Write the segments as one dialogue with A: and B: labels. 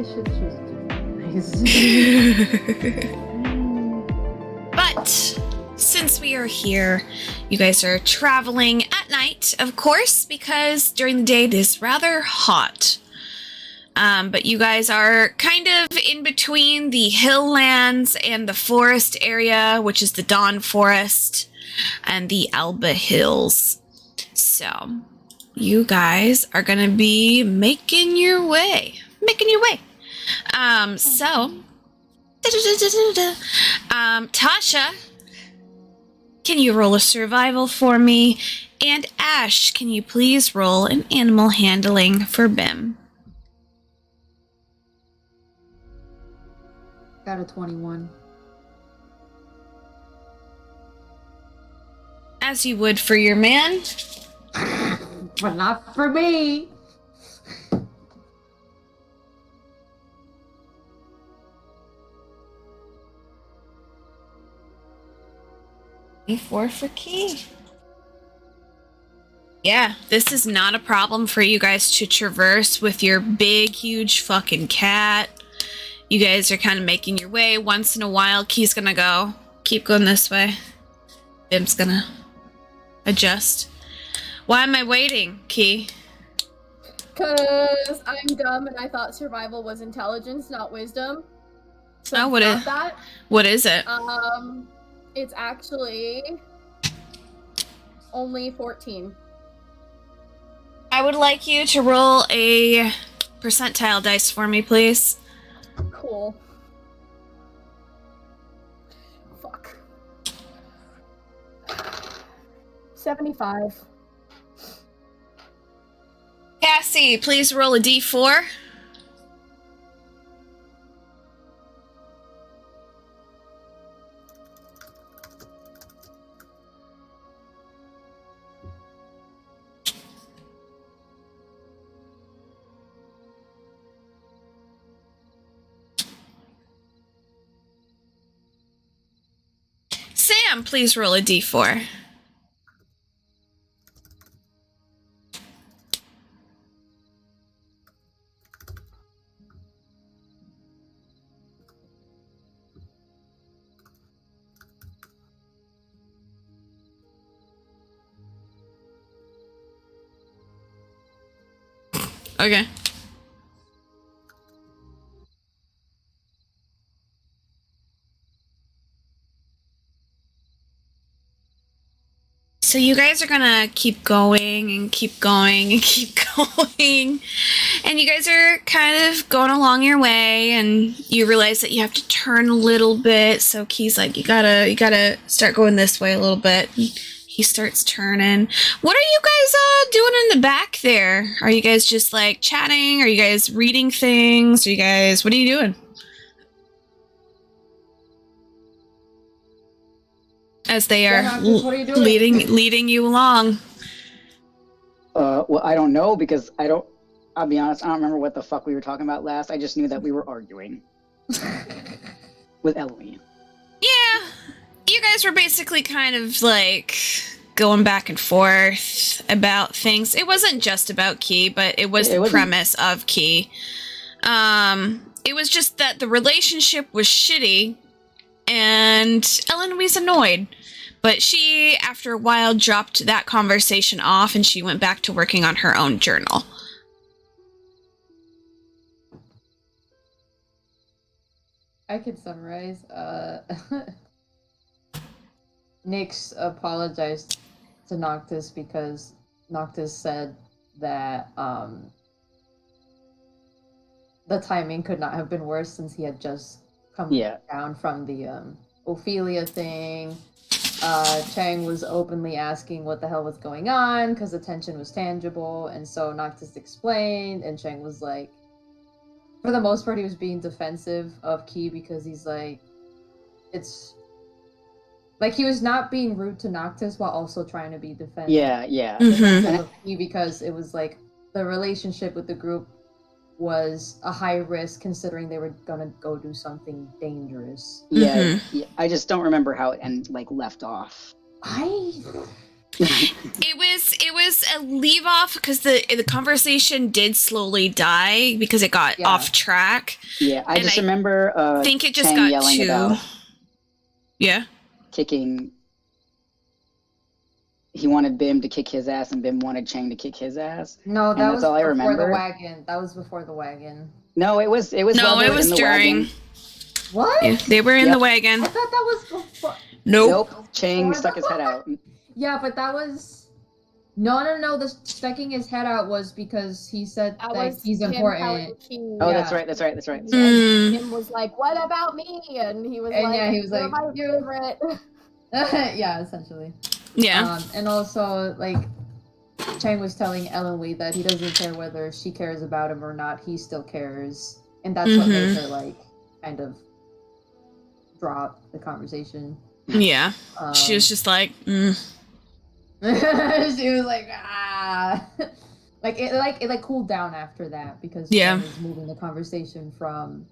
A: probably should choose to.
B: But since we are here, you guys are traveling at night, of course, because during the day it is rather hot. But you guys are kind of in between the hill lands and the forest area, which is the Dawn Forest and the Alba Hills. So you guys are going to be making your way. Tasha, can you roll a survival for me? And Ash, can you please roll an animal handling for Bim?
A: Got a 21.
B: As you would for your man.
A: But not for me.
B: Four for Key. Yeah, this is not a problem for you guys to traverse with your big, huge fucking cat. You guys are kind of making your way. Once in a while, Key's gonna keep going this way. Bim's gonna adjust. Why am I waiting, Key?
C: Because I'm dumb and I thought survival was intelligence, not wisdom. So
B: what is it?
C: It's actually only 14.
B: I would like you to roll a percentile dice for me, please.
C: Cool. Fuck. 75.
B: Cassie, please roll a d4. Sam, please roll a d4. Okay. So you guys are gonna keep going and keep going and keep going. And you guys are kind of going along your way, and you realize that you have to turn a little bit. So Key's like, you gotta start going this way a little bit. And he starts turning. What are you guys doing in the back there? Are you guys just like chatting? Are you guys reading things? What are you doing? As they are leading you along.
D: Well, I don't know, because I'll be honest, I don't remember what the fuck we were talking about last. I just knew that we were arguing with Ellie.
B: Yeah, you guys were basically kind of like going back and forth about things. It wasn't just about Key, but it was the premise of Key. It was just that the relationship was shitty, and Ellen was annoyed. But she, after a while, dropped that conversation off, and she went back to working on her own journal.
A: I could summarize. Nyx apologized to Noctis because Noctis said that the timing could not have been worse since he had just come down from the Ophelia thing. Chang was openly asking what the hell was going on because the tension was tangible, and so Noctis explained, and Chang was like, for the most part, he was being defensive of Key because he's like, it's like he was not being rude to Noctis while also trying to be defensive.
D: Yeah.
A: Defensive of Key because it was like the relationship with the group was a high risk considering they were gonna go do something dangerous.
D: Yeah, I just don't remember how it left off.
B: It was a leave off because the conversation did slowly die because it got off track.
D: Yeah, I just remember
B: think it just
D: Chang
B: got
D: yelling about
B: kicking.
D: He wanted Bim to kick his ass, and Bim wanted Chang to kick his ass.
A: No, that was
D: all I
A: before
D: remember.
A: the wagon. That was before the wagon.
D: No, it was.
B: No, it was during.
D: Wagon.
A: What?
B: Yeah, they were in the wagon.
A: I thought that was before.
B: Nope.
D: Chang stuck his head out.
A: Yeah, but that was. No. The sticking his head out was because he said that he's important.
D: Oh, that's right.
C: Kim was like, "What about me?" And he was like,
A: he was like,
C: my favorite.
A: Yeah, essentially.
B: Yeah.
A: And also, like, Chang was telling Ellen Lee that he doesn't care whether she cares about him or not. He still cares, and that's what made her like kind of drop the conversation.
B: Yeah. She was just like,
A: she was like, it cooled down after that because Chang was moving the conversation from,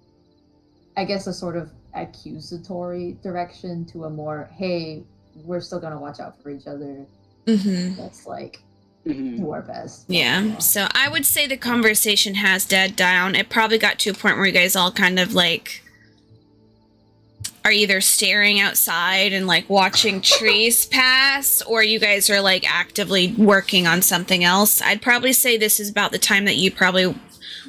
A: I guess, a sort of accusatory direction to a more, hey, we're still gonna watch out for each other. Let's like do our best.
B: Yeah. So I would say the conversation has died down. It probably got to a point where you guys all kind of like are either staring outside and like watching trees pass, or you guys are like actively working on something else. I'd probably say this is about the time that you probably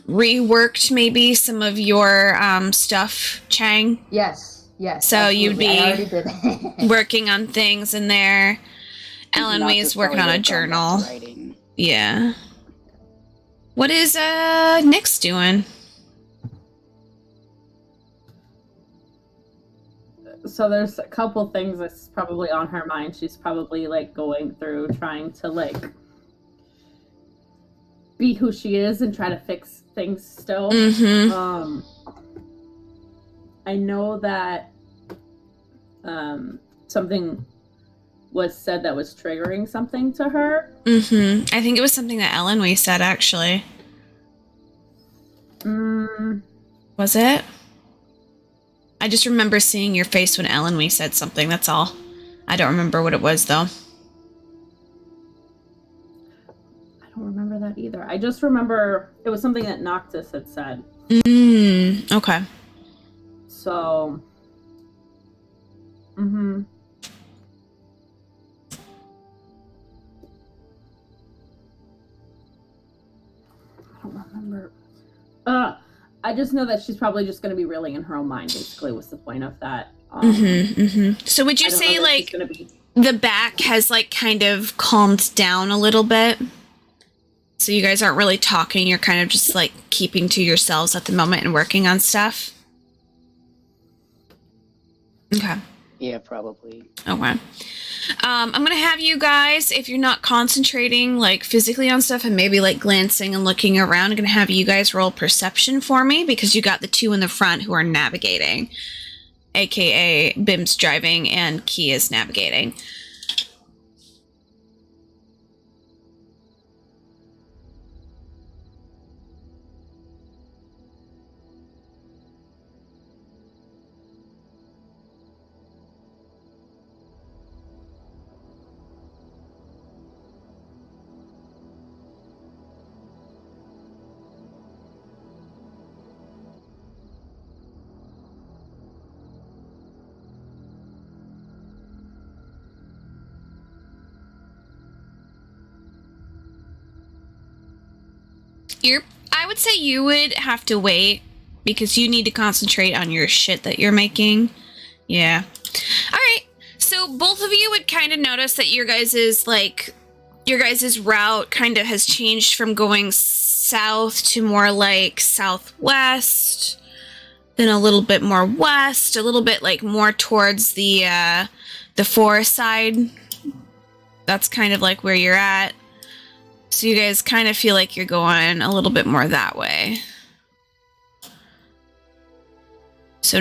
B: reworked maybe some of your stuff, Chang.
A: Yes. So
B: absolutely. You'd be working on things in there. Ellen Lee's working on a journal. Yeah. What is Nyx doing?
E: So there's a couple things that's probably on her mind. She's probably like going through trying to like be who she is and try to fix things still. I know that something was said that was triggering something to her.
B: I think it was something that Ellen Lee said, actually. Was it? I just remember seeing your face when Ellen Lee said something, that's all. I don't remember what it was, though.
E: I don't remember that either. I just remember it was something that Noctis had said.
B: Okay.
E: So... I don't remember. I just know that she's probably just going to be really in her own mind, basically, was the point of that.
B: So would you say, like, the back has, like, kind of calmed down a little bit? So you guys aren't really talking, you're kind of just, like, keeping to yourselves at the moment and working on stuff? Okay.
D: Yeah, probably.
B: Okay. I'm going to have you guys, if you're not concentrating, like, physically on stuff and maybe, like, glancing and looking around, I'm going to have you guys roll perception for me because you got the two in the front who are navigating, aka Bim's driving and Key is navigating. I would say you would have to wait because you need to concentrate on your shit that you're making. Yeah. All right. So both of you would kind of notice that your guys's route kind of has changed from going south to more like southwest, then a little bit more west, a little bit like more towards the forest side. That's kind of like where you're at. So you guys kind of feel like you're going a little bit more that way. So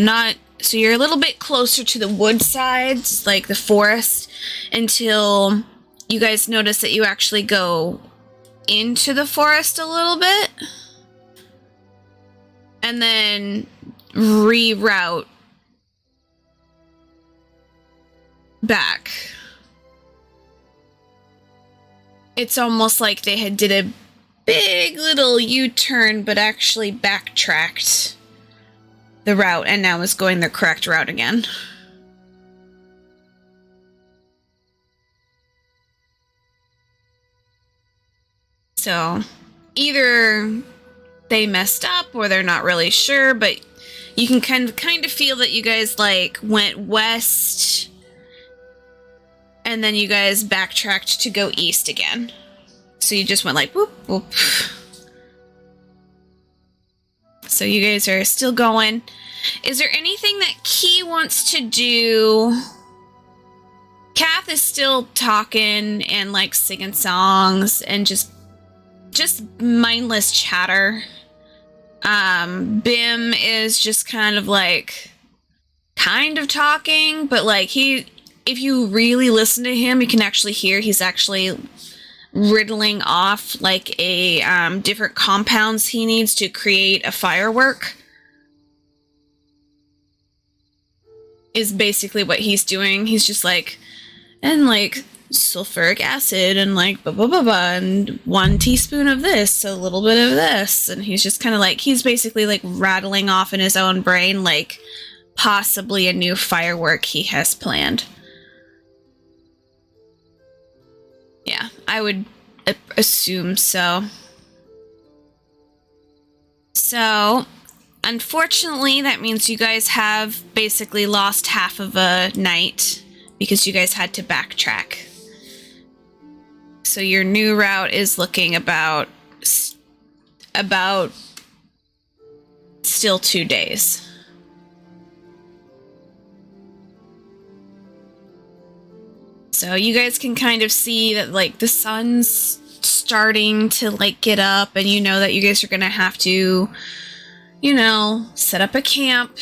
B: you're a little bit closer to the wood sides, like the forest, until you guys notice that you actually go into the forest a little bit. And then reroute back. it's almost like they had did a big little U-turn, but actually backtracked the route and now is going the correct route again. So either they messed up or they're not really sure, but you can kind of feel that you guys like went west and then you guys backtracked to go east again. So you just went like whoop whoop. So you guys are still going. Is there anything that Key wants to do? Kath is still talking and like singing songs and just mindless chatter. Bim is just kind of talking, but like if you really listen to him, you can actually hear he's actually riddling off like a different compounds he needs to create a firework. Is basically what he's doing. He's just like, and like sulfuric acid and like blah blah blah blah and 1 teaspoon of this, a little bit of this, and he's just kind of like, he's basically like rattling off in his own brain like possibly a new firework he has planned. Yeah, I would assume so. So, unfortunately, that means you guys have basically lost half of a night because you guys had to backtrack. So your new route is looking about still 2 days. So you guys can kind of see that like the sun's starting to like get up, and you know that you guys are gonna have to, you know, set up a camp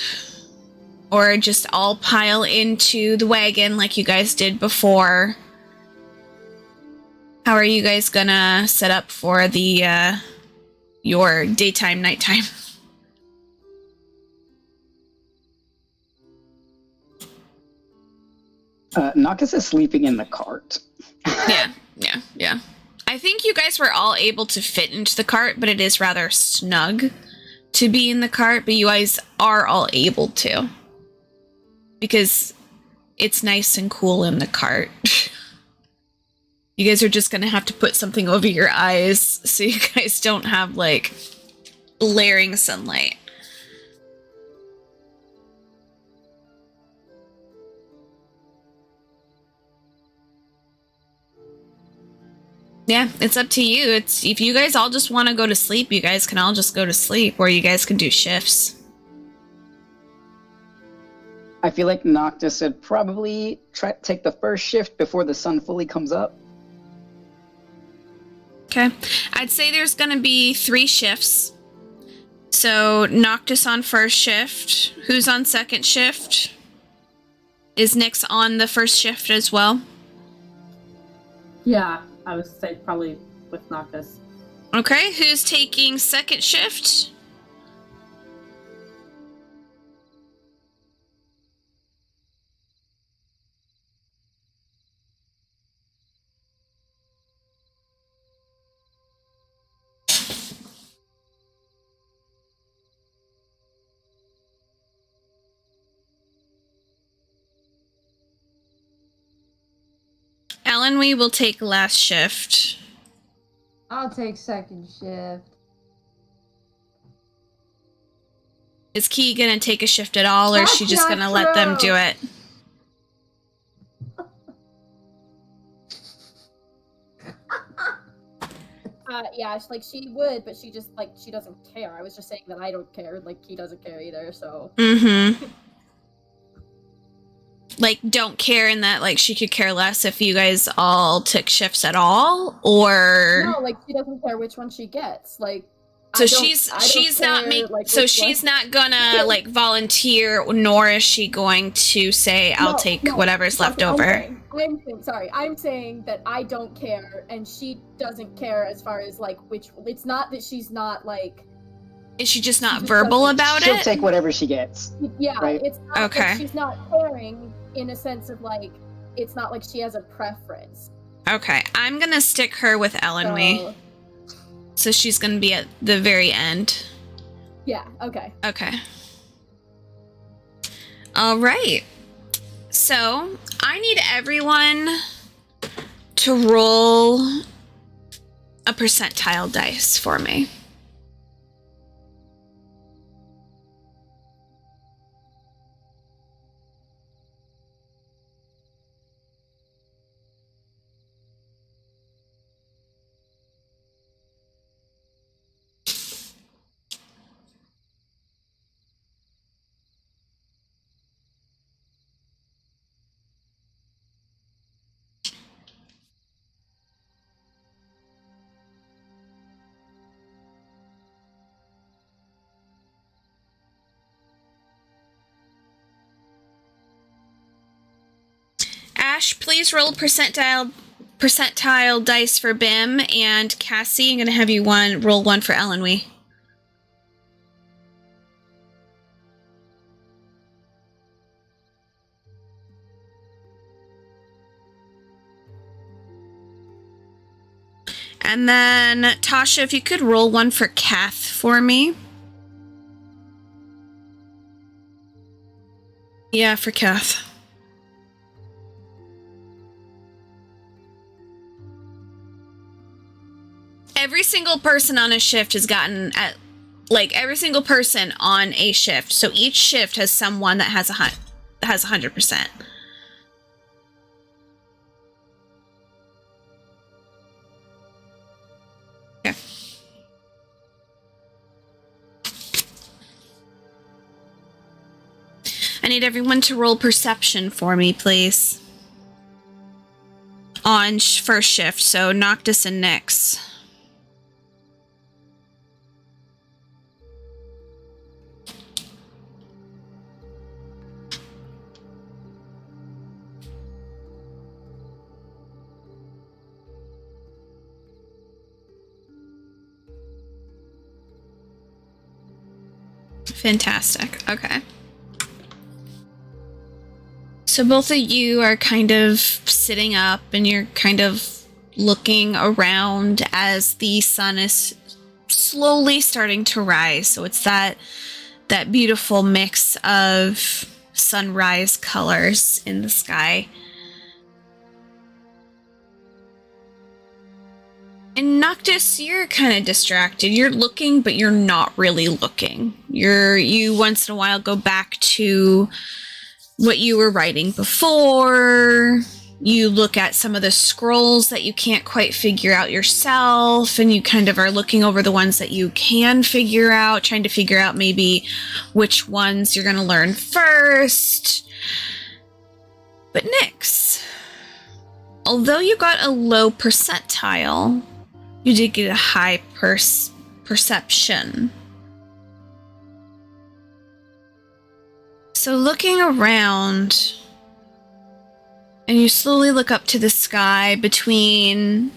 B: or just all pile into the wagon like you guys did before. How are you guys gonna set up for the your daytime nighttime?
D: Noctis is sleeping in the cart.
B: Yeah. I think you guys were all able to fit into the cart, but it is rather snug to be in the cart, but you guys are all able to. Because it's nice and cool in the cart. You guys are just gonna have to put something over your eyes so you guys don't have, like, blaring sunlight. Yeah, it's up to you. It's if you guys all just want to go to sleep, you guys can all just go to sleep, or you guys can do shifts.
D: I feel like Noctis should probably take the first shift before the sun fully comes up.
B: Okay. I'd say there's going to be 3 shifts. So, Noctis on first shift. Who's on second shift? Is Nyx on the first shift as well?
E: Yeah, I would say probably with Noctis.
B: Okay, who's taking second shift? Ellen, we will take last shift.
A: I'll take second shift.
B: Is Key gonna take a shift at all, or is she just gonna let them do it?
C: Yeah, she would, but she just, she doesn't care. I was just saying that I don't care, he doesn't care either, so...
B: Mm-hmm. Don't care in that, she could care less if you guys all took shifts at all, or...
C: No, she doesn't care which one she gets,
B: So she's not gonna, volunteer, nor is she going to say, I'll take whatever's left over.
C: I'm saying that I don't care, and she doesn't care as far as, which... It's not that she's not,
B: Is she just not verbal about it?
D: She'll take whatever she gets.
C: Yeah, right? It's not
B: okay.
C: That she's not caring in a sense of, it's not like she has a preference.
B: Okay, I'm gonna stick her with Elenwe. So she's gonna be at the very end.
C: Yeah, okay.
B: Okay. All right. So I need everyone to roll a percentile dice for me. Ash, please roll percentile dice for Bim, and Cassie, I'm gonna have you roll one for Elenwe. And then Tasha, if you could roll one for Kath for me. Yeah, for Kath. Every single person on a shift has gotten every single person on a shift. So each shift has someone that has 100%. Okay. I need everyone to roll perception for me, please. On first shift, so Noctis and Nyx. Fantastic. Okay. So both of you are kind of sitting up and you're kind of looking around as the sun is slowly starting to rise. So it's that beautiful mix of sunrise colors in the sky. And Noctis, you're kind of distracted. You're looking, but you're not really looking. You once in a while go back to what you were writing before. You look at some of the scrolls that you can't quite figure out yourself, and you kind of are looking over the ones that you can figure out, trying to figure out maybe which ones you're going to learn first. But Nyx, although you got a low percentile, you did get a high perception. So looking around, and you slowly look up to the sky between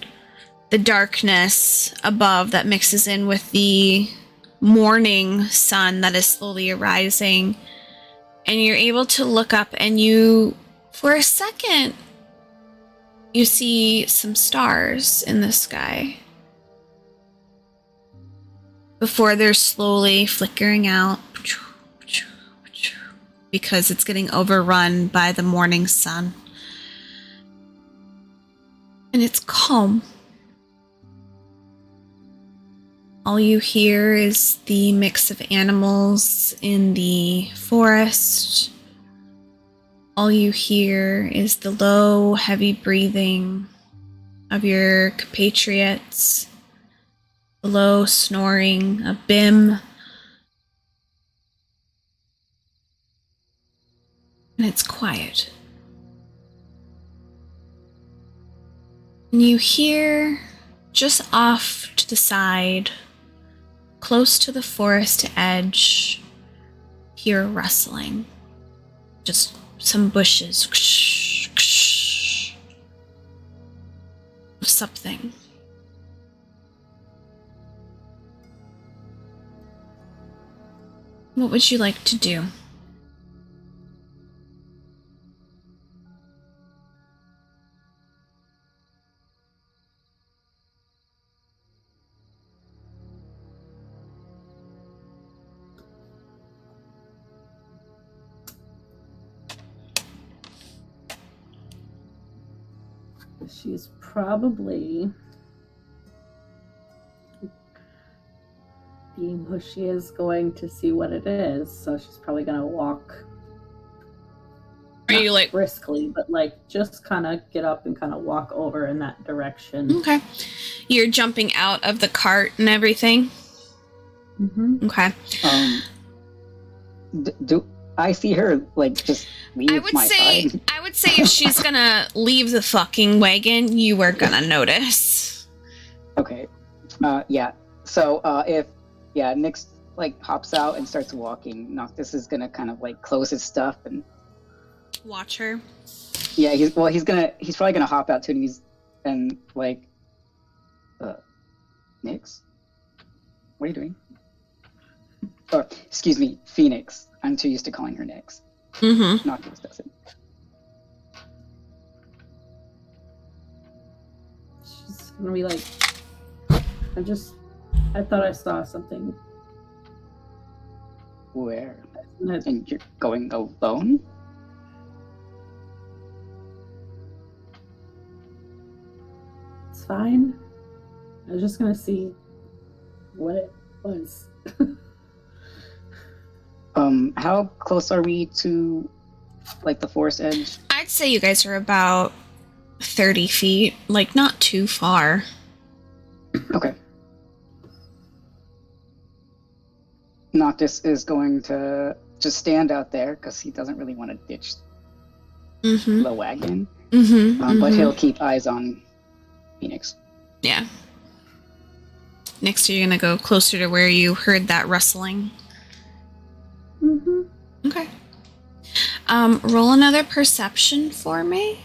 B: the darkness above that mixes in with the morning sun that is slowly arising, and you're able to look up, and you, for a second, you see some stars in the sky before they're slowly flickering out because it's getting overrun by the morning sun. And it's calm. All you hear is the mix of animals in the forest. All you hear is the low, heavy breathing of your compatriots, the low snoring of Bim. And it's quiet. And you hear, just off to the side, close to the forest edge, hear a rustling. Just some bushes. Something. What would you like to do?
E: She's probably being who she is going to see what it is, so she's probably gonna walk.
B: Are you like
E: briskly, but like just kind of get up and kind of walk over in that direction?
B: Okay. You're jumping out of the cart and everything?
E: Mm-hmm.
B: Okay.
D: Do I see her like just leave my side?
B: I would say if she's gonna leave the fucking wagon, you are gonna notice.
D: Okay. Yeah. So if Nyx like hops out and starts walking, Noctis is gonna kind of like close his stuff and
B: watch her.
D: Yeah, he's probably gonna hop out too, and like, Nyx, what are you doing? Or excuse me, Phoenix. I'm too used to calling her Nyx.
B: Mm-hmm.
D: Noctis does it.
E: She's gonna be like, I thought I saw something.
D: Where? And you're going alone?
E: It's fine. I was just gonna see what it was.
D: How close are we to, like, the forest edge?
B: I'd say you guys are about 30 feet, like not too far.
D: Okay. Noctis is going to just stand out there because he doesn't really want to ditch the wagon. But he'll keep eyes on Phoenix.
B: Yeah. Next, you're gonna go closer to where you heard that rustling.
E: Mm-hmm.
B: Okay. Roll another perception for me.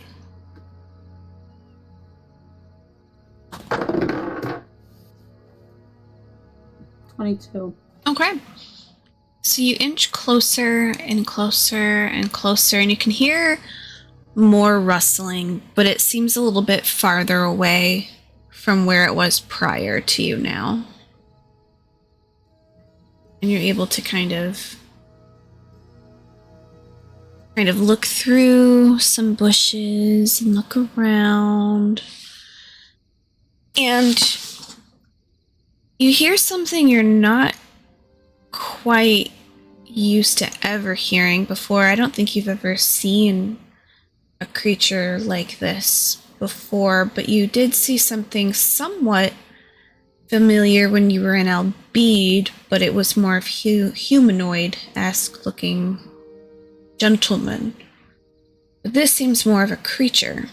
E: 22.
B: Okay. So you inch closer and closer and closer, and you can hear more rustling, but it seems a little bit farther away from where it was prior to you now. And you're able to kind of look through some bushes and look around. And you hear something you're not quite used to ever hearing before. I don't think you've ever seen a creature like this before, but you did see something somewhat familiar when you were in Albeed, but it was more of humanoid-esque looking gentleman. But this seems more of a creature.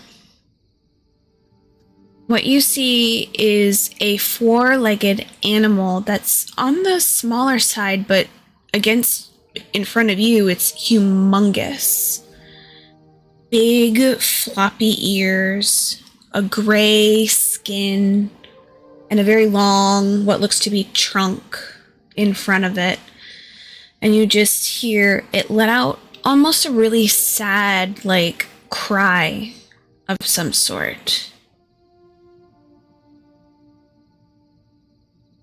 B: What you see is a four-legged animal that's on the smaller side, but in front of you, it's humongous. Big, floppy ears, a gray skin, and a very long, what looks to be trunk in front of it. And you just hear it let out almost a really sad, like, cry of some sort.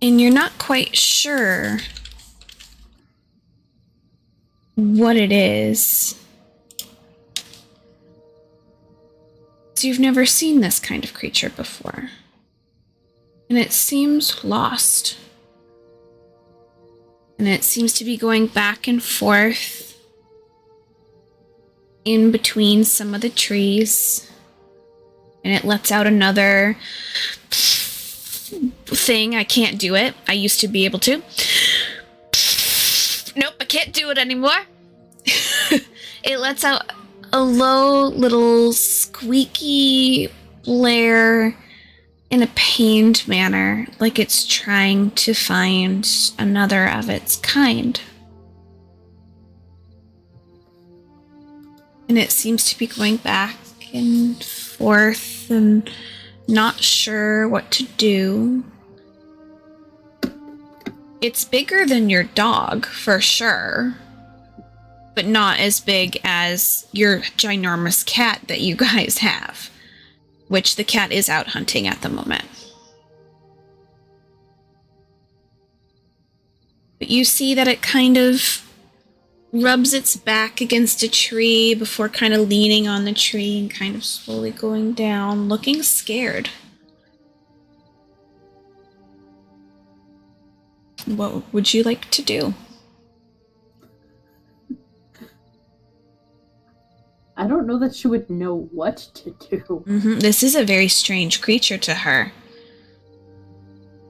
B: And you're not quite sure what it is. So you've never seen this kind of creature before. And it seems lost. And it seems to be going back and forth in between some of the trees. And it lets out another thing. I can't do it. I used to be able to. Nope, I can't do it anymore. It lets out a low little squeaky blare in a pained manner, like it's trying to find another of its kind. And it seems to be going back and forth and not sure what to do. It's bigger than your dog, for sure, but not as big as your ginormous cat that you guys have, which the cat is out hunting at the moment. But you see that it kind of rubs its back against a tree before kind of leaning on the tree and kind of slowly going down, looking scared. What would you like to do?
E: I don't know that she would know what to do.
B: This is a very strange creature to her.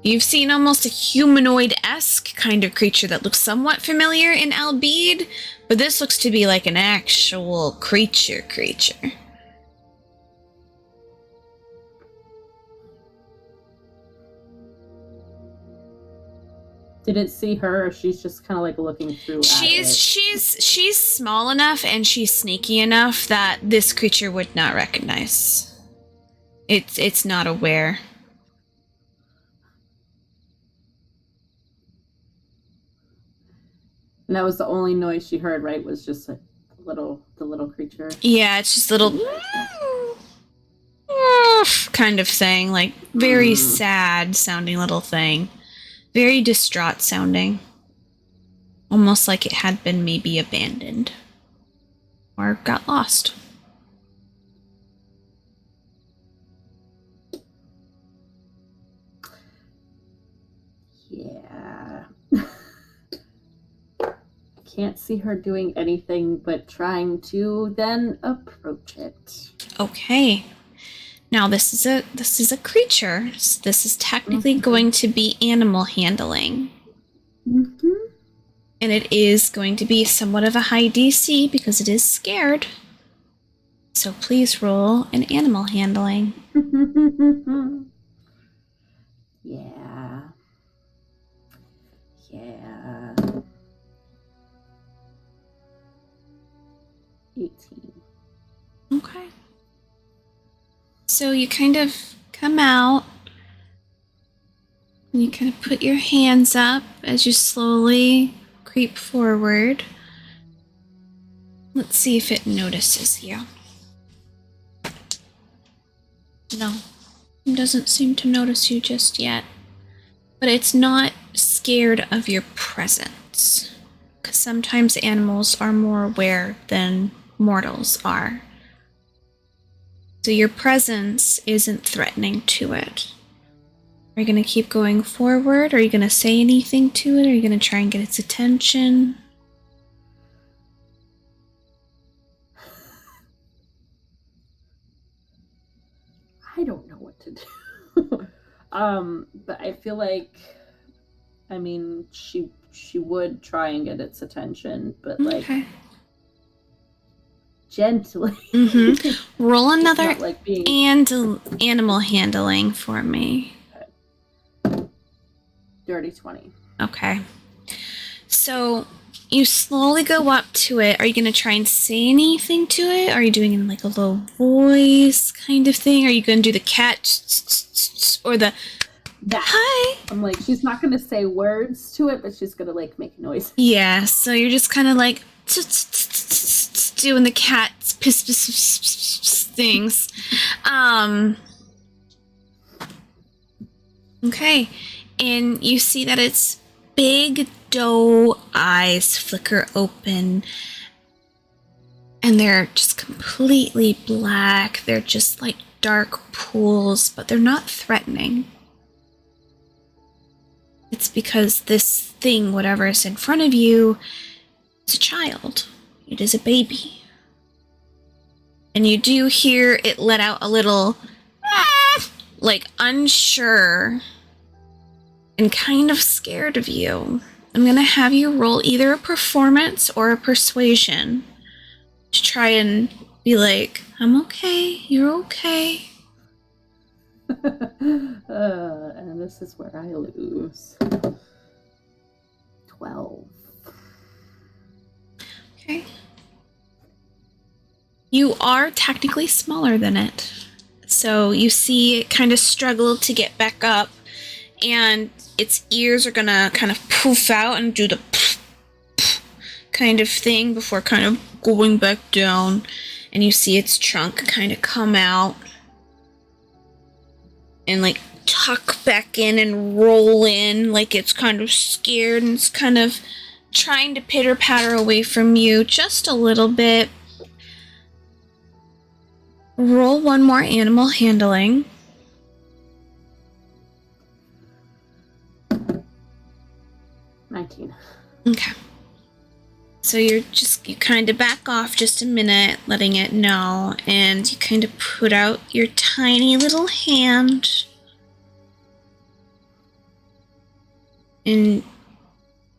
B: You've seen almost a humanoid-esque kind of creature that looks somewhat familiar in Albeed, but this looks to be like an actual creature.
E: Did it see her, or she's just kind of like looking through?
B: She's small enough and she's sneaky enough that this creature would not recognize. It's not aware.
E: And that was the only noise she heard, right? Was just the little creature.
B: Yeah, it's just little kind of thing, like very sad sounding little thing. Very distraught sounding. Almost like it had been maybe abandoned. Or got lost.
E: Yeah. Can't see her doing anything but trying to then approach it.
B: Okay. Now this is a creature. So this is technically going to be animal handling. And it is going to be somewhat of a high DC because it is scared. So please roll an animal handling.
E: Yeah. 18.
B: Okay. So you kind of come out, and you kind of put your hands up as you slowly creep forward. Let's see if it notices you. No, it doesn't seem to notice you just yet. But it's not scared of your presence, because sometimes animals are more aware than mortals are. So your presence isn't threatening to it. Are you going to keep going forward? Are you going to say anything to it? Are you going to try and get its attention?
E: I don't know what to do. But I feel like, I mean, she would try and get its attention, but like gently.
B: Roll another
E: like being...
B: animal handling for me.
E: Dirty 20.
B: Okay. So you slowly go up to it. Are you going to try and say anything to it? Are you doing it in like a low voice kind of thing? Are you going to do the cat or the hi?
E: I'm like, she's not going to say words to it, but she's going to like make noise.
B: Yeah, so you're just kind of like doing the cat things. Okay. And you see that its big doe eyes flicker open, and they're just completely black. They're just like dark pools, but they're not threatening. It's because this thing, whatever is in front of you, is a child. It is a baby. And you do hear it let out a little, like, unsure and kind of scared of you. I'm going to have you roll either a performance or a persuasion to try and be like, I'm okay, you're okay.
E: And this is where I lose. 12.
B: Okay. You are technically smaller than it. So you see it kind of struggle to get back up, and its ears are gonna kind of poof out and do the kind of thing before kind of going back down, and you see its trunk kind of come out and like tuck back in and roll in like it's kind of scared, and it's kind of trying to pitter-patter away from you just a little bit. Roll one more animal handling.
E: 19.
B: Okay. So you kind of back off just a minute, letting it know, and you kind of put out your tiny little hand. And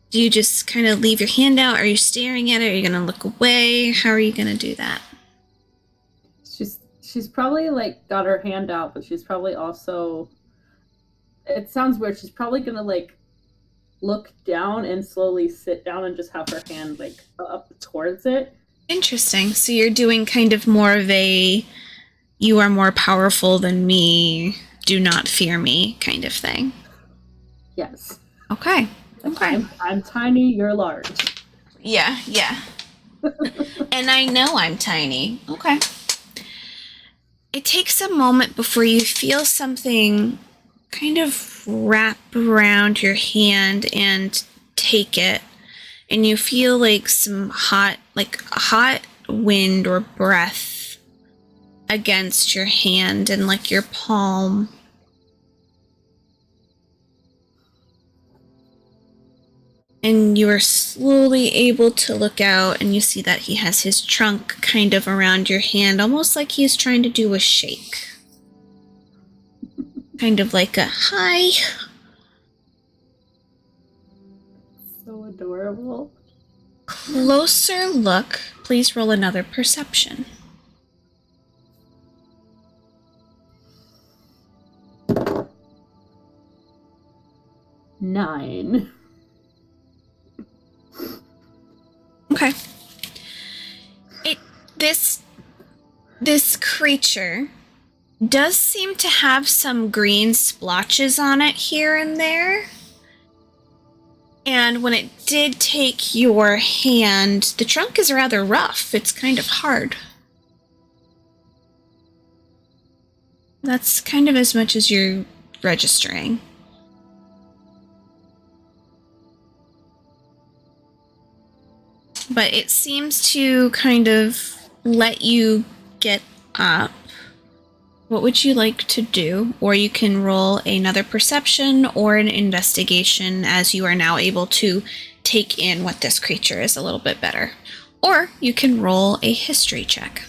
B: do you just kind of leave your hand out? Are you staring at it? Are you going to look away? How are you going to do that?
E: She's probably like got her hand out, but she's probably also, it sounds weird, she's probably going to like look down and slowly sit down and just have her hand like up towards it.
B: Interesting. So you're doing kind of more of a you are more powerful than me, do not fear me kind of thing.
E: Yes.
B: Okay. Okay.
E: I'm tiny, you're large.
B: Yeah. And I know I'm tiny. Okay. It takes a moment before you feel something kind of wrap around your hand and take it. And you feel like some hot wind or breath against your hand and like your palm. And you are slowly able to look out, and you see that he has his trunk kind of around your hand, almost like he's trying to do a shake. Kind of like a hi.
E: So adorable.
B: Closer look. Please roll another perception.
E: 9.
B: Okay. This creature does seem to have some green splotches on it here and there. And when it did take your hand, the trunk is rather rough. It's kind of hard. That's kind of as much as you're registering. But it seems to kind of let you get up. What would you like to do? Or you can roll another perception or an investigation, as you are now able to take in what this creature is a little bit better. Or you can roll a history check.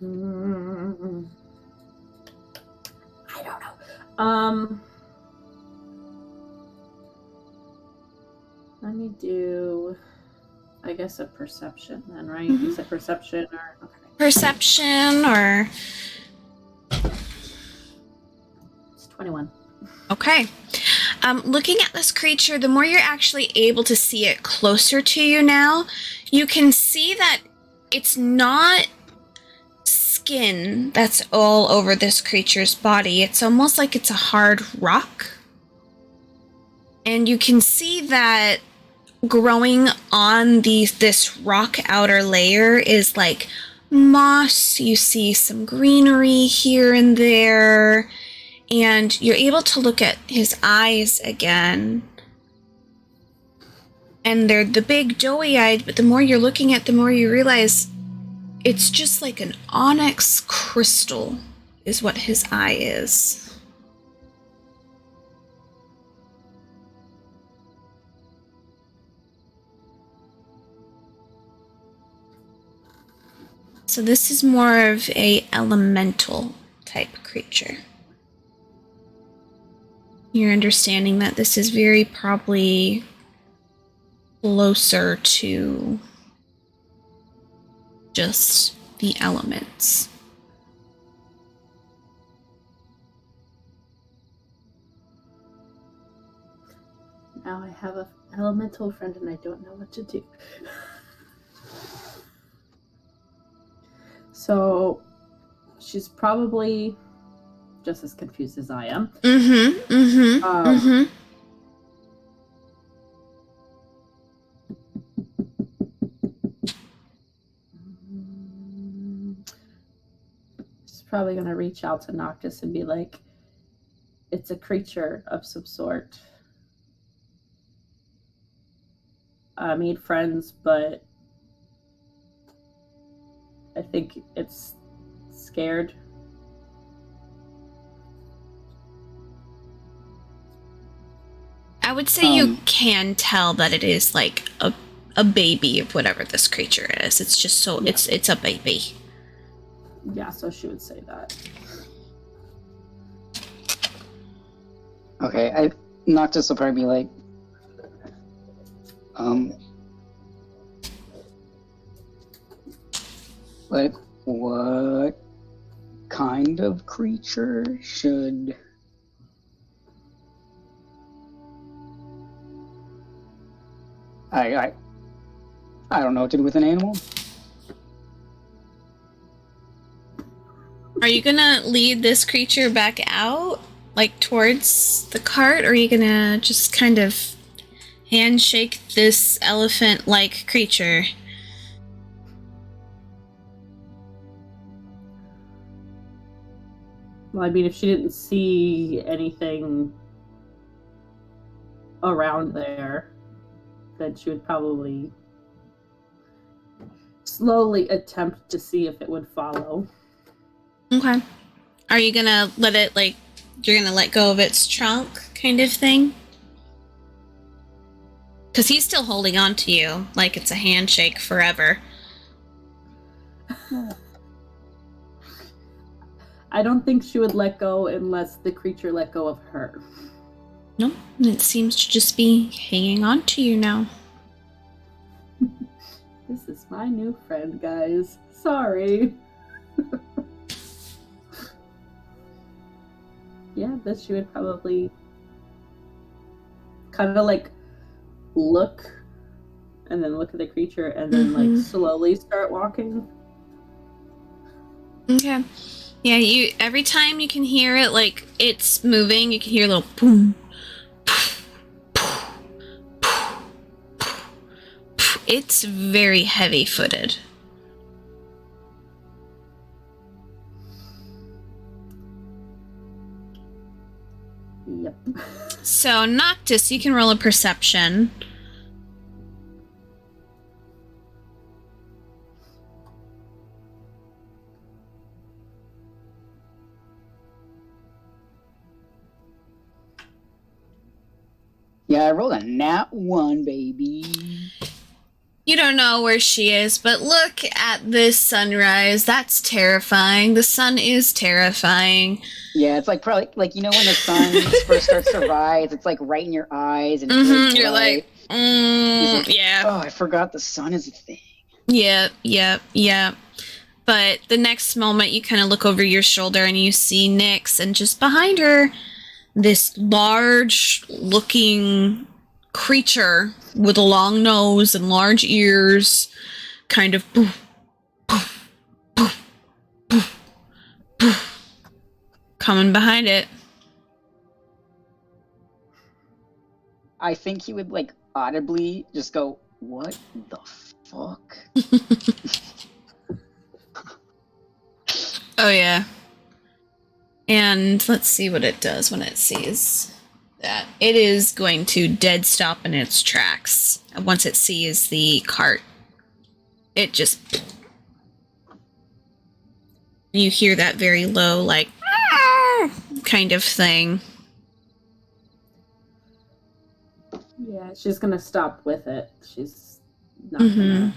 E: I don't know. Let me do, I guess, a perception then, right? Mm-hmm. You said perception or... Okay.
B: Perception or...
E: It's 21.
B: Okay. Looking at this creature, the more you're actually able to see it closer to you now, you can see that it's not skin that's all over this creature's body. It's almost like it's a hard rock. And you can see that growing on this rock outer layer is like moss. You see some greenery here and there. And you're able to look at his eyes again. And they're the big doughy-eyed, but the more you're looking at, the more you realize it's just like an onyx crystal is what his eye is. So this is more of a elemental type creature. You're understanding that this is very probably closer to just the elements.
E: Now I have an elemental friend and I don't know what to do. So she's probably just as confused as I am. She's probably going to reach out to Noctis and be like, it's a creature of some sort. I made friends, but I think it's scared.
B: I would say you can tell that it is like a baby of whatever this creature is. It's just so it's a baby.
E: Yeah, so she would say that.
D: Okay, Noctis will probably be like, like, what kind of creature should I don't know what to do with an animal.
B: Are you gonna lead this creature back out, like towards the cart, or are you gonna just kind of handshake this elephant-like creature?
E: Well, I mean, if she didn't see anything around there, then she would probably slowly attempt to see if it would follow.
B: Okay. Are you gonna let it, like, you're gonna let go of its trunk kind of thing? Because he's still holding on to you like it's a handshake forever.
E: I don't think she would let go unless the creature let go of her.
B: Nope, it seems to just be hanging on to you now.
E: This is my new friend, guys. Sorry. Yeah, this she would probably kind of like look and then look at the creature and then like slowly start walking.
B: Okay. Yeah, you every time you can hear it, like it's moving, you can hear a little boom. It's very heavy-footed.
E: Yep.
B: So, Noctis, you can roll a perception.
D: Yeah, I rolled a nat 1, baby.
B: You don't know where she is, but look at this sunrise. That's terrifying. The sun is terrifying.
D: Yeah, it's like probably like, you know, when the sun first starts to rise, it's like right in your eyes, and it's really
B: you're like,
D: like,
B: yeah.
D: Oh, I forgot the sun is a thing.
B: Yeah. But the next moment, you kind of look over your shoulder and you see Nyx, and just behind her, this large-looking creature with a long nose and large ears, kind of coming behind it.
D: I think he would like audibly just go, "What the fuck?"
B: Oh yeah. And let's see what it does when it sees that. It is going to dead stop in its tracks once it sees the cart. It just... You hear that very low, like, kind of thing.
E: Yeah, she's gonna stop with it. She's not gonna...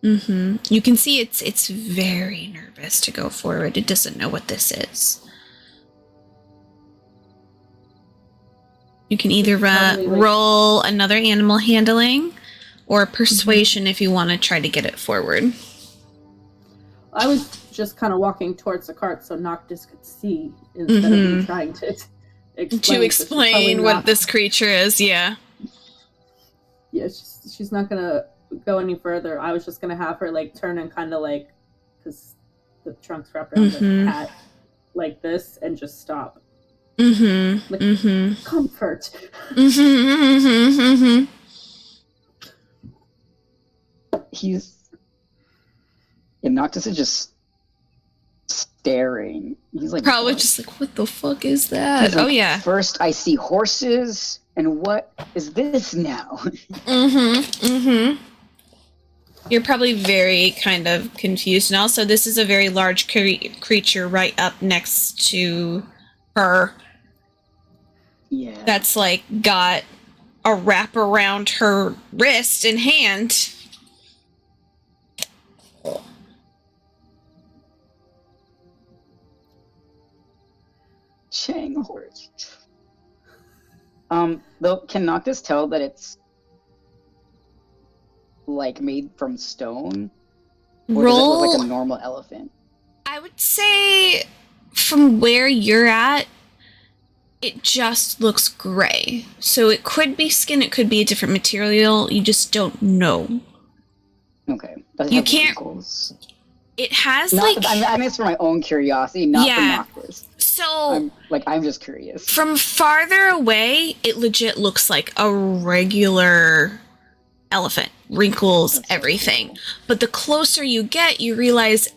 B: You can see it's very nervous to go forward. It doesn't know what this is. You can either roll another animal handling or persuasion if you want to try to get it forward.
E: I was just kind of walking towards the cart so Noctis could see instead of me trying to
B: explain what this creature is. Yeah.
E: Yeah, she's not gonna go any further. I was just gonna have her like turn and kind of like, because the trunk's wrapped around the cat, like this, and just stop. Comfort.
D: He's... And Noctis is just staring. He's like,
B: probably
D: what?
B: just like, what the fuck is that?
D: Like,
B: oh yeah.
D: First I see horses, and what is this now?
B: You're probably very kind of confused, and also this is a very large creature right up next to her.
D: Yeah.
B: That's like got a wrap around her wrist and hand.
D: Chang horse. Though, can Noctis tell that it's like made from stone? Or does it look like a normal elephant?
B: I would say from where you're at, it just looks gray. So it could be skin, it could be a different material, you just don't know.
D: Okay. Does it
B: You
D: have
B: can't.
D: wrinkles?
B: It has
D: I mean, it's for my own curiosity, not for Noctis.
B: So
D: I'm just curious.
B: From farther away, it legit looks like a regular elephant. Wrinkles, everything. Cool. But the closer you get, you realize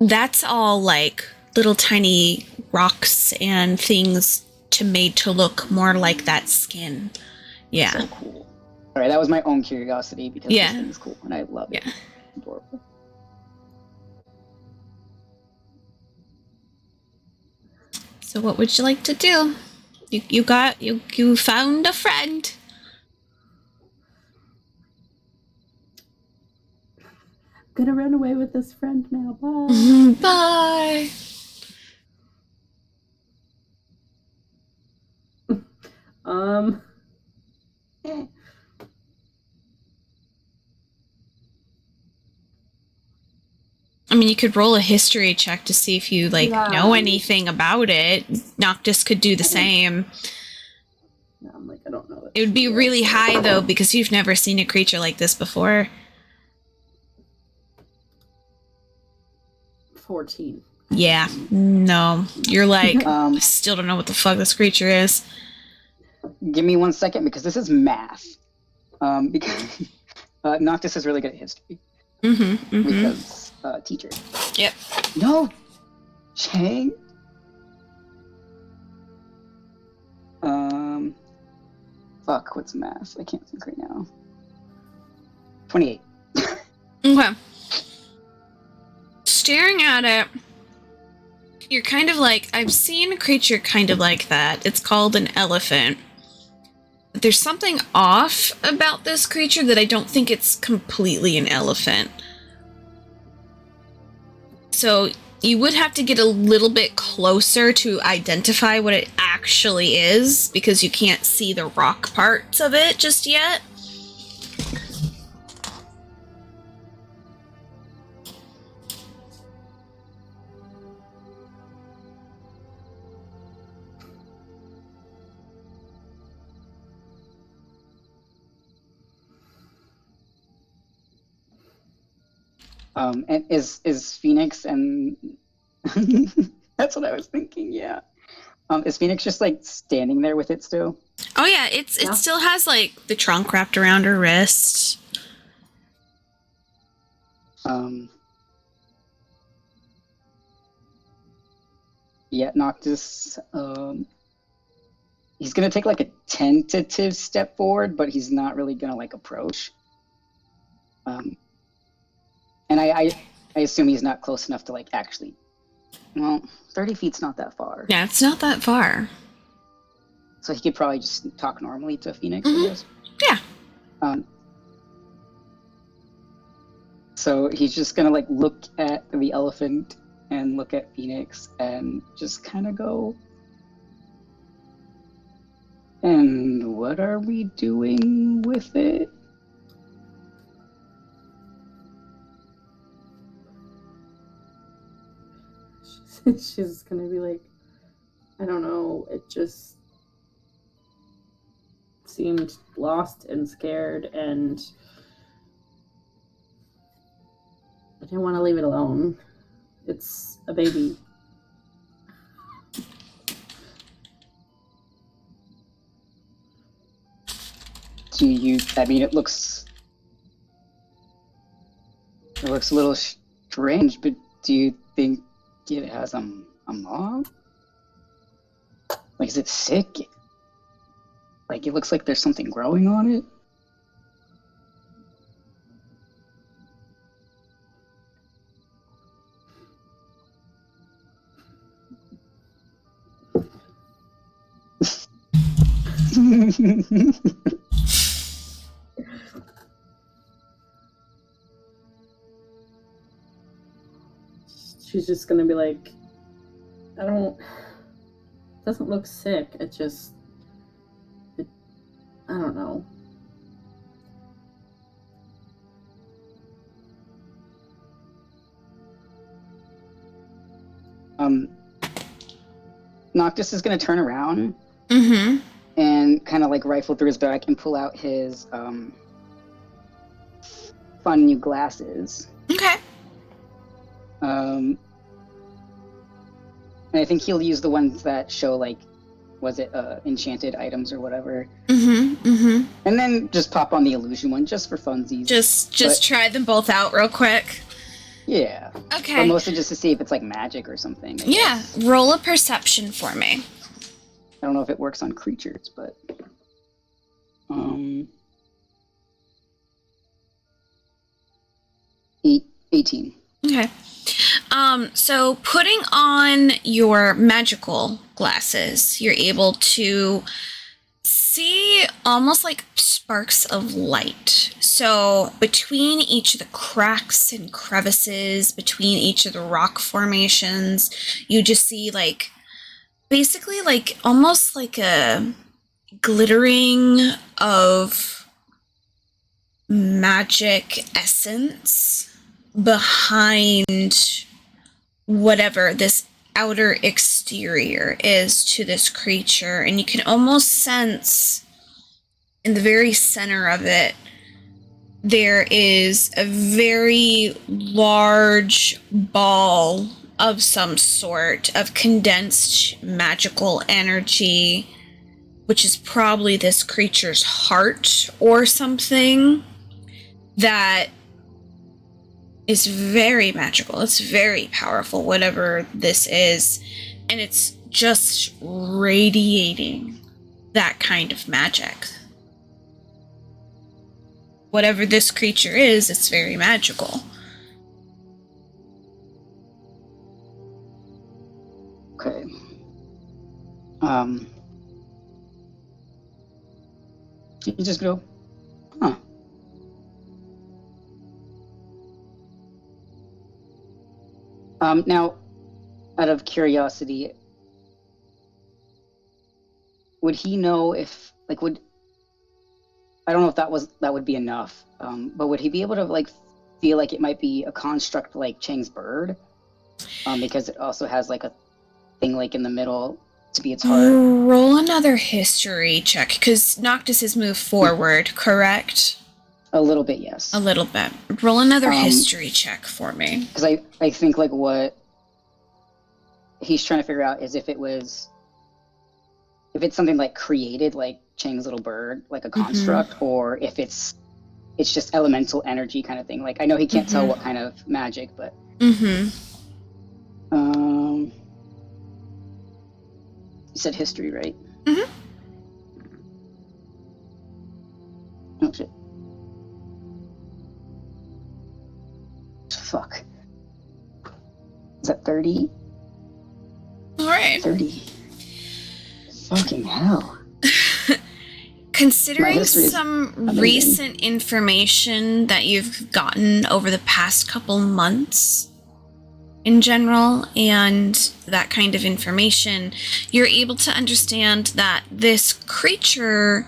B: that's all like little tiny rocks and things made to look more like that skin. Yeah.
D: So cool. Alright, that was my own curiosity because this thing is cool and I love it.
B: Yeah.
D: Adorable.
B: So what would you like to do? You found a friend.
E: I'm gonna run away with this friend now. Bye.
B: Bye. I mean, you could roll a history check to see if you know anything about it. Noctis could do the same.
E: No, I'm like, I don't know.
B: It would be really high though, because you've never seen a creature like this before.
E: 14.
B: Yeah, no. You're like, I still don't know what the fuck this creature is.
D: Give me 1 second because this is math. Because Noctis is really good at history. Because teacher.
B: Yep.
D: No! Chang? Fuck, what's math? I can't think right now. 28.
B: Okay. Staring at it, you're kind of like, I've seen a creature kind of like that. It's called an elephant. But there's something off about this creature that I don't think it's completely an elephant. So you would have to get a little bit closer to identify what it actually is, because you can't see the rock parts of it just yet.
D: And is Phoenix and that's what I was thinking, yeah. Is Phoenix just like standing there with it still?
B: Oh yeah, it still has like the trunk wrapped around her wrist.
D: Yeah, Noctis, he's gonna take like a tentative step forward, but he's not really gonna like approach. And I assume he's not close enough to like actually. Well, 30 feet's not that far.
B: Yeah, it's not that far.
D: So he could probably just talk normally to Phoenix, I guess.
B: Yeah.
D: So he's just gonna like look at the elephant and look at Phoenix and just kind of go. And what are we doing with it?
E: She's gonna be like, I don't know, it just seemed lost and scared, and I didn't want to leave it alone. It's a baby.
D: I mean, it looks a little strange, but do you think it has a mob? Like, is it sick? Like, it looks like there's something growing on it?
E: She's just gonna be like, it doesn't look sick. I don't know.
D: Noctis is gonna turn around
B: Mm-hmm.
D: and kind of like rifle through his back and pull out his fun new glasses.
B: Okay.
D: And I think he'll use the ones that show, like, was it enchanted items or whatever.
B: Mm-hmm. Mm-hmm.
D: And then just pop on the illusion one just for funsies.
B: Just try them both out real quick.
D: Yeah.
B: Okay.
D: But mostly just to see if it's like magic or something. I guess.
B: Roll a perception for me.
D: I don't know if it works on creatures, but 18.
B: Okay. So putting on your magical glasses, you're able to see almost like sparks of light. So between each of the cracks and crevices, between each of the rock formations, you just see like basically like almost like a glittering of magic essence behind whatever this outer exterior is to this creature, and you can almost sense in the very center of it there is a very large ball of some sort of condensed magical energy, which is probably this creature's heart or something, that is very magical. It's very powerful, whatever this is, and it's just radiating that kind of magic. Whatever this creature is, it's very magical.
D: Okay. You just go, huh. Now, out of curiosity, would he know if, like, I don't know if that would be enough, but would he be able to, like, feel like it might be a construct like Chang's bird? Because it also has, like, a thing, like, in the middle to be its heart.
B: Roll another history check, because Noctis has moved forward, correct?
D: A little bit, yes.
B: A little bit. Roll another history check for me.
D: Because I think, like, what he's trying to figure out is if it's something, like, created, like Chang's little bird, like a construct, or if it's just elemental energy kind of thing. Like, I know he can't tell what kind of magic, but... You said history, right? Oh, shit. Fuck. Is that 30?
B: Alright.
D: 30. Fucking hell.
B: Considering some recent information that you've gotten over the past couple months in general, and that kind of information, you're able to understand that this creature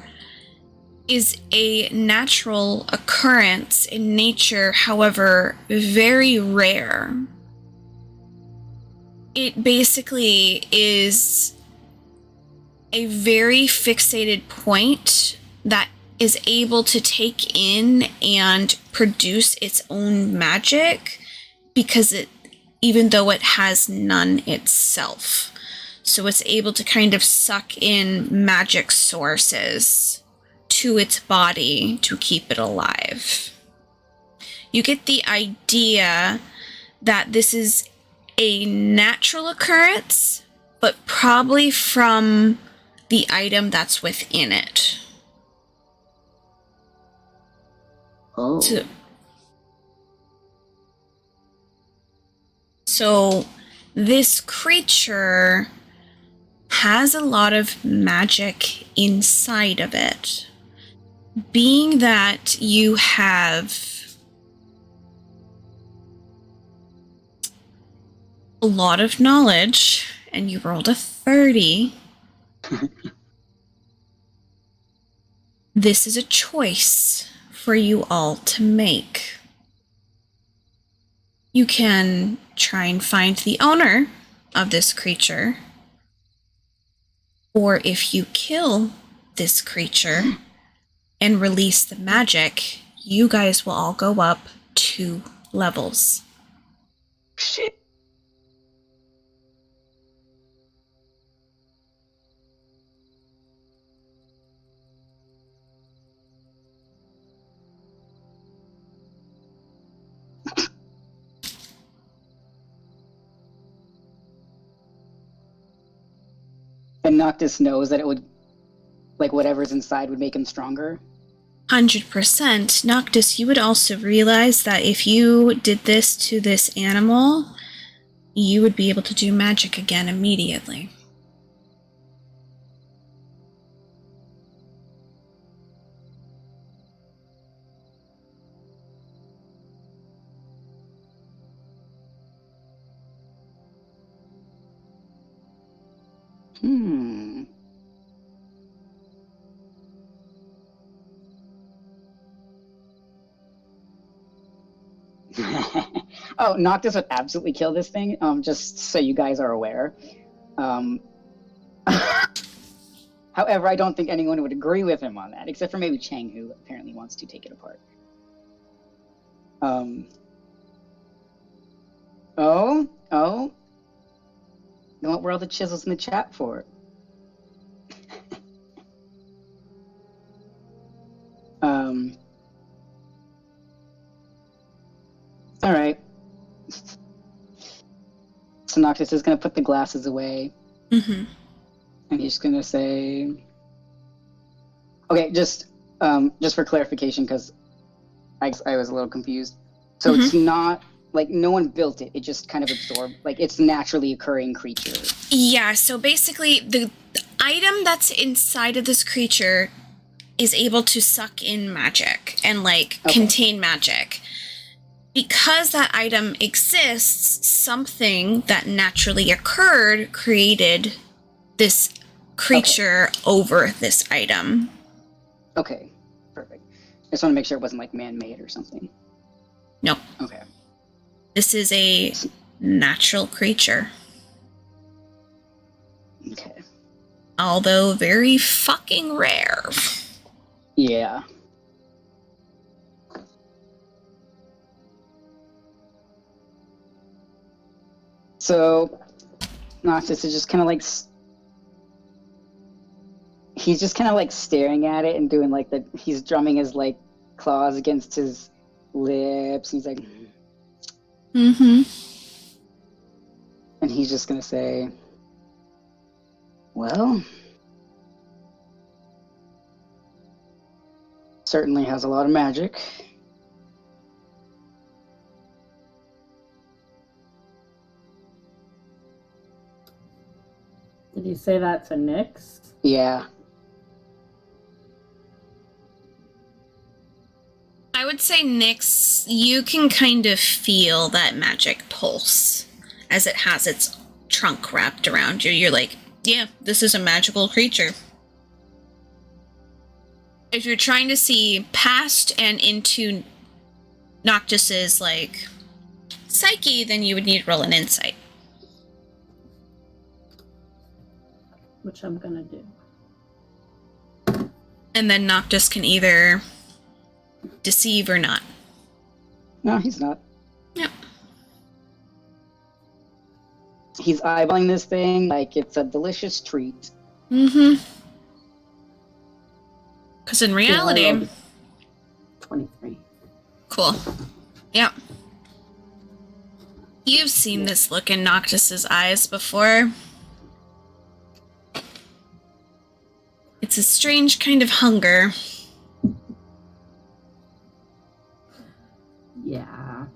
B: is a natural occurrence in nature, however, very rare. It basically is a very fixated point that is able to take in and produce its own magic, because even though it has none itself. So it's able to kind of suck in magic sources to its body to keep it alive. You get the idea that this is a natural occurrence, but probably from the item that's within it.
D: Oh.
B: So this creature has a lot of magic inside of it. Being that you have a lot of knowledge and you rolled a 30, this is a choice for you all to make. You can try and find the owner of this creature, or if you kill this creature and release the magic, you guys will all go up 2 levels.
D: Shit. And Noctis knows that it would, like, whatever's inside would make him stronger.
B: 100%. Noctis, you would also realize that if you did this to this animal, you would be able to do magic again immediately.
D: Oh, Noctis would absolutely kill this thing, just so you guys are aware. However, I don't think anyone would agree with him on that, except for maybe Chang, who apparently wants to take it apart. Oh? You know what were all the chisels in the chat for? Alright. So Noctis is going to put the glasses away.
B: Mm-hmm.
D: And he's going to say... Okay, just for clarification, because I was a little confused. So it's not... Like, no one built it. It just kind of absorbed... Like, it's naturally occurring creature.
B: Yeah, so basically, the item that's inside of this creature is able to suck in magic and, like, contain magic. Because that item exists, something that naturally occurred created this creature over this item.
D: Okay, perfect. I just want to make sure it wasn't, like, man-made or something.
B: Nope.
D: Okay.
B: This is a natural creature.
D: Okay.
B: Although very fucking rare.
D: Yeah. So, Noctis is just kind of like... He's just kind of like staring at it and doing like the... He's drumming his like claws against his lips. And he's like...
B: Mm-hmm.
D: And he's just gonna say... Well... Certainly has a lot of magic.
E: Did you say that to Nyx?
D: Yeah.
B: I would say, Nyx, you can kind of feel that magic pulse as it has its trunk wrapped around you. You're like, yeah, this is a magical creature. If you're trying to see past and into Noctis's, like, psyche, then you would need to roll an insight.
E: Which I'm gonna do.
B: And then Noctis can either deceive or not.
D: No, he's not.
B: Yep.
D: He's eyeballing this thing like it's a delicious treat.
B: Mm-hmm. Because in reality...
E: 23.
B: Cool. Yep. You've seen this look in Noctis's eyes before. It's a strange kind of hunger.
E: Yeah.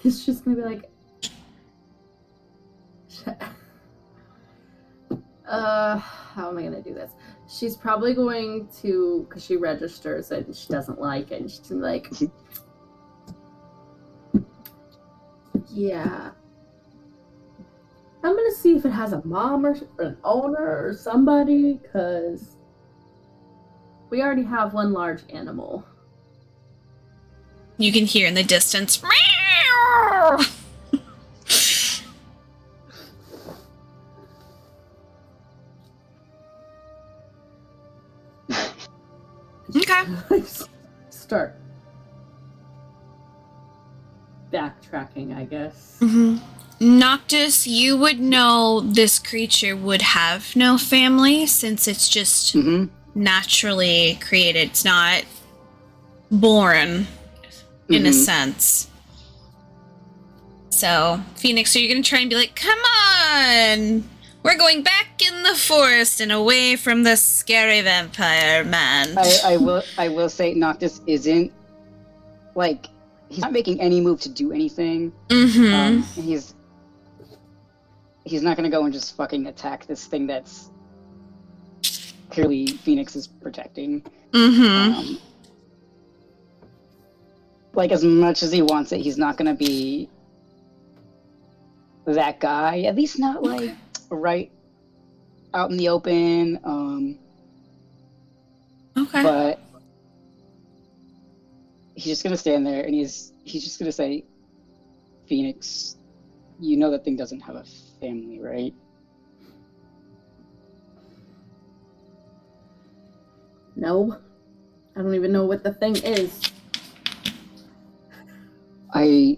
E: It's just gonna be like, how am I gonna do this? She's probably going to, because she registers it and she doesn't like it, and she's gonna be like, yeah. I'm gonna see if it has a mom or an owner or somebody, because we already have one large animal.
B: You can hear in the distance. Meow! Okay.
E: Start backtracking, I guess.
B: Mm-hmm. Noctis, you would know this creature would have no family since it's just naturally created. It's not born, in a sense. So, Phoenix, are you going to try and be like, come on! We're going back in the forest and away from the scary vampire man.
D: I will say Noctis isn't, like, he's not making any move to do anything. He's not gonna go and just fucking attack this thing that's clearly Phoenix is protecting. Like, as much as he wants it, he's not gonna be that guy. At least not, like, right out in the open.
B: Okay.
D: But he's just gonna stand there and he's just gonna say, Phoenix, you know that thing doesn't have a family, right?
E: No. I don't even know what the thing is.
D: I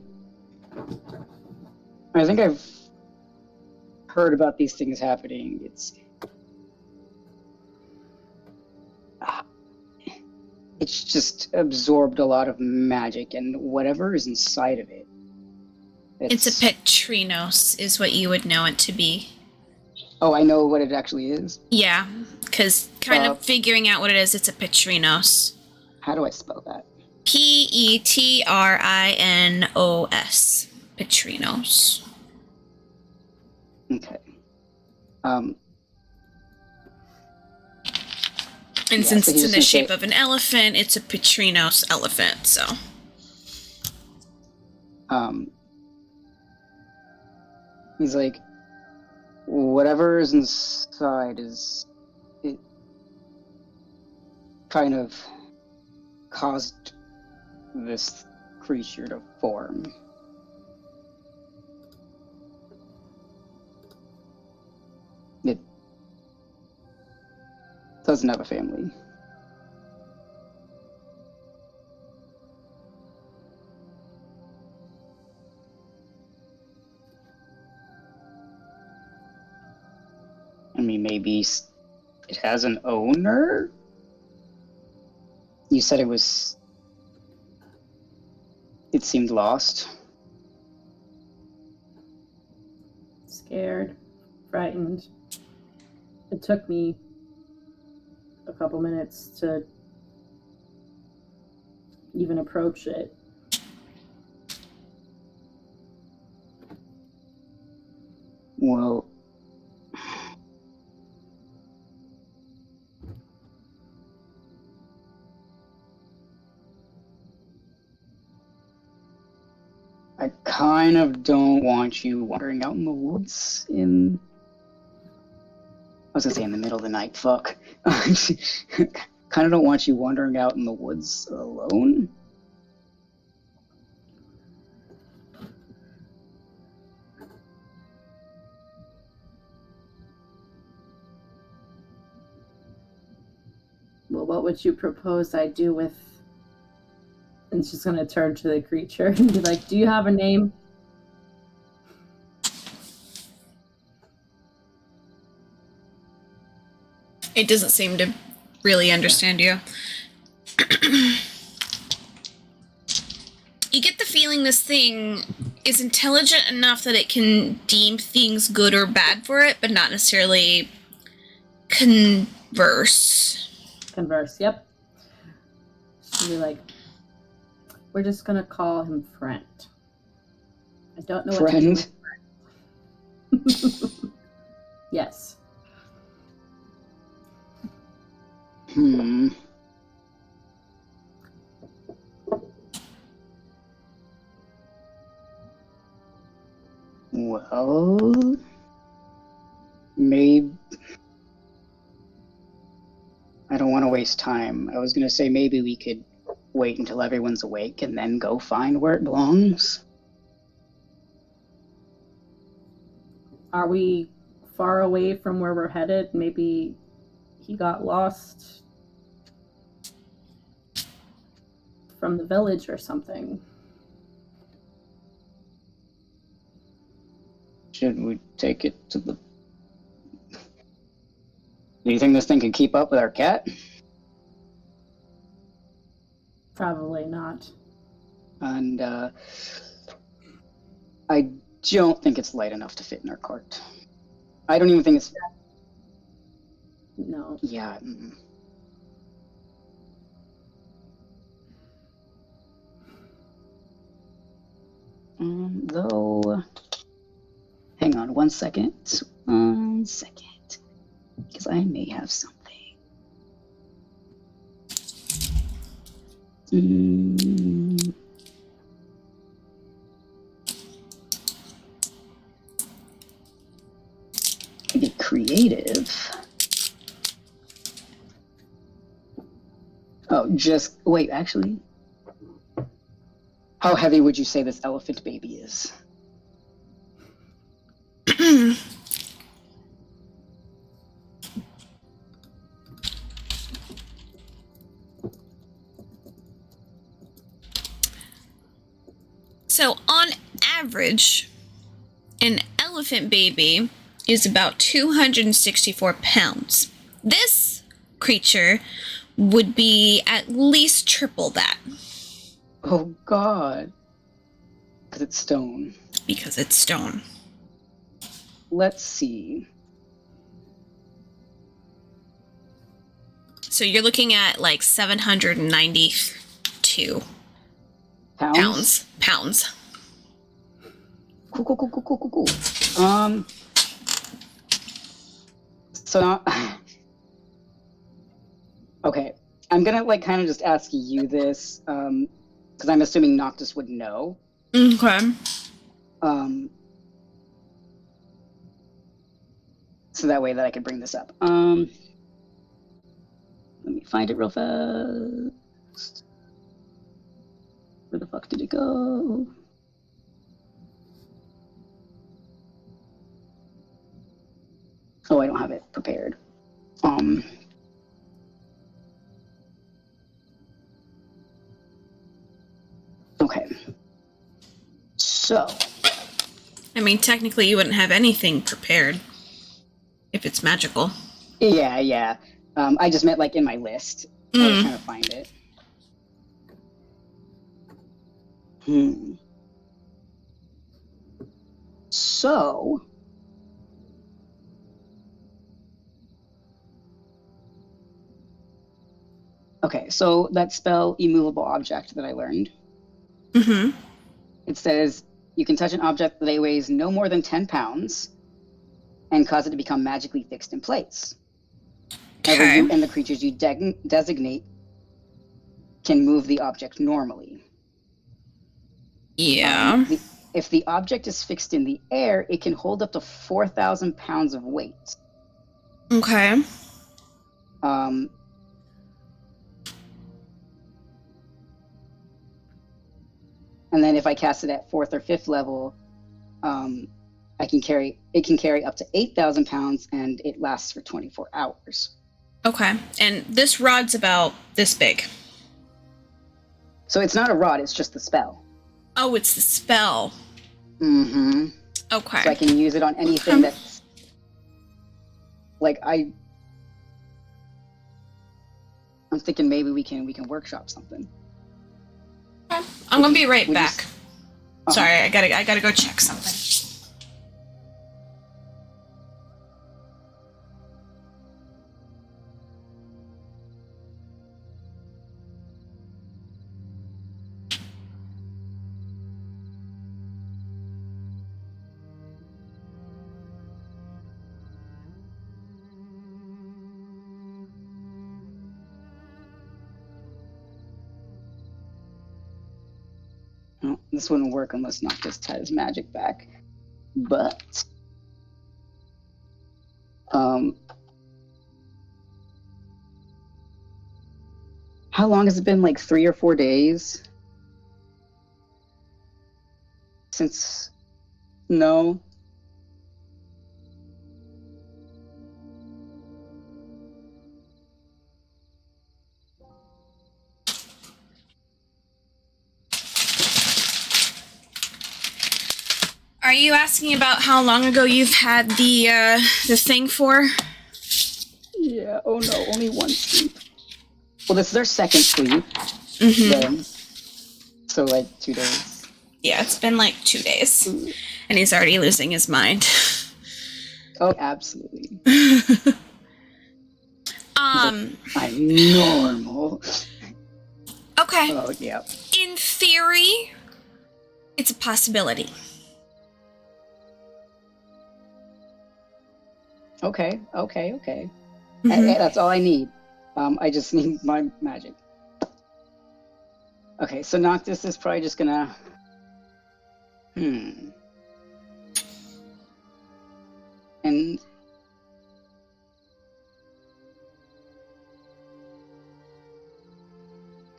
D: think I've heard about these things happening. It's just absorbed a lot of magic, and whatever is inside of it.
B: It's a Petrinos, is what you would know it to be.
D: Oh, I know what it actually is?
B: Yeah, because kind of figuring out what it is, it's a Petrinos.
D: How do I spell that?
B: Petrinos. Petrinos.
D: Okay.
B: And since it's in the shape of an elephant, it's a Petrinos elephant, so.
D: He's like, whatever is inside it kind of caused this creature to form. It doesn't have a family. I mean, maybe it has an owner? You said it seemed lost.
E: Scared, frightened. It took me a couple minutes to even approach it.
D: Well, I kind of don't want you wandering out in the woods I was gonna say in the middle of the night, fuck. Kind of don't want you wandering out in the woods alone.
E: Well, what would you propose I do with... And she's gonna turn to the creature and be like, do you have a name?
B: It doesn't seem to really understand you. You get the feeling this thing is intelligent enough that it can deem things good or bad for it, but not necessarily converse.
E: Yep. She'll be like, we're just gonna call him Friend. I don't know what to do with Friend. Yes.
D: Well, maybe... I don't want to waste time. I was going to say maybe we could wait until everyone's awake and then go find where it belongs.
E: Are we far away from where we're headed? Maybe he got lost from the village or something.
D: Should we take it to the... Do you think this thing can keep up with our cat?
E: Probably not.
D: And I don't think it's light enough to fit in our cart. I don't even think it's...
E: No.
D: Yeah. Though... Hang on 1 second. 1 second. Because I may have something. Get creative. Oh, just wait, actually. How heavy would you say this elephant baby is?
B: So, on average, an elephant baby is about 264 pounds. This creature would be at least triple that.
D: Oh, God. Because it's stone.
B: Because it's stone.
D: Let's see.
B: So you're looking at like 792
D: Pounds?
B: Pounds.
D: Cool. So now... Okay. I'm gonna, like, kind of just ask you this, because I'm assuming Noctis would know.
B: Okay.
D: So that way that I could bring this up. Let me find it real fast. Where the fuck did it go? Oh, I don't have it prepared. Okay. So.
B: I mean, technically you wouldn't have anything prepared if it's magical.
D: Yeah. I just meant like in my list. I was trying to find it. So. Okay, so that spell, Immovable Object, that I learned.
B: Mm-hmm.
D: It says you can touch an object that weighs no more than 10 pounds and cause it to become magically fixed in place. However,
B: Okay.
D: you and the creatures you designate can move the object normally.
B: Yeah.
D: If the object is fixed in the air, it can hold up to 4,000 pounds of weight.
B: Okay.
D: And then if I cast it at 4th or 5th level, it can carry up to 8,000 pounds, and it lasts for 24 hours.
B: Okay. And this rod's about this big.
D: So it's not a rod, it's just the spell.
B: Oh, it's the spell.
D: Mm-hmm.
B: Okay.
D: So I can use it on anything that's... Like, I'm thinking maybe we can workshop something.
B: I'm gonna be right back.
D: Uh-huh.
B: Sorry, I gotta go check something.
D: Well, this wouldn't work unless Noctis had his magic back. But how long has it been? Like 3 or 4 days since? No.
B: Are you asking about how long ago you've had the thing for?
D: Yeah. Oh no, only one sleep. Well, this is our second sleep.
B: Mm-hmm.
D: Then, so like 2 days.
B: Yeah, it's been like 2 days, and he's already losing his mind.
D: Oh, absolutely.
B: I'm
D: normal.
B: Okay.
D: Oh yeah.
B: In theory, it's a possibility.
D: Okay.
B: Mhm.
D: That's all I need. I just need my magic. Okay, so Noctis is probably just gonna... And...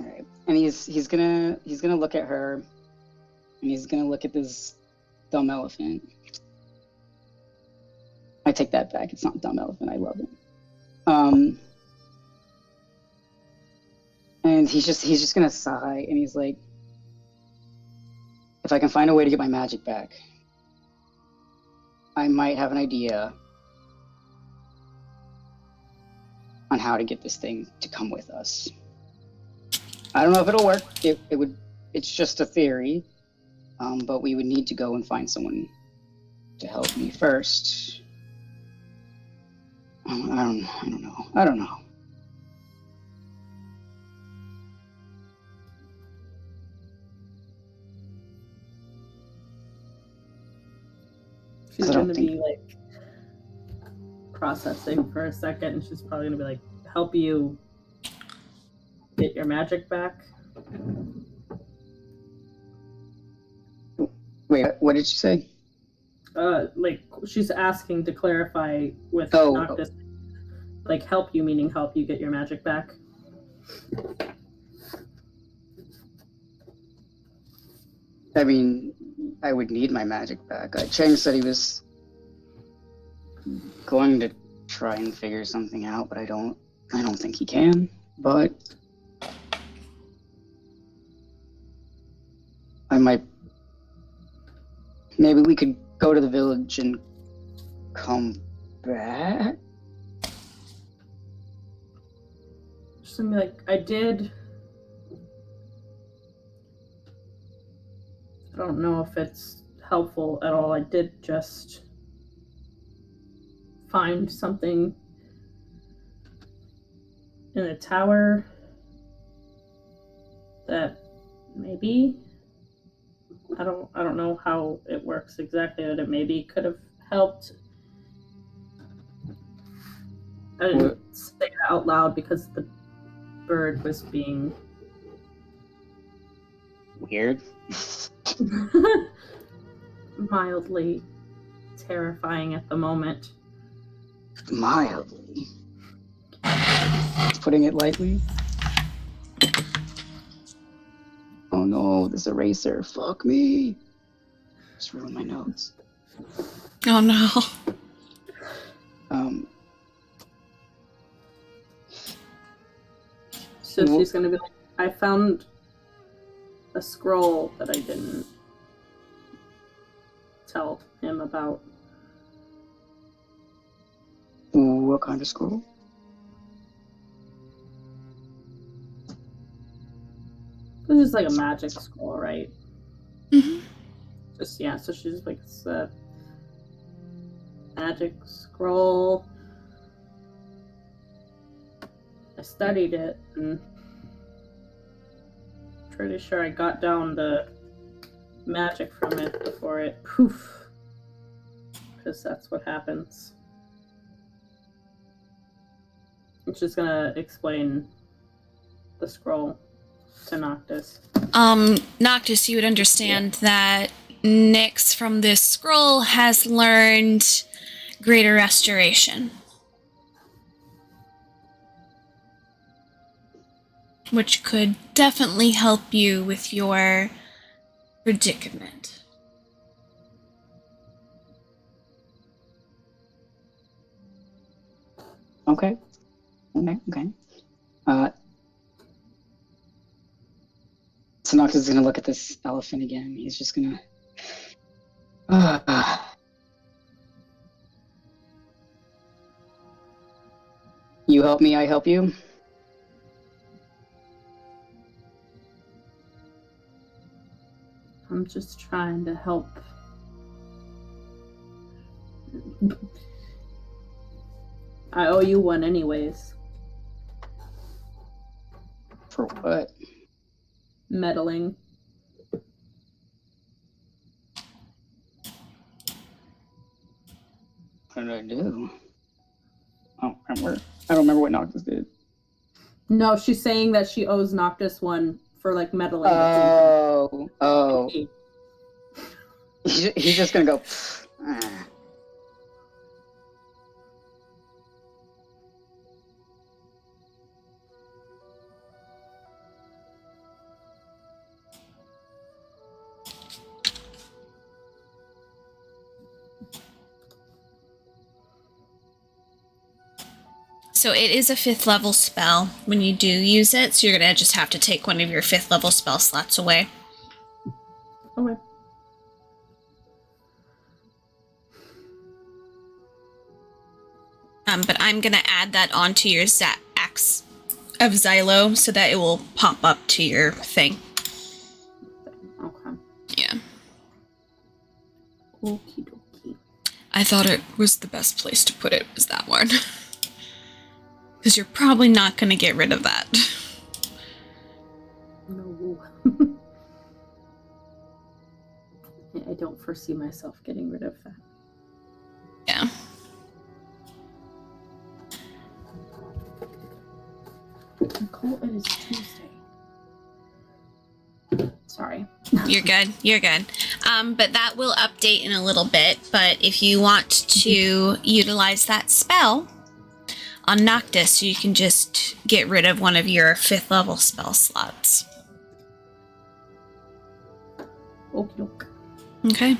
D: Alright. And he's gonna look at her, and he's gonna look at this dumb elephant. I take that back. It's not dumb elephant. I love him. And he's just gonna sigh, and he's like, if I can find a way to get my magic back, I might have an idea on how to get this thing to come with us. I don't know if it'll work. It's just a theory, but we would need to go and find someone to help me first. I don't know.
E: She's gonna be like processing for a second, and she's probably gonna be like, help you get your magic back.
D: Wait, what did you say?
E: Like she's asking to clarify with Noctis, like help you, meaning help you get your magic back.
D: I mean, I would need my magic back. Chang said he was going to try and figure something out, but I don't think he can. But I might. Maybe we could go to the village and come back.
E: Just gonna be like, I don't know if it's helpful at all. I did just find something in a tower that maybe I don't know how it works exactly, but it maybe could have helped. I didn't say it out loud because the bird was being
D: weird.
E: mildly terrifying at the moment.
D: Mildly? Putting it lightly? Oh no, this eraser. Fuck me. Just ruined my notes.
B: Oh no.
E: So she's gonna be like, I found a scroll that I didn't tell him about.
D: What kind of scroll?
E: It was was just like a magic scroll, right?
B: Mm-hmm.
E: Just yeah. So she's like it's a magic scroll. I studied it and pretty sure I got down the magic from it before it poof. Because that's what happens. I'm just gonna explain the scroll to Noctis.
B: Noctis, you would understand that Nyx from this scroll has learned Greater Restoration. Which could definitely help you with your predicament.
D: Okay. So Noctis is gonna look at this elephant again. He's just gonna. You help me, I help you.
E: I'm just trying to help. I owe you one anyways.
D: For what?
E: Meddling.
D: What did I do? I don't remember what Noctis did.
E: No, she's saying that she owes Noctis one for like meddling.
D: Oh. He's just gonna go.
B: So it is a 5th level spell when you do use it, so you're gonna just have to take one of your 5th level spell slots away.
E: Okay.
B: But I'm gonna add that onto your Axe of Xylo so that it will pop up to your thing.
E: Okay.
B: Yeah.
E: Okie dokie.
B: I thought it was the best place to put it was that one. Because you're probably not gonna get rid of that.
E: No. I don't foresee myself getting rid of that.
B: Yeah.
E: Nicole, it is Tuesday. Sorry.
B: You're good. You're good. But that will update in a little bit. But if you want to utilize that spell on Noctis, you can just get rid of one of your 5th level spell slots.
E: Okie-doke.
B: Okay.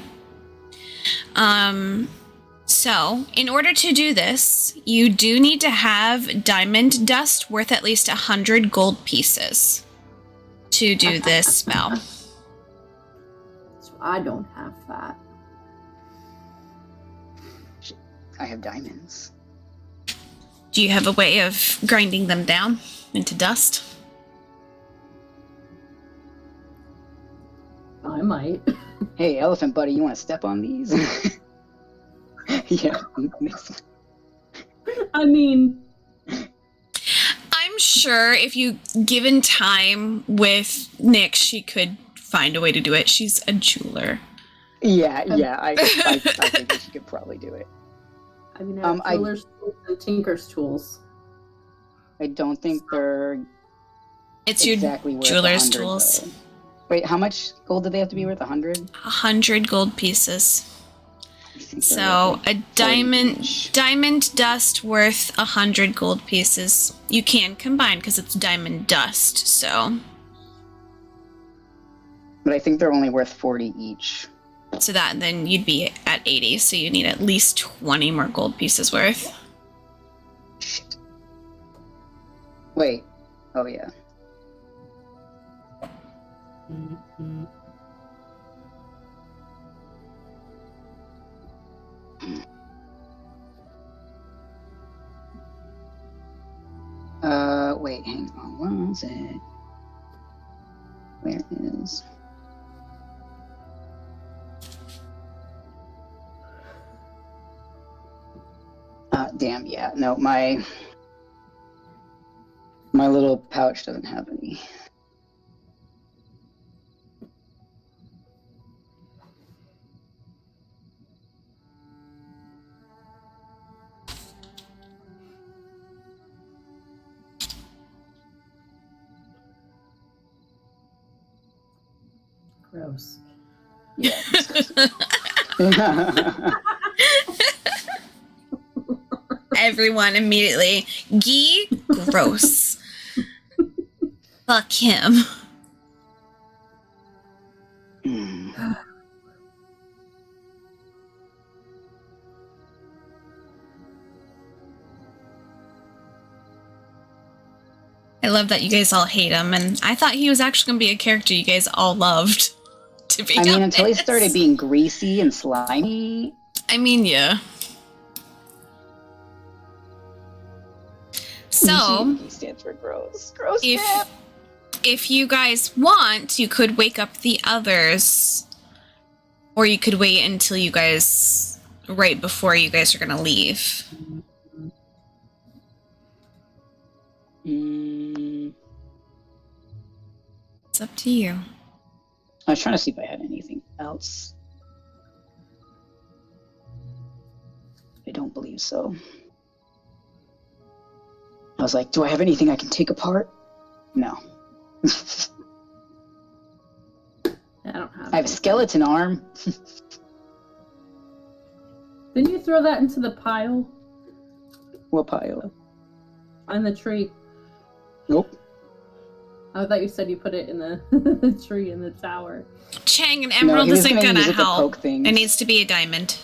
B: So, in order to do this, you do need to have diamond dust worth at least 100 gold pieces to do this spell.
E: So I don't have that.
D: I have diamonds.
B: Do you have a way of grinding them down into dust?
E: I might.
D: Hey, elephant buddy, you want to step on these? Yeah.
E: I mean,
B: I'm sure if you given time with Nyx, she could find a way to do it. She's a jeweler.
D: Yeah, I think that she could probably do it.
E: I mean, I have jeweler's tools and tinker's tools.
D: I don't think they're
B: It's
D: exactly
B: your
D: worth
B: jeweler's
D: 100,
B: tools.
D: though. Wait, how much gold do they have to be worth? 100?
B: 100 gold pieces. So a diamond dust worth 100 gold pieces. You can combine because it's diamond dust. So.
D: But I think they're only worth 40 each.
B: So that then you'd be at 80. So you need at least 20 more gold pieces worth.
D: Shit. Wait. Oh yeah.
E: Mm-hmm.
D: Wait, hang on one sec. Where is... damn, yeah. No, my little pouch doesn't have any.
E: Gross.
D: Yeah.
B: Everyone immediately, Guy, gross. Fuck him. I love that you guys all hate him, and I thought he was actually going to be a character you guys all loved. To be honest.
D: Until he started being greasy and slimy.
B: I mean, yeah. So,
D: He stands for gross. Gross.
B: if you guys want, you could wake up the others, or you could wait until you guys, right before you guys are going to leave. It's up to you.
D: I was trying to see if I had anything else. I don't believe so. I was like, do I have anything I can take apart? No.
E: I don't have.
D: I have a skeleton arm.
E: Didn't you throw that into the pile
D: What pile?
E: on the tree?
D: Nope.
E: I thought you said you put it in the tree in the tower.
B: Chang, an emerald
D: he was
B: isn't
D: gonna
B: gonna
D: use it to
B: help.
D: poke things.
B: It needs to be a diamond.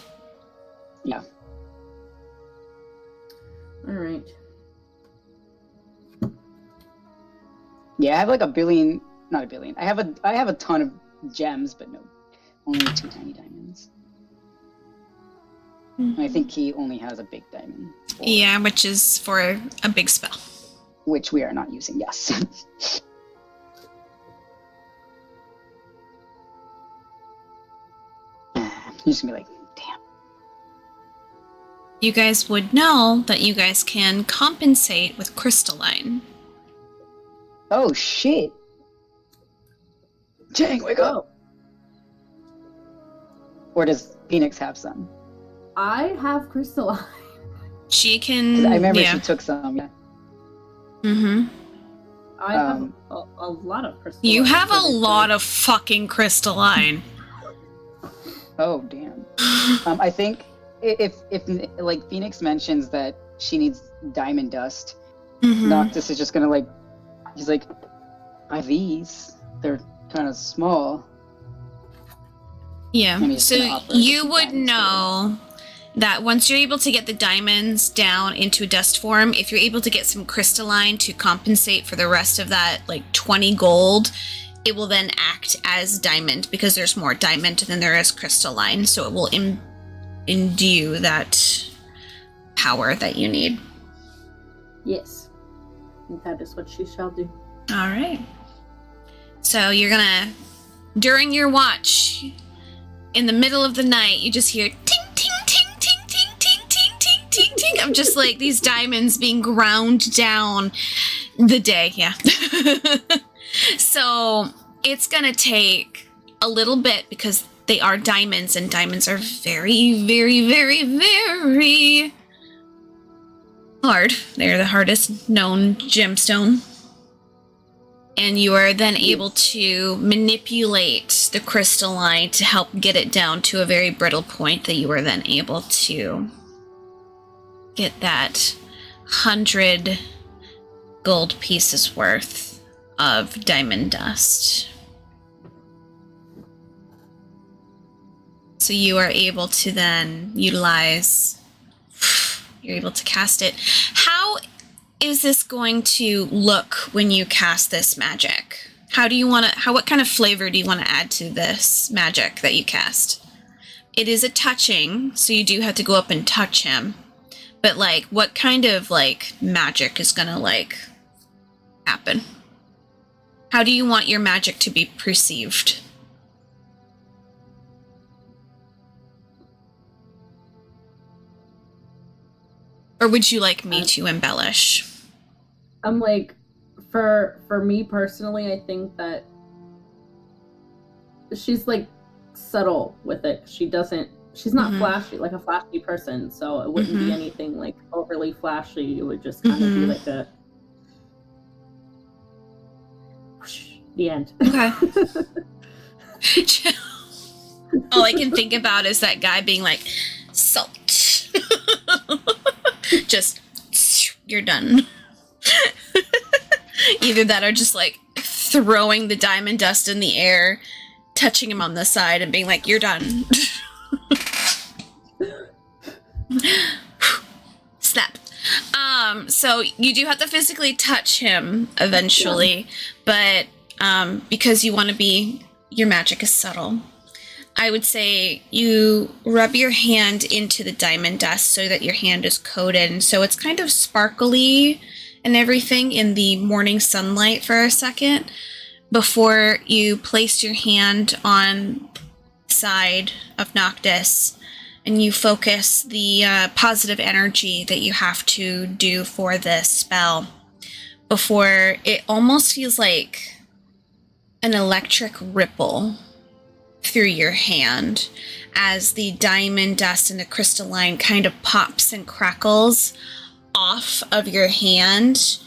D: Yeah.
E: All right.
D: Yeah, I have like not a billion. I have a ton of gems, but no, only 2 tiny diamonds. And I think he only has a big diamond.
B: Yeah, which is for a big spell.
D: Which we are not using, yes. You're just gonna be like, damn.
B: You guys would know that you guys can compensate with crystalline.
D: Oh shit. Chang, wake up. Or does Phoenix have some?
E: I have crystalline.
B: She
D: 'Cause
B: can.
D: I remember
B: yeah.
D: she took some. Yeah.
B: Mm-hmm.
E: I have a lot of crystalline.
B: You have a lot of fucking crystalline.
D: Oh damn. I think if like Phoenix mentions that she needs diamond dust,
B: Mm-hmm.
D: Noctis is just gonna like, he's like, buy these. They're kind of small.
B: Yeah.
D: And he's
B: So
D: gonna offer
B: you
D: some
B: would
D: diamonds
B: know that once you're able to get the diamonds down into a dust form, if you're able to get some crystalline to compensate for the rest of that, like 20 gold, it will then act as diamond because there's more diamond than there is crystalline. So it will endue that power that you need.
E: Yes. That is what she shall do.
B: All right. So you're gonna, during your watch, in the middle of the night, you just hear ting, ting, ting, ting, ting, ting, ting, ting, ting, ting, of just like these diamonds being ground down the day. Yeah. So it's gonna take a little bit because they are diamonds, and diamonds are very, very, very, very hard. They're the hardest known gemstone. And you are then able to manipulate the crystalline to help get it down to a very brittle point that you are then able to get that 100 gold pieces worth of diamond dust. So you are able to then utilize, you're able to cast it. How is this going to look when you cast this magic? How do you want to, what kind of flavor do you want to add to this magic that you cast? It is a touching, so you do have to go up and touch him. But like, what kind of like magic is gonna like happen? How do you want your magic to be perceived? Or would you like me to embellish?
E: I'm like, for me personally, I think that she's like subtle with it. She's not flashy, like a flashy person, so it wouldn't be anything like overly flashy. It would just kind of be like a whoosh, the end.
B: Okay. All I can think about is that guy being like, salt. Just, you're done. Either that or just like throwing the diamond dust in the air, touching him on the side and being like, you're done. Snap. So you do have to physically touch him eventually, but because you want to be, your magic is subtle. I would say you rub your hand into the diamond dust so that your hand is coated, and so it's kind of sparkly and everything in the morning sunlight for a second before you place your hand on the side of Noctis and you focus the positive energy that you have to do for this spell before it almost feels like an electric ripple through your hand as the diamond dust and the crystalline kind of pops and crackles off of your hand,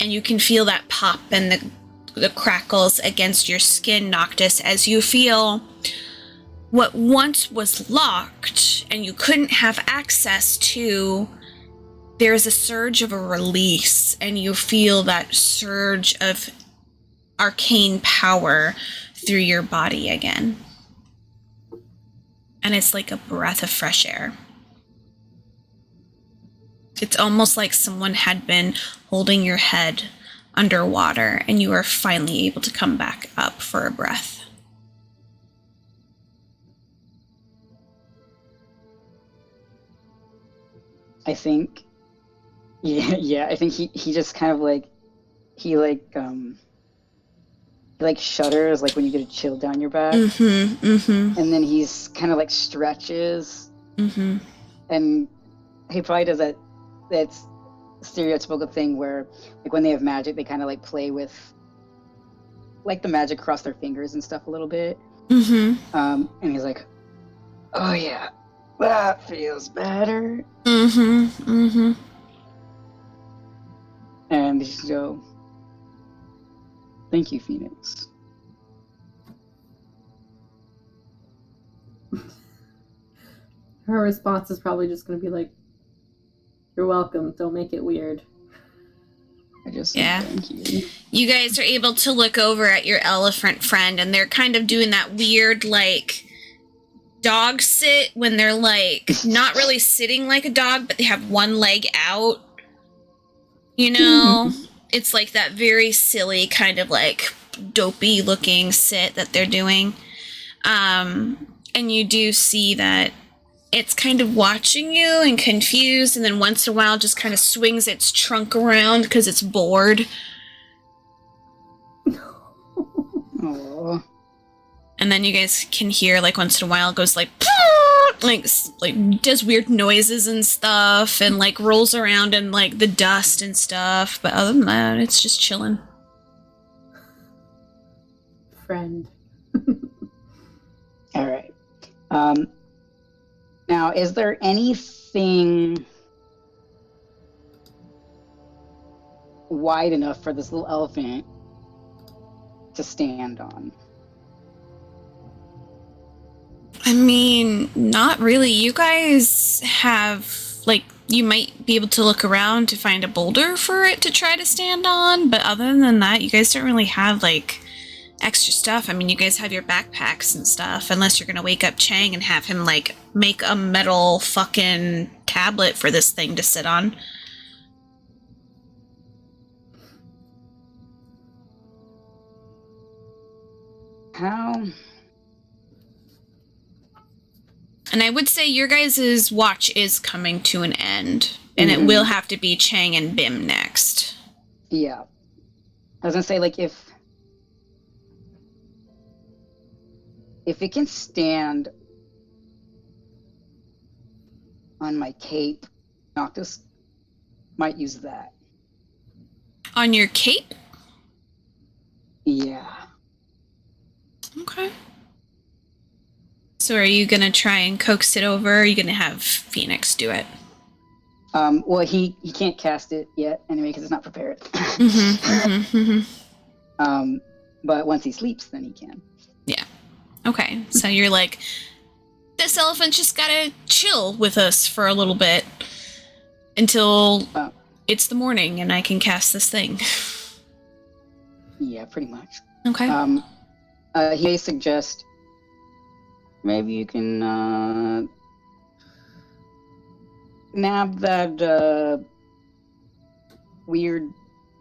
B: and you can feel that pop and the crackles against your skin, Noctis, as you feel what once was locked and you couldn't have access to. There's a surge of a release, and you feel that surge of arcane power through your body again. And it's like a breath of fresh air. It's almost like someone had been holding your head underwater and you are finally able to come back up for a breath.
D: I think, I think he just kind of like, he shudders, like when you get a chill down your back. And then he's kind of like stretches. And he probably does that stereotypical thing where, like, when they have magic, they kind of like play with, like, the magic across their fingers and stuff a little bit. And he's like, oh yeah, that feels better. And they just go, thank you, Phoenix.
E: Her response is probably just going to be like, you're welcome, don't make it weird.
D: I just said thank you.
B: You guys are able to look over at your elephant friend, and they're kind of doing that weird, like, dog sit when they're, like, not really sitting like a dog, but they have one leg out. You know? It's like that very silly kind of, like, dopey looking sit that they're doing. And you do see that it's kind of watching you and confused, and then once in a while just kind of swings its trunk around because it's bored.
D: Aww.
B: And then you guys can hear, like, once in a while it goes like does weird noises and stuff, and like rolls around in like the dust and stuff. But other than that, it's just chilling.
E: Friend.
D: All right. Now, is there anything wide enough for this little elephant to stand on?
B: I mean, not really. You guys have, like, you might be able to look around to find a boulder for it to try to stand on, but other than that, you guys don't really have, like, extra stuff. I mean, you guys have your backpacks and stuff, unless you're gonna wake up Chang and have him, like, make a metal fucking tablet for this thing to sit on.
D: How?
B: And I would say your guys' watch is coming to an end, and it will have to be Chang and Bim next.
D: Yeah. I was gonna say, like, if if it can stand on my cape, Noctis might use that.
B: On your cape?
D: Yeah.
B: Okay. So are you gonna try and coax it over, or are you gonna have Phoenix do it?
D: Well, he can't cast it yet anyway because it's not prepared. But once he sleeps, then he can.
B: Yeah. Okay. So you're like, this elephant just gotta chill with us for a little bit until it's the morning and I can cast this thing.
D: Yeah, pretty much.
B: Okay.
D: He may suggest maybe you can nab that weird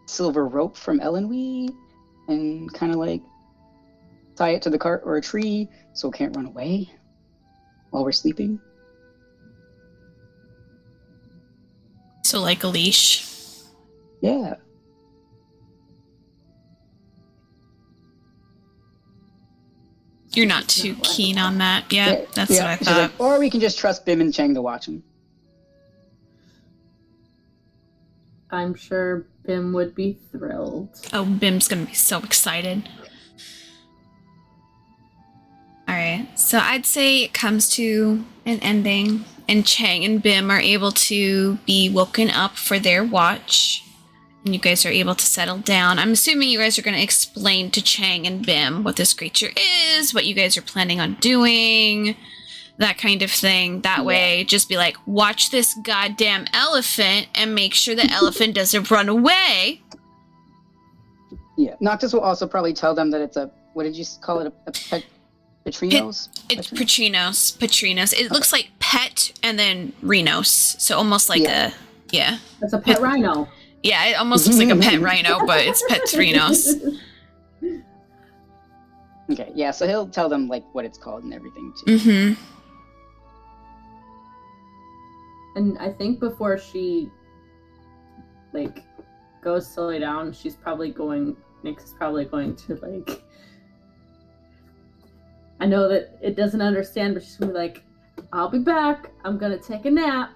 D: silver rope from Ellenwee and kind of like tie it to the cart or a tree so it can't run away while we're sleeping.
B: So like a leash.
D: Yeah.
B: You're not too keen on that. Yeah, that's what I
D: She's
B: thought.
D: like, or we can just trust Bim and Chang to watch him.
E: I'm sure Bim would be thrilled.
B: Oh, Bim's gonna be so excited. Alright, so I'd say it comes to an ending, and Chang and Bim are able to be woken up for their watch, and you guys are able to settle down. I'm assuming you guys are going to explain to Chang and Bim what this creature is, what you guys are planning on doing, that kind of thing. That way, just be like, watch this goddamn elephant and make sure the elephant doesn't run away.
D: Yeah, Noctis will also probably tell them that it's a, what did you call it, a Petrinos?
B: It's Petrinos. It looks like pet and then Rhinos. So almost like a, yeah.
E: That's a pet rhino.
B: Yeah, it almost looks like a pet rhino, but it's pet Rhinos.
D: Okay, yeah, so he'll tell them like what it's called and everything too.
B: Mm-hmm.
E: And I think before she like goes to lay down, Nick's probably going to like, I know that it doesn't understand, but she's gonna be like, I'll be back. I'm gonna take a nap.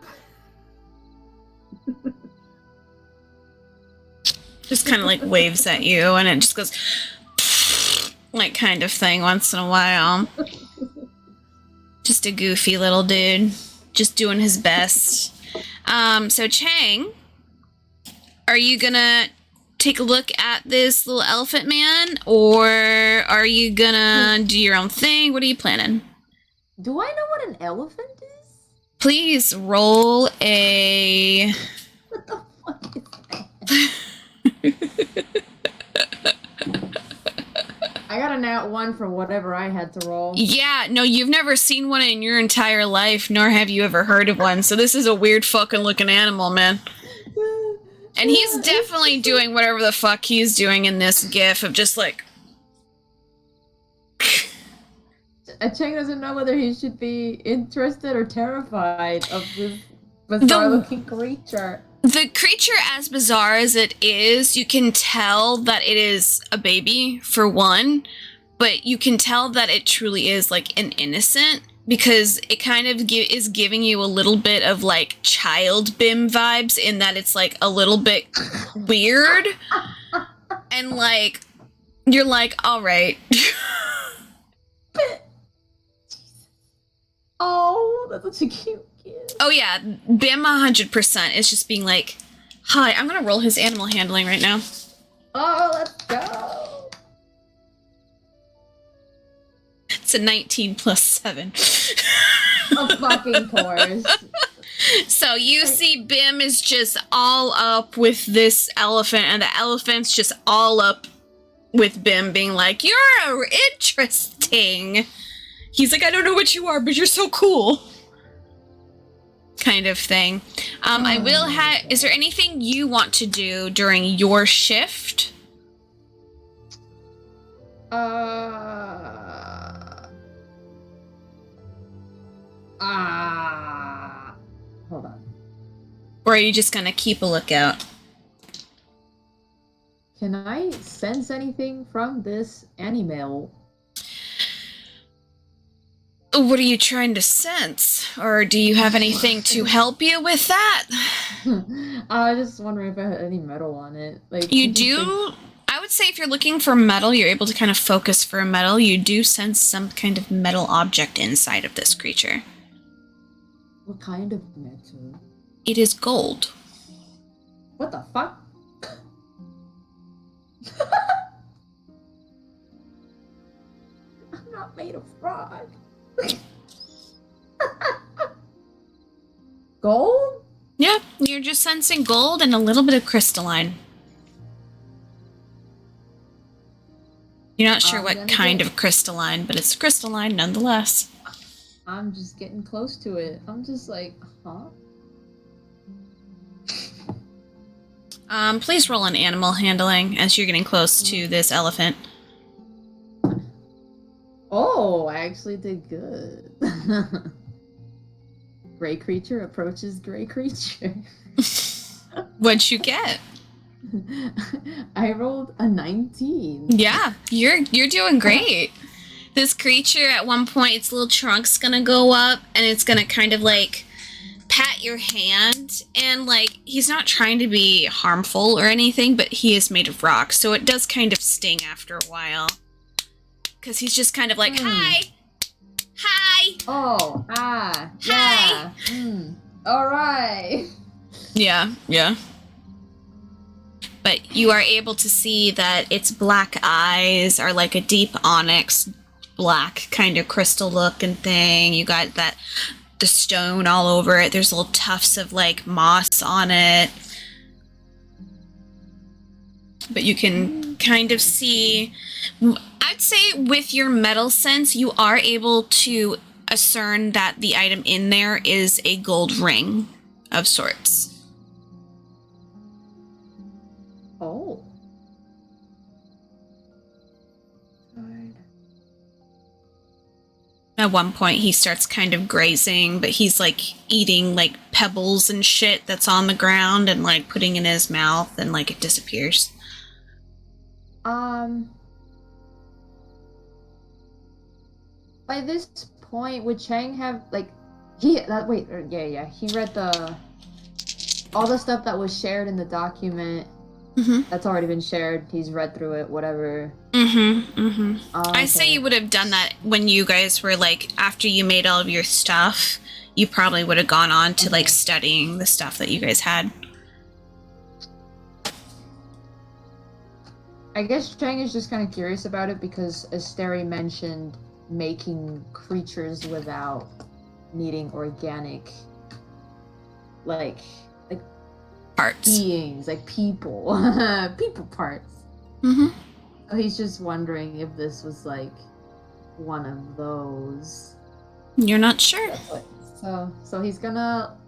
B: Just kind of like waves at you, and it just goes like kind of thing once in a while. Just a goofy little dude, just doing his best. So Chang, are you gonna take a look at this little elephant man, or are you gonna do your own thing? What are you planning?
A: Do I know what an elephant is?
B: Please roll a...
A: What the fuck is that? I got a nat 1 for whatever I had to roll.
B: Yeah, no, you've never seen one in your entire life, nor have you ever heard of one, so this is a weird fucking looking animal, man. And he's definitely doing whatever the fuck he's doing in this gif of just like...
A: Chang doesn't know whether he should be interested or terrified of this bizarre-looking creature.
B: The creature, as bizarre as it is, you can tell that it is a baby, for one, but you can tell that it truly is, like, an innocent, because it kind of is giving you a little bit of, like, child Bim vibes, in that it's, like, a little bit weird, and, like, you're like, alright.
A: Oh, that's such a cute kid.
B: Oh yeah, Bim 100% is just being like, hi, I'm gonna roll his animal handling right now.
A: Oh, let's go.
B: It's a 19 plus 7.
A: Of fucking course.
B: So you see Bim is just all up with this elephant, and the elephant's just all up with Bim, being like, you're interesting. He's like, I don't know what you are, but you're so cool. Kind of thing. I will have... Is there anything you want to do during your shift?
A: Hold on.
B: Or are you just gonna keep a lookout?
A: Can I sense anything from this animal?
B: What are you trying to sense? Or do you have anything to help you with that?
A: I was just wondering if I had any metal on it. Like
B: You do. I would say if you're looking for metal, you're able to kind of focus for a metal. You do sense some kind of metal object inside of this creature.
A: What kind of metal?
B: It is gold.
A: What the fuck? I'm not made of rock. Gold?
B: Yeah, you're just sensing gold and a little bit of crystalline. You're not sure what kind of crystalline, but it's crystalline nonetheless.
A: I'm just getting close to it. I'm just like, huh?
B: Please roll an animal handling as you're getting close to this elephant.
A: Oh, I actually did good. Gray creature approaches gray creature.
B: What'd you get?
A: I rolled a 19.
B: Yeah, you're doing great. This creature, at one point, its little trunk's gonna go up, and it's gonna kind of, like, pat your hand, and, like, he's not trying to be harmful or anything, but he is made of rock, so it does kind of sting after a while. Because he's just kind of like, hi! Hi!
A: Oh,
B: Hi!
A: yeah. Alright.
B: Yeah. But you are able to see that its black eyes are like a deep onyx black kind of crystal looking thing. You got the stone all over it. There's little tufts of like moss on it. But you can kind of see, I'd say with your metal sense, you are able to discern that the item in there is a gold ring of sorts.
A: Oh. Right.
B: At one point, he starts kind of grazing, but he's like eating like pebbles and shit that's on the ground and like putting in his mouth, and like it disappears.
A: By this point, would Chang have like he read all the stuff that was shared in the document.
B: Mm-hmm.
A: That's already been shared. He's read through it, whatever.
B: Okay. I say
A: Okay.
B: you would have done that when you guys were like, after you made all of your stuff, you probably would have gone on to like studying the stuff that you guys had.
A: I guess Chang is just kind of curious about it because Asteri mentioned making creatures without needing organic, like
B: Parts.
A: beings, like people, people parts.
B: Mm-hmm.
A: So he's just wondering if this was like one of those.
B: You're not sure.
A: So he's gonna,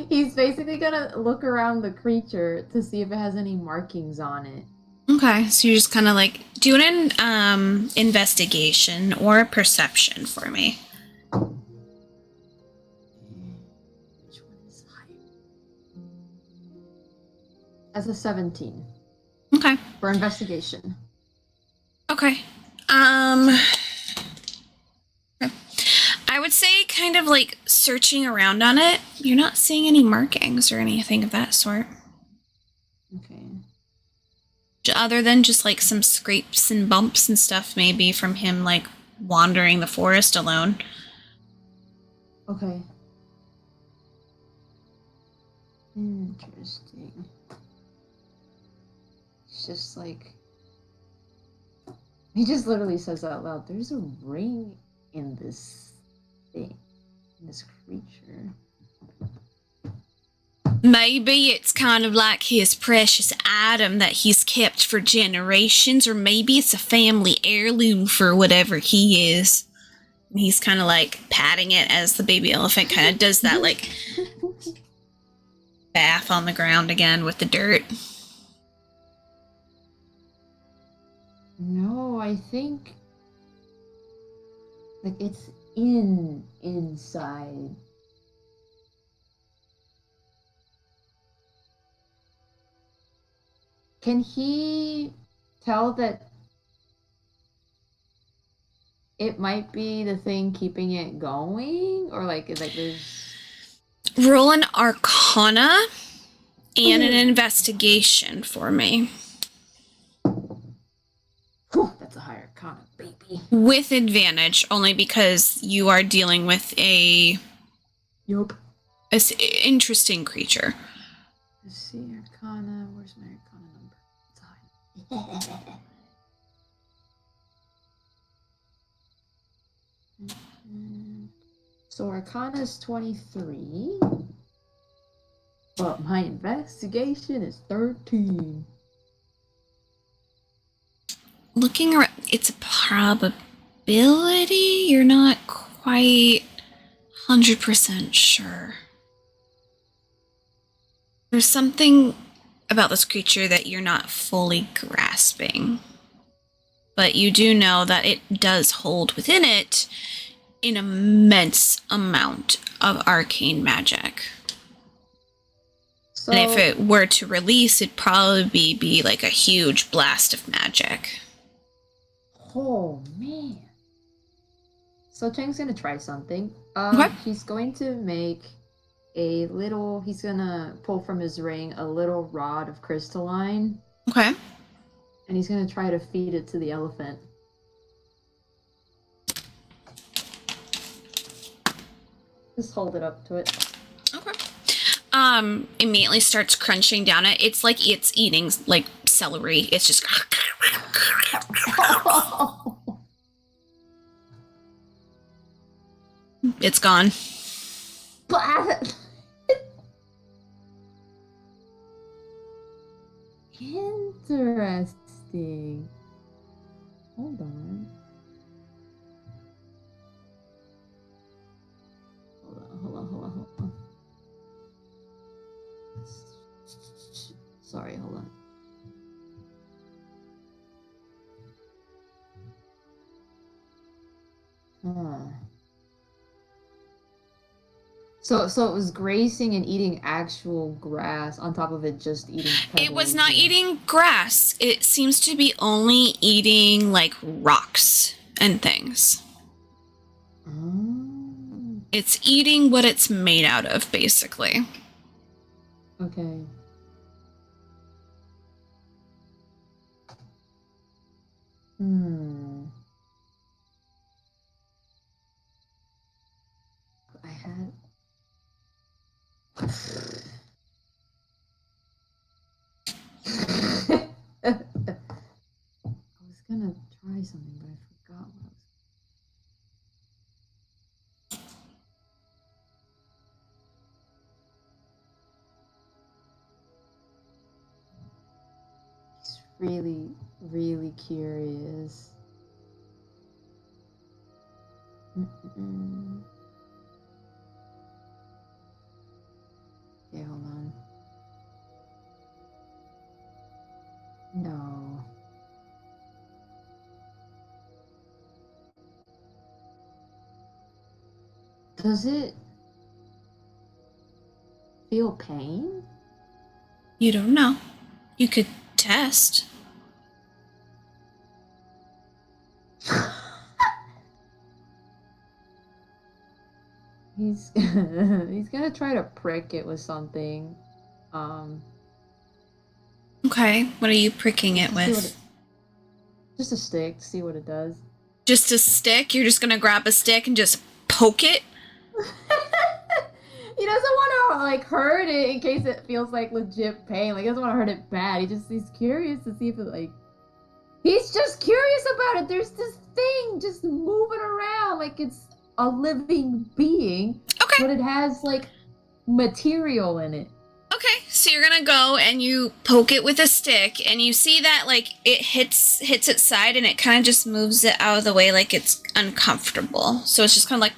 A: he's basically gonna look around the creature to see if it has any markings on it.
B: Okay, so you're just kind of like doing an investigation or perception for me.
A: Which one is higher? As a 17
B: Okay.
A: for investigation.
B: Okay. I would say kind of like searching around on it. You're not seeing any markings or anything of that sort.
A: Okay.
B: Other than just like some scrapes and bumps and stuff, maybe from him like wandering the forest alone.
A: Okay. Interesting. It's just like he just literally says out loud, "There's a ring in this thing, in this creature."
B: Maybe it's kind of like his precious item that he's kept for generations, or maybe it's a family heirloom for whatever he is. And he's kind of like patting it as the baby elephant kind of does that like bath on the ground again with the dirt.
A: No, I think like it's inside. Can he tell that it might be the thing keeping it going, or like there's.
B: Roll an Arcana and an investigation for me.
A: Whew, that's a higher Arcana, baby.
B: With advantage, only because you are dealing with a interesting creature.
A: Let's see, Arcana. Where's my Arcana number? It's high. So Arcana is 23. But my investigation is 13.
B: Looking around, it's a probability. You're not quite 100% sure. There's something about this creature that you're not fully grasping. But you do know that it does hold within it an immense amount of arcane magic. So, and if it were to release, it'd probably be like a huge blast of magic.
A: Oh, man. So Cheng's gonna try something.
B: Okay.
A: He's going to make he's gonna pull from his ring a little rod of crystalline.
B: Okay.
A: And he's gonna try to feed it to the elephant. Just hold it up to it.
B: Okay. Immediately starts crunching down it. It's like it's eating like celery. It's just it's gone.
A: Interesting. Hold on. Hold on. Sorry, hold on. So it was grazing and eating actual grass on top of it just eating pebbles.
B: It was not eating grass. It seems to be only eating like rocks and things.
A: Oh.
B: It's eating what it's made out of, basically.
A: Okay. I had... I was gonna try something, but I forgot what I was... He's really, really curious. Okay, hold on. No. Does it feel pain?
B: You don't know. You could test.
A: He's gonna try to prick it with something.
B: Okay, what are you pricking it with?
A: Just a stick to see what it does.
B: Just a stick? You're just gonna grab a stick and just poke it?
A: He doesn't want to like hurt it in case it feels like legit pain. Like he doesn't want to hurt it bad. He's curious to see if it like. He's just curious about it. There's this thing just moving around like it's a living being.
B: Okay.
A: But it has like material in it.
B: Okay, so you're gonna go and you poke it with a stick, and you see that like it hits its side, and it kind of just moves it out of the way like it's uncomfortable. So it's just kind of like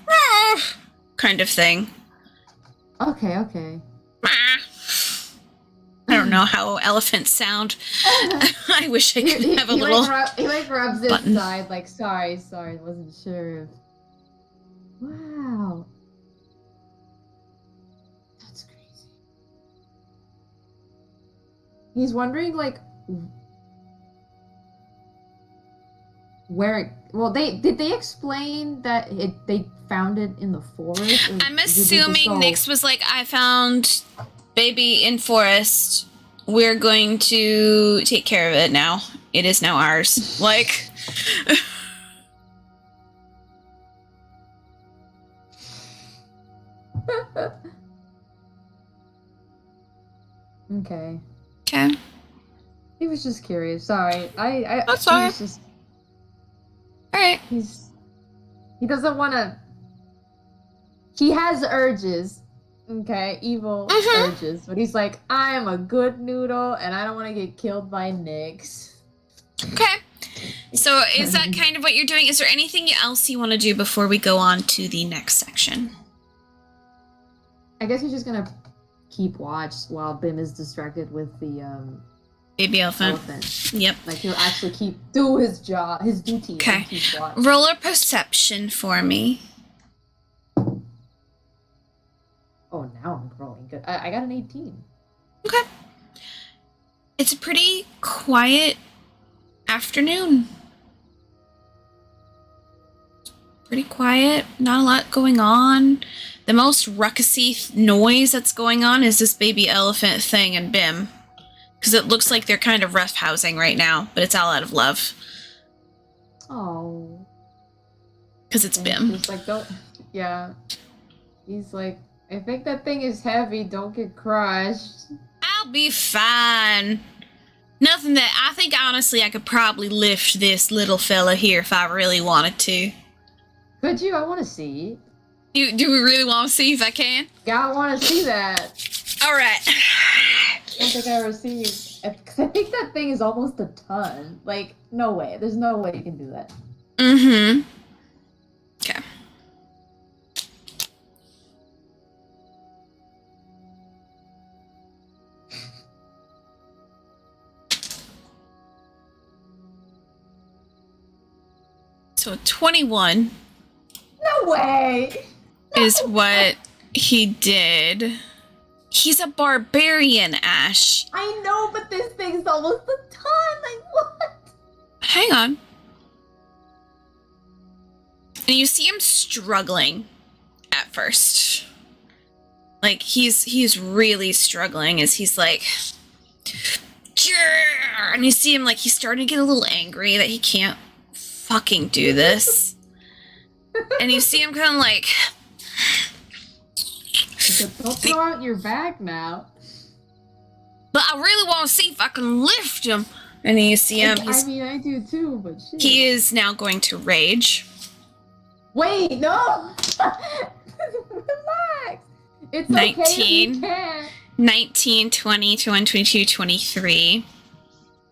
B: kind of thing.
A: Okay.
B: I don't know how elephants sound. I wish I could have a little.
A: He rubs his
B: button.
A: side like sorry, wasn't sure. Wow. That's crazy. He's wondering like where? Well, did they explain that they found it in the forest?
B: I'm assuming Nyx was like, I found baby in forest. We're going to take care of it now. It is now ours. Like.
A: Okay.
B: Okay.
A: He was just curious. Sorry.
B: That's all right.
A: Just,
B: all right.
A: He doesn't want to. He has urges. Okay, evil urges, but he's like, I am a good noodle, and I don't want to get killed by Nyx.
B: Okay. So is that kind of what you're doing? Is there anything else you want to do before we go on to the next section?
A: I guess he's just gonna keep watch while Bim is distracted with the
B: baby elephant. Yep.
A: Like he'll actually do his job, his duty.
B: Okay. Roll a perception for me.
A: Oh, now I'm rolling good. I got an 18.
B: Okay. It's a pretty quiet afternoon. Pretty quiet. Not a lot going on. The most ruckusy noise that's going on is this baby elephant thing and Bim. Because it looks like they're kind of roughhousing right now, but it's all out of love.
A: Oh.
B: Because it's Bim.
A: He's like, don't. Yeah. He's like, I think that thing is heavy. Don't get crushed.
B: I'll be fine. Nothing that I think, honestly, I could probably lift this little fella here if I really wanted to.
A: Could you? I want to see.
B: Do we really want to see if I can?
A: Yeah, I want to see that.
B: All right.
A: I don't think I ever seen. Because I think that thing is almost a ton. Like, no way. There's no way you can do that.
B: Mm-hmm. Okay. So 21.
A: No way!
B: Is what he did. He's a barbarian, Ash.
A: I know, but this thing's almost a ton. Like, what?
B: Hang on. And you see him struggling at first. Like, he's really struggling as he's like... And you see him, like, he's starting to get a little angry that he can't fucking do this. And you see him kind of like...
A: Don't throw out your bag now.
B: But I really want to see if I can lift him. And then you see him.
A: I mean, I do too, but shit.
B: He is now going to rage.
A: Wait, no! Relax! It's
B: 19,
A: okay if you can't.
B: 19, 20, 21, 22, 23.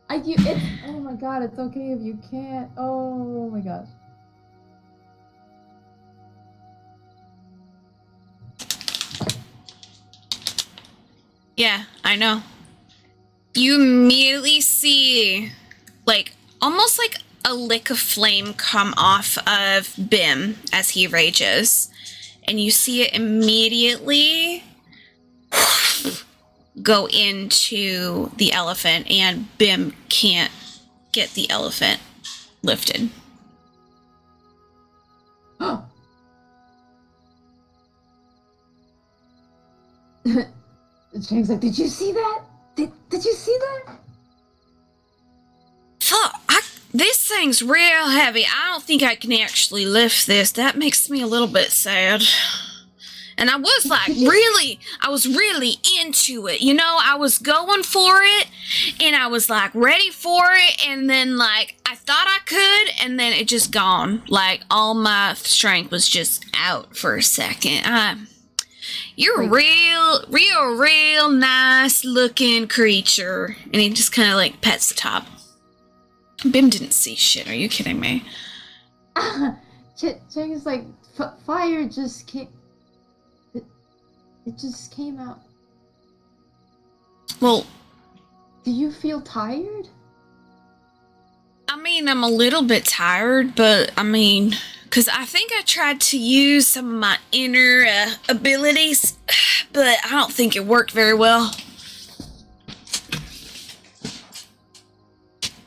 A: Oh my god, it's okay if you can't. Oh my gosh.
B: Yeah, I know. You immediately see, like, almost like a lick of flame come off of Bim as he rages. And you see it immediately go into the elephant, and Bim can't get the elephant lifted.
A: Chang's like, did you see that? Did you see that?
B: Fuck, this thing's real heavy. I don't think I can actually lift this. That makes me a little bit sad. And I was like, I was really into it. You know, I was going for it, and I was like ready for it, and then like I thought I could, and then it just gone. Like all my strength was just out for a second. You're a real nice looking creature. And he just kind of like pets the top. Bim didn't see shit. Are you kidding me?
A: Chang is like, fire just came. It just came out.
B: Well,
A: do you feel tired?
B: I mean, I'm a little bit tired, but I mean, because I think I tried to use some of my inner abilities, but I don't think it worked very well.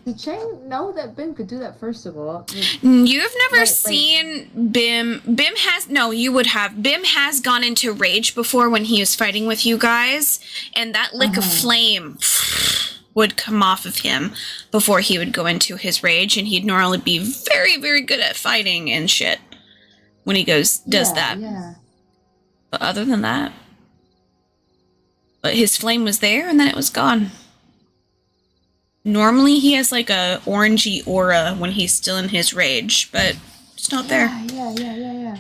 A: Did Chang know that Bim could do that, first of all?
B: You've never seen Bim. Bim has, no, you would have. Bim has gone into rage before when he was fighting with you guys, and that lick of flame would come off of him before he would go into his rage, and he'd normally be very, very good at fighting and shit when he does that.
A: Yeah.
B: But other than that, but his flame was there, and then it was gone. Normally he has like a orangey aura when he's still in his rage, but it's not there.
A: Yeah.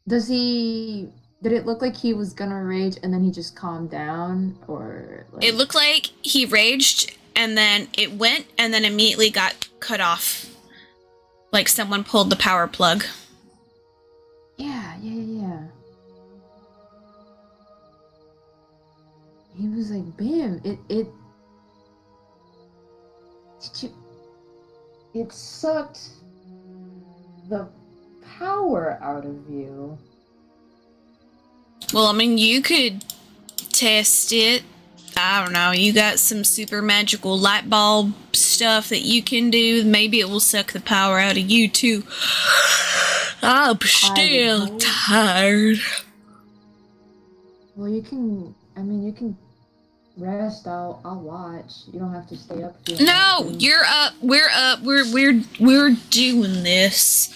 A: Did it look like he was gonna rage and then he just calmed down, or like...
B: It looked like he raged and then it went and then immediately got cut off. Like someone pulled the power plug.
A: Yeah. He was like, Bim, it sucked the power out of you.
B: Well, I mean, you could test it. I don't know. You got some super magical light bulb stuff that you can do. Maybe it will suck the power out of you, too. I'm still tired.
A: Well, you can rest. I'll watch. You don't have to stay up.
B: No, you're up. We're up. We're doing this.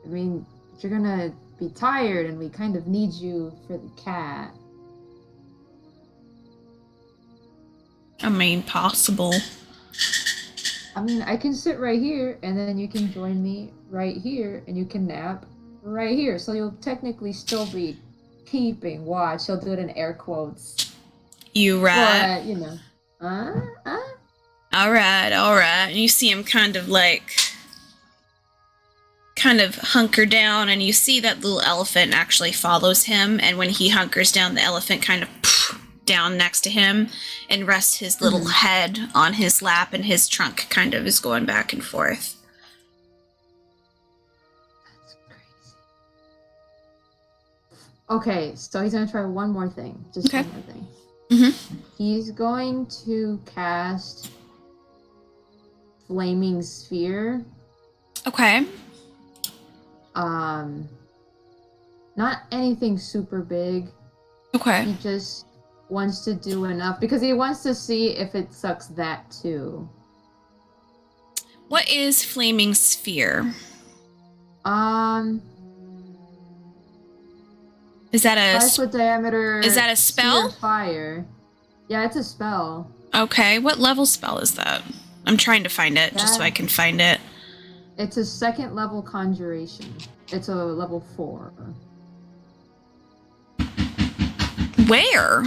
A: I mean, you're gonna be tired, and we kind of need you for the cat.
B: I mean, possible.
A: I mean, I can sit right here, and then you can join me right here, and you can nap right here. So you'll technically still be keeping watch. You'll do it in air quotes.
B: You right.
A: But, you know.
B: All right. And you see him kind of hunker down, and you see that little elephant actually follows him, and when he hunkers down, the elephant kind of down next to him and rests his little head on his lap, and his trunk kind of is going back and forth.
A: That's crazy. Okay, so he's gonna try one more thing. Just one more thing.
B: Mm-hmm.
A: He's going to cast Flaming Sphere.
B: Okay.
A: Not anything super big.
B: Okay.
A: He just wants to do enough because he wants to see if it sucks that too.
B: What is Flaming Sphere? Is that a
A: 5-foot diameter?
B: Is that a spell?
A: Fire. Yeah, it's a spell.
B: Okay, what level spell is that? I'm trying to find it just so I can find it.
A: It's a 2nd level conjuration. It's a level 4.
B: Where?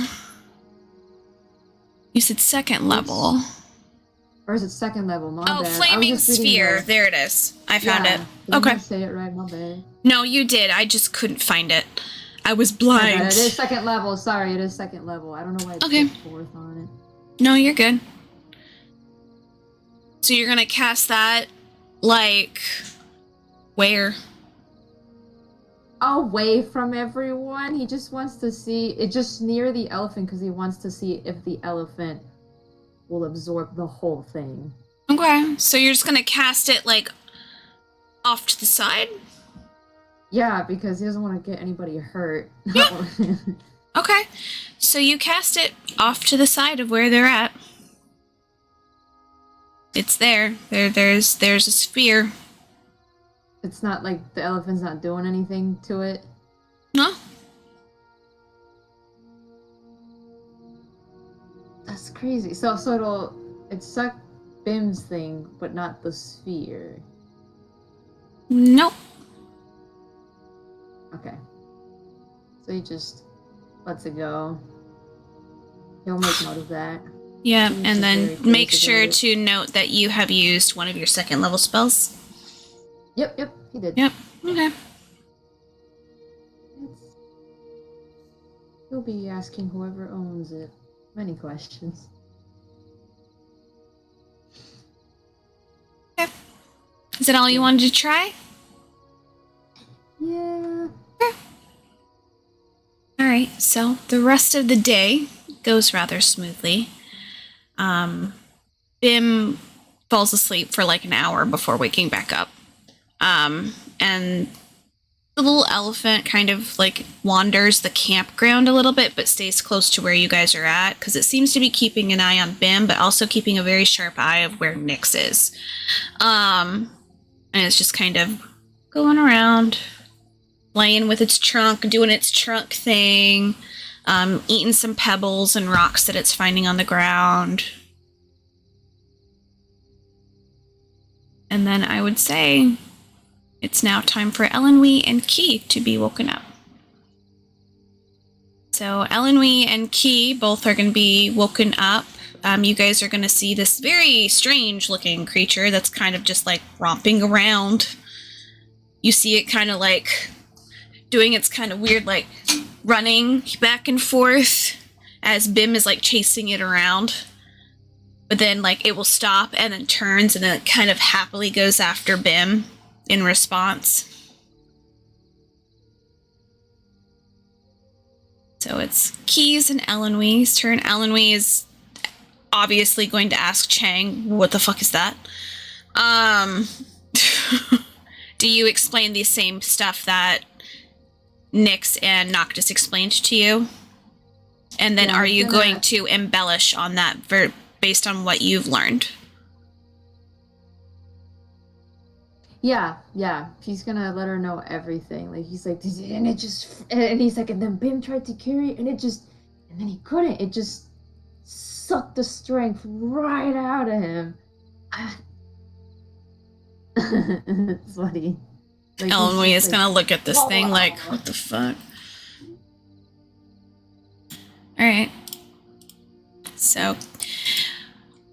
B: You said 2nd level.
A: Or is it 2nd level? My bad.
B: Flaming Sphere. There it is. I found it. Okay.
A: Did I say it right? My bad.
B: No, you did. I just couldn't find it. I was blind.
A: It is 2nd level. Sorry, it is 2nd level. I don't know why it's 4th on it.
B: No, you're good. So you're gonna cast that, where?
A: Away from everyone. He just wants to see it, just near the elephant, because he wants to see if the elephant will absorb the whole thing.
B: Okay, so you're just gonna cast it off to the side?
A: Yeah, because he doesn't want to get anybody hurt.
B: Yeah. Okay, so you cast it off to the side of where they're at. It's there. There's a sphere.
A: It's not like the elephant's not doing anything to it.
B: No.
A: That's crazy. So it suck Bim's thing, but not the sphere.
B: Nope.
A: Okay. So he just lets it go. He'll make note of that.
B: Yeah, and then make sure to note that you have used one of your 2nd level spells.
A: Yep, he did.
B: Yep, okay.
A: He'll be asking whoever owns it many questions.
B: Okay. Is that all you wanted to try?
A: Yeah.
B: Okay. Alright, so the rest of the day goes rather smoothly. Bim falls asleep for like an hour before waking back up. And the little elephant kind of like wanders the campground a little bit, but stays close to where you guys are at, because it seems to be keeping an eye on Bim, but also keeping a very sharp eye of where Nyx is. And it's just kind of going around, playing with its trunk, doing its trunk thing, eating some pebbles and rocks that it's finding on the ground. And then I would say it's now time for Elenwy and Key to be woken up. So Elenwy and Key both are going to be woken up. You guys are going to see this very strange looking creature that's kind of just like romping around. You see it kind of like doing its kind of weird like running back and forth as Bim is like chasing it around. But then like it will stop and then turns and then it kind of happily goes after Bim in response. So it's Key's and Elenwy's turn. Elenwy is obviously going to ask Chang, what the fuck is that? Do you explain the same stuff that Nyx and Noctis explained to you? And then are you going to embellish on that based on what you've learned?
A: Yeah. He's gonna let her know everything. Like, he's like, and it just, and he's like, and then Bim tried to carry it, and it just, and then he couldn't. It just sucked the strength right out of him. It's funny. Like,
B: Elenwy is gonna look at this thing like, what the fuck? Alright. So,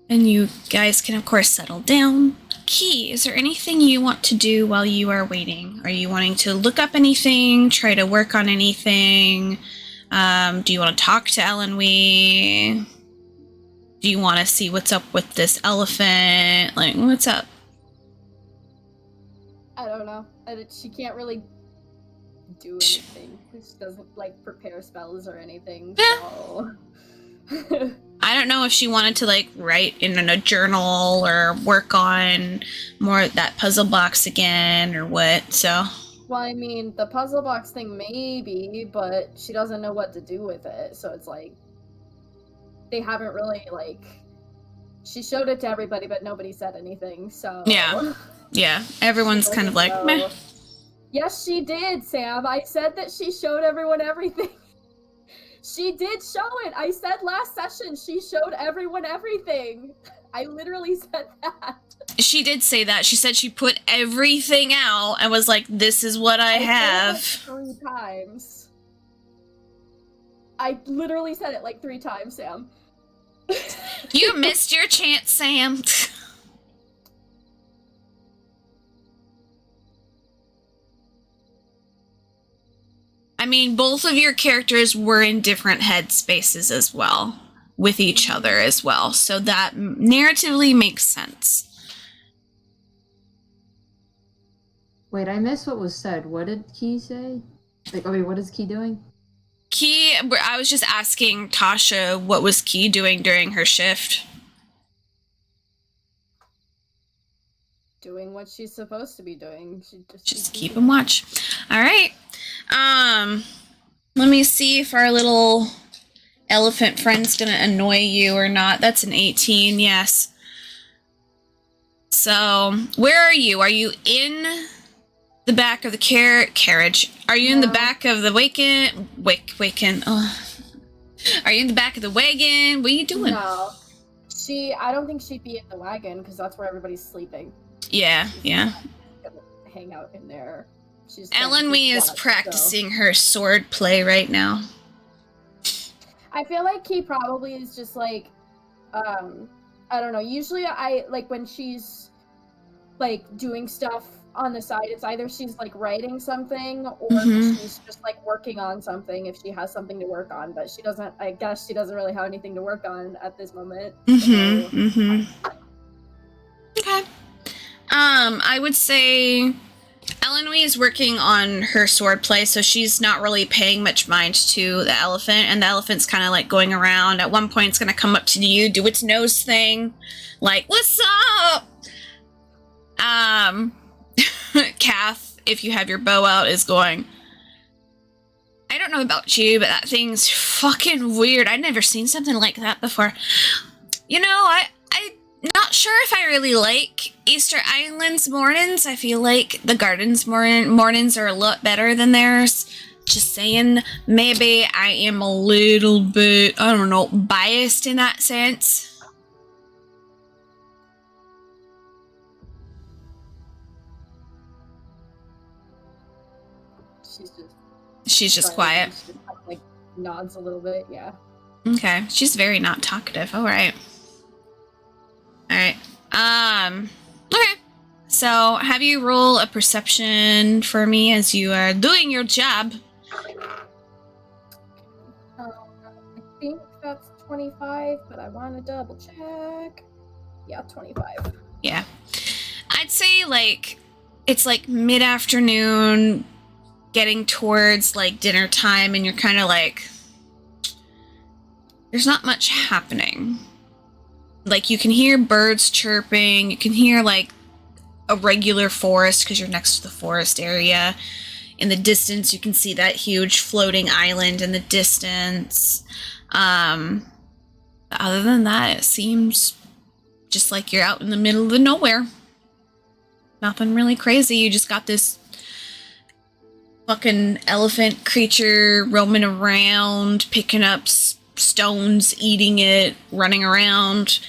B: and you guys can, of course, settle down. Key, is there anything you want to do while you are waiting? Are you wanting to look up anything? Try to work on anything? Do you want to talk to Elenwy? Do you want to see what's up with this elephant? Like, what's up?
C: I don't know. She can't really do anything. She doesn't, like, prepare spells or anything, so...
B: I don't know if she wanted to, like, write in a journal or work on more of that puzzle box again or what, so...
C: Well, I mean, the puzzle box thing maybe, but she doesn't know what to do with it, so it's like... They haven't really, like... She showed it to everybody, but nobody said anything, so...
B: Yeah, everyone's kind of like, meh.
C: Yes, she did, Sam. I said that she showed everyone everything. She did show it. I said last session she showed everyone everything. I literally said that.
B: She did say that. She said she put everything out and was like, this is what I have.
C: Said it like 3 times. I literally said it like 3 times, Sam.
B: You missed your chance, Sam. I mean, both of your characters were in different headspaces as well, with each other as well, so that narratively makes sense.
A: Wait, I missed what was said. What did Key say? Like, what is Key doing?
B: Key, I was just asking Tasha what was Key doing during her shift.
C: Doing what she's supposed to be doing.
B: Just keep and watch. All right. Let me see if our little elephant friend's gonna annoy you or not. That's an 18, yes. So, where are you? Are you in the back of the carriage? Are you in the back of the wagon? Are you in the back of the wagon? What are you doing?
C: No. I don't think she'd be in the wagon, because that's where everybody's sleeping.
B: Yeah.
C: Hang out in there.
B: Elenwy is practicing her sword play right now.
C: I feel like he probably is just like, I don't know. Usually when she's like doing stuff on the side, it's either she's like writing something or she's just like working on something if she has something to work on, but I guess she doesn't really have anything to work on at this moment.
B: Okay. I would say Elenwe is working on her swordplay, so she's not really paying much mind to the elephant, and the elephant's kind of like going around. At one point, it's going to come up to you, do its nose thing, like, what's up? Kath, if you have your bow out, is going, I don't know about you, but that thing's fucking weird. I'd never seen something like that before. You know, I'm not sure if I really like Easter Island's mornings. I feel like the garden's mornings are a lot better than theirs. Just saying, maybe I am a little bit, I don't know, biased in that sense. She's just quiet.
C: She just kind of, like, nods a little bit, yeah.
B: Okay, she's very not talkative. All right. Okay. So have you roll a perception for me as you are doing your job?
C: I think that's 25, but I want to double check. Yeah, 25.
B: Yeah. I'd say, like, it's like mid-afternoon, getting towards, like, dinner time, and you're kind of like, there's not much happening. Like, you can hear birds chirping, you can hear, like, a regular forest, because you're next to the forest area. In the distance, you can see that huge floating island in the distance. But other than that, it seems just like you're out in the middle of the nowhere. Nothing really crazy. You just got this fucking elephant creature roaming around, picking up stones, eating it, running around.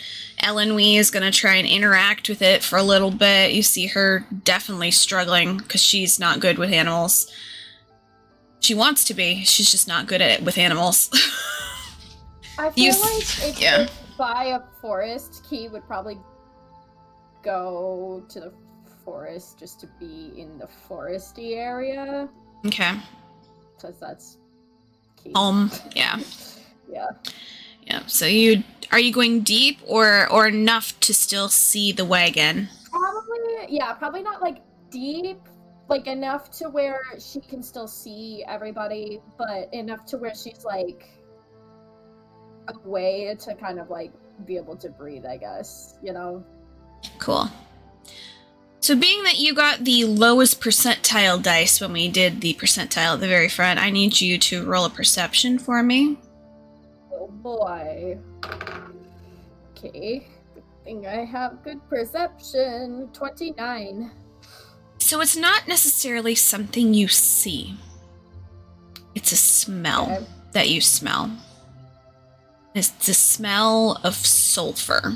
B: Elenwe is going to try and interact with it for a little bit. You see her definitely struggling because she's not good with animals. She wants to be. She's just not good at it with animals.
C: I feel like if by a forest, Key would probably go to the forest just to be in the foresty area.
B: Okay.
C: Because that's Key.
B: Yeah.
C: Yeah.
B: Yeah. So are you going deep or enough to still see the wagon?
C: Probably not like deep, like enough to where she can still see everybody, but enough to where she's like a way to kind of like be able to breathe, I guess, you know?
B: Cool. So being that you got the lowest percentile dice when we did the percentile at the very front, I need you to roll a perception for me.
C: Oh boy. Okay. Good thing I have good perception. 29.
B: So it's not necessarily something you see. It's a smell that you smell. It's the smell of sulfur.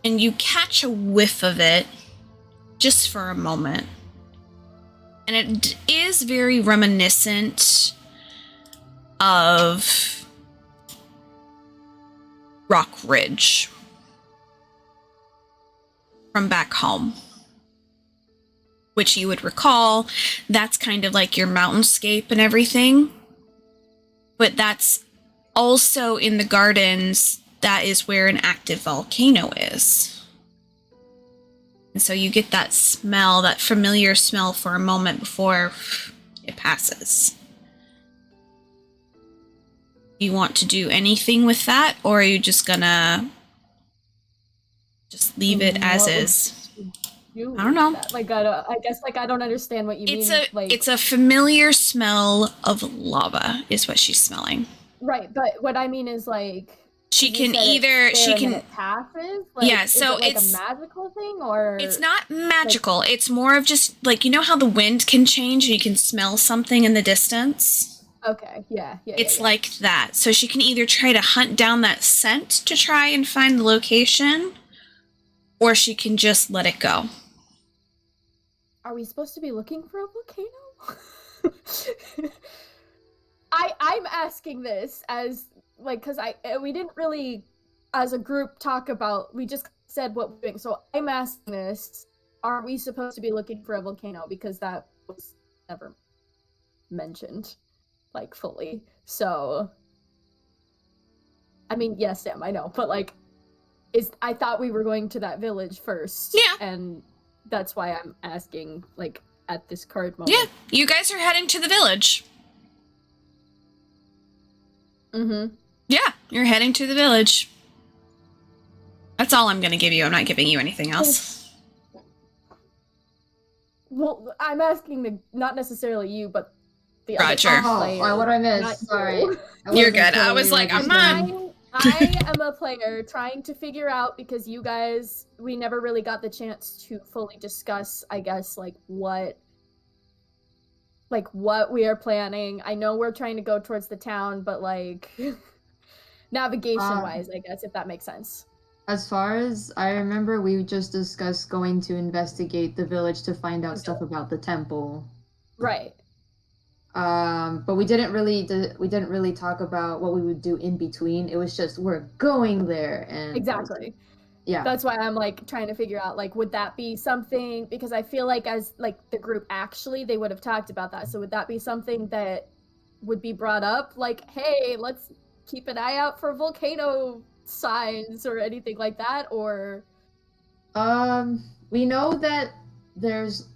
B: And you catch a whiff of it just for a moment. And it is very reminiscent of Rock Ridge from back home. Which you would recall, that's kind of like your mountainscape and everything. But that's also in the gardens. That is where an active volcano is. And so you get that smell, that familiar smell for a moment before it passes. Do you want to do anything with that, or are you just gonna just leave it as is? I don't know.
C: Like, I guess, like, I don't understand what you mean.
B: It's a familiar smell of lava, is what she's smelling.
C: Right, but what I mean is, like,
B: she can it
C: passes? Like,
B: yeah, so
C: it's a magical thing, or
B: it's not magical. Like, it's more of just like, you know how the wind can change and you can smell something in the distance?
C: Okay, yeah.
B: It's like that. So she can either try to hunt down that scent to try and find the location, or she can just let it go.
C: Are we supposed to be looking for a volcano? I'm asking this as, like, because we didn't really, as a group, talk about, we just said what we're doing. So I'm asking this, are we supposed to be looking for a volcano? Because that was never mentioned, like, fully. So, I mean, yes, Sam, I know, but, like, I thought we were going to that village first.
B: Yeah.
C: And that's why I'm asking, like, at this current moment.
B: Yeah, you guys are heading to the village.
C: Mm-hmm.
B: Yeah, you're heading to the village. That's all I'm going to give you. I'm not giving you anything else.
C: Well, I'm asking not necessarily you, but the
B: Roger.
C: other player.
A: What I missed?
C: not
A: Sorry.
C: you.
B: You're good. I was like, I'm not.
C: I am a player trying to figure out, because you guys, we never really got the chance to fully discuss, I guess, like what we are planning. I know we're trying to go towards the town, but like navigation wise, I guess, if that makes sense.
A: As far as I remember, we just discussed going to investigate the village to find out stuff about the temple.
C: Right.
A: But we didn't really talk about what we would do in between. It was just we're going there, and
C: exactly.
A: Yeah.
C: That's why I'm like trying to figure out, like, would that be something, because I feel like as like the group actually they would have talked about that. So would that be something that would be brought up, like, hey, let's keep an eye out for volcano signs or anything like that? Or
A: we know that there's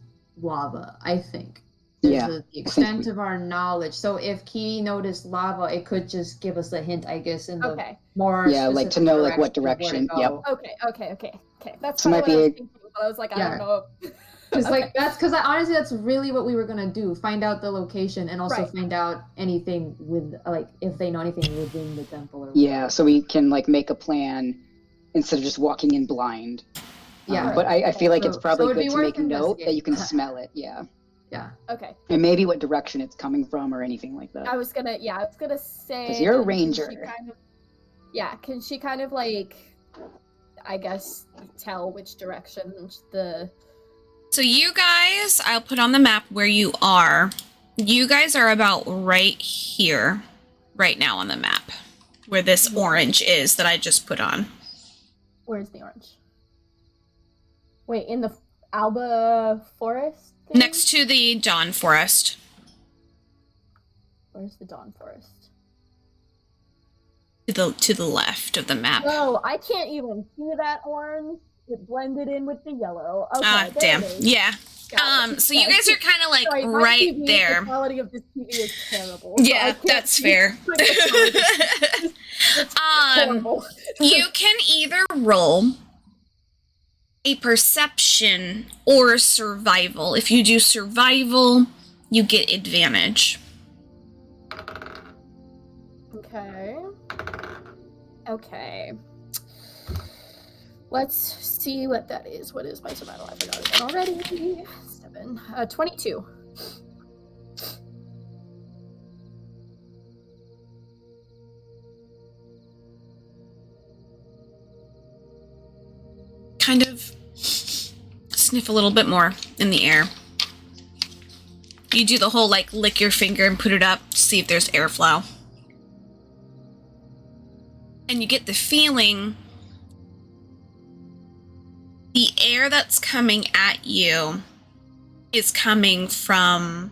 A: lava, I think.
D: Yeah,
A: the extent of our knowledge. So if Key noticed lava, it could just give us a hint, I guess, in the more
D: like to know like what direction. Yep.
C: Okay. That's
D: So
C: kind of
D: might
C: what I
D: be
C: was thinking, but I was like, I don't know.
A: Because like that's honestly that's really what we were gonna do: find out the location and also find out anything with like if they know anything within the temple. Or
D: yeah, so we can like make a plan instead of just walking in blind.
A: Yeah,
D: but I feel like it's probably good to make
A: worth
D: note that you can smell it. Yeah.
A: Yeah.
C: Okay.
D: And maybe what direction it's coming from or anything like that.
C: I was gonna say.
D: Because you're a ranger.
C: Can she kind of like, I guess, tell which direction the...
B: So you guys, I'll put on the map where you are. You guys are about right here, right now on the map, where this orange is that I just put on.
C: Where's the orange? Wait, in the Alba Forest? Thing?
B: Next to the Dawn Forest.
C: Where's the Dawn Forest?
B: To the left of the map.
C: No, I can't even see that orange. It blended in with the yellow. Okay,
B: damn. Yeah. So you guys are kind of like right there.
C: The quality of this TV is terrible.
B: Yeah, so that's fair. You can either roll a perception or survival. If you do survival, you get advantage.
C: Okay. Let's see what that is. What is my survival? I forgot it already. 7. 22.
B: Kind of sniff a little bit more in the air. You do the whole like lick your finger and put it up to see if there's airflow. And you get the feeling the air that's coming at you is coming from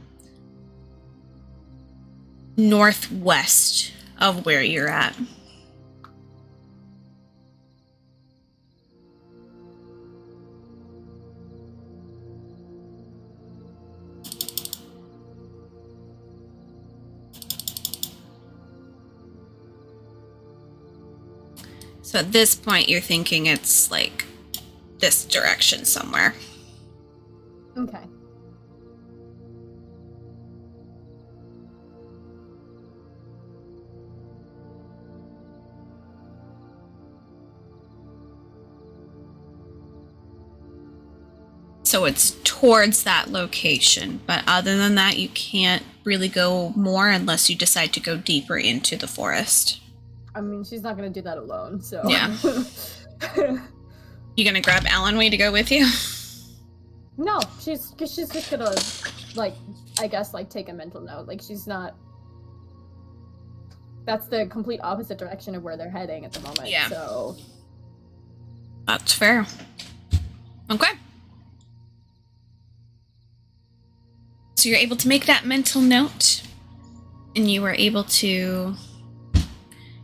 B: northwest of where you're at. So at this point, you're thinking it's like this direction somewhere.
C: Okay.
B: So it's towards that location, but other than that, you can't really go more unless you decide to go deeper into the forest.
C: I mean, she's not going to do that alone, so...
B: Yeah. You gonna grab Alanway to go with you?
C: No, she's just gonna, like, I guess, like, take a mental note. Like, she's not... That's the complete opposite direction of where they're heading at the moment,
B: yeah.
C: So...
B: That's fair. Okay. So you're able to make that mental note, and you were able to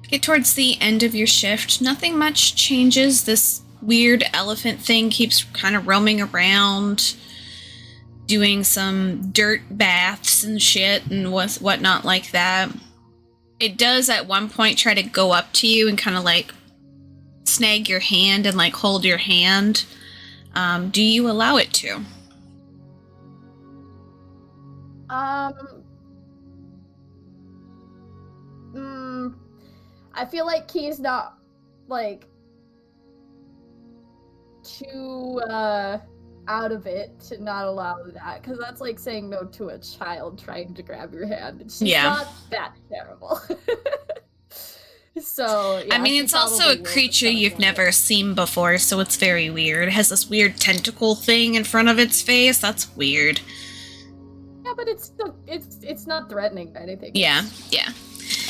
B: get towards the end of your shift. Nothing much changes. This weird elephant thing keeps kind of roaming around, doing some dirt baths and shit and whatnot like that. It does at one point try to go up to you and kind of like snag your hand and like hold your hand. Do you allow it to?
C: I feel like Key's not like too out of it to not allow that, because that's like saying no to a child trying to grab your hand. She's not that terrible. So yeah,
B: I mean, it's also a creature you've never seen before, so it's very weird. It has this weird tentacle thing in front of its face. That's weird.
C: Yeah, but it's not threatening by anything.
B: Yeah.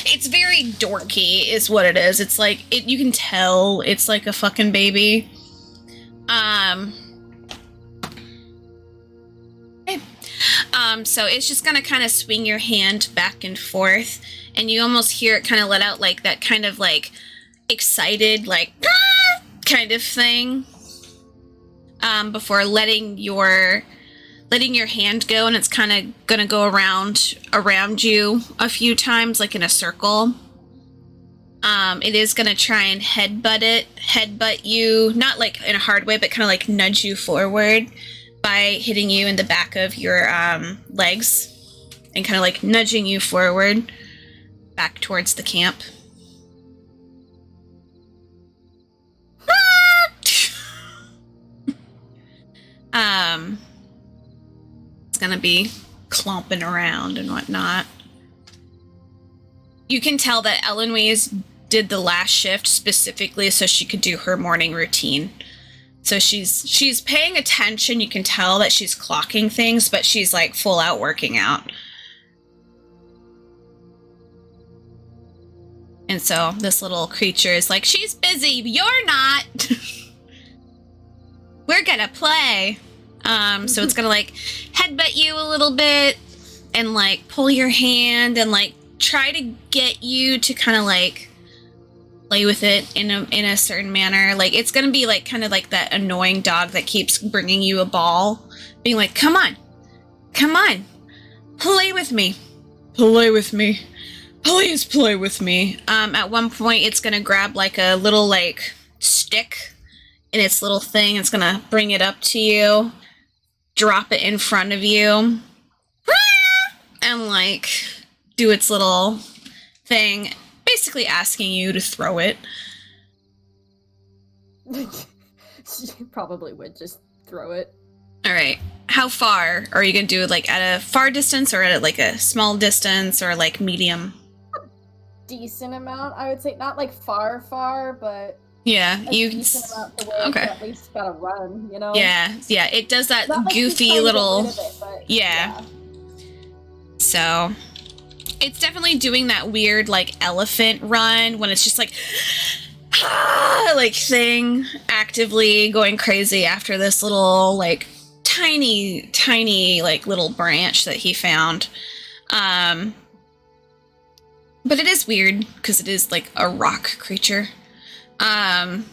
B: It's very dorky, is what it is. It's like you can tell it's like a fucking baby. Okay. So it's just gonna kind of swing your hand back and forth, and you almost hear it kind of let out like that kind of like excited like ah! kind of thing. Before letting your hand go, and it's kind of gonna go around you a few times, like in a circle. It is gonna try and headbutt you, not like in a hard way, but kind of like nudge you forward by hitting you in the back of your legs and kind of like nudging you forward back towards the camp. It's gonna be clomping around and whatnot. You can tell that Eloise did the last shift specifically so she could do her morning routine. So she's paying attention. You can tell that she's clocking things, but she's like full out working out. And so this little creature is like, she's busy, you're not. We're gonna play. So it's gonna like headbutt you a little bit and like pull your hand and like try to get you to kind of like play with it in a certain manner. Like it's gonna be like kind of like that annoying dog that keeps bringing you a ball, being like, come on, play with me, please play with me. At one point it's gonna grab like a little like stick in its little thing. It's gonna bring it up to you, drop it in front of you, and like do its little thing, basically asking you to throw it.
C: She probably would just throw it.
B: All right. How far are you gonna do it? Like at a far distance, or at like a small distance, or like medium?
C: Decent amount, I would say. Not like far, but
B: yeah, you
C: decent amount the way.
B: Okay.
C: At least gotta run, you know.
B: Yeah. It does that
C: like
B: goofy little.
C: Yeah.
B: So it's definitely doing that weird like elephant run when it's just like like thing, actively going crazy after this little like tiny like little branch that he found. But it is weird because it is like a rock creature. But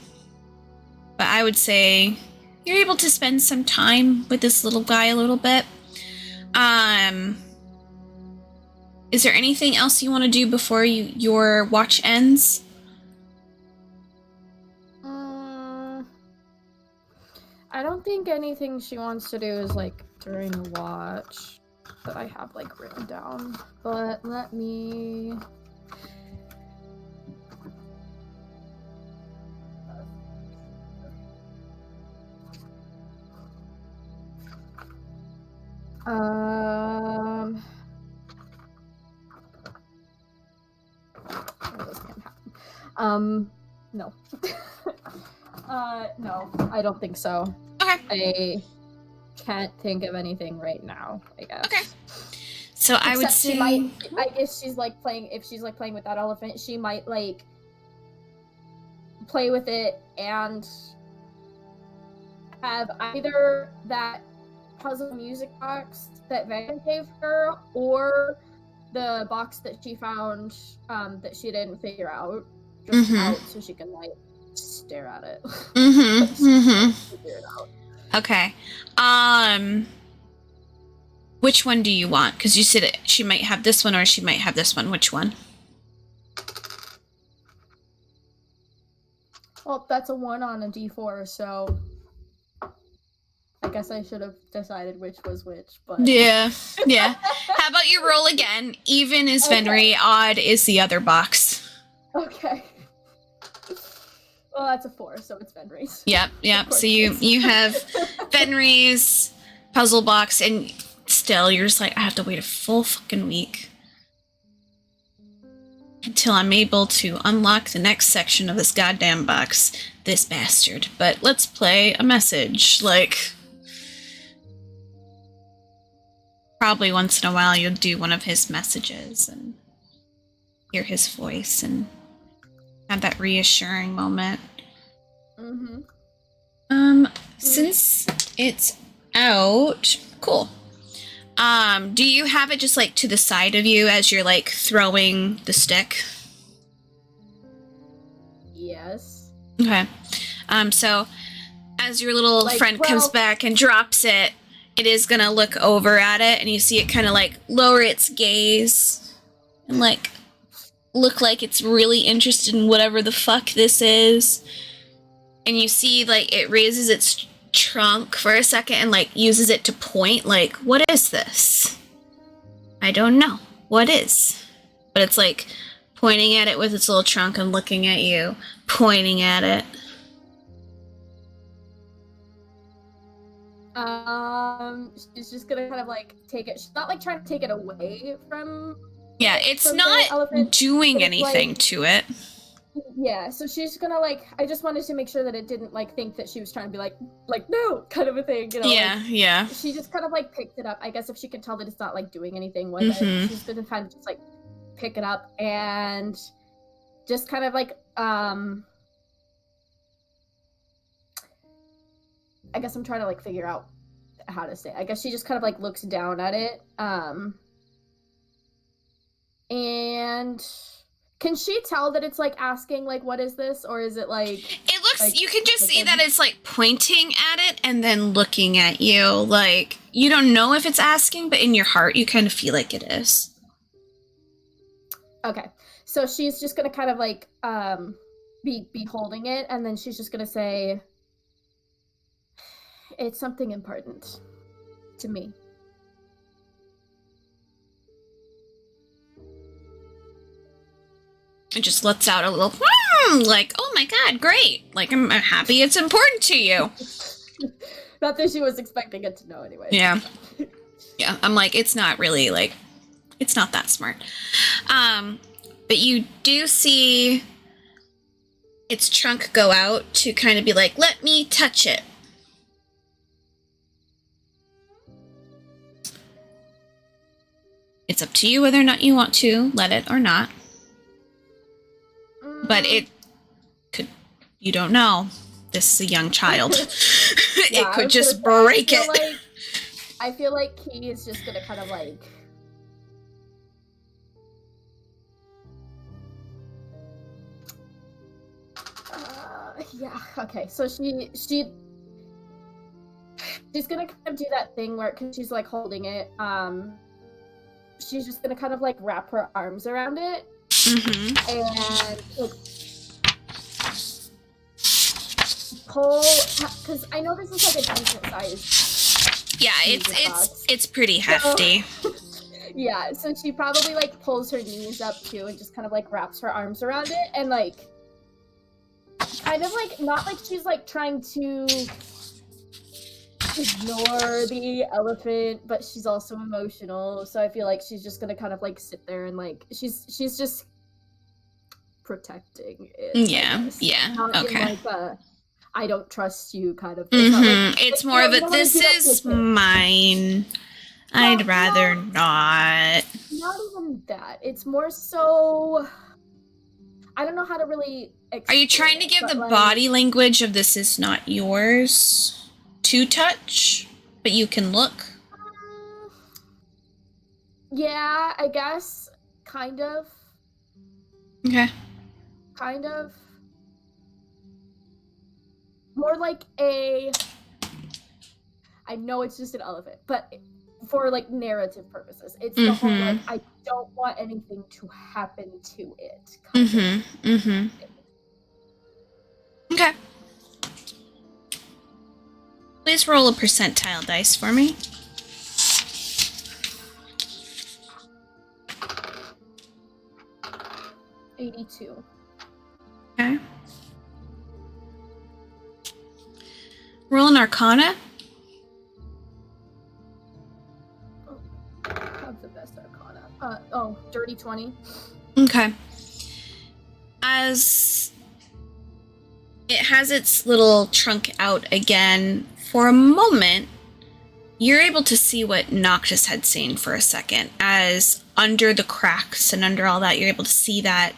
B: I would say you're able to spend some time with this little guy a little bit. Is there anything else you want to do before your watch ends?
C: I don't think anything she wants to do is like during the watch that I have like written down. But let me. No. No, I don't think so.
B: Okay.
C: I can't think of anything right now, I guess.
B: Okay. So I would say,
C: I guess she's like playing, if she's like playing with that elephant, she might like play with it and have either that puzzle music box that Van gave her, or the box that she found that she didn't figure out, just out so she can like stare at it.
B: Figure it out. Okay. Which one do you want? Because you said she might have this one or she might have this one. Which one?
C: Well, that's a 1 on a d4, so I guess I should have decided which was which, but...
B: Yeah. How about you roll again? Even is Venry, odd is the other box.
C: Okay. Well, that's a 4, so it's Venry's.
B: Yep. So you have Venry's puzzle box, and still you're just like, I have to wait a full fucking week until I'm able to unlock the next section of this goddamn box. This bastard. But let's play a message. Like, probably once in a while you'll do one of his messages and hear his voice and have that reassuring moment. Since it's out, cool. Do you have it just like to the side of you as you're like throwing the stick?
C: Yes.
B: Okay. So as your little friend comes back and drops it, it is gonna look over at it, and you see it kind of like lower its gaze and like look like it's really interested in whatever the fuck this is. And you see like it raises its trunk for a second and like uses it to point, like, what is this? I don't know. What is? But it's like pointing at it with its little trunk and looking at you, pointing at it.
C: She's just gonna kind of like take it. She's not like trying to take it away from.
B: Yeah, it's not doing anything like, to it.
C: Yeah, so she's gonna like. I just wanted to make sure that it didn't like think that she was trying to be like no kind of a thing, you know.
B: Yeah,
C: like,
B: yeah.
C: She just kind of like picked it up. I guess if she can tell that it's not like doing anything with it, she's gonna kind of just like pick it up and just kind of like I guess I'm trying to like figure out how to say it. I guess she just kind of like looks down at it. And can she tell that it's like asking like what is this, or is it like
B: it looks
C: like,
B: you can just see that it's like pointing at it and then looking at you. Like you don't know if it's asking, but in your heart you kind of feel like it is.
C: Okay. So she's just gonna kind of like be holding it, and then she's just gonna say, it's something important to me.
B: It just lets out a little, like, oh my god, great. Like, I'm happy it's important to you.
C: Not that she was expecting it to know anyway.
B: Yeah. Yeah, I'm like, it's not really, like, it's not that smart. But you do see its trunk go out to kind of be like, let me touch it. It's up to you whether or not you want to let it or not. But it could, you don't know. This is a young child. It could just break it.
C: I feel like Key is just gonna kind of like... yeah, okay. So she's gonna kind of do that thing where, because she's like holding it, she's just gonna kind of like wrap her arms around it. And pull, because I know this is like a decent size.
B: Yeah, it's pretty hefty.
C: So, yeah, so she probably like pulls her knees up too and just kind of like wraps her arms around it and like kind of like, not like she's like trying to ignore the elephant, but she's also emotional, so I feel like she's just gonna kind of like sit there and like she's just protecting it.
B: Yeah,
C: not
B: okay.
C: in like a I don't trust you kind of
B: thing.
C: Like,
B: it's more of a this is mine. I'd rather not.
C: Not even that. It's more so I don't know how to really
B: Are you trying to give the like, body language of this is not yours to touch, but you can look?
C: Yeah, I guess. Kind of.
B: Okay.
C: Kind of. more like a. I know it's just an elephant, but for like narrative purposes, it's the whole like I don't want anything to happen to it.
B: Okay. Please roll a percentile dice for me.
C: 82.
B: Okay. Roll an Arcana.
C: That's the best Arcana. Dirty 20.
B: Okay. As it has its little trunk out again, for a moment, you're able to see what Noctis had seen for a second. As under the cracks and under all that, you're able to see that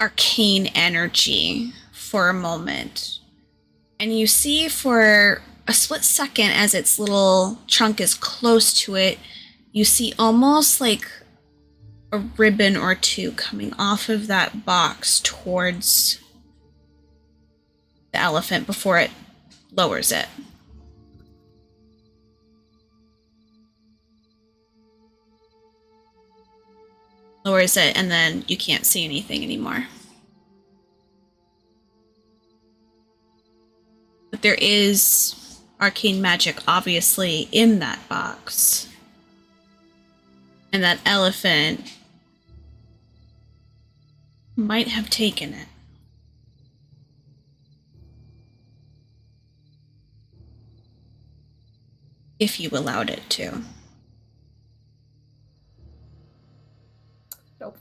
B: arcane energy for a moment. And you see for a split second, as its little trunk is close to it, you see almost like a ribbon or two coming off of that box towards the elephant before it lowers it. Lowers it, and then you can't see anything anymore. But there is arcane magic, obviously, in that box. And that elephant might have taken it. If you allowed it to.
C: Nope.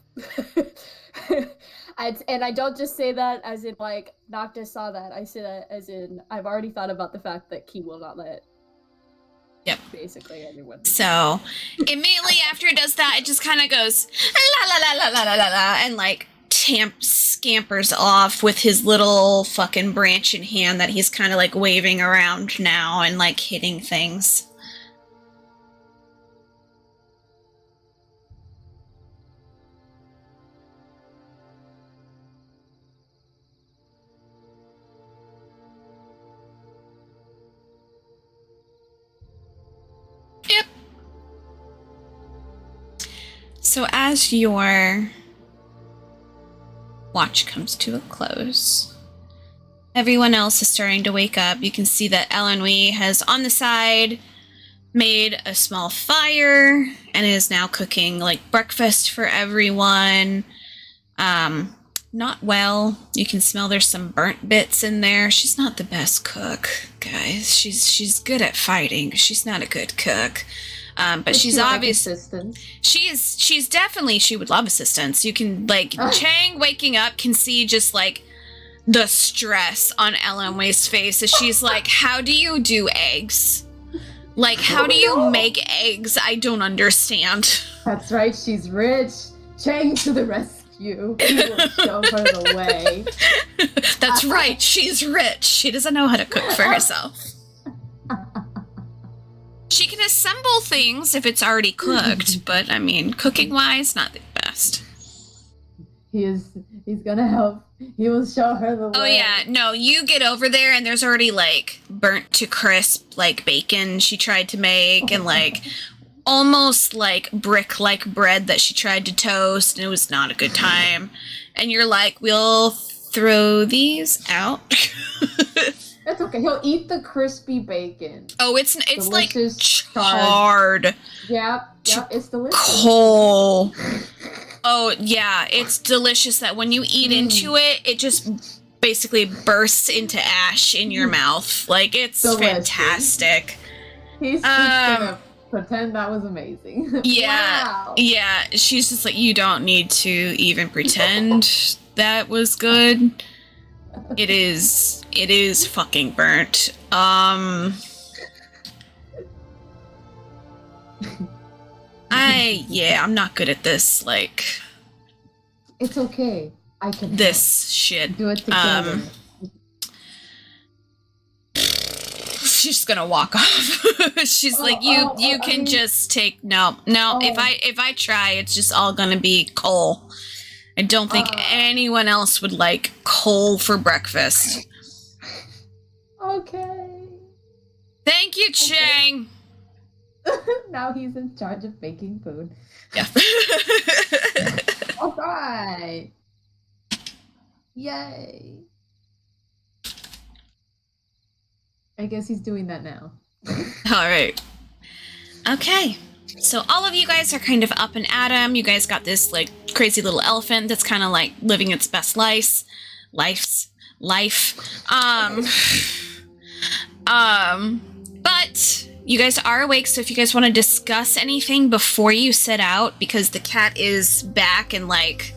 C: And I don't just say that as in like Noctis saw that. I say that as in I've already thought about the fact that Key will not let.
B: Yep.
C: Basically anyone.
B: So immediately after it does that, it just kind of goes la la la la la la la la, and like scampers off with his little fucking branch in hand that he's kind of like waving around now and like hitting things. Yep. So as your watch comes to a close, everyone else is starting to wake up. You can see that Elenwe has on the side made a small fire and is now cooking like breakfast for everyone. Not well. You can smell there's some burnt bits in there. She's not the best cook, guys. She's good at fighting. She's not a good cook. But she's obviously she's definitely, she would love assistance. You can like Chang waking up can see just like the stress on Elenwe's face as she's like, how do you do eggs? Like, how do you make eggs? I don't understand.
A: That's right, she's rich. Chang to the rescue. He will show her the way.
B: That's right, she's rich. She doesn't know how to cook for herself. She can assemble things if it's already cooked, but I mean, cooking-wise, not the best.
A: He's gonna help. He will show her the way.
B: Oh yeah, no, you get over there and there's already like burnt to crisp like bacon she tried to make and like almost like brick-like bread that she tried to toast, and it was not a good time. And you're like, we'll throw these out.
A: It's okay. He'll eat the crispy bacon.
B: Oh, it's
A: delicious,
B: like charred.
A: Yep, it's delicious.
B: Coal. Oh, yeah, it's delicious that when you eat into it, it just basically bursts into ash in your mouth. Like, it's delicious. Fantastic.
A: He's just gonna pretend that was amazing.
B: Yeah,
A: wow.
B: Yeah, she's just like, you don't need to even pretend that was good. It is fucking burnt. I'm not good at this, like...
A: It's okay. I can
B: this shit.
A: Do it together.
B: She's just gonna walk off. She's like, you can just take... No, if I try, it's just all gonna be coal. I don't think anyone else would like coal for breakfast.
A: Okay.
B: Thank you, Chang.
A: Now he's in charge of making food.
B: Yeah.
A: All right. Yay. I guess he's doing that now.
B: All right. Okay. So all of you guys are kind of up and at 'em. You guys got this like crazy little elephant that's kind of like living its best life. But you guys are awake, so if you guys want to discuss anything before you set out, because the cat is back and like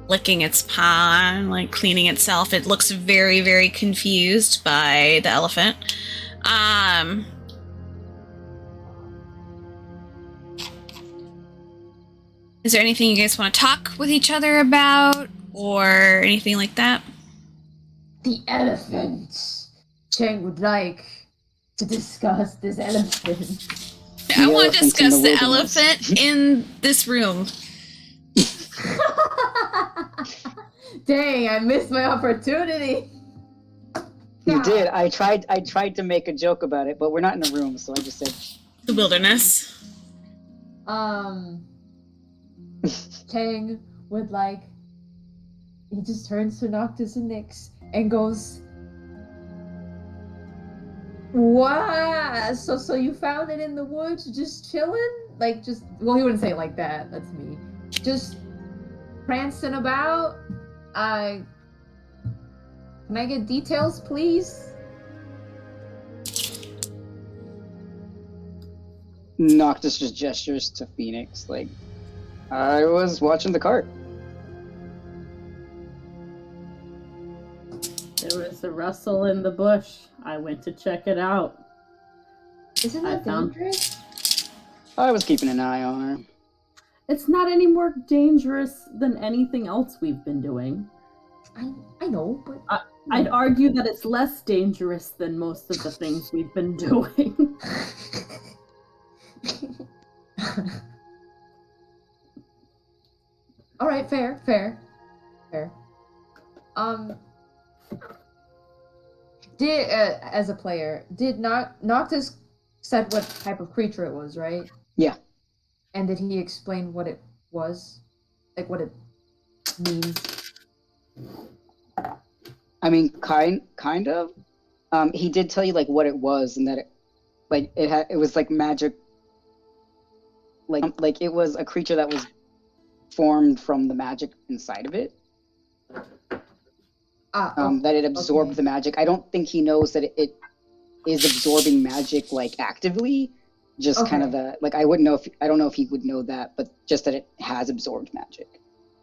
B: licking its paw and like cleaning itself. It looks very, very confused by the elephant. Is there anything you guys want to talk with each other about or anything like that?
A: The elephant. Chang would like to discuss this elephant.
B: I want to discuss the elephant in this room.
A: Dang, I missed my opportunity.
D: You did. I tried to make a joke about it, but we're not in a room, so I just said
B: The wilderness.
A: Chang would like. He just turns to Noctis and Nyx and goes, "What? So you found it in the woods, just chilling? Like just? Well, he wouldn't say it like that. That's me. Just prancing about. Can I get details, please?"
D: Noctis just gestures to Phoenix, like, I was watching the cart.
E: There was a rustle in the bush. I went to check it out.
A: Isn't that dangerous?
D: I was keeping an eye on her.
E: It's not any more dangerous than anything else we've been doing.
A: I know, but
E: I'd argue that it's less dangerous than most of the things we've been doing.
A: All right, fair. Did as a player, did Noctis said what type of creature it was, right?
D: Yeah.
A: And did he explain what it was, like what it means?
D: I mean, kind of. He did tell you like what it was, and that it was like magic. Like it was a creature that was formed from the magic inside of it. That it absorbed the magic. I don't think he knows that it is absorbing magic like actively. Just kind of the like I don't know if he would know that, but just that it has absorbed magic.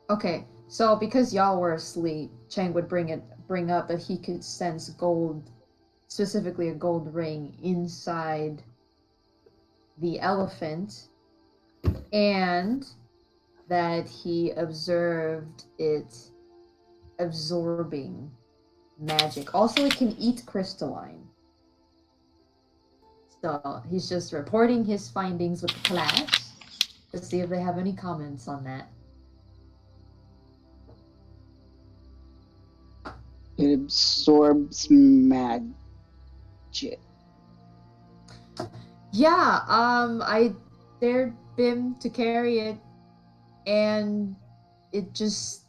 A: Okay, so because y'all were asleep, Chang would bring up that he could sense gold, specifically a gold ring inside the elephant, and that he observed it absorbing magic. Also, it can eat crystalline. So he's just reporting his findings with the class to see if they have any comments on that.
D: It absorbs magic.
A: Yeah, I dared Bim to carry it, and it just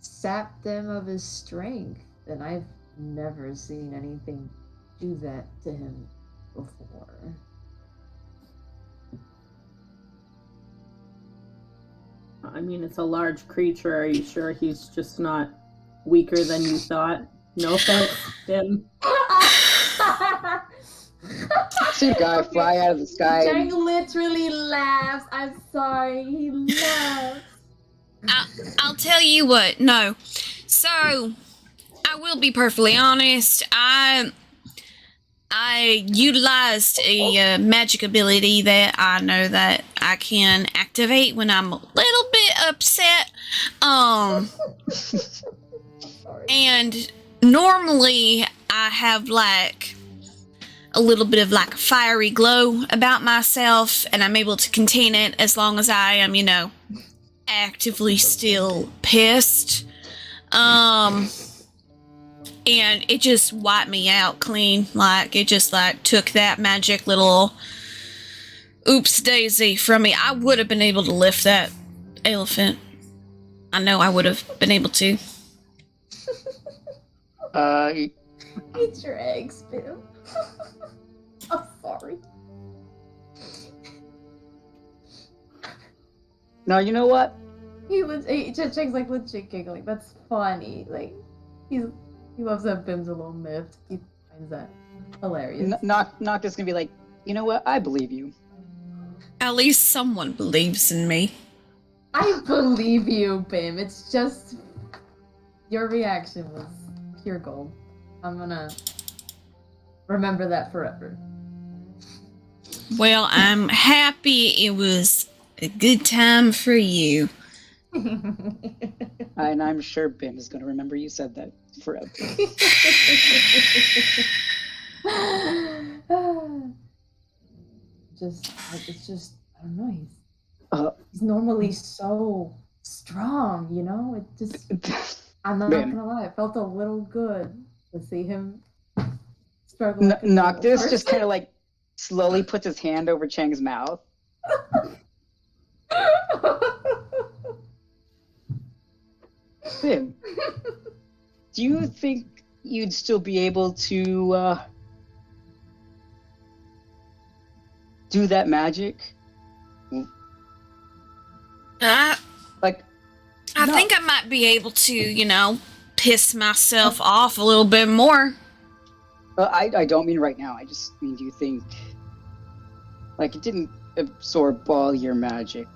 A: sapped him of his strength, and I've never seen anything do that to him before.
E: I mean, it's a large creature. Are you sure he's just not weaker than you thought? No offense, Tim.
D: See a guy fly out of the sky.
A: Chang literally laughs. I'm sorry, he laughs.
B: I'll tell you what. No, so I will be perfectly honest. I utilized a magic ability that I know that I can activate when I'm a little bit upset. And normally I have like a little bit of like a fiery glow about myself, and I'm able to contain it as long as I am, actively still pissed. and it just wiped me out clean. Like, it just, like, took that magic little oops daisy from me. I would have been able to lift that elephant. I know I would have been able to.
A: Eat your eggs, Bim. I'm sorry.
D: No, you know what?
A: Cheng's like legit giggling. That's funny. Like, he loves that Bim's a little miffed. He finds that hilarious.
D: Noctis gonna be like, you know what? I believe you.
B: At least someone believes in me.
A: I believe you, Bim. It's just your reaction was pure gold. I'm gonna remember that forever.
B: Well, I'm happy it was a good time for you.
D: And I'm sure Bim is gonna remember you said that forever.
A: It's just, I don't know, he's normally so strong, you know? It just, I'm not
D: Bim.
A: gonna lie, it felt a little good to see him struggle.
D: Noctis just kind of like slowly puts his hand over Cheng's mouth. Bim, do you think you'd still be able to do that magic? Like,
B: I think I might be able to, you know, piss myself off a little bit more.
D: I don't mean right now. I just mean, do you think, like, it didn't absorb all your magic,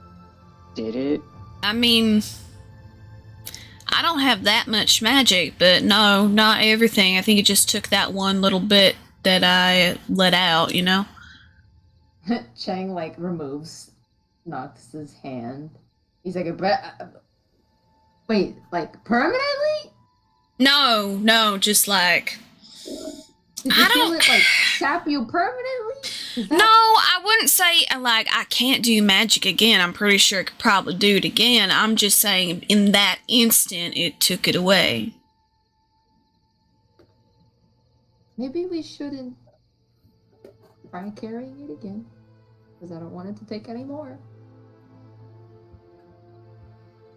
D: did it?
B: I mean, I don't have that much magic, but no, not everything. I think it just took that one little bit that I let out, you know?
A: Cheng, like, removes Noctis's hand. He's like, wait, like, permanently?
B: No, just like...
A: Did you feel it, like, sap you permanently?
B: No, I wouldn't say, like, I can't do magic again. I'm pretty sure I could probably do it again. I'm just saying, in that instant, it took it away.
A: Maybe we shouldn't try carrying it again, because I don't want it to take any more.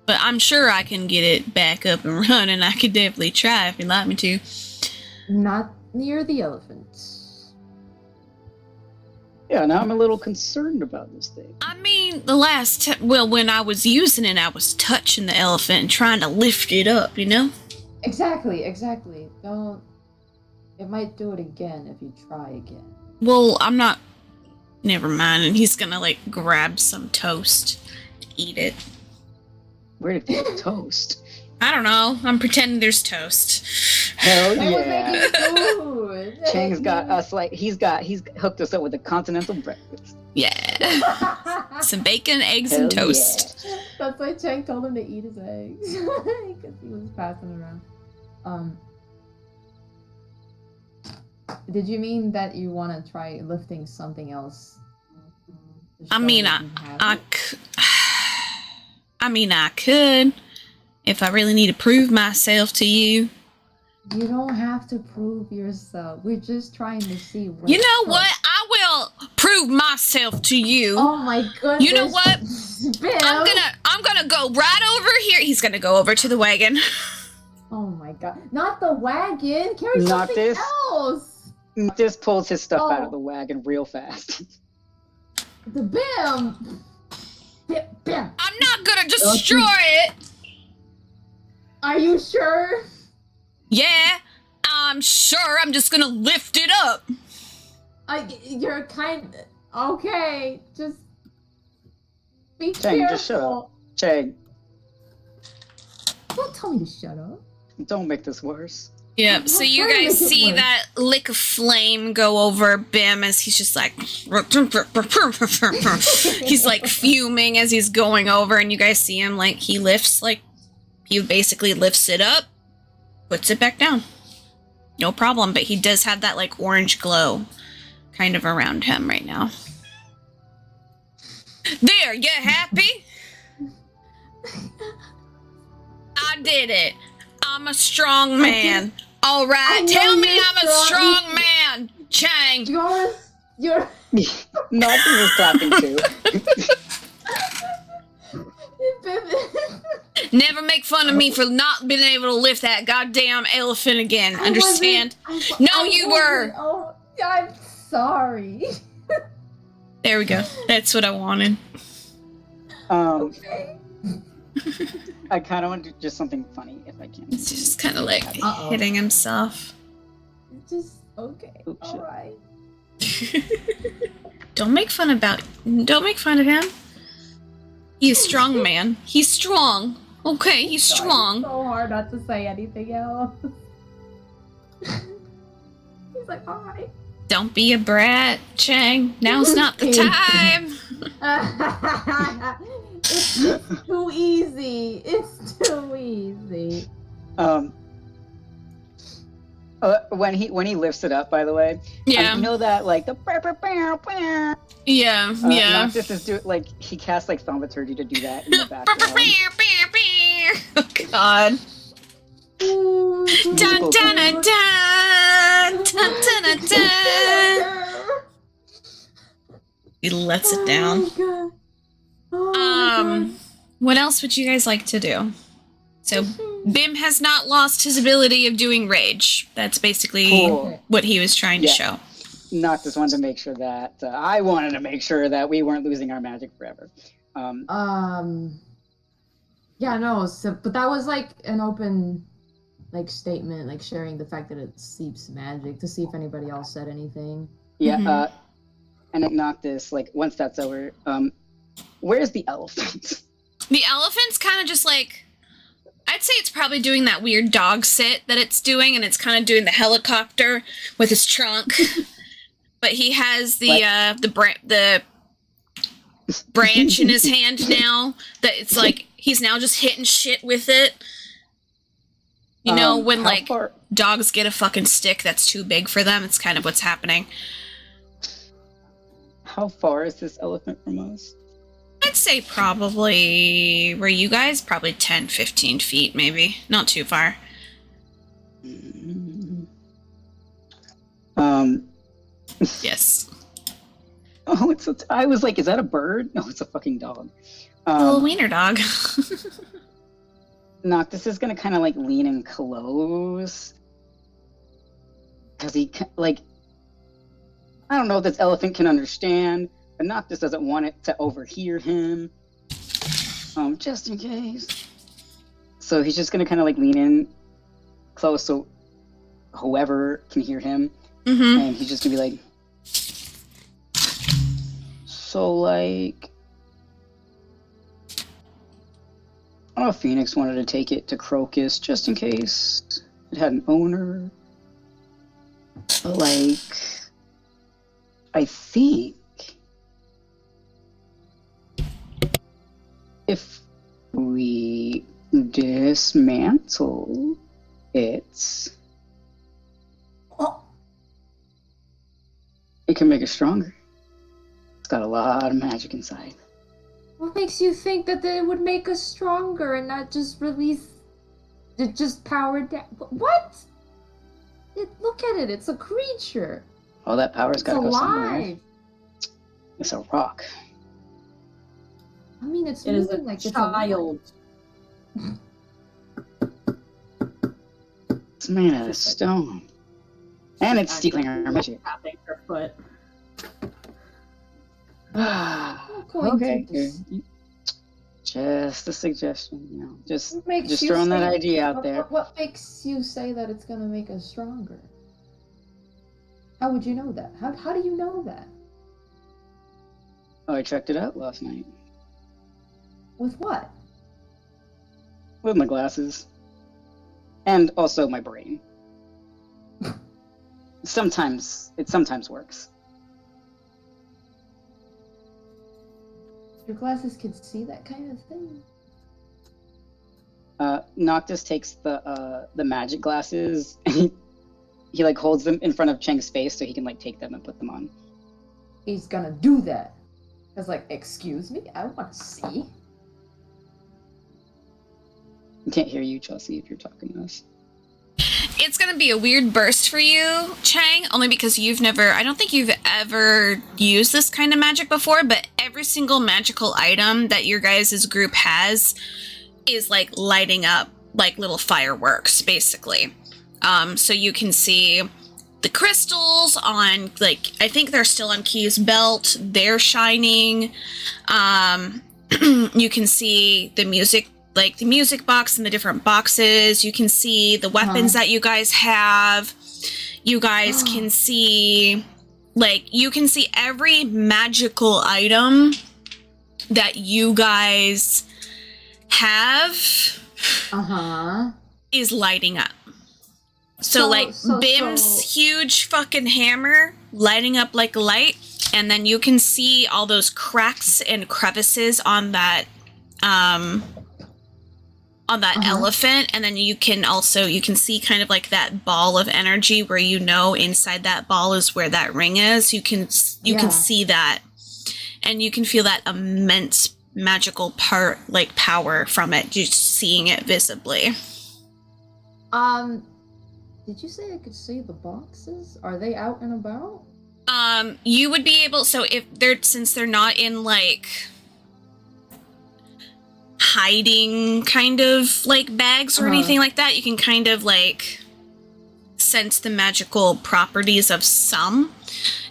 B: But I'm sure I can get it back up and running. I could definitely try if you'd like me to.
A: Not near the elephant.
D: Yeah, now I'm a little concerned about this thing.
B: I mean, when I was using it, I was touching the elephant and trying to lift it up, you know?
A: Exactly. Don't... It might do it again if you try again.
B: Well, I'm not... Never mind. And he's gonna, like, grab some toast to eat it.
D: Where did you get toast?
B: I don't know. I'm pretending there's toast.
D: Hell
A: I was
D: yeah.
A: making food.
D: Cheng's got us like he's hooked us up with a continental breakfast.
B: Yeah. Some bacon, eggs,
D: Hell
B: and toast.
D: Yeah.
A: That's why Cheng told him to eat his eggs. Because he was passing around. Did you mean that you want to try lifting something else?
B: I mean, I could. If I really need to prove myself to you.
A: You don't have to prove yourself. We're just trying to see where...
B: You know what? I will prove myself to you.
A: Oh my goodness.
B: You know what?
A: Bill.
B: I'm gonna go right over here. He's gonna go over to the wagon.
A: Oh my god. Not the wagon. Carry something else.
D: Noctis pulls his stuff out of the wagon real fast.
A: The Bim. Bim.
B: I'm not gonna destroy it.
A: Are you sure?
B: Yeah, I'm sure. I'm just gonna lift it up.
A: You're kind... Okay, just... Be
D: Cheng,
A: careful.
D: just shut up. Cheng.
A: Don't tell me to shut up.
D: Don't make this worse.
B: Yep, so you guys see that lick of flame go over Bim as he's just like... he's like fuming as he's going over, and you guys see him like he basically lifts it up, puts it back down. No problem, but he does have that like orange glow kind of around him right now. There, you happy? I did it. I'm a strong man. All right,
A: I
B: tell
A: know
B: me
A: you're
B: I'm a strong man, Chang.
A: You're
D: Noctis is clapping too.
B: Never make fun of me for not being able to lift that goddamn elephant again. Understand? No, you were.
A: Oh, I'm sorry.
B: There we go. That's what I wanted.
A: Okay.
D: I kind of want to do just something funny if I can.
B: It's just kind of like
A: Uh-oh.
B: hitting himself.
A: Just okay.
D: Oops, shit.
A: All right.
B: Don't make fun of him. He's a strong man. He's strong. Okay, he's
A: It's
B: strong.
A: so hard not to say anything else. He's like, all right.
B: Don't be a brat, Chang. Now's not the time.
A: It's too easy. It's too easy.
D: When he lifts it up, by the way,
B: Yeah.
D: you know that like the
B: Yeah.
D: Noctis is like he casts like thaumaturgy to do that in the background.
B: Oh God. Dun dun dun dun dun dun dun. He lets it down. What else would you guys like to do? So, Bim has not lost his ability of doing rage. That's basically
D: Cool.
B: what he was trying to
D: Yeah.
B: show.
D: Noctis wanted to make sure that I wanted to make sure that we weren't losing our magic forever.
A: Yeah, no, so, but that was like an open like statement, like sharing the fact that it seeps magic to see if anybody else said anything.
D: Yeah, and at Noctis, like once that's over, where's the elephant?
B: The elephant's kind of just like, I'd say it's probably doing that weird dog sit that it's doing, and it's kind of doing the helicopter with his trunk. But he has the branch in his hand now. That it's like he's now just hitting shit with it. You know, when
D: how
B: like
D: far-
B: dogs get a fucking stick that's too big for them, it's kind of what's happening.
D: How far is this elephant from us?
B: I'd say probably, were you guys? Probably 10, 15 feet, maybe. Not too far. Yes.
D: Oh, I was like, is that a bird? No, it's a fucking dog.
B: Little wiener dog.
D: Noctis is gonna kind of like lean in close. Because he, like, I don't know if this elephant can understand, but Noctis doesn't want it to overhear him. Just in case. So he's just gonna kind of like lean in close so whoever can hear him.
B: Mm-hmm.
D: And he's just gonna be like, so like, I don't know if Phoenix wanted to take it to Crocus just in case it had an owner. But like, I think if we dismantle it, it can make it stronger. It's got a lot of magic inside.
A: What makes you think that it would make us stronger and not just release it, just powered down? What? Look at it. It's a creature.
D: All that power's
A: It's
D: got to go somewhere.
A: alive.
D: It's a rock.
A: I mean, it's
E: It is
A: moving
E: a
A: like it's
E: child.
D: It's made out of stone. And it's stealing our magic.
E: Tapping her foot.
A: I'm going
D: Okay.
A: to dis-
D: Just a suggestion, you know. Just
A: What makes you
D: throwing that
A: say-
D: idea out there.
A: What makes you say that it's gonna make us stronger? How would you know that? How do you know that?
D: Oh, I checked it out last night.
A: With what?
D: With my glasses. And also my brain. It sometimes works.
A: Your glasses could see that kind of thing.
D: Noctis takes the magic glasses and he like holds them in front of Cheng's face so he can like take them and put them on.
A: He's gonna do that. It's like, excuse me, I want to see.
D: I can't hear you, Chelsea, if you're talking to us.
B: It's going to be a weird burst for you, Chang, only because I don't think you've ever used this kind of magic before, but every single magical item that your guys' group has is like lighting up like little fireworks, basically. So you can see the crystals on, like, I think they're still on Key's belt. They're shining. You can see the music, like the music box and the different boxes. You can see the weapons that you guys have. You guys can see, like, you can see every magical item that you guys have is lighting up. So Bim's huge fucking hammer lighting up like a light, and then you can see all those cracks and crevices on that elephant, and then you can see kind of like that ball of energy where you know inside that ball is where that ring is. You can see that, and you can feel that immense magical power from it, just seeing it visibly.
A: Did you say I could see the boxes? Are they out and about?
B: You would be able, so since they're not in like hiding kind of like bags or anything like that, you can kind of like sense the magical properties of some.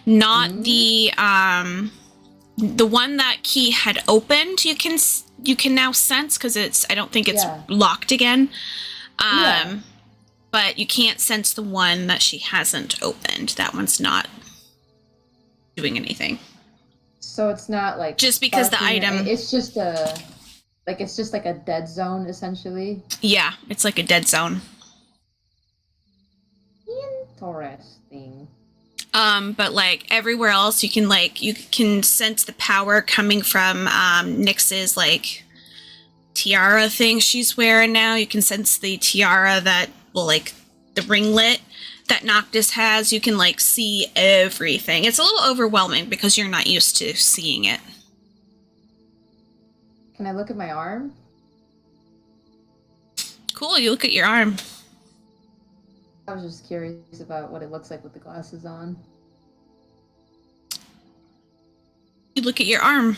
B: Not the one that Key had opened, you can now sense, because I don't think it's locked again. But you can't sense the one that she hasn't opened. That one's not doing anything.
A: So it's not like
B: just because the item.
A: It's just like a dead zone essentially.
B: Yeah, it's like a dead zone.
A: Interesting.
B: But like everywhere else, you can sense the power coming from Nyx's like tiara thing she's wearing now. You can sense the tiara that. Well, like the ringlet that Noctis has, you can like see everything. It's a little overwhelming because you're not used to seeing it.
A: Can I look at my arm?
B: Cool, you look at your arm.
A: I was just curious about what it looks like with the glasses on.
B: You look at your arm.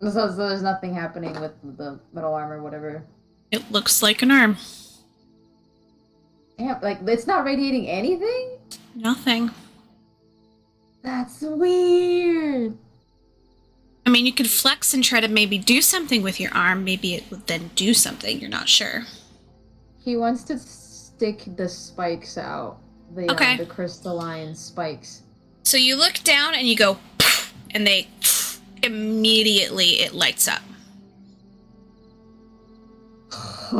A: So there's nothing happening with the metal arm or whatever.
B: It looks like an arm.
A: Damn, like it's not radiating anything?
B: Nothing.
A: That's weird.
B: I mean, you could flex and try to maybe do something with your arm. Maybe it would then do something. You're not sure.
A: He wants to stick the spikes out. The crystalline spikes.
B: So you look down and you go, and they... immediately it lights up.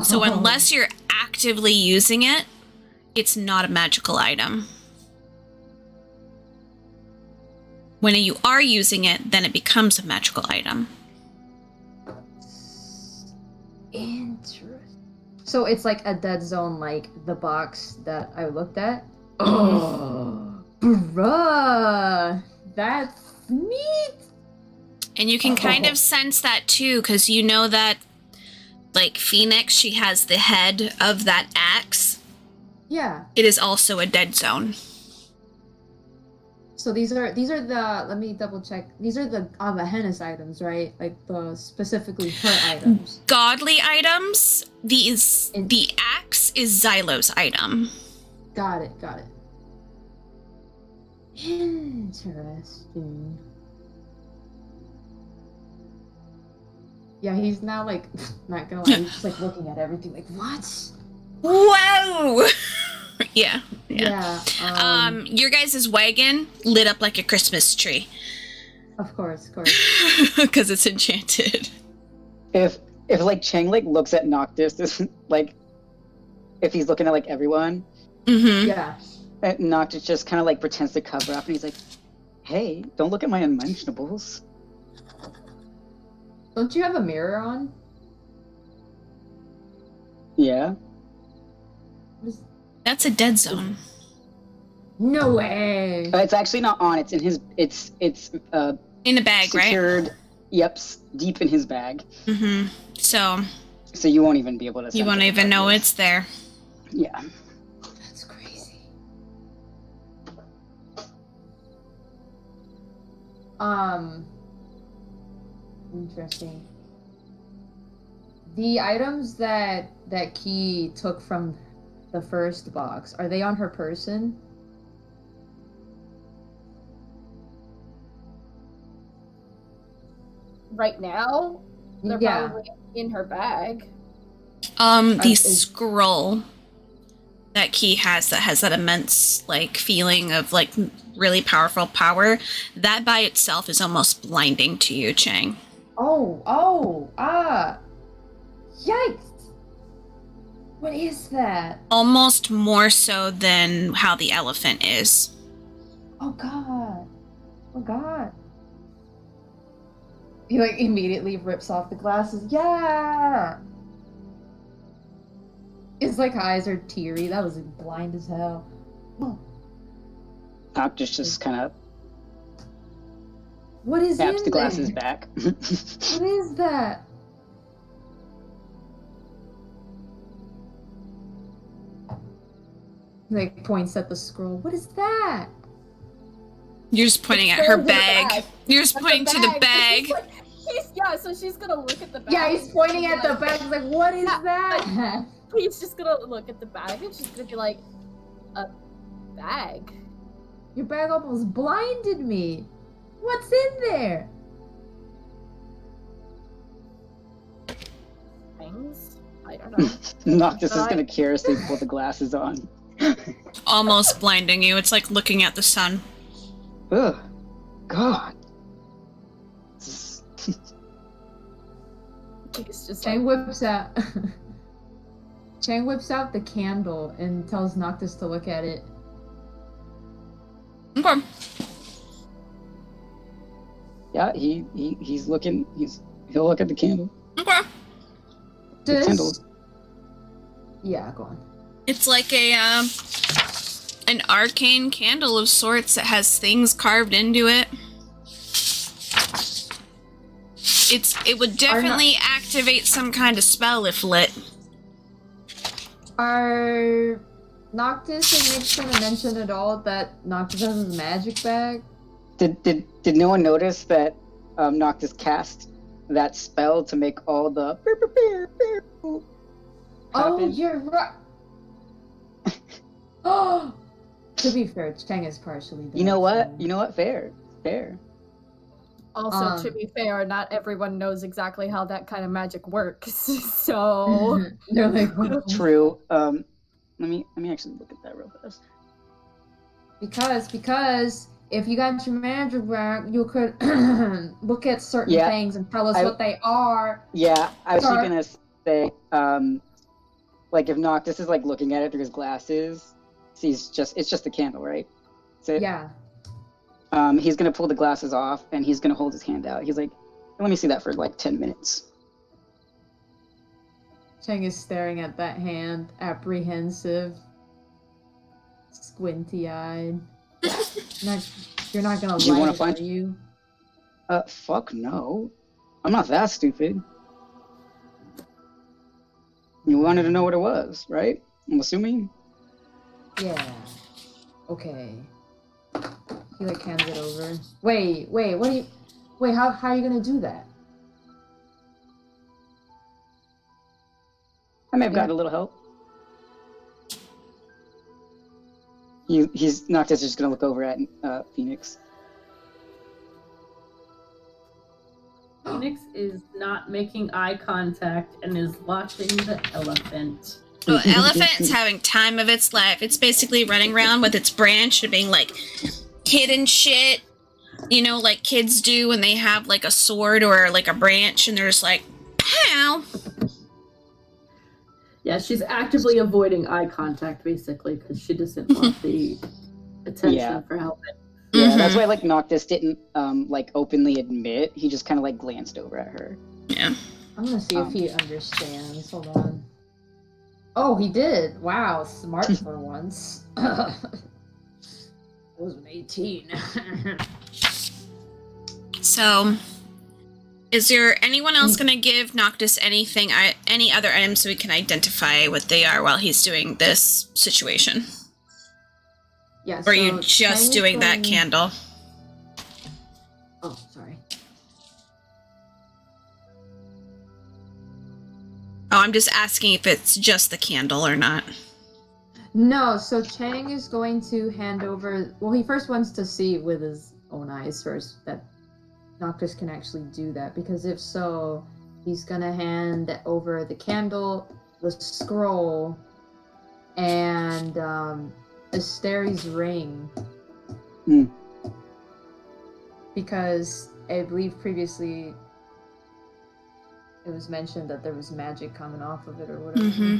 B: So unless you're actively using it, it's not a magical item. When you are using it, then it becomes a magical item.
A: Interesting. So it's like a dead zone, like the box that I looked at? Oh, bruh! That's neat!
B: And you can kind of sense that too, because you know that, like Phoenix, she has the head of that axe.
A: Yeah.
B: It is also a dead zone.
A: So these are the, let me double check. These are the Avahennis items, right? Like the specifically her items.
B: Godly items. The axe is Xylo's item.
A: Got it. Interesting. Yeah, he's now like, not gonna lie, he's just like looking at everything like, what?
B: Whoa! Yeah. Your guys' wagon lit up like a Christmas tree.
A: Of course.
B: Because it's enchanted.
D: If like Chang like looks at Noctis, like if he's looking at like everyone,
A: yeah,
D: Noctis just kind of like pretends to cover up, and he's like, "Hey, don't look at my unmentionables."
A: Don't you have a mirror on?
D: Yeah.
B: That's a dead zone.
A: No way.
D: It's actually not on. It's in his. It's
B: in the bag,
D: secured,
B: right?
D: Yep, deep in his bag.
B: So
D: So you won't even be able to.
B: You won't even know it's there.
D: Yeah.
A: That's crazy. Interesting. The items that Key took from the first box, are they on her person?
C: Right now, they're probably in her bag.
B: The scroll that Key has that has that immense like feeling of like really powerful power, that by itself is almost blinding to you, Chang.
A: Yikes! What is that?
B: Almost more so than how the elephant is.
A: Oh god. He like immediately rips off the glasses. Yeah! His like eyes are teary. That was like, blind as hell. Oh.
D: Noctis just kind of
A: What is
D: taps
A: in
D: the glasses
A: there?
D: back.
A: What is that? Like points at the scroll. What is that?
B: You're just pointing at her bag. You're just pointing to the bag.
C: So she's gonna look at the bag.
A: Yeah, he's pointing at the bag. He's like, what is that?
C: He's just gonna look at the bag and she's gonna be like, a bag?
A: Your bag almost blinded me. What's in there?
C: Things? I don't know.
D: Noctis is gonna curiously pull the glasses on.
B: Almost blinding you. It's like looking at the sun.
D: Ugh. God.
C: It's just
A: Chang whips out. Chang whips out the candle and tells Noctis to look at it.
B: Okay.
D: Yeah, he's looking. He'll look at the candle.
B: Okay.
D: The candle.
A: Yeah, go on.
B: It's like a an arcane candle of sorts that has things carved into it. It would definitely activate some kind of spell if lit.
A: Are Noctis and Nick's gonna mention at all that Noctis has his magic bag?
D: Did no one notice that Noctis cast that spell to make all the
A: Oh,
D: happen?
A: you're right. Oh, to be fair, Chang is partially.
D: You know what? You know what? Fair.
C: Also, to be fair, not everyone knows exactly how that kind of magic works. So
A: they're like, what?
D: True. Let me actually look at that real fast.
A: Because if you got your magic bag, you could look at certain things and tell us what they are.
D: Yeah, I was gonna say, like if Noctis is like looking at it through his glasses, it's just a candle, right?
A: Yeah.
D: He's gonna pull the glasses off and he's gonna hold his hand out. He's like, let me see that for like 10 minutes.
A: Cheng is staring at that hand, apprehensive, squinty-eyed. You're not gonna
D: You
A: light
D: wanna
A: it,
D: find-
A: are you?
D: Fuck no. I'm not that stupid. You wanted to know what it was, right? I'm assuming.
A: Yeah. Okay. He like hands it over. Wait, what do you... Wait, how are you gonna do that?
D: I may have gotten a little help. He's Noctis just gonna look over at Phoenix.
E: Phoenix is not making eye contact and is watching the elephant.
B: The elephant's having time of its life. It's basically running around with its branch and being like hidden shit. You know, like kids do when they have like a sword or like a branch and they're just like, pow!
E: Yeah, she's actively avoiding eye contact basically because she doesn't want the attention for helping.
D: Yeah, that's why like Noctis didn't like openly admit. He just kind of like glanced over at her.
B: Yeah.
A: I'm gonna see if he understands. Hold on. Oh, he did. Wow, smart for once. That was an 18.
B: So, Is there anyone else going to give Noctis anything, any other items so we can identify what they are while he's doing this situation?
A: Yeah.
B: Or are you just doing that candle?
A: Oh, sorry.
B: Oh, I'm just asking if it's just the candle or not.
A: No, so Chang is going to hand over. Well, he first wants to see with his own eyes first that Noctis can actually do that, because if so, he's gonna hand over the candle, the scroll, and Asteri's ring. Because I believe previously it was mentioned that there was magic coming off of it or whatever.
B: Mm-hmm.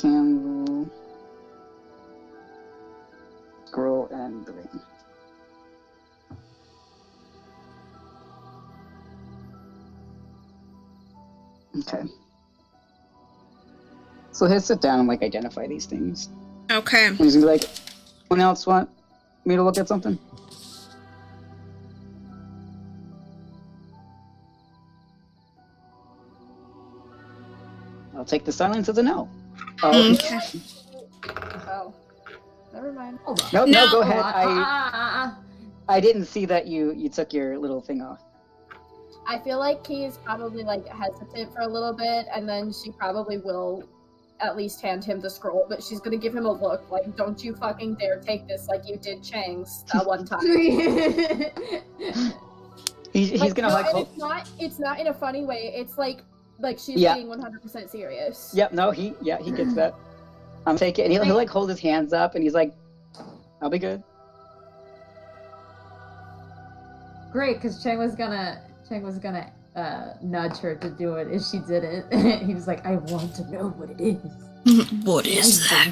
D: Candle, scroll, and the ring. Okay. So he'll sit down and identify these things.
B: Okay.
D: And he's gonna be like, "Anyone else want me to look at something?" I'll take the silence as a no.
B: Okay.
C: Oh, never mind.
A: Hold on.
D: No,
B: No.
D: go ahead. I didn't see that you took your little thing off.
C: I feel like he's probably hesitant for a little bit, and then she probably will at least hand him the scroll, but she's gonna give him a look like, "Don't you fucking dare take this like you did Chang's that one time."
D: He's gonna
C: no, and it's not in a funny way. It's like she's being 100% serious.
D: Yep. No, he gets that. I'm taking it. He'll hold his hands up and he's like, "I'll be good."
A: Great, because Chang was gonna nudge her to do it if she didn't. He was like, "I want to know what it is."
B: What is that?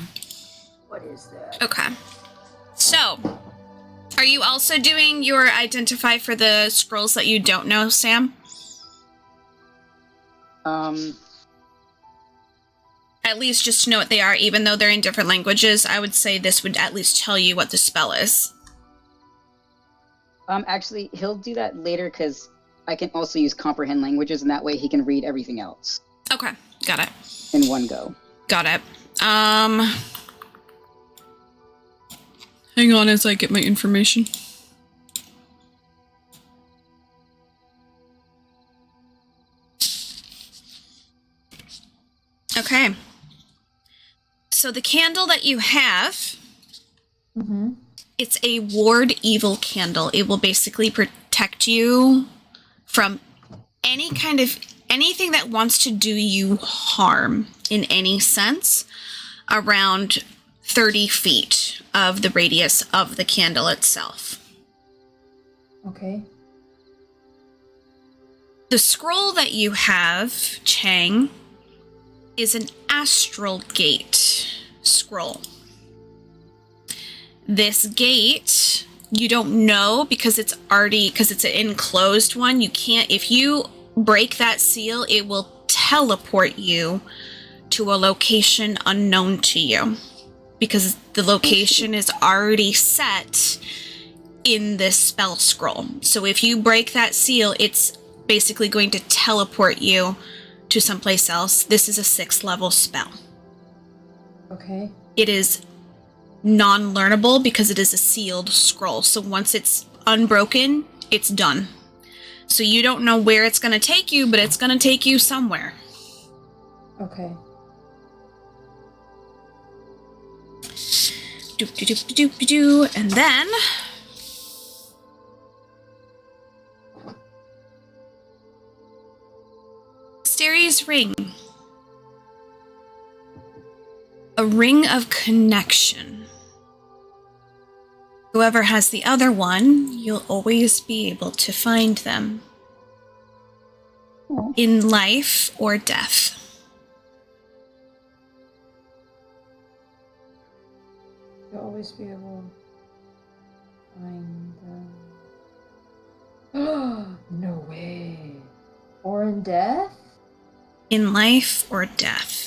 A: What is that?
B: Okay. So, are you also doing your identify for the scrolls that you don't know, Sam? At least just to know what they are, even though they're in different languages. I would say this would at least tell you what the spell is.
D: Actually, he'll do that later because I can also use comprehend languages, and that way he can read everything else.
B: Okay, got it.
D: In one go.
B: Got it. Hang on as I get my information. Okay. So the candle that you have, it's a ward evil candle. It will basically protect you from anything that wants to do you harm in any sense around 30 feet of the radius of the candle itself.
A: Okay.
B: The scroll that you have, Chang, is an astral gate scroll. This gate, you don't know because it's an enclosed one. You can't, if you break that seal, it will teleport you to a location unknown to you because the location is already set in this spell scroll. So if you break that seal, it's basically going to teleport you to someplace else. This is a 6th level spell.
A: Okay.
B: It is non-learnable because it is a sealed scroll. So once it's unbroken, it's done. So you don't know where it's going to take you, but it's going to take you somewhere.
A: Okay.
B: And then Asteri's ring. A ring of connection. Whoever has the other one, you'll always be able to find them. In life or death.
A: You'll always be able to find them. No way. Or in death?
B: In life or death.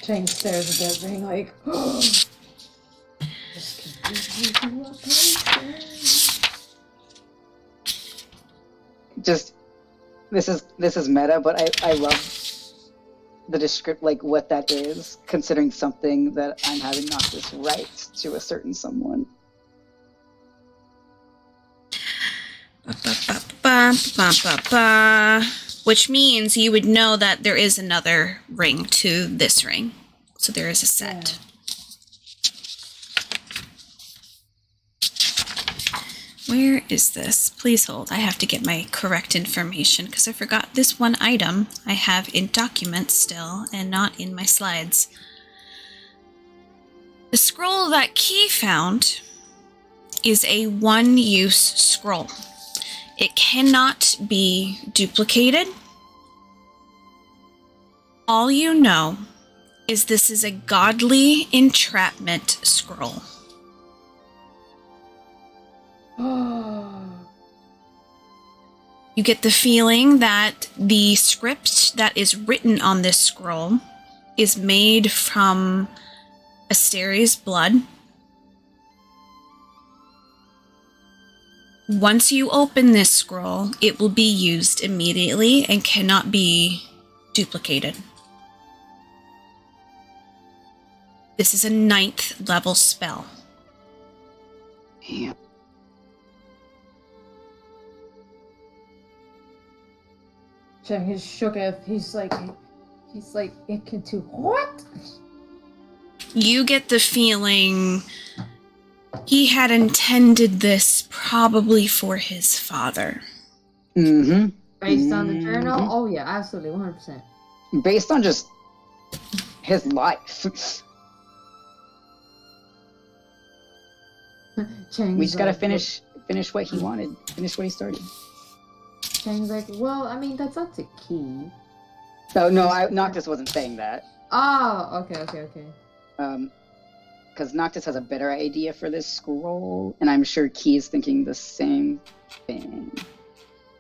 A: Chang stares at that ring like,
D: Just this is meta, but I love the like what that is, considering something that I'm having Noctis write to a certain someone.
B: Which means you would know that there is another ring to this ring. So there is a set.
A: Yeah.
B: Where is this? Please hold. I have to get my correct information because I forgot this one item I have in documents still and not in my slides. The scroll that Key found is a one-use scroll. It cannot be duplicated. All you know is this is a godly entrapment scroll. You get the feeling that the script that is written on this scroll is made from Asteri's blood. Once you open this scroll, it will be used immediately and cannot be duplicated. This is a 9th level spell.
D: Yeah.
A: Cheng is shooketh. He's like, it can do what?
B: You get the feeling he had intended this probably for his father.
D: Mm-hmm.
A: Based on the journal? Oh yeah, absolutely, 100%.
D: Based on just his life.
A: Cheng's
D: We just gotta
A: like,
D: finish what he wanted. Finish what he started.
A: Cheng's like, well, I mean, that's up to Key.
D: Oh no, Noctis wasn't saying that.
A: Oh, okay.
D: Because Noctis has a better idea for this scroll, and I'm sure Key is thinking the same thing.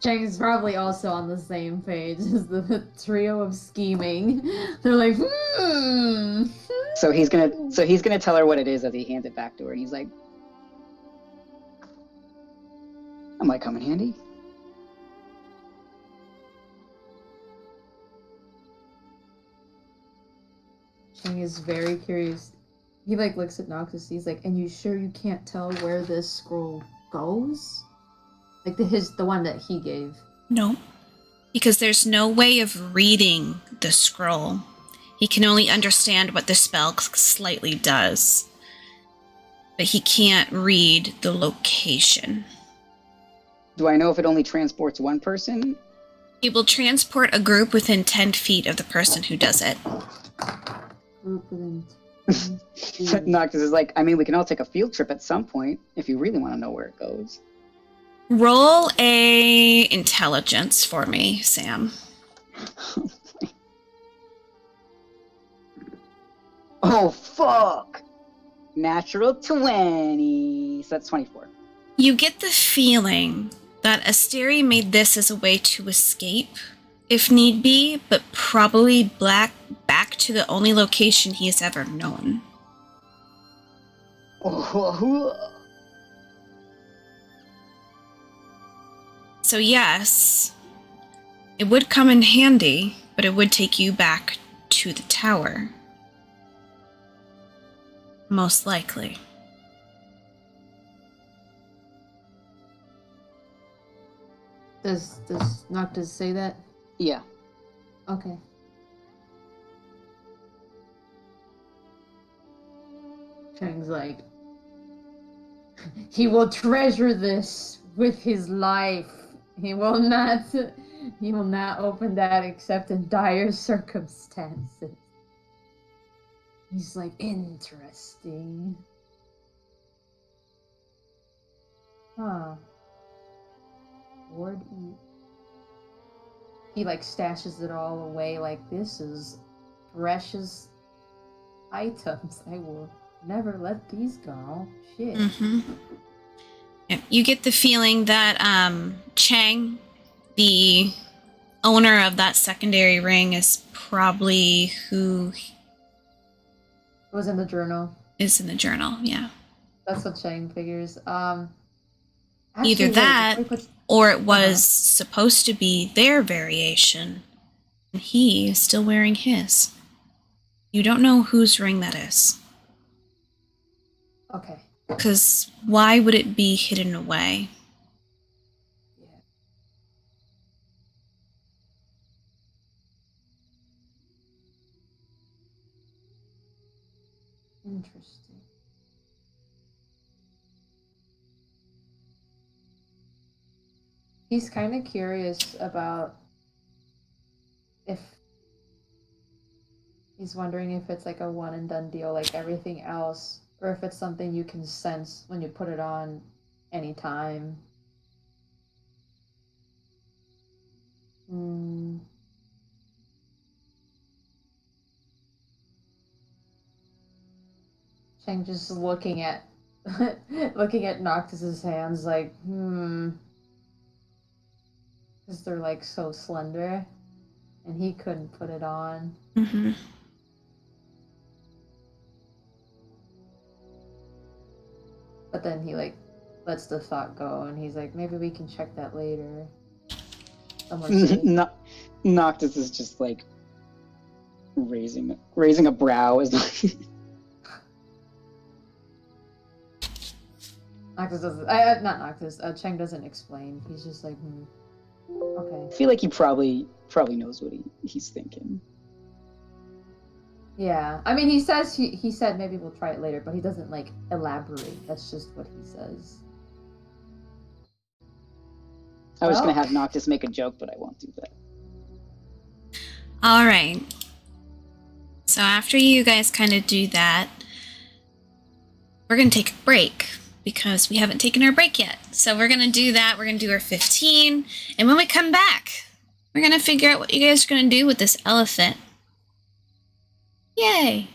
A: Cheng's probably also on the same page as the trio of scheming. They're like,
D: So he's gonna tell her what it is as he hands it back to her, and he's like, "That might come in handy."
A: Cheng is very curious. He like looks at Noctis. He's like, "And you sure you can't tell where this scroll goes? Like the one that he gave."
B: No, because there's no way of reading the scroll. He can only understand what the spell slightly does, but he can't read the location.
D: Do I know if it only transports one person?
B: It will transport a group within 10 feet of the person who does it.
A: Group within.
D: Noctis is like, I mean, we can all take a field trip at some point if you really want to know where it goes.
B: Roll a intelligence for me, Sam.
D: Oh, fuck! Natural 20. So that's 24.
B: You get the feeling that Asteri made this as a way to escape, if need be, but probably back to the only location he has ever known. So yes, it would come in handy, but it would take you back to the tower. Most likely.
A: Does Noctis say that?
D: Yeah.
A: Okay. Cheng's like, he will treasure this with his life. He will not open that except in dire circumstances. He's like, interesting. Huh. Lord E. He like stashes it all away like this is precious items. I will never let these go. Shit.
B: Mm-hmm. Yeah, you get the feeling that Chang, the owner of that secondary ring, is probably who
A: It was in the journal.
B: is in the journal, yeah.
A: That's what Chang figures.
B: Either
A: Actually, wait,
B: that,
A: before we put-
B: or it was supposed to be their variation, and he is still wearing his. You don't know whose ring that is.
A: Okay.
B: Because why would it be hidden away?
A: Yeah. Interesting. He's kind of curious about if he's wondering if it's like a one and done deal like everything else, or if it's something you can sense when you put it on anytime. Hmm. Chang just looking at looking at Noctis's hands like, because they're like so slender, and he couldn't put it on.
B: Mm-hmm.
A: But then he like lets the thought go, and he's like, maybe we can check that later.
D: Noctis is just like raising a brow as
A: Noctis doesn't. Not Noctis. Cheng doesn't explain. He's just like, okay.
D: I feel like he probably knows what he's thinking.
A: Yeah, I mean, he says he said maybe we'll try it later, but he doesn't like elaborate. That's just what he says.
D: I was gonna have Noctis make a joke, but I won't do that.
B: All right. So after you guys kind of do that, we're going to take a break because we haven't taken our break yet. So we're going to do that. We're going to do our 15. And when we come back, we're going to figure out what you guys are going to do with this elephant. Yay.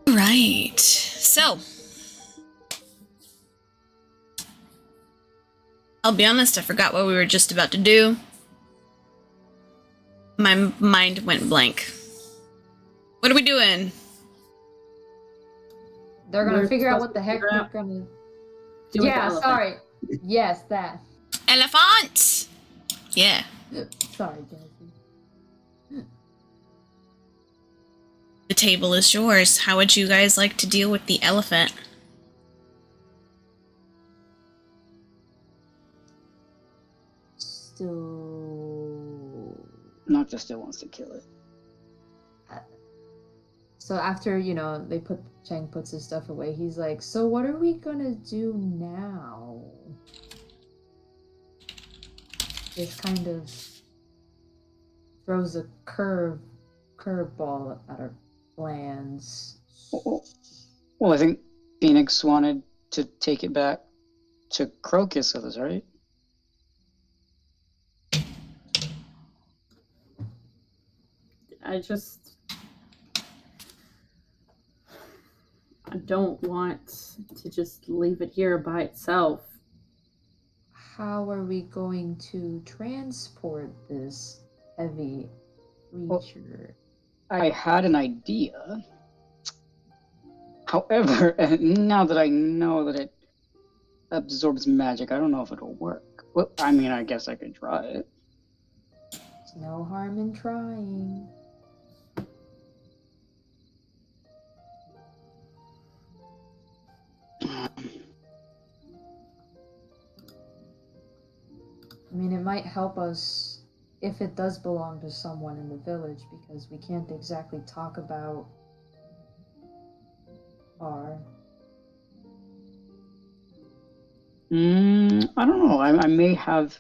B: Right. so I'll be honest, I forgot what we were just about to do. My mind went blank. What are we doing?
A: They're gonna
E: We're
A: figure out
E: supposed
A: what the
E: to
A: heck
E: figure
A: they're
E: out-
A: gonna.
E: Do with the
A: Yeah,
E: elephant.
A: sorry. Yes, that.
B: Elephant! Yeah.
A: Sorry, Jesse.
B: The table is yours. How would you guys like to deal with the elephant?
A: Still.
D: Noctis still wants to kill it.
A: So after, Chang puts his stuff away, he's like, so what are we gonna do now? This kind of throws a curveball at our plans.
D: Well, I think Phoenix wanted to take it back to Crocus with us, right?
E: I don't want to just leave it here by itself.
A: How are we going to transport this heavy creature?
D: I had an idea. However, now that I know that it absorbs magic, I don't know if it'll work. Well, I mean, I guess I could try it.
A: There's no harm in trying. I mean, it might help us if it does belong to someone in the village, because we can't exactly talk about our...
D: I don't know. I may have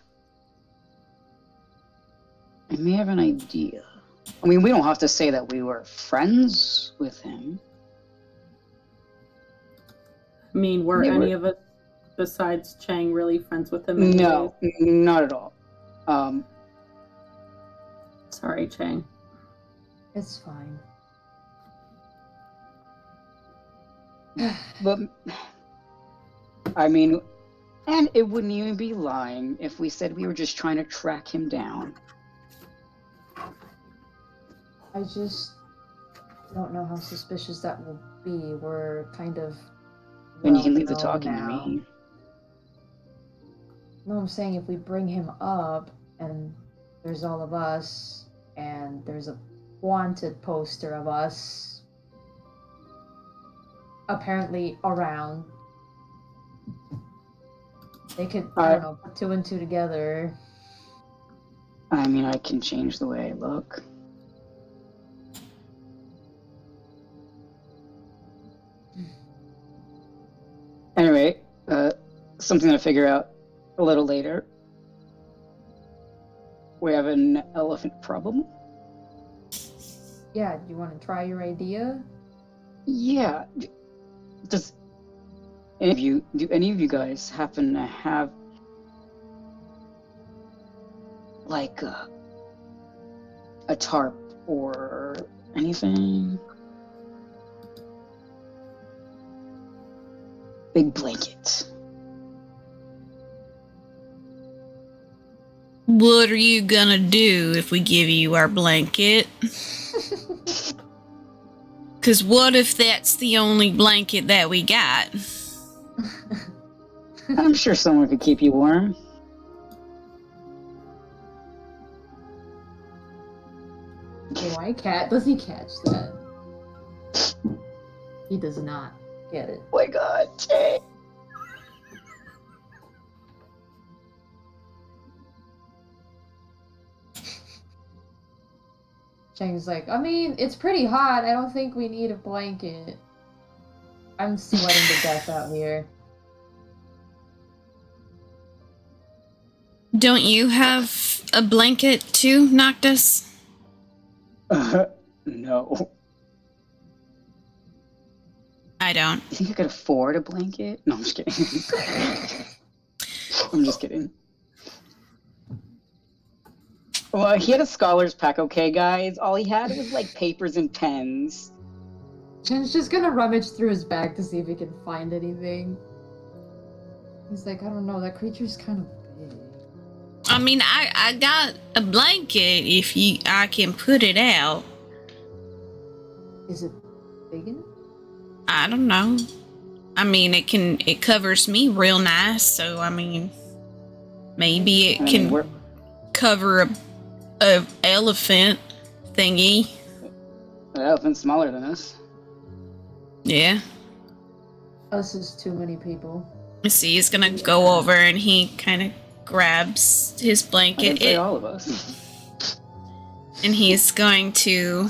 D: an idea. I mean, we don't have to say that we were friends with him.
E: I mean, were
D: They
E: any
D: were-
E: of us besides Chang really friends with him?
D: No, not at all.
E: Sorry, Chang.
A: It's fine.
D: But I mean, and it wouldn't even be lying if we said we were just trying to track him down.
A: I just don't know how suspicious that will be. We're kind of...
D: Then you can leave the
A: well-known
D: talking
A: now.
D: to me.
A: No, I'm saying if we bring him up and there's all of us and there's a wanted poster of us apparently around, they could, I don't know, put two and two together.
D: I mean, I can change the way I look. Anyway, something to figure out a little later. We have an elephant problem.
A: Yeah, do you want to try your idea?
D: Yeah. Does do any of you guys happen to have like a tarp or anything? Big blanket.
B: What are you gonna do if we give you our blanket? Because what if that's the only blanket that we got?
D: I'm sure someone could keep you warm.
A: Why does he catch that? He does not get it.
D: Oh my god, Jay.
A: Chang's like, I mean, it's pretty hot. I don't think we need a blanket. I'm sweating to death out here.
B: Don't you have a blanket too, Noctis?
D: No.
B: I don't.
D: You think I could afford a blanket? No, I'm just kidding. I'm just kidding. Well, he had a scholar's pack, okay, guys? All he had was, like, papers and pens.
A: Chen's just gonna rummage through his bag to see if he can find anything. He's like, I don't know, that creature's kind of big.
B: I mean, I got a blanket if I can put it out.
A: Is it big enough?
B: I don't know. I mean, it covers me real nice, so I mean, maybe it can cover a elephant thingy.
D: The elephant's smaller than us.
B: Yeah.
A: Us is too many people.
B: You see, he's gonna go over and he kind of grabs his blanket.
D: All of us.
B: And he's going to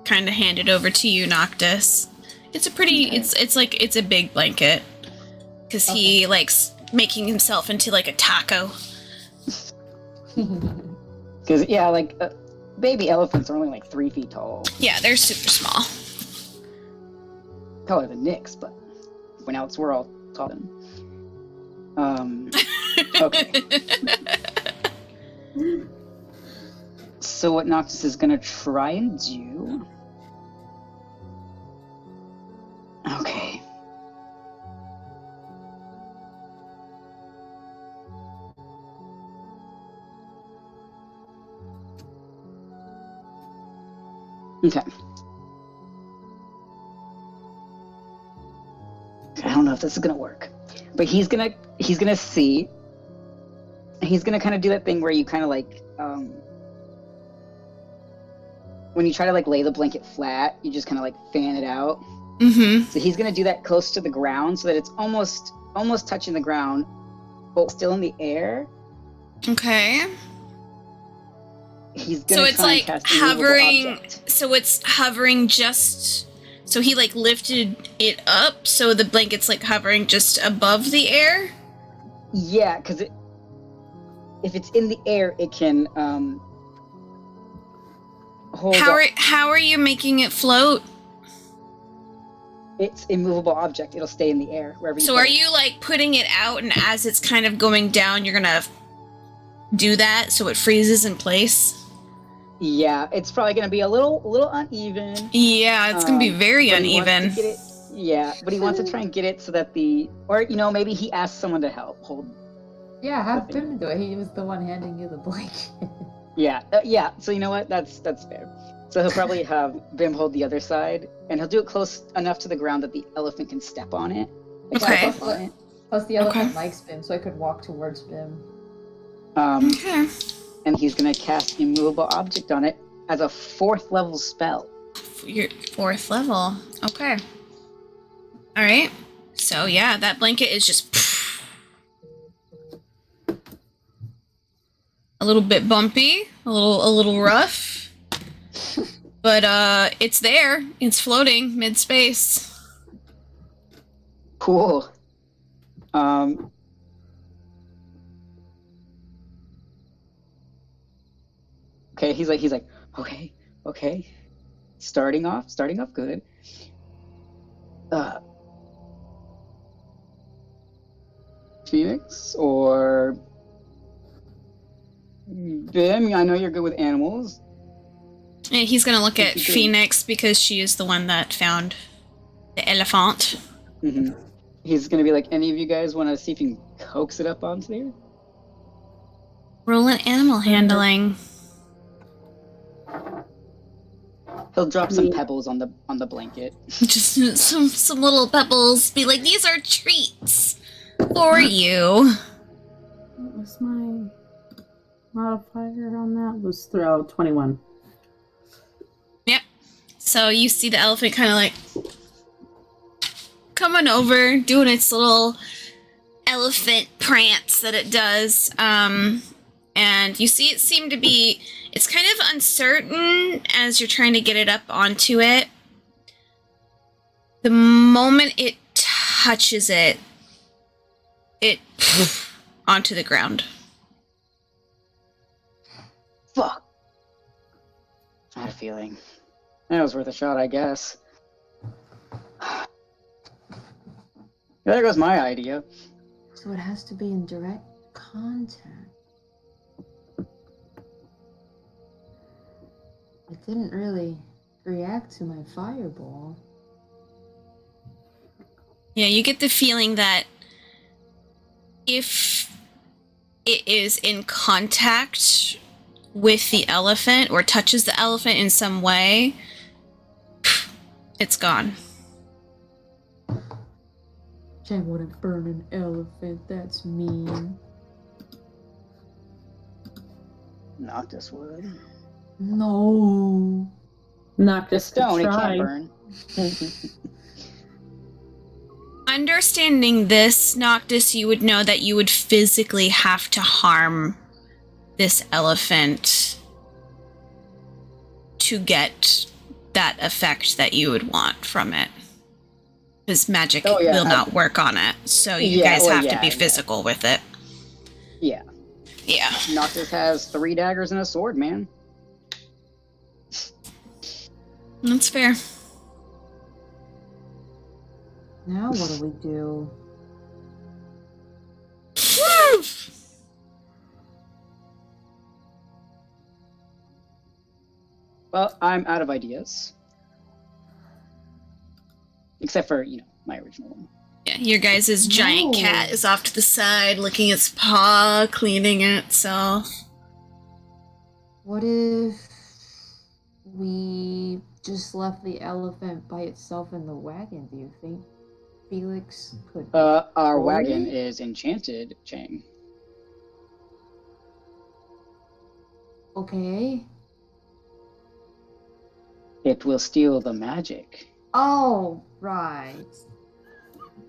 B: kind of hand it over to you, Noctis. It's a pretty,
D: Okay.
B: it's a big blanket. Because he likes making himself into like a taco.
D: Because, yeah, like, baby elephants are only like 3 feet tall.
B: Yeah, they're super small.
D: Taller than Nyx, but when else we're all taller. Okay. So what Noctis is gonna try and do... Okay. Okay. I don't know if this is gonna work, but he's gonna see. He's gonna kind of do that thing where you kind of like, when you try to like lay the blanket flat, you just kind of like fan it out.
B: Mm-hmm.
D: So he's gonna do that close to the ground so that it's almost touching the ground, but still in the air.
B: Okay.
D: He's gonna
B: So it's
D: try and
B: like
D: cast a movable
B: hovering.
D: object.
B: So it's hovering just. So he like lifted it up, so the blanket's like hovering just above the air.
D: Yeah, because if it's in the air, it can hold.
B: How are you making it float?
D: It's a movable object. It'll stay in the air wherever you
B: So
D: put
B: are
D: it.
B: you like putting it out, and as it's kind of going down, you're gonna do that so it freezes in place?
D: Yeah, it's probably gonna be a little uneven.
B: Yeah, it's gonna be very
D: but he wants to
B: uneven.
D: get it- yeah, but he wants to try and get it so that maybe he asks someone to help hold.
A: Yeah, have Bim do it. He was the one handing you the blanket.
D: Yeah, yeah. So you know what? That's fair. So he'll probably have Bim hold the other side, and he'll do it close enough to the ground that the elephant can step on it. Like,
B: Okay.
D: step on it.
A: Plus the elephant likes Bim, so I could walk towards Bim.
B: Okay.
D: And he's gonna cast immovable object on it as a 4th level spell.
B: Your 4th level. Okay. All right. So yeah, that blanket is just a little bit bumpy, a little rough, but it's there. It's floating mid space.
D: Cool. Okay, he's like, okay. Starting off good. Phoenix or Bim, I know you're good with animals.
B: And he's gonna look at
D: What you
B: Phoenix because she is the one that found the elephant.
D: Mm-hmm. He's gonna be like, any of you guys want to see if you can coax it up onto there?
B: Roll an animal handling.
D: He'll drop some pebbles on the blanket.
B: Just some little pebbles. Be like, these are treats for you.
E: What was my modifier on that? Was throw 21.
B: Yep. So you see the elephant kind of like coming over, doing its little elephant prance that it does. And you see it seem to be, it's kind of uncertain as you're trying to get it up onto it. The moment it touches it onto the ground.
D: Fuck. I had a feeling. That was worth a shot, I guess. There goes my idea.
A: So it has to be in direct contact. It didn't really react to my fireball.
B: Yeah, you get the feeling that if it is in contact with the elephant or touches the elephant in some way, it's gone.
A: Chang wouldn't burn an elephant. That's mean.
D: Noctis would.
A: No.
E: Noctis could
D: Stone, it
E: try.
D: can't burn.
B: Understanding this, Noctis, you would know that you would physically have to harm this elephant to get that effect that you would want from it. Because magic will not work on it, so you guys have to be physical with it.
D: Yeah.
B: Yeah.
D: Noctis has 3 daggers and a sword, man.
B: That's fair.
A: Now what do we do?
D: Well, I'm out of ideas. Except for, my original one.
B: Yeah, your guys' giant cat is off to the side, licking its paw, cleaning itself.
A: What if we just left the elephant by itself in the wagon? Do you think Felix could?
D: Our wagon is enchanted, Chang.
A: Okay.
D: It will steal the magic.
A: Oh, right.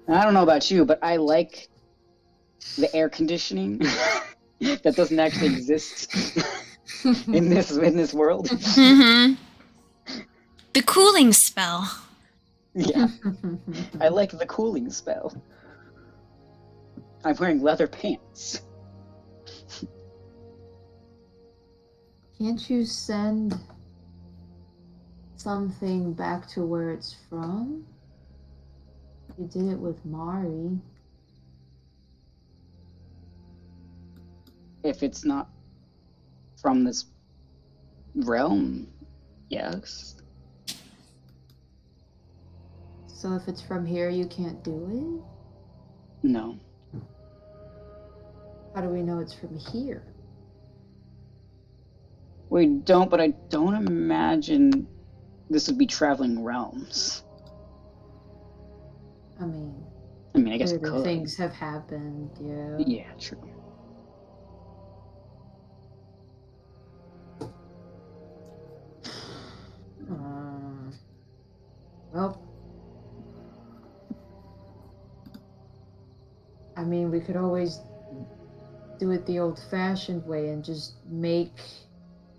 D: I don't know about you, but I like the air conditioning that doesn't actually exist in this world.
B: Mm-hmm. The cooling spell.
D: Yeah. I like the cooling spell. I'm wearing leather pants.
A: Can't you send something back to where it's from? You did it with Mari.
D: If it's not from this realm, yes.
A: So if it's from here, you can't do it?
D: No.
A: How do we know it's from here?
D: We don't, but I don't imagine this would be traveling realms.
A: I mean,
D: I guess it
A: weirder
D: could.
A: things have happened, yeah.
D: Yeah, true.
A: Well, I mean, we could always do it the old-fashioned way and just make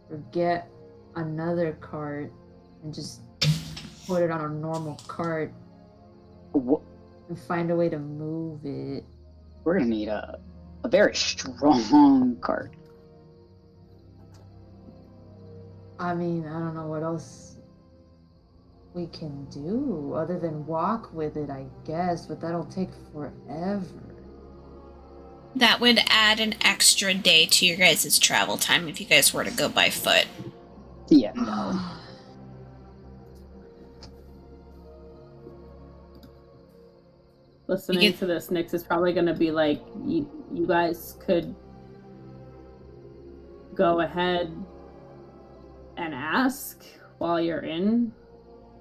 A: or get another cart and just put it on a normal cart
D: What?
A: and find a way to move it.
D: We're gonna need a very strong cart.
A: I mean, I don't know what else we can do other than walk with it, I guess, but that'll take forever.
B: That would add an extra day to your guys' travel time if you guys were to go by foot.
D: Yeah, no.
E: Listening to this, Nyx is probably going to be like, you guys could go ahead and ask while you're in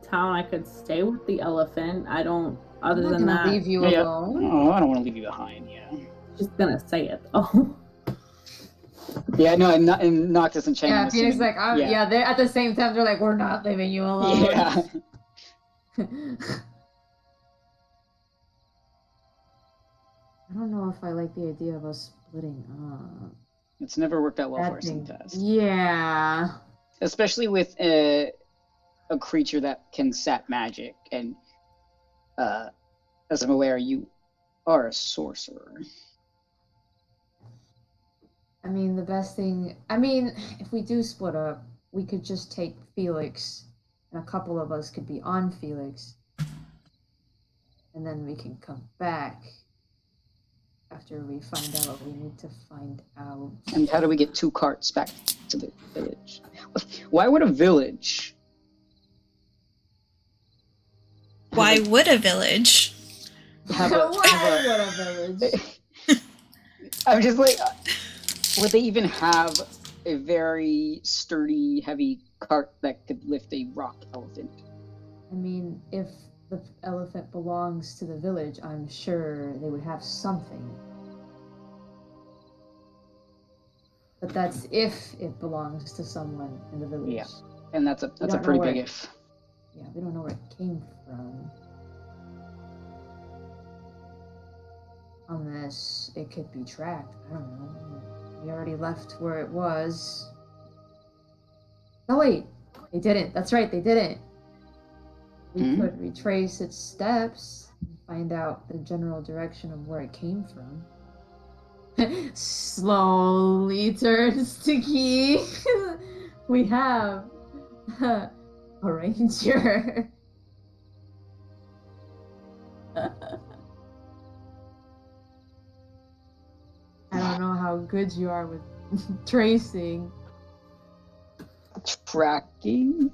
E: town. I could stay with the elephant. I don't, other
A: I'm not
E: than
A: gonna
E: that.
A: leave you alone.
D: Oh, I don't want to leave you behind, yeah.
E: Just going to say it, though.
D: Yeah, no, and Noctis and Chang.
A: Yeah, Phoenix like, yeah, they're at the same time, they're like, we're not leaving you alone.
D: Yeah.
A: I don't know if I like the idea of us splitting up.
D: It's never worked out well
A: That
D: for us in
A: thing-
D: the past.
A: Yeah.
D: Especially with a creature that can sap magic, and as I'm aware, you are a sorcerer.
A: I mean, the best thing... I mean, if we do split up, we could just take Felix, and a couple of us could be on Felix. And then we can come back after we find out what we need to find out.
D: And how do we get 2 carts back to the village? Why would a village?
B: Why would a village?
D: have a
A: What a village.
D: I'm just like, would they even have a very sturdy, heavy cart that could lift a rock elephant?
A: I mean, if the elephant belongs to the village, I'm sure they would have something. But that's if it belongs to someone in the village.
D: Yeah, and that's a
A: don't
D: pretty
A: know
D: big
A: where-
D: if.
A: Yeah, we don't know where it came from. Unless it could be tracked. I don't know. We already left where it was. Oh wait, they didn't. That's right, they didn't. We could retrace its steps and find out the general direction of where it came from. Slowly turns to Key. We have a ranger. I don't know how good you are with tracing.
D: Tracking?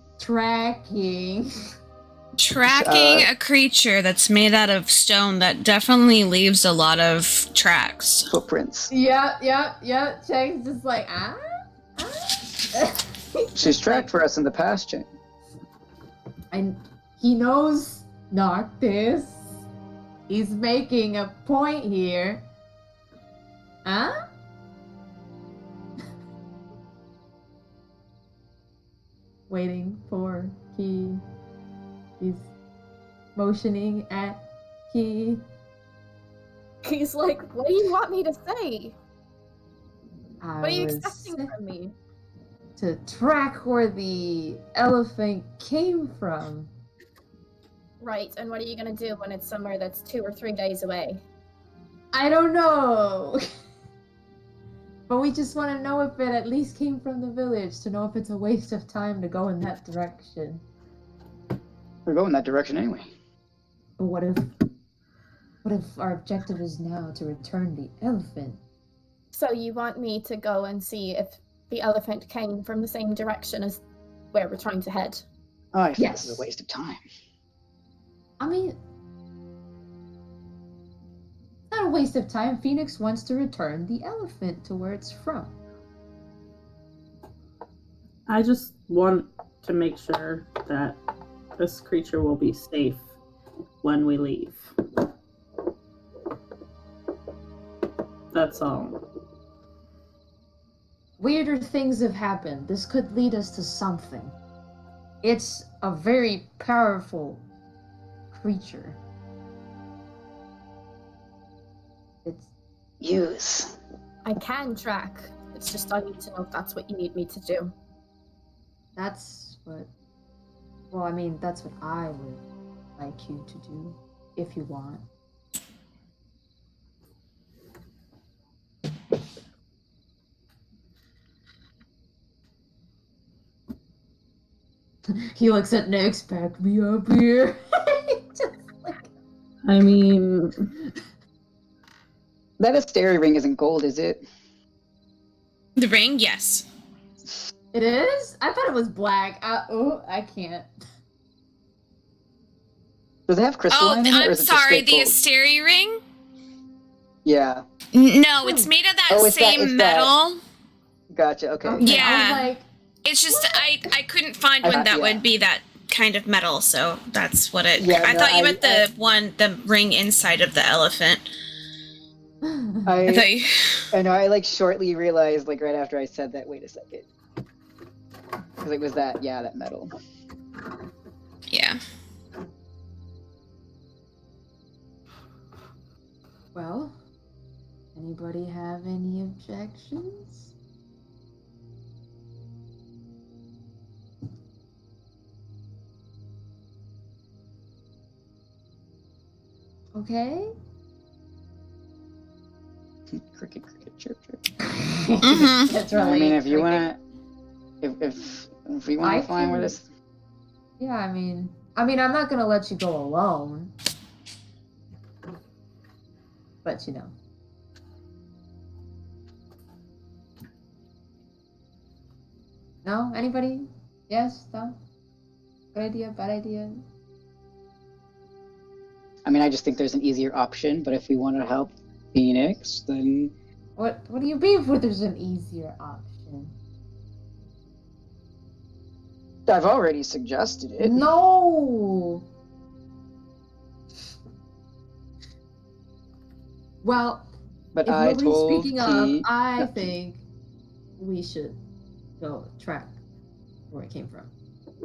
B: Tracking a creature that's made out of stone that definitely leaves a lot of tracks.
D: Footprints.
A: Yeah. Chang's just like, ah?
D: She's tracked for us in the past, Chang.
A: And he knows Noctis. He's making a point here. Huh? Waiting for Key. He's motioning at Key.
C: He's like, what do you want me to say? What are you
A: was
C: expecting from me?
A: to track where the elephant came from.
C: Right, and what are you gonna do when it's somewhere that's 2 or 3 days away?
A: I don't know. But we just want to know if it at least came from the village, to know if it's a waste of time to go in that direction.
D: We're going that direction anyway.
A: But what if our objective is now to return the elephant?
C: So you want me to go and see if the elephant came from the same direction as where we're trying to head?
D: I think
A: Yes.
D: this is a waste of time.
A: I mean, it's not a waste of time. Phoenix wants to return the elephant to where it's from.
E: I just want to make sure that this creature will be safe when we leave. That's all.
A: Weirder things have happened. This could lead us to something. It's a very powerful creature. It's
D: Use.
C: I can track. It's just I need to know if that's what you need me to do.
A: that's what well, I mean, that's what I would like you to do if you want. He looks at Nyx, back me up here. Just like,
E: I mean,
D: That Asteri ring isn't gold, is it?
B: The ring, yes.
A: it is? I thought it was black. I can't.
D: Does it have crystalline in it, or
B: I'm
D: is it just
B: sorry,
D: straight
B: the
D: gold?
B: Asteri ring?
D: Yeah.
B: No, it's made of that
D: Oh, it's that-
B: same
D: it's that.
B: metal.
D: Gotcha, okay.
A: Okay,
B: Yeah.
A: I was like,
B: It's just I couldn't find one that
D: yeah.
B: would be that kind of metal, so that's what it.
D: Yeah,
B: I
D: no,
B: thought you meant
D: I-
B: the ring inside of the elephant. I
D: I
B: thought you.
D: know, I like shortly realized, like right after I said that, wait a second. Because it was that, yeah, that metal.
B: Yeah.
A: well, anybody have any objections? Okay.
D: Cricket, chirp, chirp.
B: Mhm.
A: That's
D: I
A: really.
D: mean, if you
A: cricket.
D: wanna, if we wanna
A: I
D: find where
A: can-
D: this,
A: Yeah, I mean, I'm not gonna let you go alone. But you know. No? Anybody? Yes? No? Good idea? Bad idea?
D: I mean, I just think there's an easier option, but if we want to help Phoenix, then...
A: What do you mean if there's an easier option?
D: I've already suggested it.
A: No! Well,
D: But
A: if
D: I
A: nobody's
D: told
A: speaking up, I think we should go track where it came from.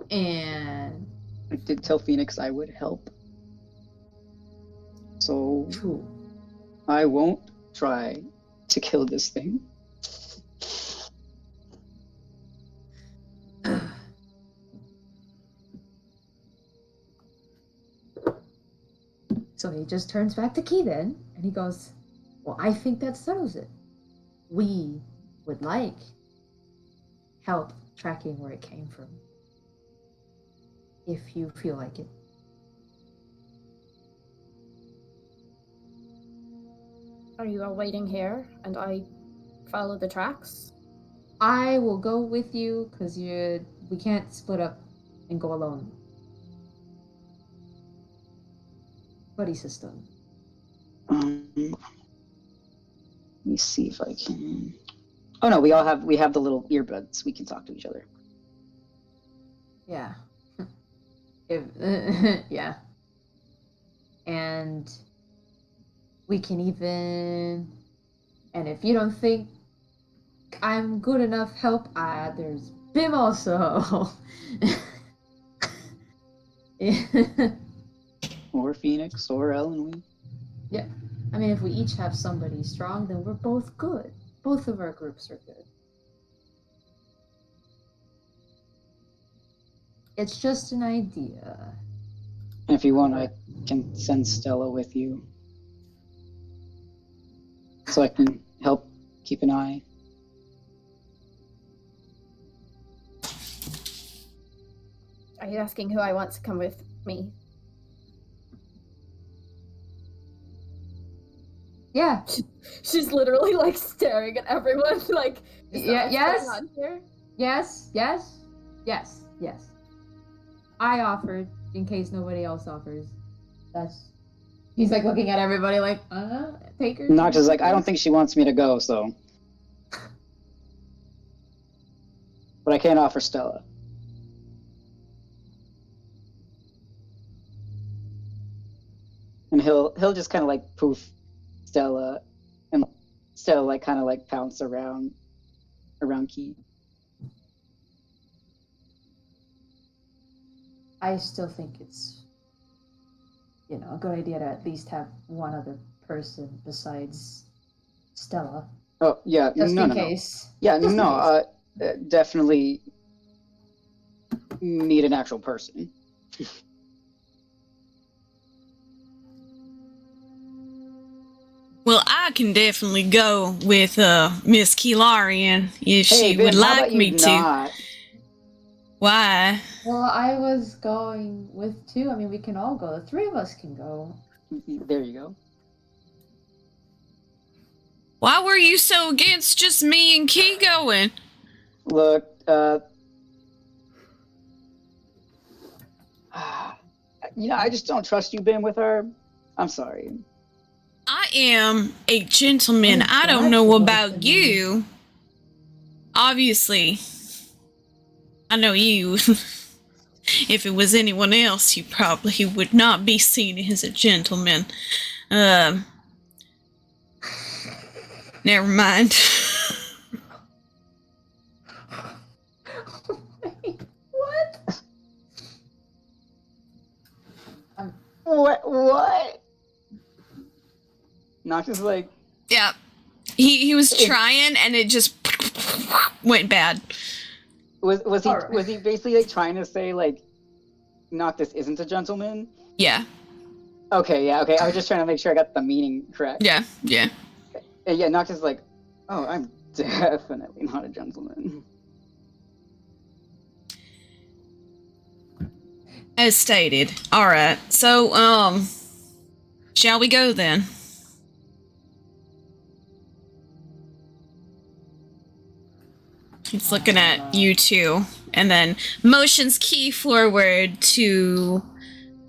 A: And
D: I did tell Phoenix I would help. So
A: cool.
D: I won't try to kill this thing.
A: So he just turns back to Key then, and he goes, well, I think that settles it. We would like help tracking where it came from. If you feel like it.
C: Are you all waiting here and I follow the tracks?
A: I will go with you because we can't split up and go alone. Buddy system.
D: Let me see if I can. Oh no, we have the little earbuds. We can talk to each other.
A: Yeah. Yeah. And we can even, and if you don't think I'm good enough help, there's Bim also.
D: Or Phoenix, or Ellen.
A: Yeah. I mean, if we each have somebody strong, then we're both good. Both of our groups are good. It's just an idea.
D: And if you want, I can send Stella with you. So I can help keep an eye.
C: Are you asking who I want to come with me?
A: Yeah.
C: She's literally like staring at everyone like,
A: Yeah, yes.
C: Going on here?
A: Yes. I offered in case nobody else offers. He's like looking at everybody like, take her.
D: Noctis like, I don't think she wants me to go, so. But I can't offer Stella. And he'll just kind of like poof Stella, and Stella like kind of like pounce around Key.
A: I still think it's, a good idea to at least have one other person besides Stella.
D: Oh yeah,
A: Just
D: no,
A: in
D: no,
A: case.
D: Yeah,
A: Just
D: no, definitely need an actual person.
B: Well, I can definitely go with Miss Keelarian if she would like me to. Why?
A: Well, I was going with two. I mean, we can all go. The three of us can go.
D: There you go.
B: Why were you so against just me and Key going?
D: Look, I just don't trust you, Ben, with her. I'm sorry.
B: I am a gentleman. I don't know about you. Obviously. I know you. If it was anyone else, you probably would not be seen as a gentleman. Never mind.
A: What?
D: What? Noctis like...
B: Yeah. He was trying and it just went bad.
D: Was he basically like trying to say like Noctis isn't a gentleman?
B: Yeah.
D: Okay. I was just trying to make sure I got the meaning correct.
B: Yeah.
D: Yeah, Noctis is like, oh, I'm definitely not a gentleman.
B: As stated. Alright. So, shall we go then? He's looking at you two, and then motions Key forward to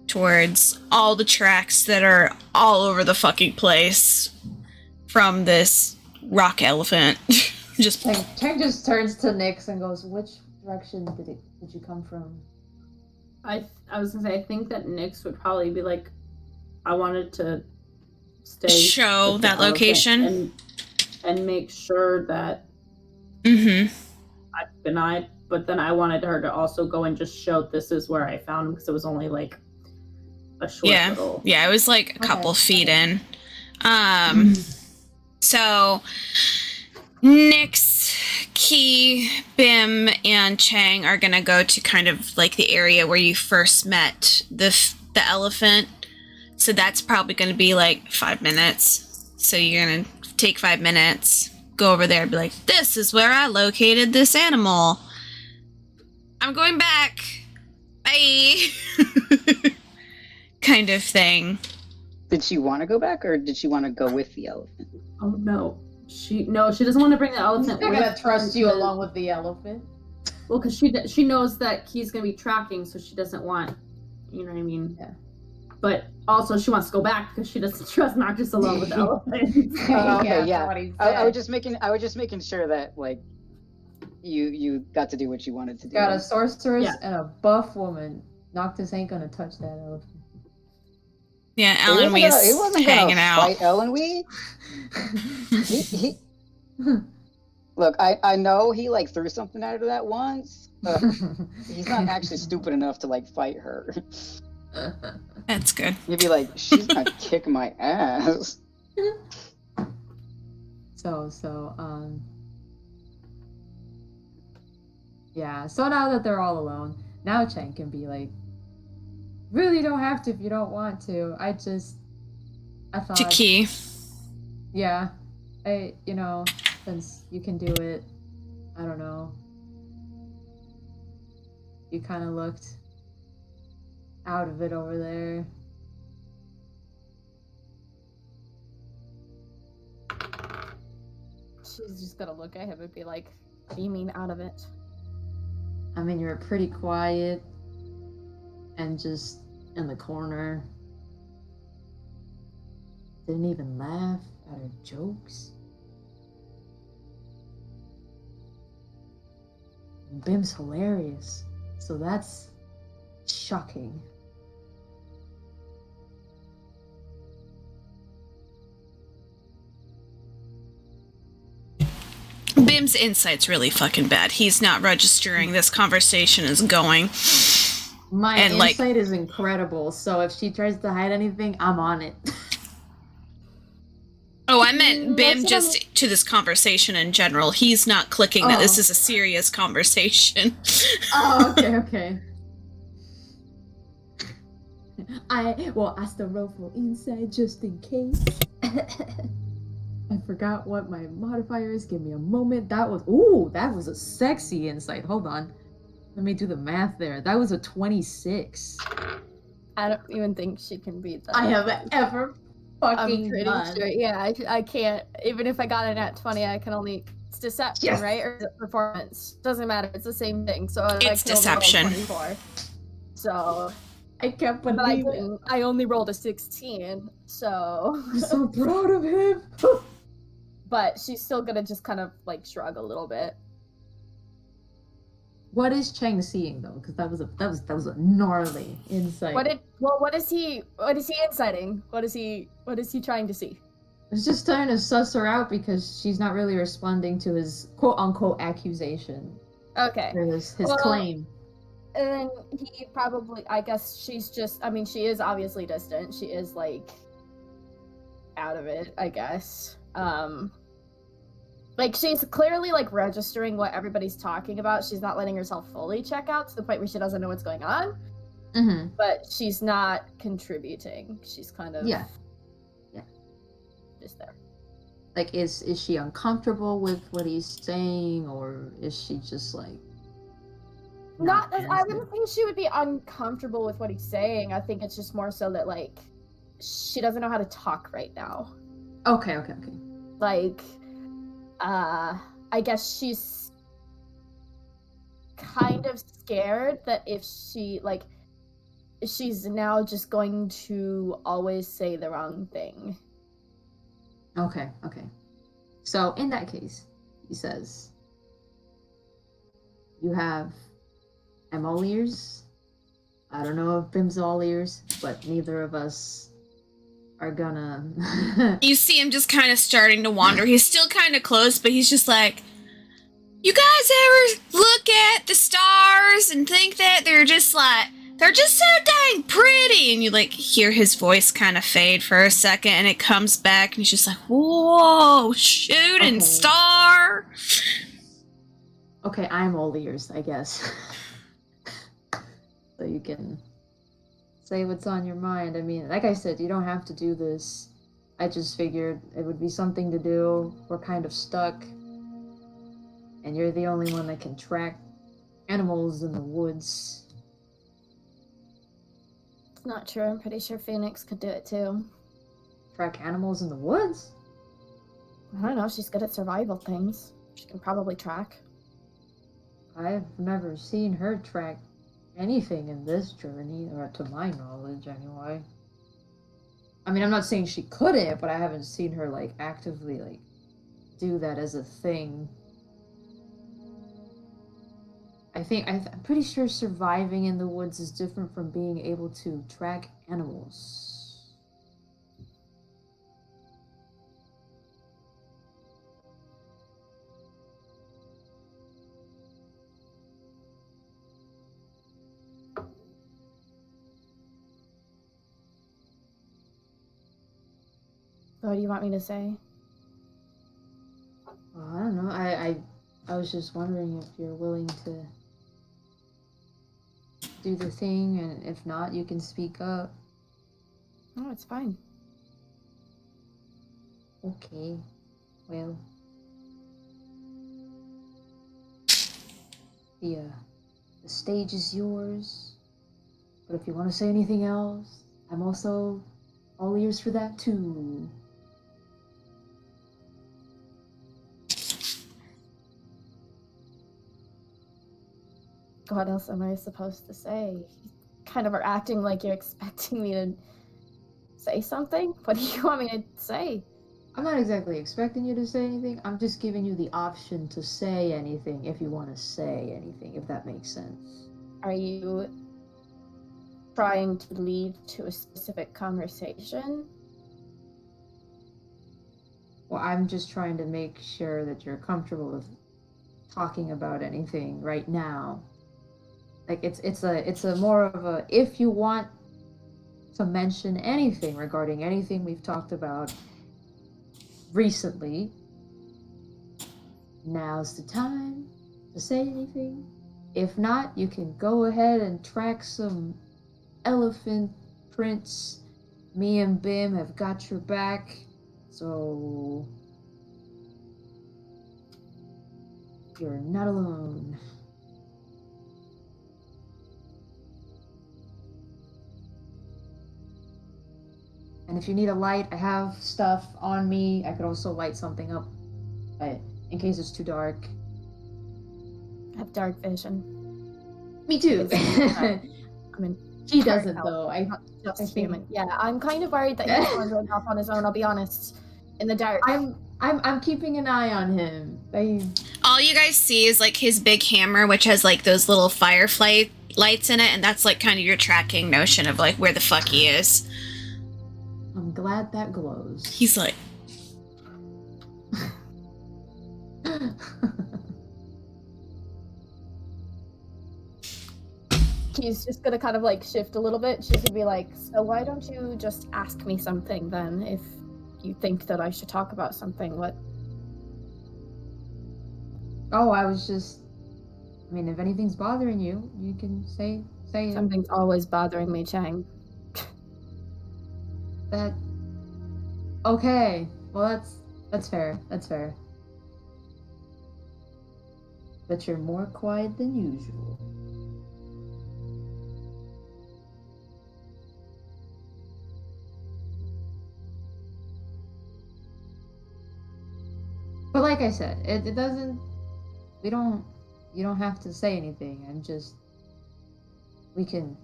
B: towards all the tracks that are all over the fucking place from this rock elephant. Just
A: Chang just turns to Nyx and goes, "Which direction did you come from?"
E: I was gonna say, I think that Nyx would probably be like, I wanted to
B: show
E: with
B: that location
E: and make sure that
B: mm-hmm.
E: I've been eyed, but then I wanted her to also go and just show this is where I found him, because it was only like a short little...
B: Yeah, it was like a couple feet in. So Nyx, Key, Bim, and Chang are gonna go to kind of like the area where you first met the elephant. So that's probably gonna be like 5 minutes. So you're gonna take 5 minutes, go over there and be like, this is where I located this animal. I'm going back. Bye. Kind of thing.
D: Did she want to go back, or did she want to go with the elephant?
E: Oh no. She doesn't want to bring the elephant.
A: She's not gonna trust you along with the elephant.
E: Well, because she knows that Key's gonna be tracking, so she doesn't want, you know what I mean?
A: Yeah.
E: But also she wants to go back because she doesn't trust Noctis alone with the elephant.
D: Okay, yeah. I was just making sure that like you got to do what you wanted to do.
A: Got a sorceress and a buff woman. Noctis ain't gonna touch that elephant.
B: Yeah, Ellen Wee's hanging out.
D: Fight Ellen Wee. Look, I know he like threw something out of that once, but he's not actually stupid enough to like fight her.
B: That's good.
D: He'd be like, she's gonna kick my ass.
A: Yeah, so now that they're all alone, now Chang can be like, really don't have to if you don't want to. I thought...
B: To Key.
A: Yeah. Since you can do it, I don't know. You kind of looked out of it over there.
C: She's just gonna look at him and be like, what do you mean out of it?
A: I mean, you're pretty quiet and just in the corner. Didn't even laugh at her jokes. Bim's hilarious, so that's shocking.
B: Bim's insight's really fucking bad. He's not registering this conversation is going.
A: My insight is incredible, so if she tries to hide anything, I'm on it.
B: Oh, I meant Bim just to this conversation in general. He's not clicking that this is a serious conversation.
A: Oh, okay. I still roll for insight just in case. I forgot what my modifier is. Give me a moment. That was a sexy insight. Hold on. Let me do the math there. That was a 26.
C: I don't even think she can beat that.
A: I have ever fucking
C: I'm pretty
A: done.
C: sure. Yeah, I can't. Even if I got it at 20, I can only... It's deception, right? Or is it performance? Doesn't matter. It's the same thing. So
B: it's deception.
C: 24. So...
A: I can't believe it.
C: I only rolled a 16, so...
A: I'm so proud of him.
C: But she's still gonna just kind of, like, shrug a little bit.
A: What is Chang seeing though? Because that was a gnarly insight.
C: What is he inciting? What is he trying to see?
A: It's just trying to suss her out because she's not really responding to his quote unquote accusation.
C: Okay.
A: Or his claim.
C: And then he probably, I guess she's just, I mean, she is obviously distant. She is like out of it, I guess. Like, she's clearly, like, registering what everybody's talking about. She's not letting herself fully check out to the point where she doesn't know what's going on.
A: Mm-hmm.
C: But she's not contributing. She's kind of...
A: Yeah.
C: Just there.
A: Like, is she uncomfortable with what he's saying, or is she just, like...
C: I wouldn't think she would be uncomfortable with what he's saying. I think it's just more so that, like, she doesn't know how to talk right now.
A: Okay.
C: Like... I guess she's kind of scared that if she, like, she's now just going to always say the wrong thing.
A: Okay. So in that case, he says, you have, I'm all ears. I don't know if Bim's all ears, but neither of us are gonna...
B: You see him just kind of starting to wander. He's still kind of close, but he's just like, you guys ever look at the stars and think that they're just so dang pretty? And you like hear his voice kind of fade for a second, and it comes back, and he's just like, whoa, shooting star.
A: Okay, I'm all ears, I guess. So you can say what's on your mind. I mean, like I said, you don't have to do this. I just figured it would be something to do. We're kind of stuck. And you're the only one that can track animals in the woods.
C: It's not true. I'm pretty sure Phoenix could do it too.
A: Track animals in the woods?
C: I don't know. She's good at survival things. She can probably track.
A: I've never seen her track anything in this journey, or to my knowledge anyway. I mean, I'm not saying she couldn't, but I haven't seen her like actively like do that as a thing. I'm pretty sure surviving in the woods is different from being able to track animals.
C: What do you want me to say?
A: Well, I don't know. I was just wondering if you're willing to do the thing, and if not, you can speak up.
C: No, it's fine.
A: Okay. Well. The stage is yours. But if you want to say anything else, I'm also all ears for that too.
C: What else am I supposed to say? You kind of are acting like you're expecting me to say something? What do you want me to say?
A: I'm not exactly expecting you to say anything. I'm just giving you the option to say anything if you want to say anything, if that makes sense.
C: Are you trying to lead to a specific conversation?
A: Well, I'm just trying to make sure that you're comfortable with talking about anything right now. Like it's a more of a, if you want to mention anything regarding anything we've talked about recently, now's the time to say anything. If not, you can go ahead and track some elephant prints. Me and Bim have got your back, so you're not alone. And if you need a light, I have stuff on me. I could also light something up, but in case it's too dark.
C: I have dark vision.
A: Me too.
C: I mean,
A: she doesn't though. I'm
C: not just human. Yeah, I'm kind of worried that he's wandering off on his own. I'll be honest. In the dark.
A: I'm keeping an eye on him.
B: All you guys see is like his big hammer, which has like those little firefly lights in it, and that's like kind of your tracking notion of like where the fuck he is.
A: I'm glad that glows.
B: He's like...
C: She's just gonna kind of like shift a little bit. She's gonna be like, so why don't you just ask me something then, if you think that I should talk about something? What?
A: Oh, I was just... I mean, if anything's bothering you, you can say it.
C: Something's always bothering me, Chang.
A: That... Okay. Well, that's fair. That's fair. But you're more quiet than usual. But like I said, it doesn't... You don't have to say anything. We can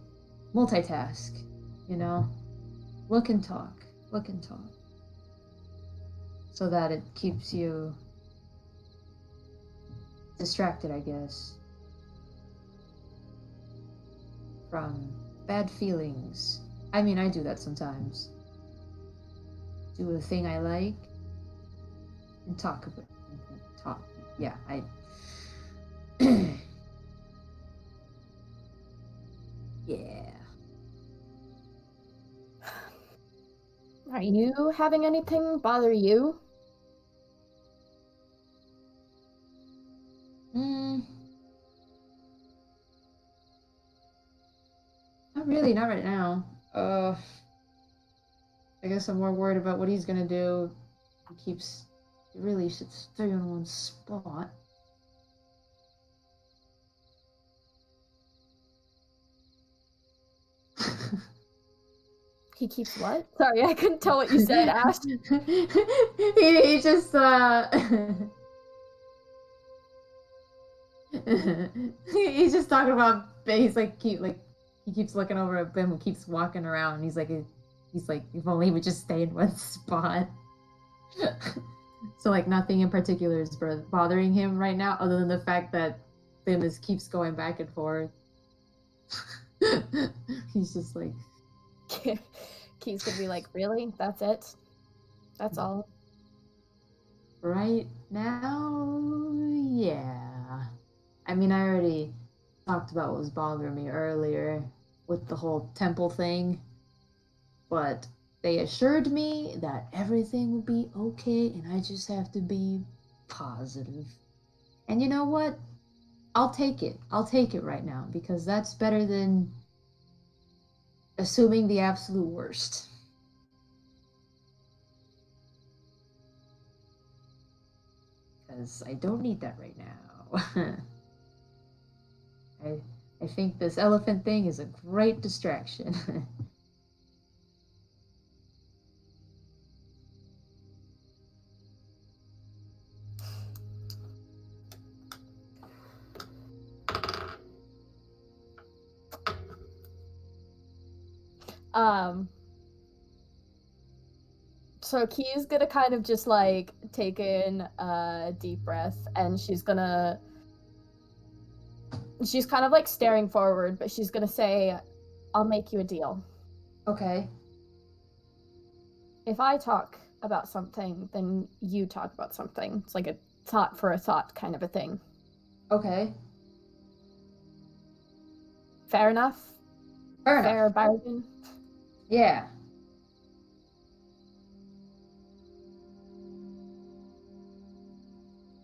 A: multitask, you know? Look and talk. So that it keeps you distracted, I guess, from bad feelings. I mean, I do that sometimes. Do a thing I like and talk about it. Yeah, yeah.
C: Are you having anything bother you?
A: Not really, not right now. I guess I'm more worried about what he's gonna do. He really should stay on one spot.
C: He keeps what? Sorry, I couldn't tell what you said, Ash.
A: he just he's just talking about. He's like he keeps looking over at Bim, who keeps walking around. He's like if only he would just stay in one spot. So like nothing in particular is bothering him right now, other than the fact that Bim keeps going back and forth. He's just like.
C: Key's gonna be like, really? That's it? That's all?
A: Right now, yeah. I mean, I already talked about what was bothering me earlier with the whole temple thing, but they assured me that everything will be okay and I just have to be positive. And you know what? I'll take it. I'll take it right now, because that's better than assuming the absolute worst. Because I don't need that right now. I think this elephant thing is a great distraction.
C: So Key's gonna kind of just like take in a deep breath, and she's kind of like staring forward, but she's gonna say, I'll make you a deal.
A: Okay.
C: If I talk about something, then you talk about something. It's like a thought for a thought kind of a thing.
A: Okay.
C: Fair enough?
A: Fair enough.
C: Fair bargain?
A: Yeah.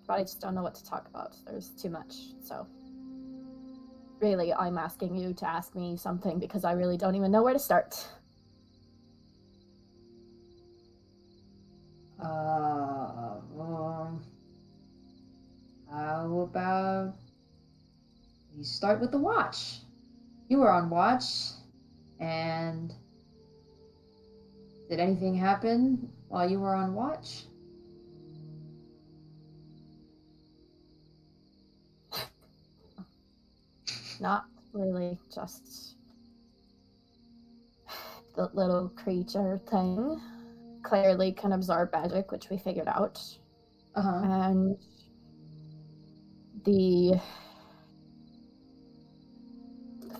C: But I just don't know what to talk about. There's too much, so. Really, I'm asking you to ask me something because I really don't even know where to start.
A: How about we start with the watch? You were on watch, and did anything happen while you were on watch?
C: Not really, just the little creature thing clearly can absorb magic, which we figured out.
A: Uh-huh.
C: And the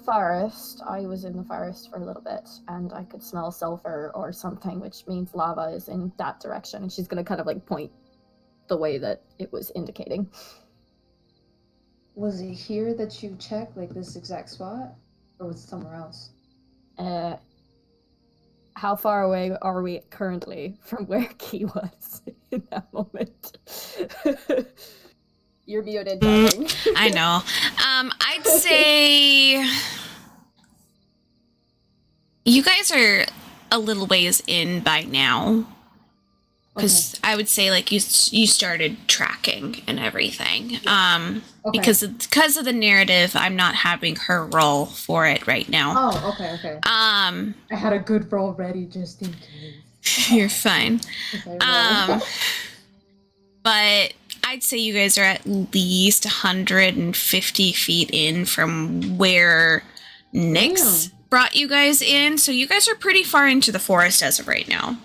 C: forest, I was in the forest for a little bit, and I could smell sulfur or something, which means lava is in that direction. And she's going to kind of like point the way that it was indicating.
A: Was it here that you checked, like this exact spot? Or was it somewhere else?
C: How far away are we currently from where Key was in that moment? You're muted, darling.
B: I know. I'd say you guys are a little ways in by now. Because I would say, like, you started tracking and everything. Because of the narrative, I'm not having her roll for it right now.
A: Oh, okay. I had a good roll ready just in case.
B: You're fine. But I'd say you guys are at least 150 feet in from where Nyx brought you guys in, so you guys are pretty far into the forest as of right now.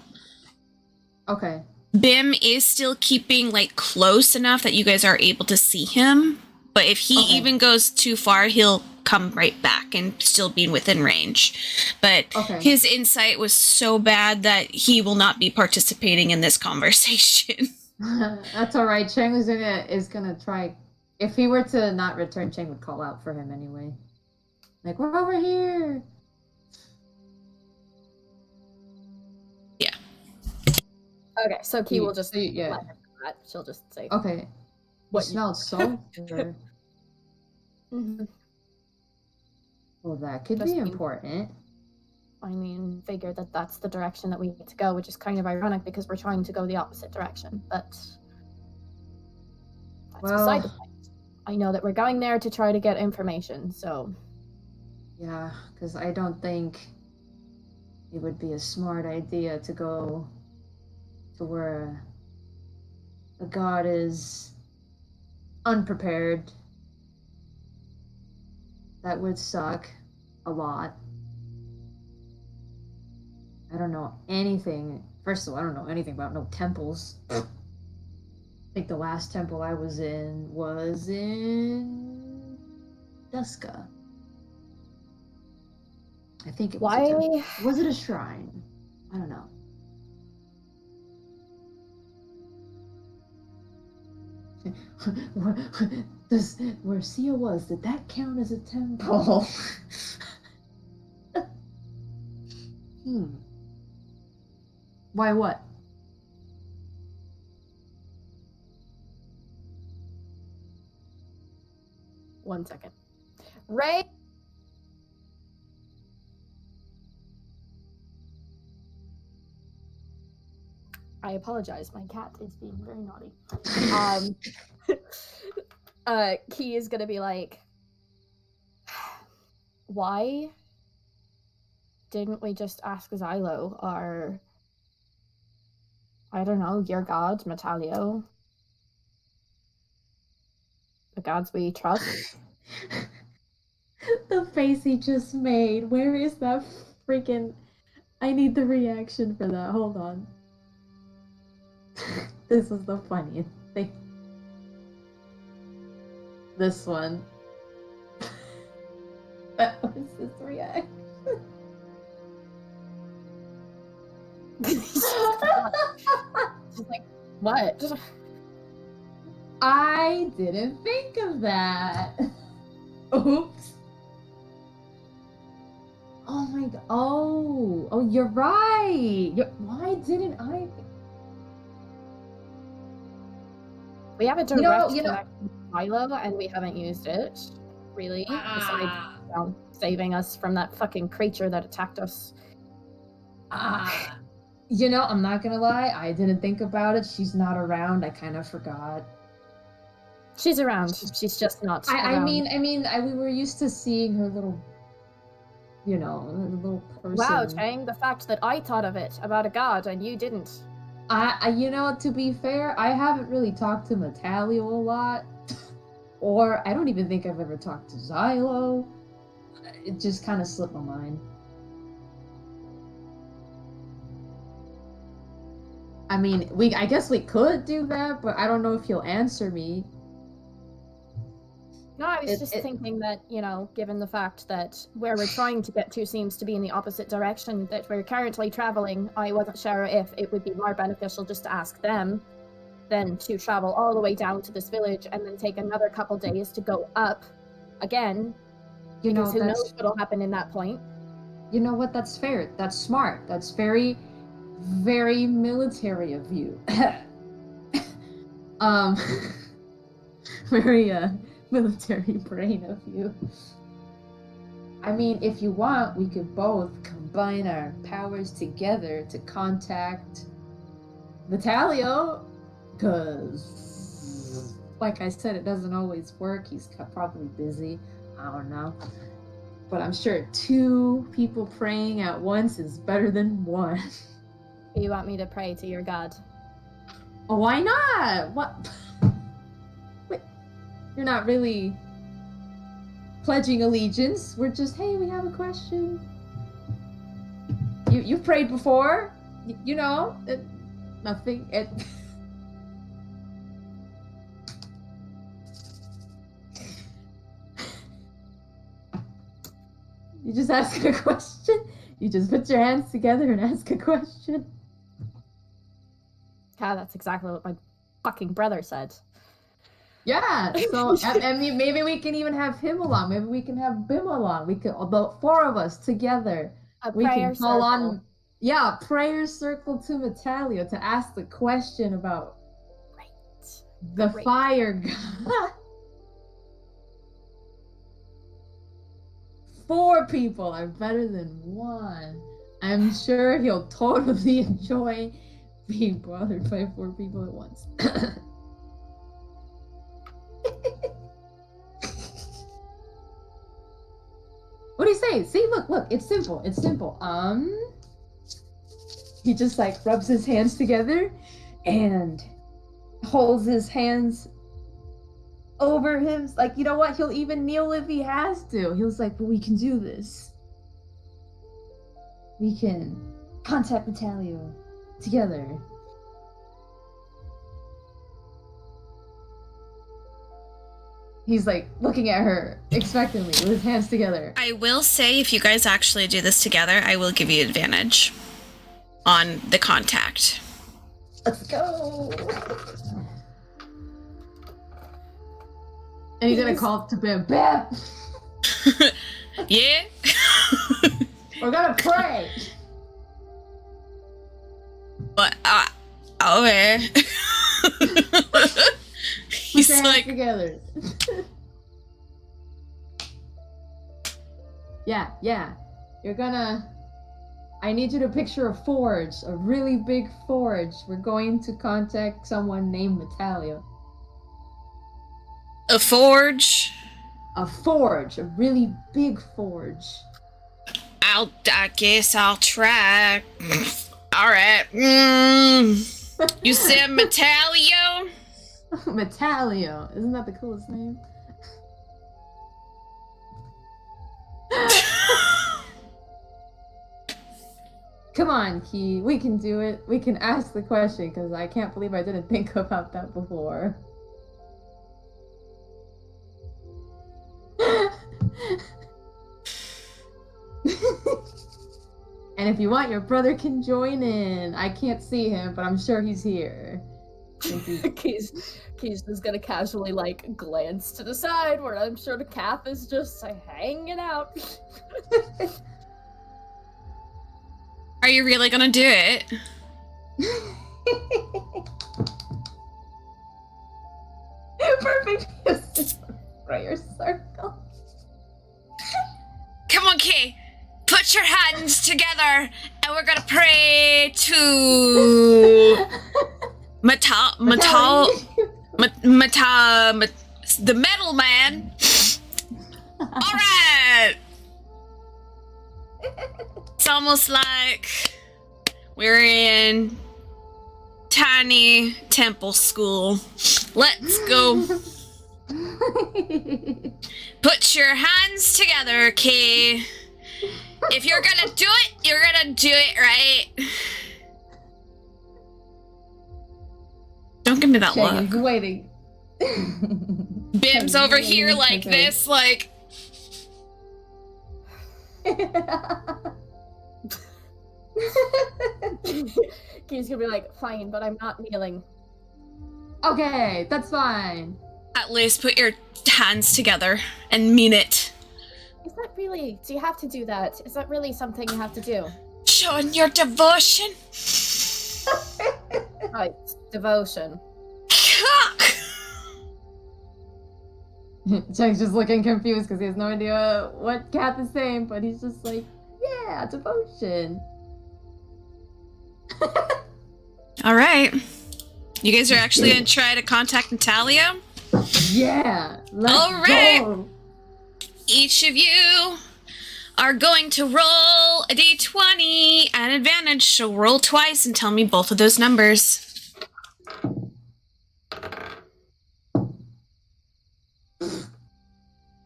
A: Okay.
B: Bim is still keeping like close enough that you guys are able to see him, but if he even goes too far, he'll come right back and still be within range. But his insight was so bad that he will not be participating in this conversation.
A: That's all right. Chang is gonna try. If he were to not return, Chang would call out for him anyway. Like, we're over here.
B: Yeah.
C: Okay, so Key will just
A: let
C: her do that. She'll just say,
A: okay. What smelled so good.
C: Mm-hmm.
A: Well, that could be important.
C: I mean, figure that that's the direction that we need to go, which is kind of ironic because we're trying to go the opposite direction, but that's beside the point. I know that we're going there to try to get information, so...
A: Yeah, because I don't think it would be a smart idea to go to where the god is unprepared. That would suck a lot. I don't know anything. First of all, I don't know anything about no temples. I think the last temple I was in Duska. I think it was was it a shrine? I don't know. Where Sia was, did that count as a temple? Why what?
C: One second. Ray! I apologize, my cat is being very naughty. Key is gonna be like, why didn't we just ask Xylo or, I don't know, your god, Metalio? The gods we trust?
A: The face he just made. Where is that freaking... I need the reaction for that. Hold on. This is the funniest thing. This one. That was his reaction.
C: She's like, what?
A: I didn't think of that. Oops. Oh my god. Oh, you're right. Why didn't I?
C: We have a direct connection with Milo, and we haven't used it, really, besides saving us from that fucking creature that attacked us.
A: You know, I'm not gonna lie, I didn't think about it. She's not around. I kind of forgot.
C: She's around. She's just not around.
A: I mean, we were used to seeing her little, little person.
C: Wow, Chang, the fact that I thought of it about a god and you didn't.
A: To be fair, I haven't really talked to Metalio a lot. Or I don't even think I've ever talked to Xylo. It just kind of slipped my mind. I mean, I guess we could do that, but I don't know if he'll answer me.
C: No, I was just thinking that, given the fact that where we're trying to get to seems to be in the opposite direction that we're currently traveling, I wasn't sure if it would be more beneficial just to ask them than to travel all the way down to this village and then take another couple days to go up again. Because who knows what'll happen in that point.
A: You know what? That's fair. That's smart. That's very, very military of you. Very, military brain of you. I mean, if you want, we could both combine our powers together to contact Metalio, because, like I said, it doesn't always work. He's probably busy. I don't know. But I'm sure 2 people praying at once is better than 1.
C: You want me to pray to your god?
A: Why not? What? Wait, you're not really pledging allegiance. We're just, hey, we have a question. You've prayed before. You know, nothing. You just ask a question. You just put your hands together and ask a question.
C: God, that's exactly what my fucking brother said.
A: Yeah, so I mean, maybe we can even have him along. Maybe we can have Bim along. We could, about 4 of us together.
C: We can call on,
A: prayer circle to Metallia to ask the question about the fire god. 4 people are better than 1. I'm sure he'll totally enjoy being bothered by 4 people at once. What do you say? See, look, it's simple. It's simple. He just like rubs his hands together and holds his hands over him. Like, you know what? He'll even kneel if he has to. He was like, but we can do this. We can contact Metallia together. He's like looking at her expectantly with his hands together.
B: I will say, if you guys actually do this together, I will give you advantage on the contact.
A: Let's go. And he's gonna call to Bim. Bim!
B: Yeah?
A: We're gonna pray.
B: But, okay. He's like,
A: together. Yeah. You're gonna. I need you to picture a forge, a really big forge. We're going to contact someone named Metallia.
B: a forge?
A: A forge, a really big forge.
B: I guess I'll try. Alright. You said Metallia?
A: Metallia. Isn't that the coolest name? Come on, Key. We can do it. We can ask the question, because I can't believe I didn't think about that before. And if you want, your brother can join in. I can't see him, but I'm sure he's here.
C: Keys is gonna casually like glance to the side where I'm sure the Kath is just like, hanging out.
B: Are you really gonna do it?
A: Perfect. Prayer circle.
B: Come on, Kay. Put your hands together, and we're gonna pray to the metal man. All right. It's almost like we're in tiny temple school. Let's go. Put your hands together, Kay. If you're gonna do it, you're gonna do it right. Don't give me that look.
A: He's waiting.
B: Bim's over here like this, like...
C: Key's gonna be like, fine, but I'm not kneeling.
A: Okay, that's fine.
B: At least put your hands together and mean it.
C: Is that really? Do you have to do that? Is that really something you have to do?
B: Showing your devotion.
C: Right, devotion.
A: Cheng's just looking confused because he has no idea what Kath is saying, but he's just like, yeah, devotion.
B: All right. You guys are actually going to try to contact Natalia?
A: Yeah. Let's
B: All right.
A: go.
B: Each of you are going to roll a d20 at advantage, so roll twice and tell me both of those numbers.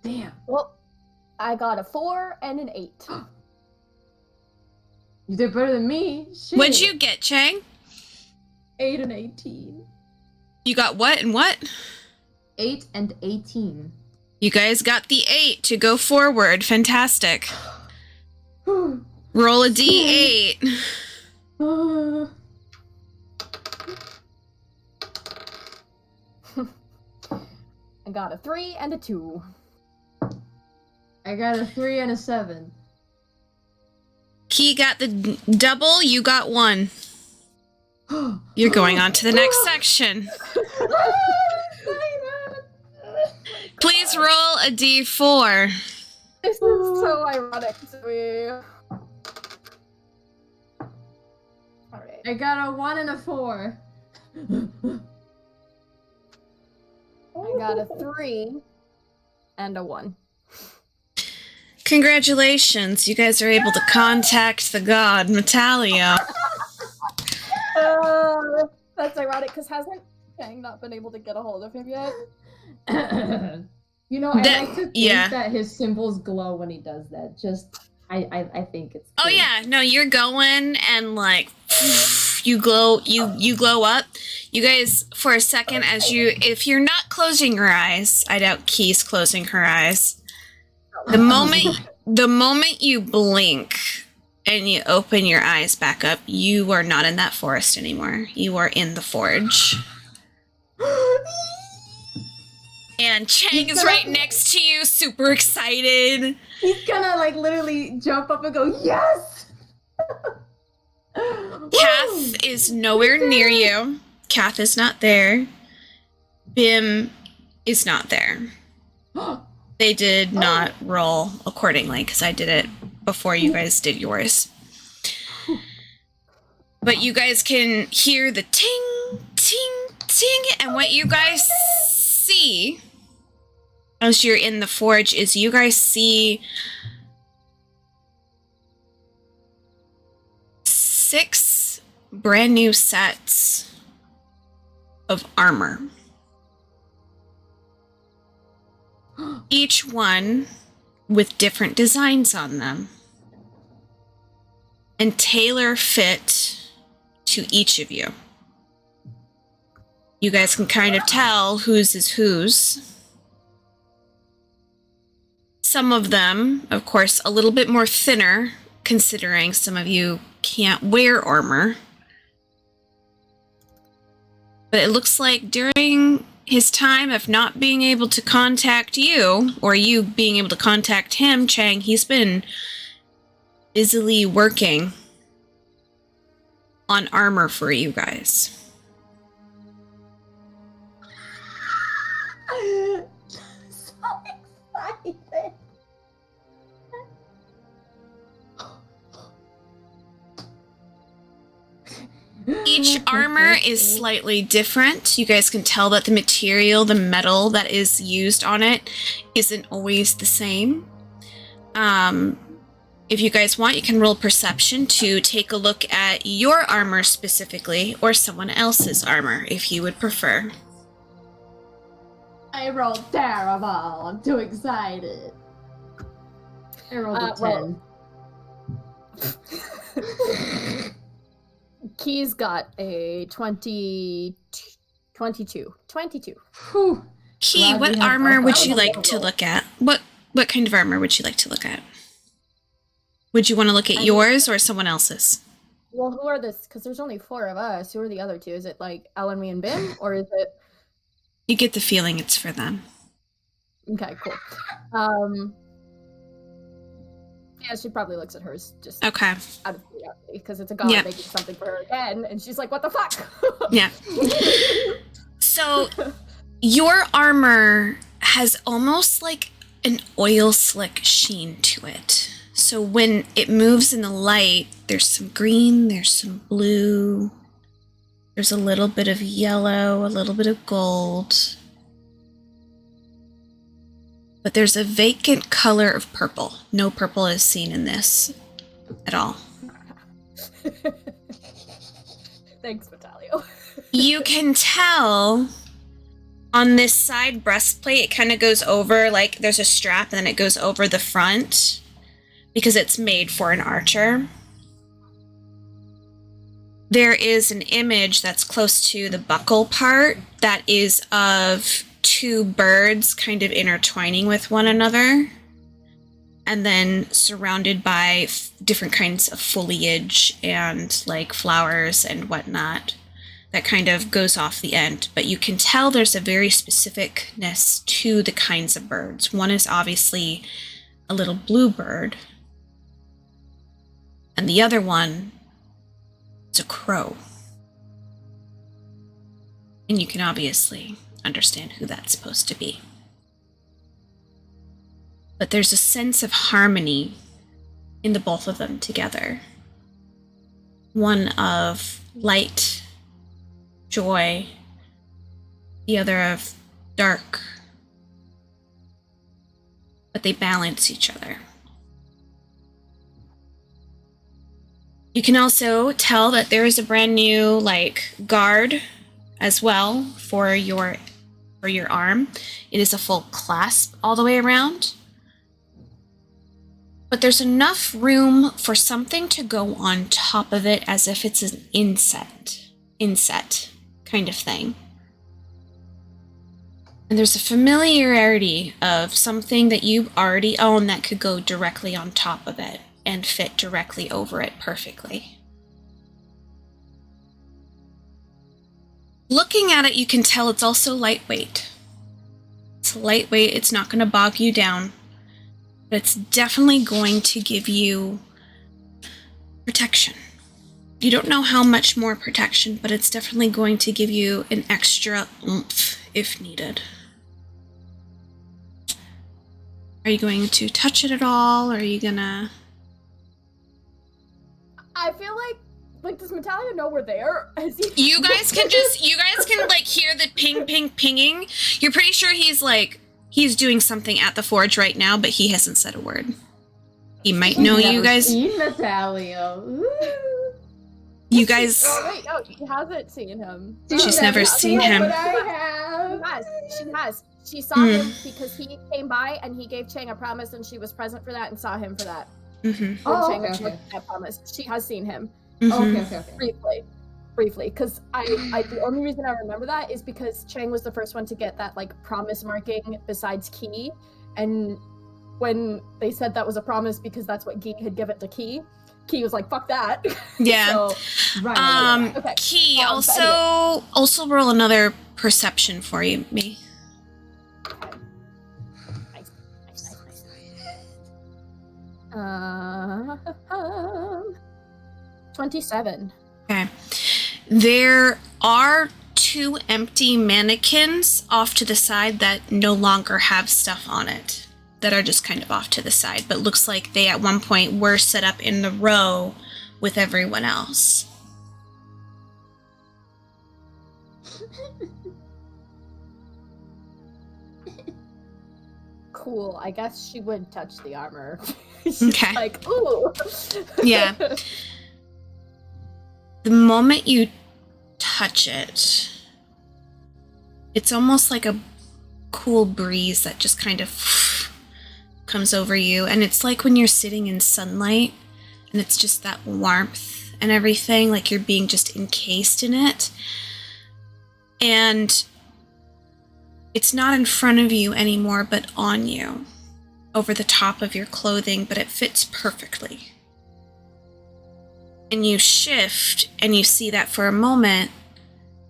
A: Damn.
C: Well, I got a 4 and an 8.
A: You did better than me. Shit.
B: What'd you get, Chang?
A: 8 and 18.
B: You got what and what?
A: 8 and 18.
B: You guys got the 8 to go forward. Fantastic. Roll a d8.
C: I got a 3 and a 2.
A: I got a 3 and a 7.
B: He got the double, you got 1. You're going on to the next section. Please roll a d4.
C: This is so ironic to me. Alright.
A: I got a 1 and a 4.
C: I got a 3 and a 1.
B: Congratulations, you guys are able to contact the god, Metalio.
C: That's ironic, because hasn't Chang not been able to get a hold of him yet?
A: You know, I like to think that his symbols glow when he does that. I think it's cool.
B: Oh yeah, no, you're going and like you glow up. You guys, for a second, if you're not closing your eyes, I doubt Key's closing her eyes. The moment you blink and you open your eyes back up, you are not in that forest anymore. You are in the forge. And Chang is right next to you, super excited.
A: He's gonna like literally jump up and go, yes!
B: Kath is nowhere near you. Kath is not there. Bim is not there. They did not roll accordingly because I did it before you guys did yours. But you guys can hear the ting, ting, ting, and what you guys see as you're in the forge is you guys see 6 brand new sets of armor. Each one with different designs on them and tailor fit to each of you. You guys can kind of tell whose is whose. Some of them, of course, a little bit more thinner, considering some of you can't wear armor. But it looks like during his time of not being able to contact you, or you being able to contact him, Chang, he's been busily working on armor for you guys.
A: I'm so excited.
B: Each armor is slightly different. You guys can tell that the material, the metal that is used on it, isn't always the same. If you guys want, you can roll perception to take a look at your armor specifically, or someone else's armor, if you would prefer.
A: I rolled terrible. I'm too excited. I rolled a 10.
C: Key's got a 22.
A: Whew.
B: Key, what armor would you like to look at? What kind of armor would you like to look at? Would you want to look at yours or someone else's?
C: Well, who are this? Because there's only 4 of us. Who are the other 2? Is it like Ellen, me, and Bim? Or is it...
B: You get the feeling it's for them.
C: Okay, cool. Yeah, she probably looks at hers just
B: Okay.
C: out of curiosity, because it's a god making something for her again, and she's like, what the fuck?
B: Yeah. So, your armor has almost like an oil slick sheen to it. So when it moves in the light, there's some green, there's some blue, there's a little bit of yellow, a little bit of gold. But there's a vacant color of purple. No purple is seen in this at all.
C: Thanks, Metalio.
B: You can tell on this side breastplate, it kind of goes over, like there's a strap and then it goes over the front because it's made for an archer. there is an image that's close to the buckle part that is of two birds kind of intertwining with one another, and then surrounded by different kinds of foliage and like flowers and whatnot that kind of goes off the end. But you can tell there's a very specificness to the kinds of birds. One is obviously a little blue bird, and the other one is a crow. And you can obviously understand who that's supposed to be. But there's a sense of harmony in the both of them together. One of light, joy, the other of dark. But they balance each other. You can also tell that there is a brand new like guard as well for your arm. It is a full clasp all the way around. But there's enough room for something to go on top of it as if it's an inset kind of thing. And there's a familiarity of something that you already own that could go directly on top of it and fit directly over it perfectly. Looking at it, you can tell it's also lightweight. It's lightweight, it's not going to bog you down. But it's definitely going to give you protection. You don't know how much more protection, but it's definitely going to give you an extra oomph if needed. Are you going to touch it at all, or are you gonna...
C: I feel like does Metallia know we're there?
B: You guys can like hear the pinging. You're pretty sure he's doing something at the forge right now, but he hasn't said a word. He might know you guys.
A: Seen Metallia.
B: You guys.
C: Oh wait, no, she hasn't seen him.
B: She's never seen him.
A: But I have.
C: She has. She saw him because he came by and he gave Chang a promise, and she was present for that and saw him for that.
B: Mm-hmm.
A: Oh,
C: Chang
A: okay.
C: that promise. She has seen him.
B: Mm-hmm.
A: Okay.
C: Briefly, because I the only reason I remember that is because Chang was the first one to get that like promise marking besides Key, and when they said that was a promise because that's what Geek had given to Key was like, fuck that.
B: Yeah.
C: So,
A: Right.
C: okay.
B: Key,
C: Anyway.
B: also roll another perception for you, me.
C: Nice. 27.
B: Okay. There are two empty mannequins off to the side that no longer have stuff on it, that are just kind of off to the side, but looks like they at one point were set up in the row with everyone else.
C: Cool. I guess she would touch the armor.
B: Okay.
C: Like, ooh.
B: Yeah. The moment you touch it, it's almost like a cool breeze that just kind of comes over you. And it's like when you're sitting in sunlight and it's just that warmth and everything, like you're being just encased in it. And it's not in front of you anymore, but on you, over the top of your clothing, but it fits perfectly. And you shift and you see that for a moment,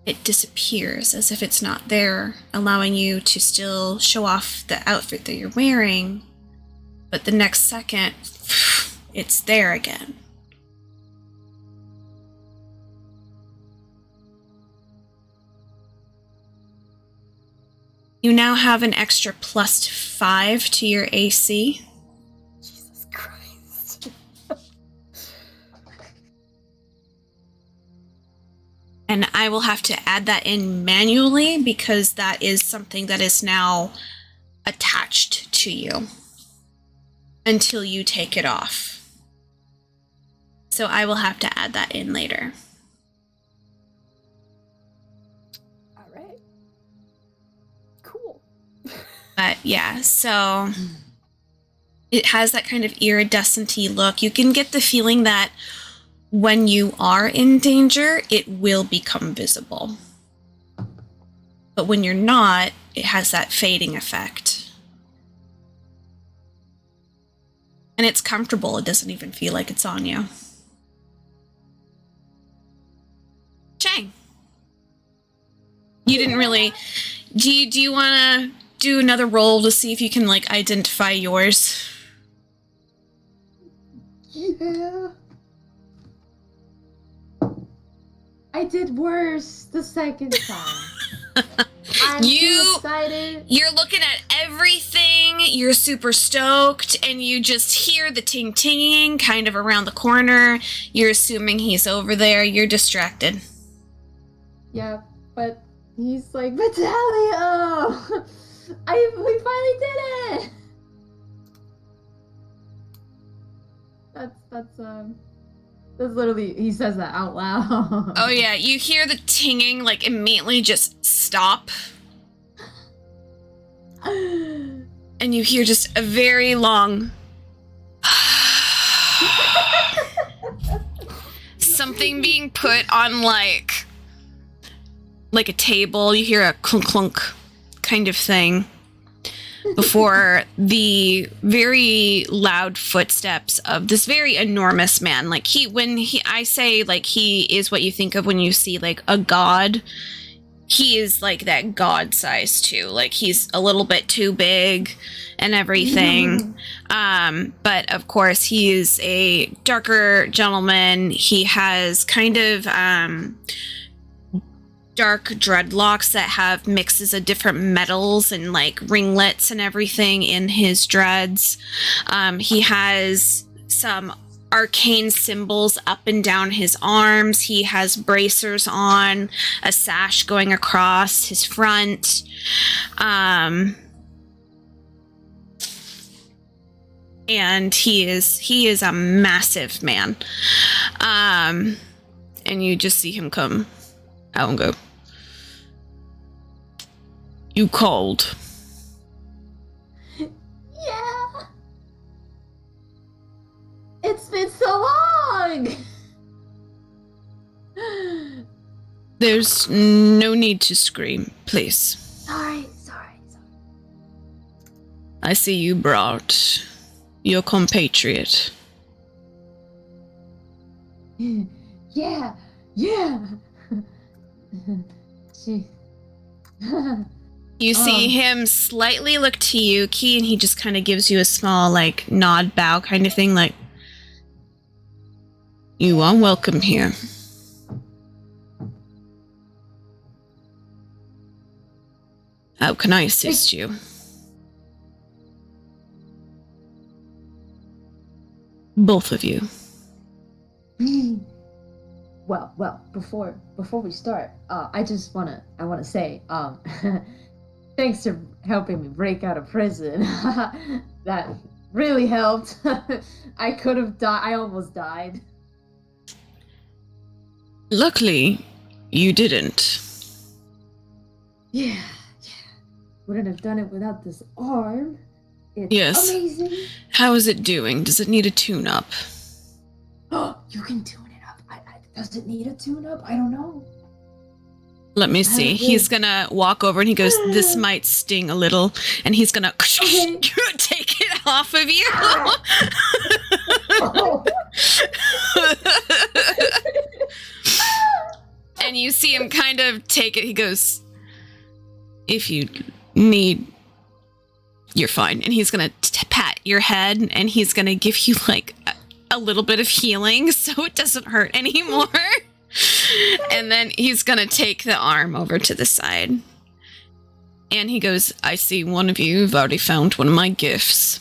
B: it disappears as if it's not there, allowing you to still show off the outfit that you're wearing. But the next second, it's there again. You now have an extra +5 to your AC.
C: Jesus Christ.
B: And I will have to add that in manually because that is something that is now attached to you until you take it off. So I will have to add that in later.
C: All right. Cool.
B: But yeah, so it has that kind of iridescent-y look. You can get the feeling that when you are in danger, it will become visible. But when you're not, it has that fading effect. And it's comfortable. It doesn't even feel like it's on you. Chang. You didn't really... Do you want to do another roll to see if you can, like, identify yours?
A: Yeah. I did worse the second time. I'm too excited.
B: You're looking at everything, you're super stoked, and you just hear the ting-tinging kind of around the corner. You're assuming he's over there. You're distracted.
A: Yeah, but he's like, Vitelio! We finally did it! That's literally, he says that out loud.
B: Oh yeah, you hear the tinging, like, immediately just stop. And you hear just a very long... something being put on, like a table. You hear a clunk clunk kind of thing before the very loud footsteps of this very enormous man. Like, I say, like, he is what you think of when you see, like, a god. He is, like, that god size, too. Like, he's a little bit too big and everything. But, of course, he is a darker gentleman. He has kind of, dark dreadlocks that have mixes of different metals and, like, ringlets and everything in his dreads. He has some arcane symbols up and down his arms. He has bracers on, a sash going across his front. And he is a massive man. And you just see him come out and go, "You called."
A: Yeah. It's been so long.
B: There's no need to scream, please.
A: Sorry.
B: I see you brought your compatriot.
A: Yeah. She.
B: You see him slightly look to you, Key, and he just kind of gives you a small, like, nod, bow kind of thing, like, "You are welcome here." How can I assist you? Both of you.
A: Well, before we start, I wanna say, thanks for helping me break out of prison. That really helped. I could have died. I almost died.
B: Luckily, you didn't.
A: Yeah. Wouldn't have done it without this arm. It's
B: Yes.
A: amazing.
B: How is it doing? Does it need a tune-up?
A: Oh, you can tune it up. Does it need a tune-up? I don't know.
B: Let me see. He's gonna walk over and he goes, "This might sting a little," and he's gonna take it off of you.
A: Oh.
B: And you see him kind of take it. He goes, "If you need, you're fine." And he's gonna pat your head and he's gonna give you, like, a little bit of healing so it doesn't hurt anymore. And then he's gonna take the arm over to the side. And he goes, "I see one of you have already found one of my gifts.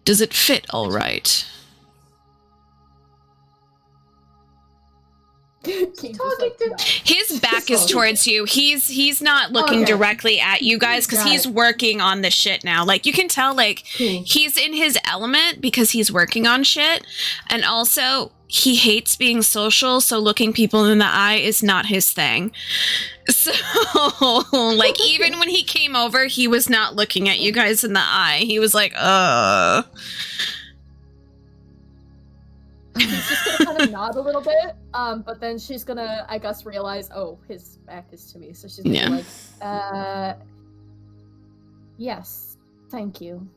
B: Does it fit all right?" His back is towards you. He's not looking directly at you guys because he's working on the shit now. Like, you can tell, like, he's in his element because he's working on shit. And also, he hates being social, so looking people in the eye is not his thing. So, like, even when he came over, he was not looking at you guys in the eye. He was like,
C: She's just gonna kind of nod a little bit, but then she's gonna, I guess, realize, oh, his back is to me, so she's gonna be like, yes, thank you.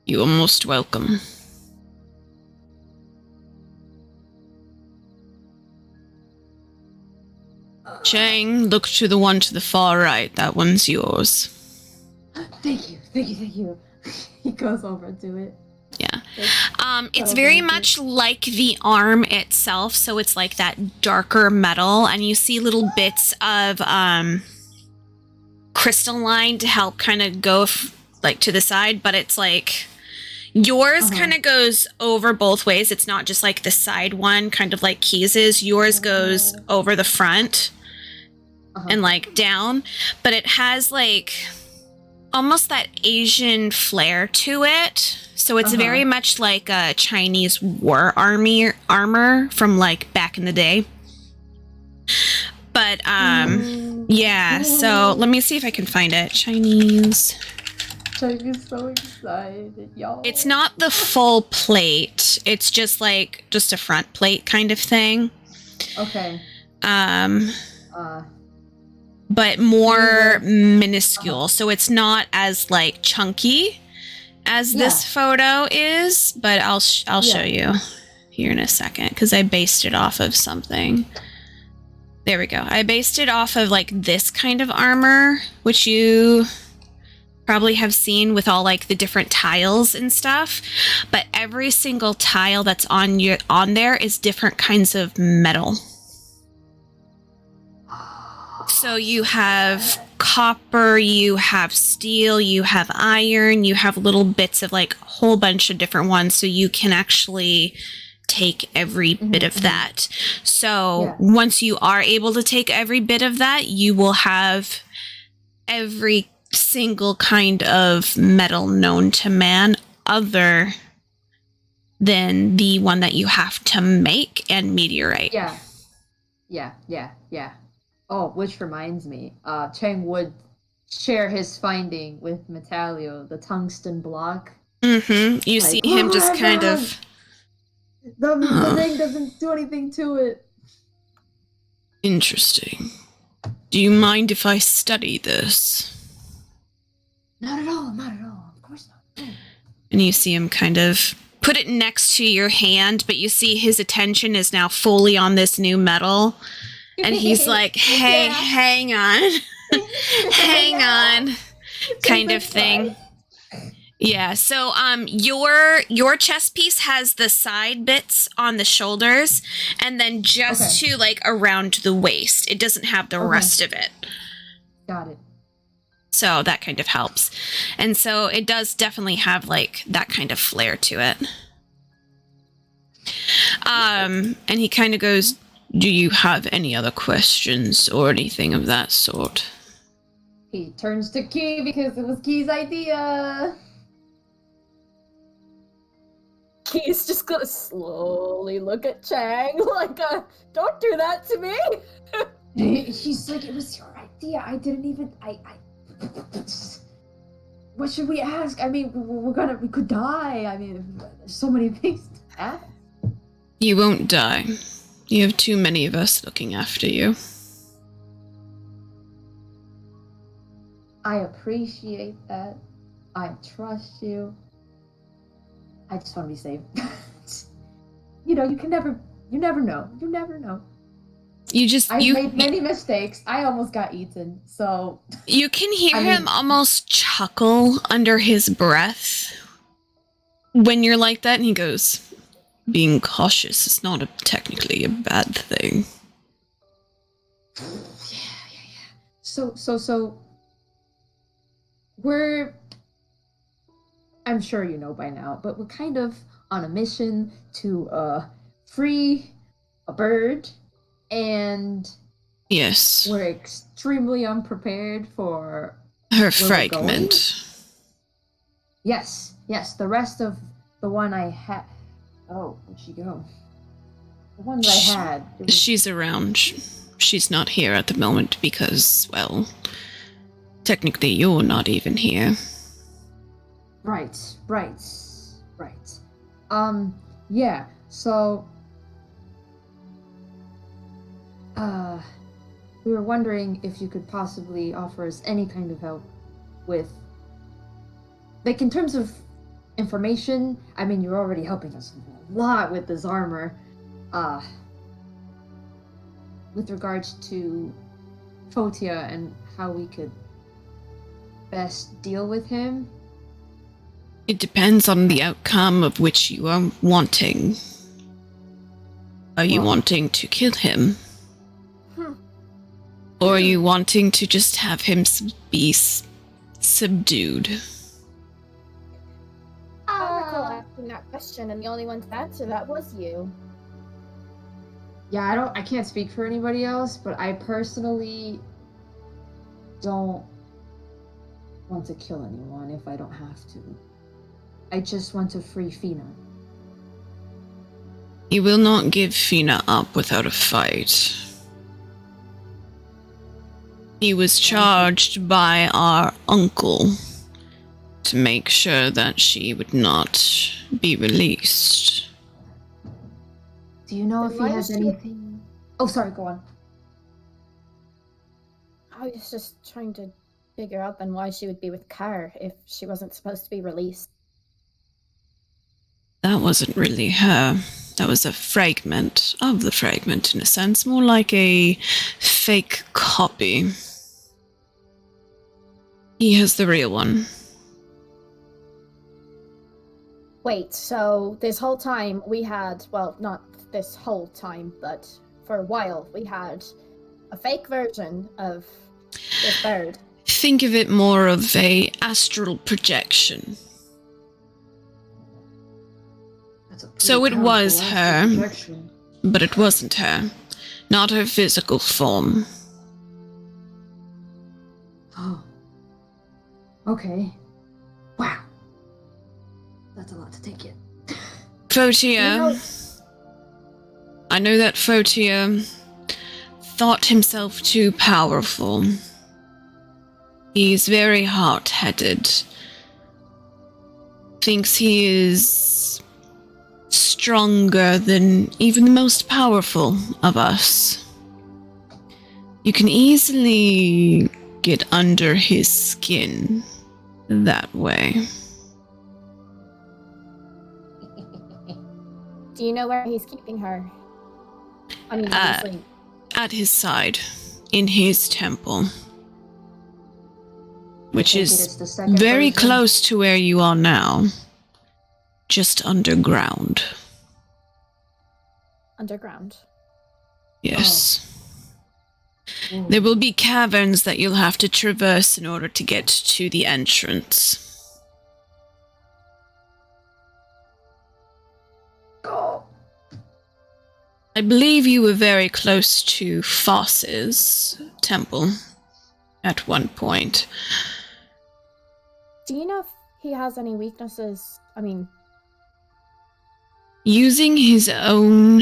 B: You are most welcome. Chang, look to the one to the far right. That one's yours.
A: Thank you. He goes over to it.
B: Yeah. It's very much like the arm itself, so it's like that darker metal, and you see little bits of crystalline to help kind of go like to the side, but it's like yours kind of goes over both ways. It's not just like the side one, kind of like Keys's. Yours goes over the front and like down, but it has like almost that Asian flair to it. So it's very much like a Chinese war armor from like back in the day. But yeah, so let me see if I can find it. Chinese.
A: Chang is so excited, y'all.
B: It's not the full plate. It's just like a front plate kind of thing.
A: Okay.
B: But more minuscule. So it's not as like chunky as this photo is, but I'll show you here in a second because I based it off of something. There we go. I based it off of like this kind of armor, which you probably have seen with all like the different tiles and stuff, but every single tile that's on there is different kinds of metal. So you have copper, you have steel, you have iron, you have little bits of like a whole bunch of different ones, so you can actually take every bit of that. So once you are able to take every bit of that, you will have every single kind of metal known to man other than the one that you have to make and meteorite.
A: Yeah. Oh, which reminds me, Chang would share his finding with Metalio, the tungsten block.
B: You like, see him just kind of...
A: The thing doesn't do anything to it.
B: Interesting. Do you mind if I study this?
A: Not at all, of course not.
B: And you see him kind of put it next to your hand, but you see his attention is now fully on this new metal. And he's like, hey, hang on. Hang on. Kind of thing. Yeah, so your chest piece has the side bits on the shoulders and then just to like around the waist. It doesn't have the rest of it.
A: Got it.
B: So that kind of helps. And so it does definitely have like that kind of flair to it. And he kind of goes, do you have any other questions or anything of that sort?
A: He turns to Key because it was Key's idea.
C: Key's just gonna slowly look at Chang like, don't do that to me.
A: She's like, it was your idea. I didn't even, what should we ask? I mean, we could die. I mean, there's so many things to ask.
B: You won't die. You have too many of us looking after you.
A: I appreciate that. I trust you. I just want to be safe. You know, you never know. You never know. I've made many mistakes. I almost got eaten, so...
B: You can hear him almost chuckle under his breath when you're like that, and he goes, being cautious is not technically a bad thing.
A: Yeah. So, we're... I'm sure you know by now, but we're kind of on a mission to, free a bird, and...
B: Yes.
A: We're extremely unprepared for...
B: her fragment.
A: Yes, the rest of the one I had... Oh, where'd she go? The one that I had...
B: She's around. She's not here at the moment because, well, technically you're not even here.
A: Right. Yeah, so, we were wondering if you could possibly offer us any kind of help with, like, in terms of information. I mean, you're already helping us a lot with this armor. With regards to Fotia and how we could best deal with him.
B: It depends on the outcome of which you are wanting. Are you wanting to kill him? Or are you wanting to just have him be subdued?
C: I recall asking that question, and the only one to answer that was you.
A: Yeah, I can't speak for anybody else, but I personally don't want to kill anyone if I don't have to. I just want to free Fina.
B: You will not give Fina up without a fight. He was charged by our uncle to make sure that she would not be released.
A: Do you know if he has anything? Oh, sorry, go on.
C: I was just trying to figure out then why she would be with Kar if she wasn't supposed to be released.
B: That wasn't really her. That was a fragment of the fragment, in a sense. More like a fake copy. He has the real one.
C: Wait, so this whole time we had, well, not this whole time, but for a while we had a fake version of this bird.
B: Think of it more of a astral projection. So it was her, but it wasn't her. Not her physical form.
A: Oh. Okay. Wow. That's a lot to take in.
B: Fotia. I know that Fotia thought himself too powerful. He's very hard-headed. Thinks he is stronger than even the most powerful of us. You can easily get under his skin that way.
C: Do you know where he's keeping her? I mean, obviously.
B: At his side, in his temple. Which is very close to where you are now. Just underground.
C: Underground?
B: Yes. Oh. There will be caverns that you'll have to traverse in order to get to the entrance. I believe you were very close to Foss's temple at one point.
C: Do you know if he has any weaknesses? I mean...
B: Using his own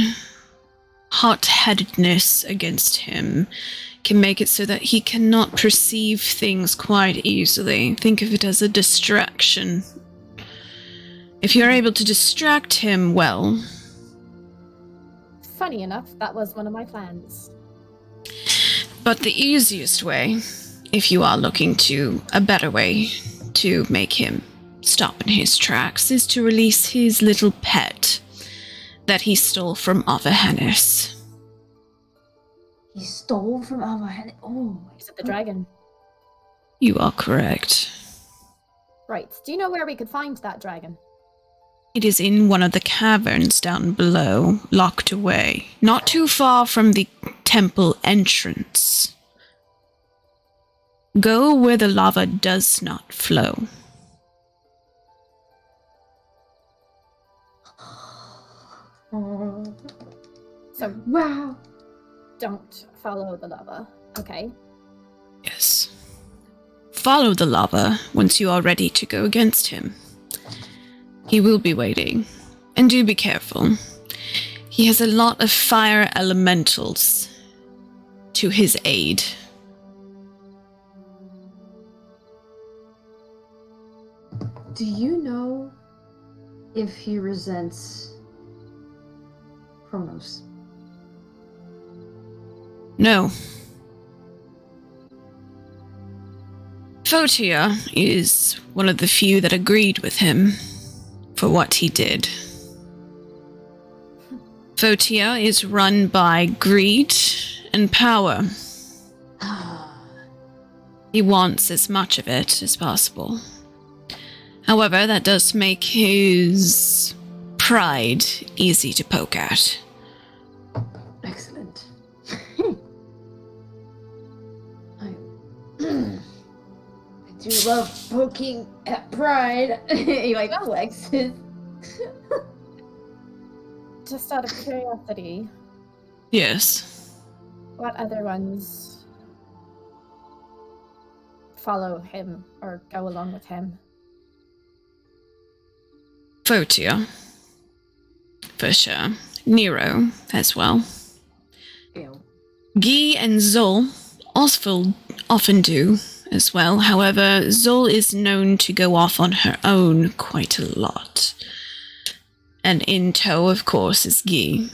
B: hot-headedness against him can make it so that he cannot perceive things quite easily. Think of it as a distraction. If you're able to distract him well...
C: Funny enough, that was one of my plans.
B: But the easiest way, if you are looking to a better way to make him stop in his tracks, is to release his little pet that he stole from Avahennis.
A: He stole from Avahennis? Oh,
C: is it the dragon?
B: You are correct.
C: Right. Do you know where we could find that dragon?
B: It is in one of the caverns down below, locked away, not too far from the temple entrance. Go where the lava does not flow.
C: So,
A: wow.
C: Don't follow the lava, okay?
B: Yes. Follow the lava once you are ready to go against him. He will be waiting. And do be careful. He has a lot of fire elementals to his aid.
A: Do you know if he resents Kronos.
B: No. Photia is one of the few that agreed with him for what he did. Photia is run by greed and power. He wants as much of it as possible. However, that does make his pride easy to poke at.
A: Excellent. I do love poking at pride. He like flexes.
C: Just out of curiosity,
B: Yes.
C: what other ones follow him or go along with him?
B: Photia. For sure. Nero as well.
A: Ew.
B: Guy and Zol also often do as well. However, Zol is known to go off on her own quite a lot. And in tow, of course, is Guy.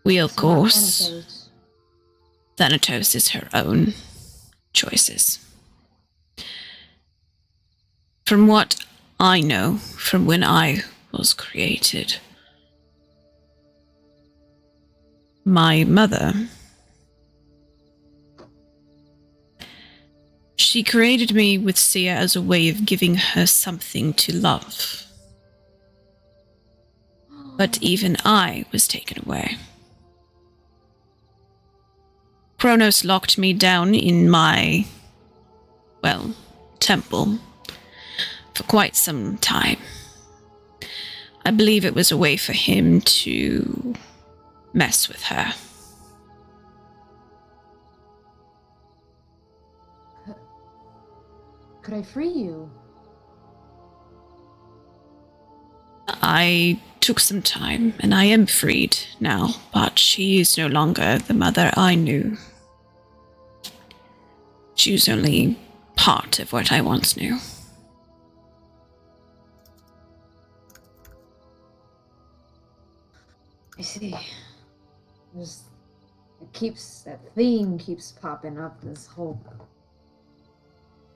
B: We, of course, Thanatos is her own choices. From what I know, from when I was created, my mother, she created me with Sia as a way of giving her something to love. But even I was taken away. Kronos locked me down in my, well, temple for quite some time. I believe it was a way for him to mess with her.
A: Could I free you?
B: I took some time, and I am freed now, but she is no longer the mother I knew. She was only part of what I once knew.
A: I see. That theme keeps popping up this whole.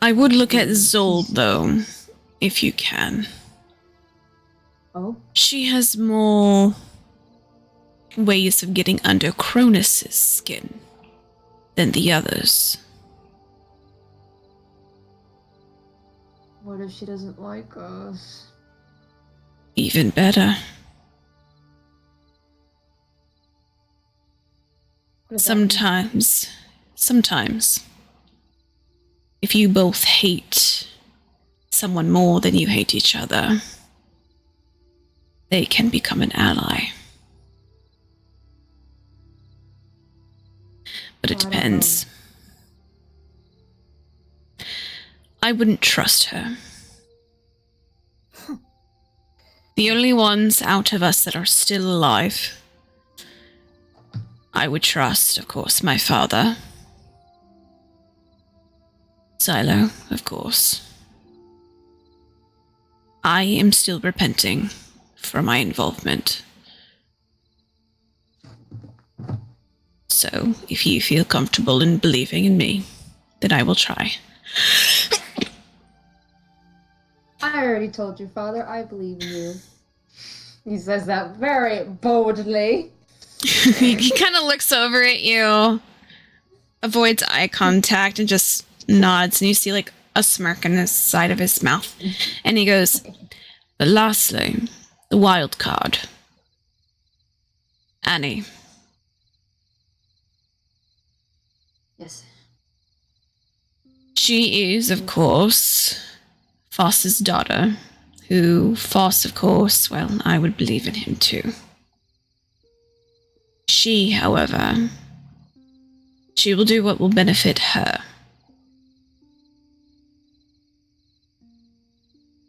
B: I would look at Zol, though, if you can.
A: Oh?
B: She has more ways of getting under Kronos' skin than the others.
A: What if she doesn't like us?
B: Even better.
A: What does that mean?
B: Sometimes, if you both hate someone more than you hate each other, they can become an ally. But it
A: I don't
B: depends. I wouldn't trust her. The only ones out of us that are still alive, I would trust, of course, my father. Xylo, of course. I am still repenting for my involvement. So, if you feel comfortable in believing in me, then I will try.
A: I already told you, Father, I believe in you. He says that very boldly.
B: He kind of looks over at you, avoids eye contact, and just nods, and you see like a smirk on the side of his mouth. And he goes, but lastly, the wild card. Annie.
A: Yes.
B: She is, of course, Foss's daughter, who Foss, of course, well, I would believe in him too. She, however, she will do what will benefit her.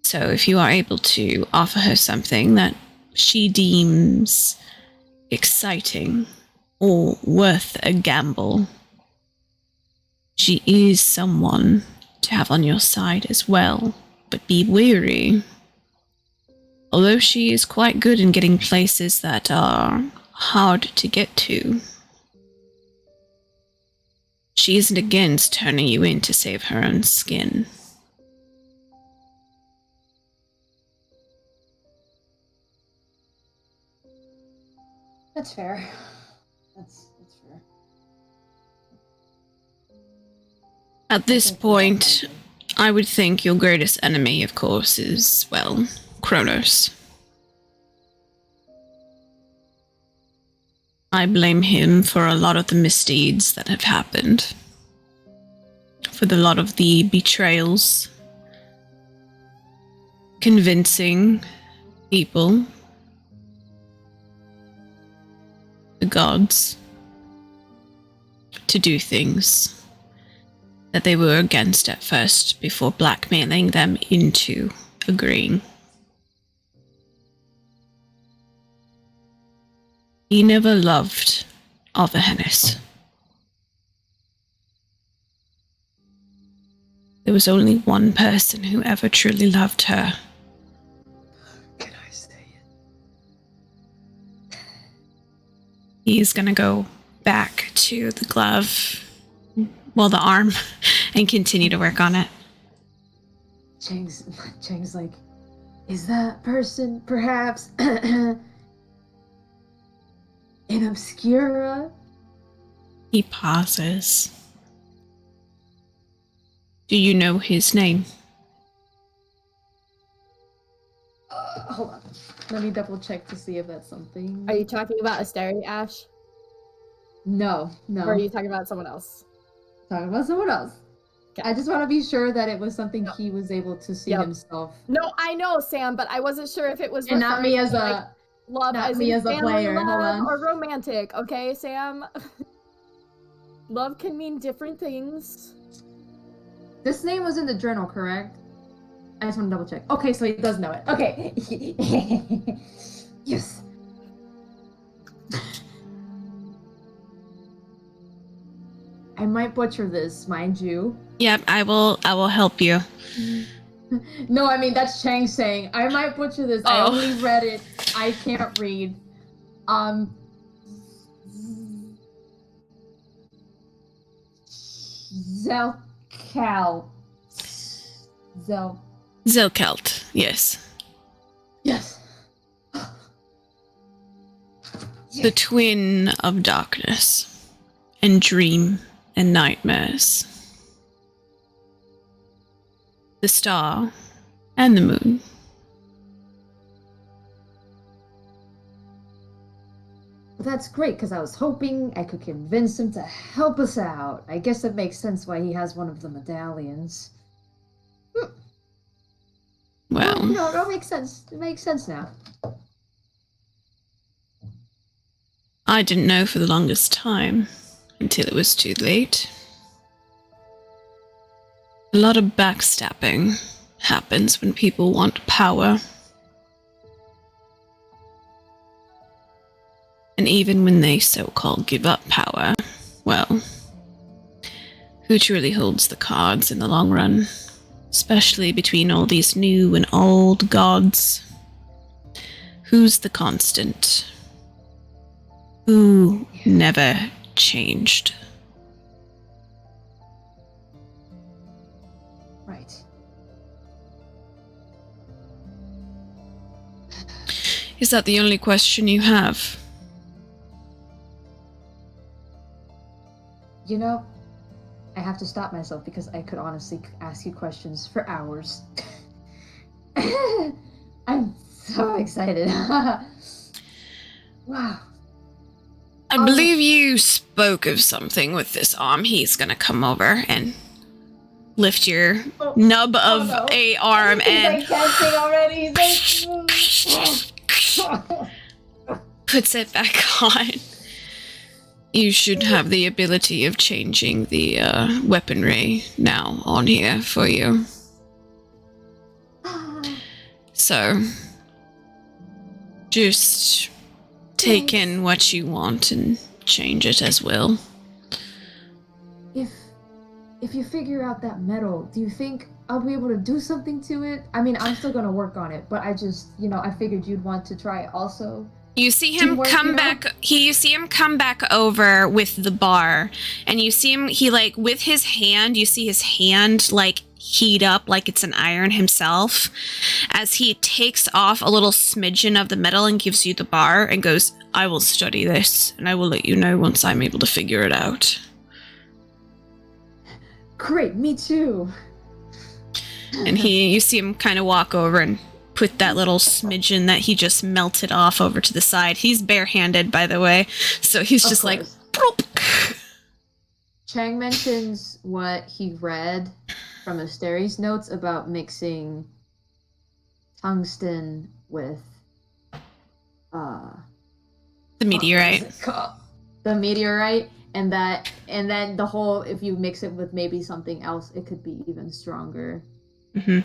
B: So if you are able to offer her something that she deems exciting or worth a gamble, she is someone to have on your side as well. But be wary. Although she is quite good in getting places that are hard to get to, she isn't against turning you in to save her own skin.
A: That's fair. That's fair.
B: At this point, I would think your greatest enemy, of course, is, well, Kronos. I blame him for a lot of the misdeeds that have happened. For a lot of the betrayals. Convincing people. The gods. To do things that they were against at first before blackmailing them into agreeing. He never loved Arvahennis. There was only one person who ever truly loved her.
F: Can I say it?
B: He's gonna go back to the glove, well, the arm, and continue to work on it.
A: Chang's like, is that person perhaps an Obscura?
B: He pauses. Do you know his name?
A: Hold on. Let me double check to see if that's something.
C: Are you talking about Asteri, Ash?
A: No.
C: Or are you talking about someone else?
A: Talking about someone else.
C: Okay.
A: I just want to be sure that it was something he was able to see himself.
C: No, I know, Sam, but I wasn't sure if it was
A: And not me as a
C: love,
A: not
C: as
A: me
C: in
A: as a
C: family
A: player. Hold
C: love
A: on.
C: or romantic. Okay, Sam. Love can mean different things.
A: This name was in the journal, correct? I just want to double check. Okay, so he does know it. Okay. Yes. I might butcher this, mind you.
B: Yep, I will help you.
A: No, I mean, that's Chang saying, I might butcher this. I only read it. I can't read.
B: Zelkelt, yes.
A: Yes.
B: The twin of darkness, and dream, and nightmares. The star, and the moon.
A: Well, that's great, because I was hoping I could convince him to help us out. I guess it makes sense why he has one of the medallions.
B: Well,
A: no, it makes sense. It makes sense now.
B: I didn't know for the longest time, until it was too late. A lot of backstabbing happens when people want power. And even when they so-called give up power, well, who truly holds the cards in the long run? Especially between all these new and old gods. Who's the constant? Who never changed?
A: Right.
B: Is that the only question you have?
A: You know, I have to stop myself because I could honestly ask you questions for hours. I'm so excited. Wow.
B: I believe you spoke of something with this arm. He's gonna come over and lift your nub of a arm and
A: already.
B: puts it back on. You should have the ability of changing the weaponry now on here for you. So, just take in what you want and change it as well.
A: If if you figure out that metal, do you think I'll be able to do something to it? I mean, I'm still gonna work on it, but I just, I figured you'd want to try also.
B: You see him
A: Teamwork,
B: come back. You see him come back over with the bar, and you see him. He like with his hand. You see his hand like heat up like it's an iron himself, as he takes off a little smidgen of the metal and gives you the bar and goes, "I will study this, and I will let you know once I'm able to figure it out."
A: Great, me too.
B: And you see him kind of walk over and put that little smidgen that he just melted off over to the side. He's barehanded, by the way, so he's just like, Broop.
A: Chang mentions what he read from Asteri's notes about mixing tungsten with
B: The meteorite.
A: The meteorite, and then the whole, if you mix it with maybe something else, it could be even stronger.
B: Mm-hmm.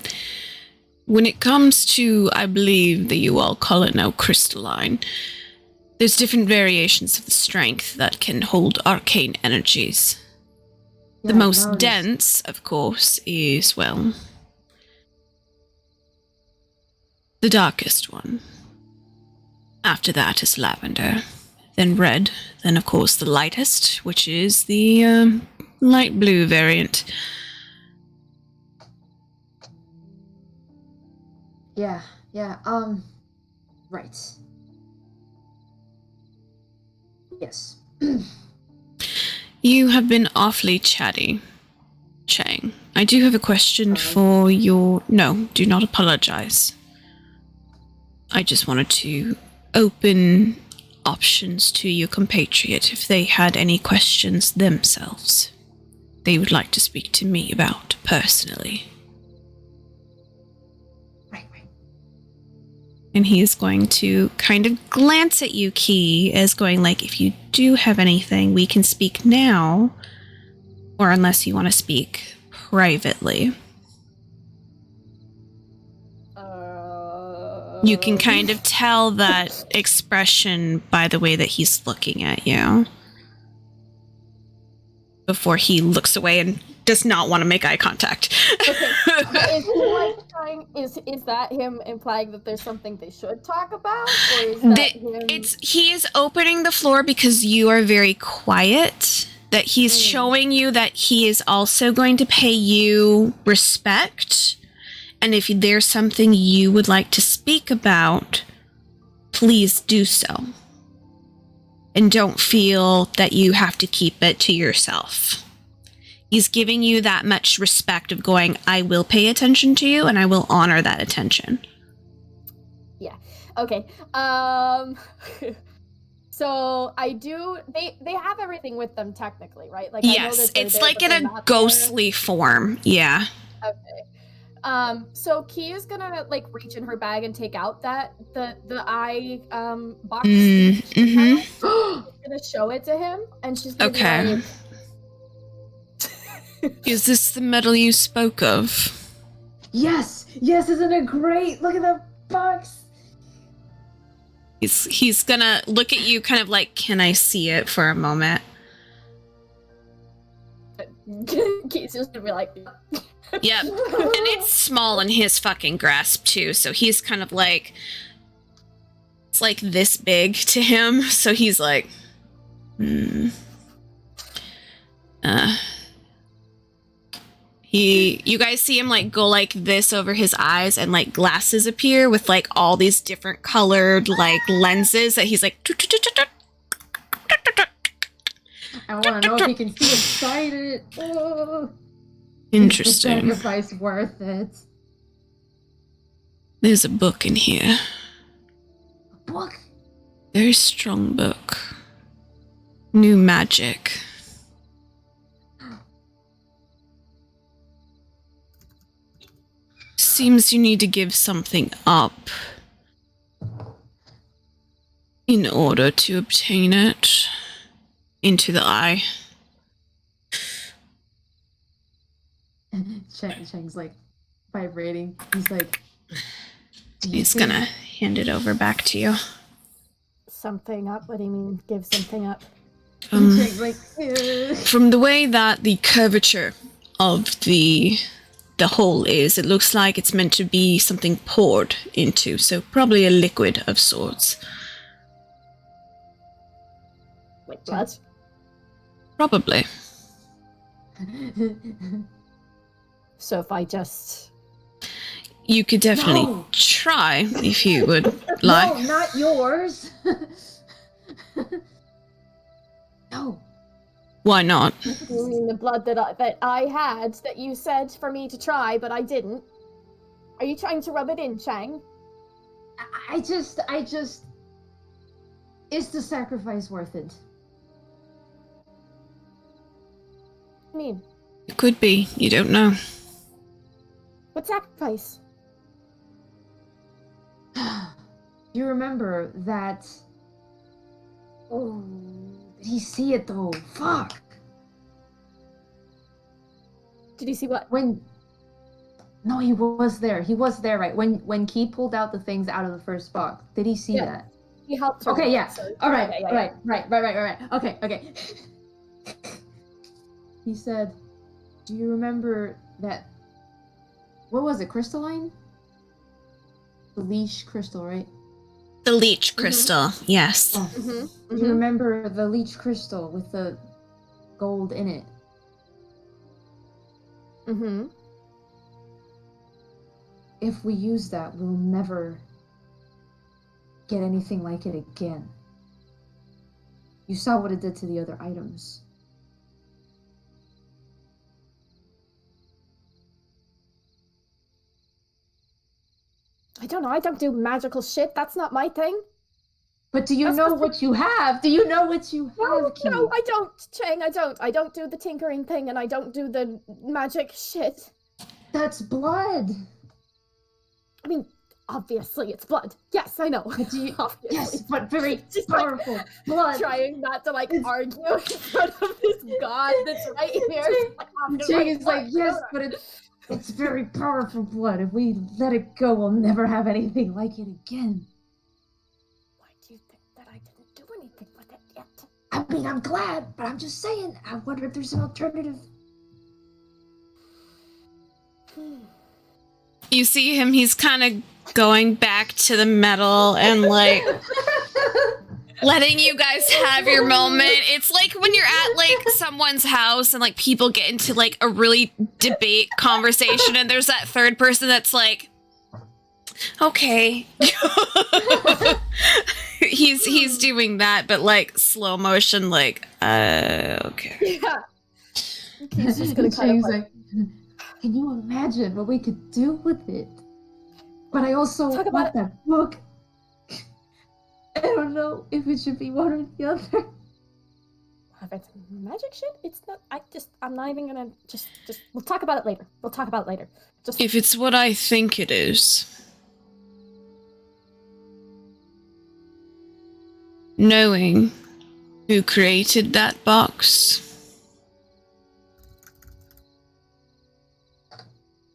B: When it comes to, I believe that you all call it now crystalline, there's different variations of the strength that can hold arcane energies.
A: Yeah,
B: the most dense, of course, is, well, the darkest one. After that is lavender, then red, then of course the lightest, which is the light blue variant.
A: Yeah, right. Yes.
B: You have been awfully chatty, Chang. I do have a question for your... No, do not apologize. I just wanted to open options to your compatriot if they had any questions themselves they would like to speak to me about personally.
A: Right.
B: And he is going to kind of glance at you, Key, as going like, if you do have anything, we can speak now, or unless you want to speak privately. You can kind of tell that expression by the way that he's looking at you. Before he looks away and does not want to make eye contact.
C: Okay. Is he like trying? Is that him implying that there's something they should talk about, or is that him?
B: He is opening the floor because you are very quiet. That he's showing you that he is also going to pay you respect. And if there's something you would like to speak about, please do so. And don't feel that you have to keep it to yourself. He's giving you that much respect of going, I will pay attention to you and I will honor that attention.
C: Yeah. Okay. So I do. They have everything with them technically, right? Like,
B: yes, it's like in a ghostly form. Yeah.
C: Okay. So Key is gonna like reach in her bag and take out the eye box.
B: Mm-hmm.
C: She's gonna show it to him, and she's gonna be like,
B: Is this the metal you spoke of?
A: Yes, isn't it great? Look at the box.
B: He's gonna look at you kind of like, can I see it for a moment?
C: Key's just gonna be like,
B: yep. And it's small in his fucking grasp too, so he's kind of like, it's like this big to him, so he's like, you guys see him like go like this over his eyes, and like glasses appear with like all these different colored like lenses that he's like,
A: I want to know if he can see inside it. Oh.
B: Interesting.
A: Is the sacrifice worth it?
B: There's a book in here.
A: A book?
B: Very strong book. New magic. Seems you need to give something up in order to obtain it into the eye.
A: Chang's like vibrating. He's like,
B: he's gonna hand it over back to you.
C: something up. What do you mean, give something up?
B: From the way that the curvature of the hole is. It looks like it's meant to be something poured into, so probably a liquid of sorts.
C: Like blood?
B: Probably.
C: So if I just...
B: You could definitely
A: No.
B: try if you would like.
A: No, not yours. No.
B: Why not?
C: You mean the blood that I had that you said for me to try, but I didn't? Are you trying to rub it in, Chang?
A: I just... Is the sacrifice worth it?
C: I mean,
B: It could be. You don't know.
C: what sacrifice?
A: You remember that... Oh, did he see it though? Fuck!
C: Did you see what?
A: When... No, he was there. He was there, right? When Key pulled out the things out of the first box. Did he see
C: Yeah.
A: that?
C: He helped her.
A: Okay,
C: with
A: yeah.
C: it, so-
A: All right,
C: yeah.
A: right. Okay. He said, do you remember that... What was it, crystalline? The leash crystal, right?
B: The leech crystal, yes.
A: Oh.
C: Mm-hmm.
A: Do you remember the leech crystal with the gold in it?
C: Mm-hmm.
A: If we use that, we'll never get anything like it again. You saw what it did to the other items.
C: I don't know. I don't do magical shit. That's not my thing.
A: But do you
C: That's
A: know
C: what-
A: what you have? Do you know what you
C: No,
A: have, Key?
C: no, I don't, Chang. I don't. I don't do the tinkering thing, and I don't do the magic shit.
A: That's blood.
C: I mean, obviously it's blood. Yes, I know.
A: But do you...
C: Obviously.
A: Yes, but very
C: Just like
A: powerful blood.
C: trying not to like argue in front of this god that's right here.
A: Jake is like, yes, but it's very powerful blood. If we let it go, we'll never have anything like it again.
C: Why do you think that I didn't do anything with it yet?
A: I mean, I'm glad, but I'm just saying, I wonder if there's an alternative.
B: You see him, he's kind of going back to the metal and like letting you guys have your moment. It's like when you're at like someone's house and like people get into like a really debate conversation and there's that third person that's like, okay. he's doing that, but like slow motion, like, okay.
C: Yeah. He's just gonna kind of
A: Jake's
C: like,
A: can you imagine what we could do with it? But I also
C: Talk about
A: want
C: it.
A: that book. I don't know if it should be one or the other.
C: if it's magic shit, it's not. I'm not even gonna just. We'll talk about it later. Just
B: If it's what I think it is. Knowing who created that box.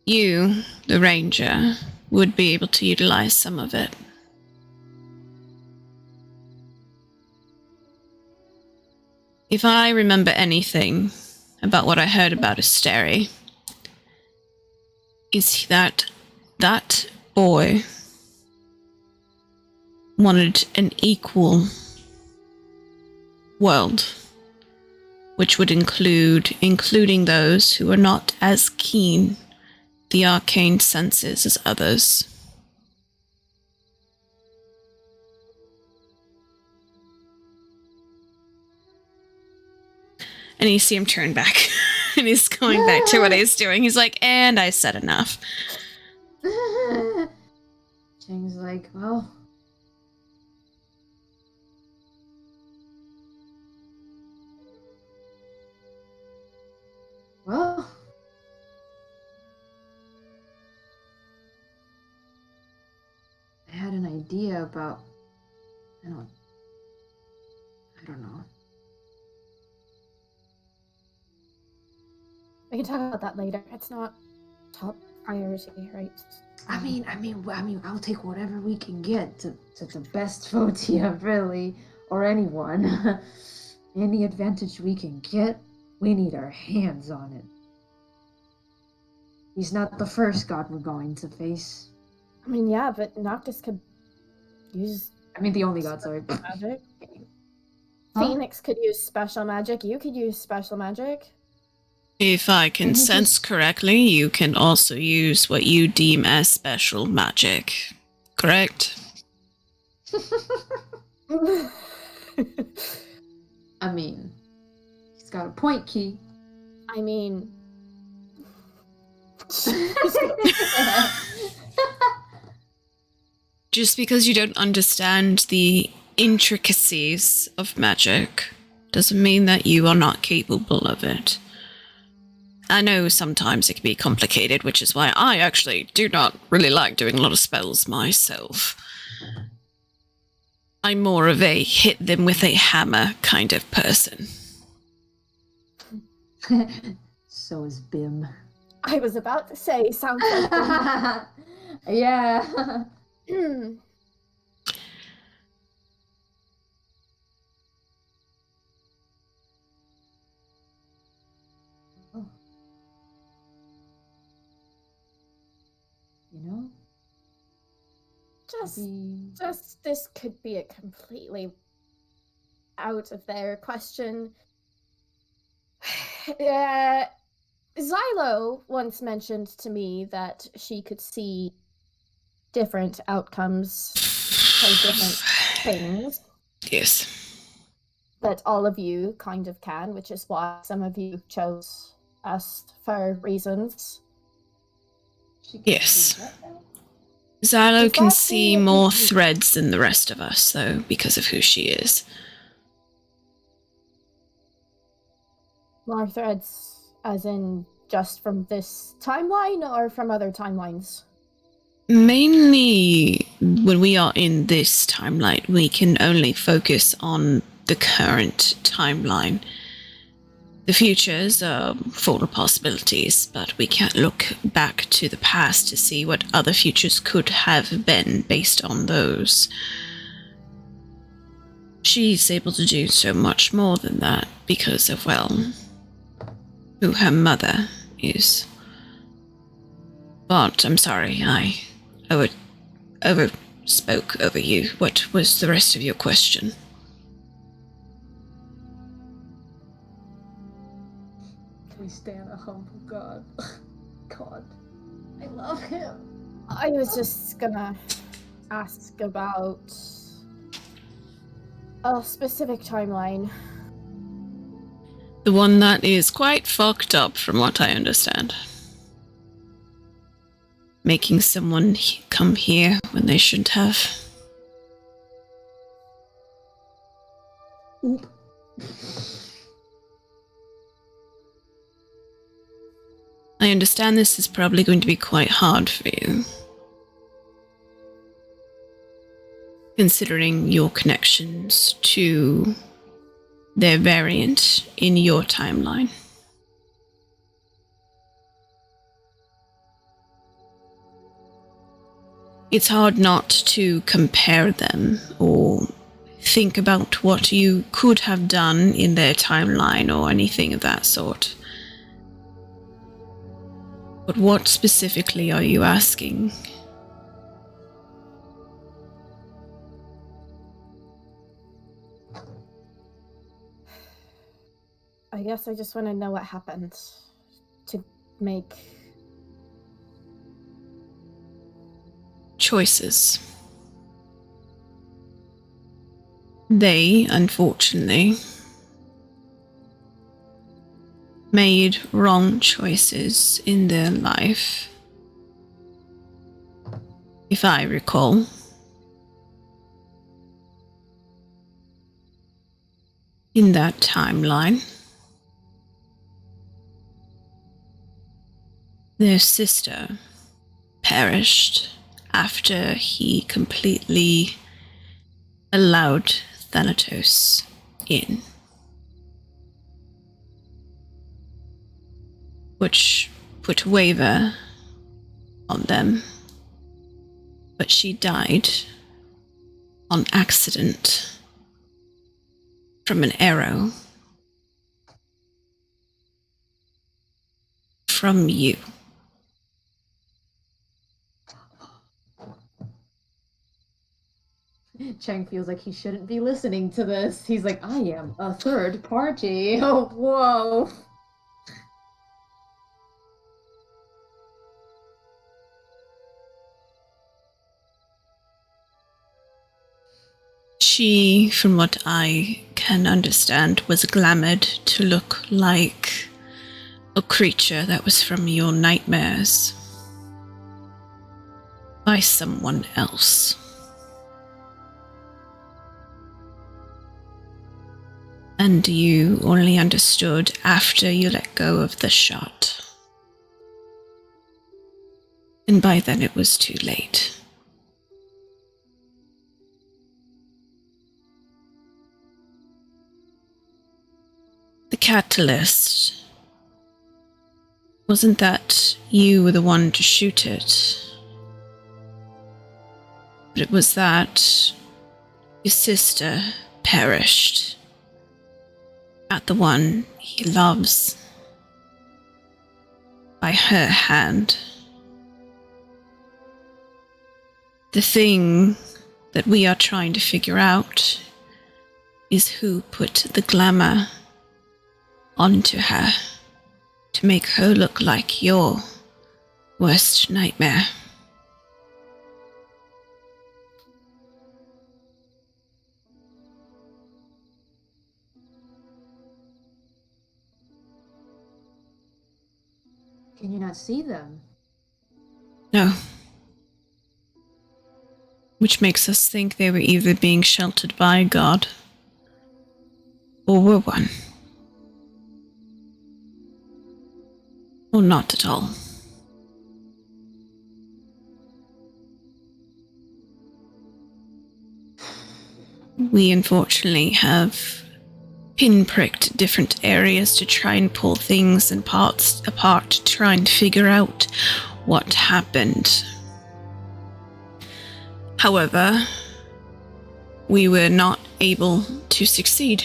B: You, the ranger, would be able to utilize some of it. If I remember anything about what I heard about Asteri, is that boy wanted an equal world, which would including those who are not as keen the arcane senses as others. And you see him turn back. And he's going back to what he's doing. He's like, and I said enough.
A: Chang's like, well... Well... I had an idea about... I don't know.
C: we can talk about that later. It's not top priority, right?
A: I mean, I'll take whatever we can get to the best Photia, really, or anyone. Any advantage we can get, we need our hands on it. He's not the first god we're going to face.
C: I mean, yeah, but Noctis could use
A: I mean, the only god, sorry.
C: magic.
A: Huh?
C: Phoenix could use special magic. You could use special magic.
B: If I can sense correctly, you can also use what you deem as special magic. Correct?
A: I mean, he's got a point, Key.
C: I mean,
B: Just because you don't understand the intricacies of magic doesn't mean that you are not capable of it. I know sometimes it can be complicated, which is why I actually do not really like doing a lot of spells myself. I'm more of a hit them with a hammer kind of person.
A: So is Bim.
C: I was about to say, sounds like
A: Yeah. You know? Maybe...
C: just this could be a completely out of their question. Xylo once mentioned to me that she could see different outcomes for different things.
B: Yes.
C: That all of you kind of can, which is why some of you chose us for reasons.
B: Yes. Xylo can see more threads than the rest of us, though, because of who she is.
C: More threads, as in just from this timeline or from other timelines?
B: Mainly, when we are in this timeline, we can only focus on the current timeline. The futures are full of possibilities, but we can't look back to the past to see what other futures could have been based on those. She's able to do so much more than that because of, well, who her mother is. But I'm sorry, I spoke over you. What was the rest of your question?
A: We stand a humble god. God. I love him.
C: I was just gonna ask about a specific timeline.
B: The one that is quite fucked up, from what I understand. Making someone come here when they shouldn't have.
A: Oop.
B: I understand this is probably going to be quite hard for you. Considering your connections to their variant in your timeline. It's hard not to compare them or think about what you could have done in their timeline or anything of that sort. But what specifically are you asking?
C: I guess I just want to know what happened to make
B: choices. They, unfortunately, made wrong choices in their life. If I recall. In that timeline, their sister perished after he completely allowed Thanatos in. Which put a waiver on them. But she died on accident from an arrow from you.
A: Cheng feels like he shouldn't be listening to this. He's like, I am a third party. Oh, whoa.
B: She, from what I can understand, was glamoured to look like a creature that was from your nightmares by someone else. And you only understood after you let go of the shot. And by then it was too late. The catalyst. Wasn't that you were the one to shoot it? But it was that your sister perished at the one he loves by her hand. The thing that we are trying to figure out is who put the glamour onto her to make her look like your worst nightmare.
A: Can you not see them?
B: No. Which makes us think they were either being sheltered by God or were one. Or not at all. We unfortunately have pinpricked different areas to try and pull things and parts apart to try and figure out what happened. However, we were not able to succeed.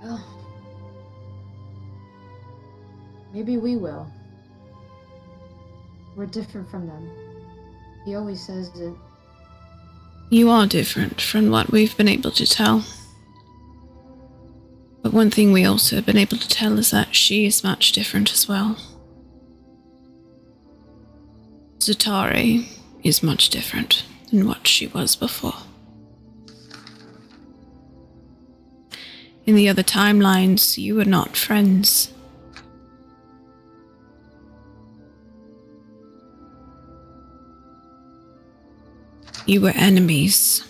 A: Well, maybe we will. We're different from them. He always says it.
B: You are different from what we've been able to tell. But one thing we also have been able to tell is that she is much different as well. Zutari is much different than what she was before. In the other timelines, you were not friends. You were enemies.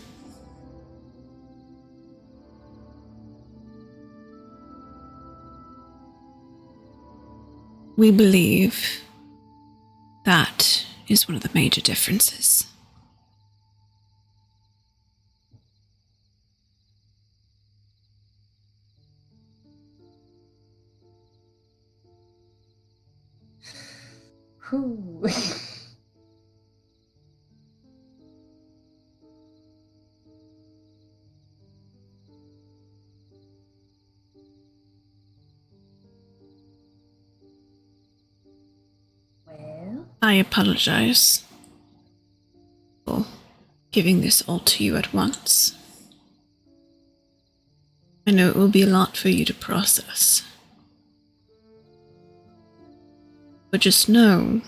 B: We believe that is one of the major differences.
A: Whew. Well,
B: I apologize for giving this all to you at once. I know it will be a lot for you to process. But just know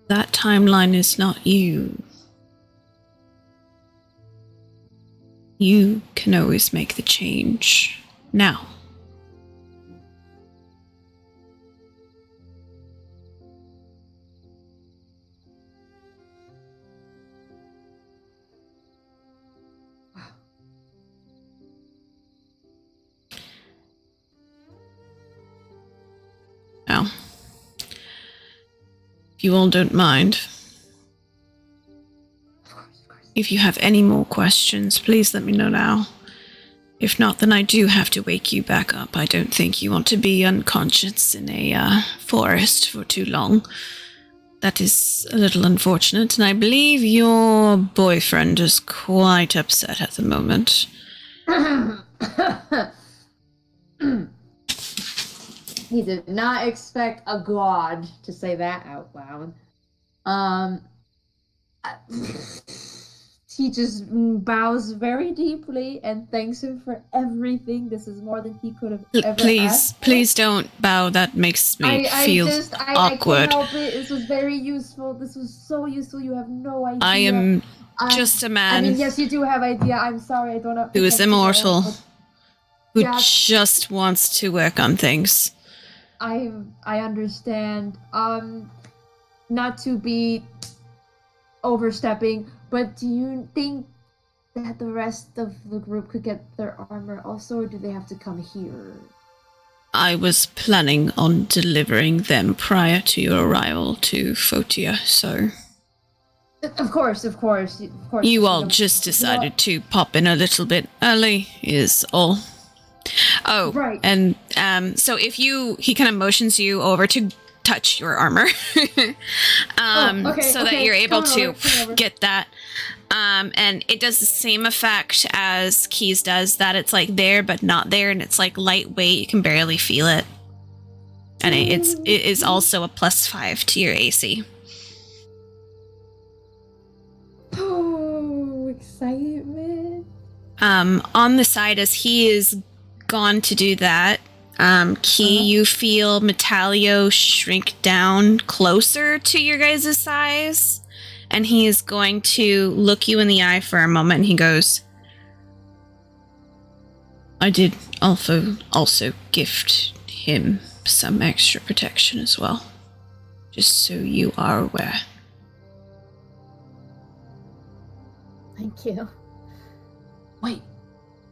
B: that timeline is not you. You can always make the change now. Now, if you all don't mind,
A: of course.
B: if you have any more questions, please let me know now. If not, then I do have to wake you back up. I don't think you want to be unconscious in a forest for too long. That is a little unfortunate, and I believe your boyfriend is quite upset at the moment.
A: He did not expect a god to say that out loud. He just bows very deeply and thanks him for everything. This is more than he could have ever asked for.
B: Please don't bow. That makes me feel awkward.
A: I can't help it. This was very useful. This was so useful. You have no idea.
B: I am just a man.
A: I mean, yes, you do have idea. I'm sorry. I don't know.
B: Who is immortal. Who just wants to work on things.
A: I understand. Not to be overstepping, but do you think that the rest of the group could get their armor also, or do they have to come here?
B: I was planning on delivering them prior to your arrival to Photia, so...
A: Of course.
B: You all just decided to pop in a little bit early, is all. Oh, right. And so if he kind of motions you over to touch your armor, that you're able to get that. And it does the same effect as Keys does, that it's like there but not there, and it's like lightweight, you can barely feel it. And it is also a +5 to your AC.
A: Oh, excitement.
B: On the side, as he is gone to do that, Key, you feel Metallio shrink down closer to your guys' size, and he is going to look you in the eye for a moment, and he goes, I did also gift him some extra protection as well, just so you are aware.
C: Thank you.
A: Wait.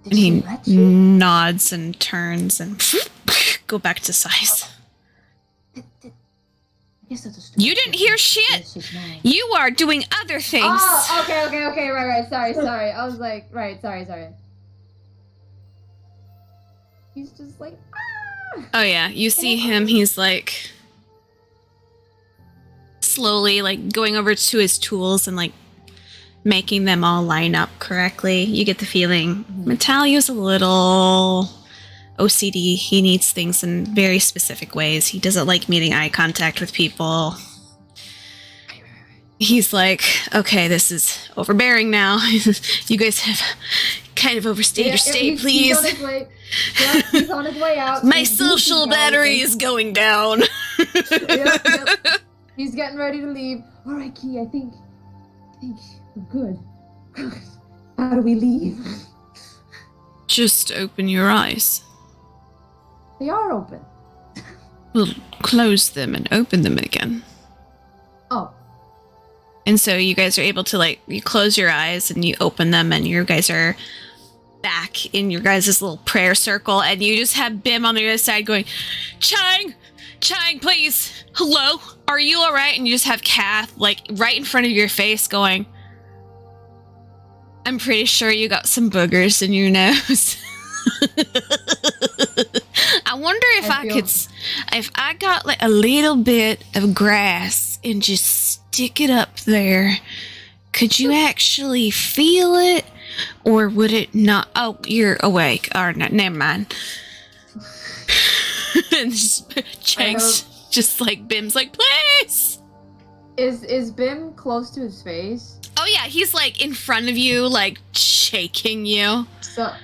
B: And he nods and turns and go back to size. You didn't hear shit! You are doing other things!
A: Oh, okay, right, sorry. I was like, right, sorry. He's just like, ah!
B: Oh yeah, you see him, he's like, slowly, like, going over to his tools and, like, making them all line up correctly. You get the feeling Metallio's a little OCD. He needs things in very specific ways. He doesn't like meeting eye contact with people. He's like, okay, this is overbearing now. You guys have kind of overstayed your stay, please.
A: He's on his way out.
B: My social battery is going down.
A: Yep. He's getting ready to leave. All right, Key, I think we're good. How do we leave?
B: Just open your eyes.
A: They are open.
B: We'll close them and open them again.
A: Oh.
B: And so you guys are able to, like, you close your eyes and you open them, and you guys are back in your guys' little prayer circle, and you just have Bim on the other side going, Chang, please, hello, are you alright? And you just have Kath, like, right in front of your face going, I'm pretty sure you got some boogers in your nose. I wonder if I got like a little bit of grass and just stick it up there, could you actually feel it? Or would it not? Oh, you're awake. Or no, never mind. And Chang's just like, Bim's like, please!
A: Is Bim close to his face?
B: Oh yeah, he's like in front of you, like shaking you.
A: Because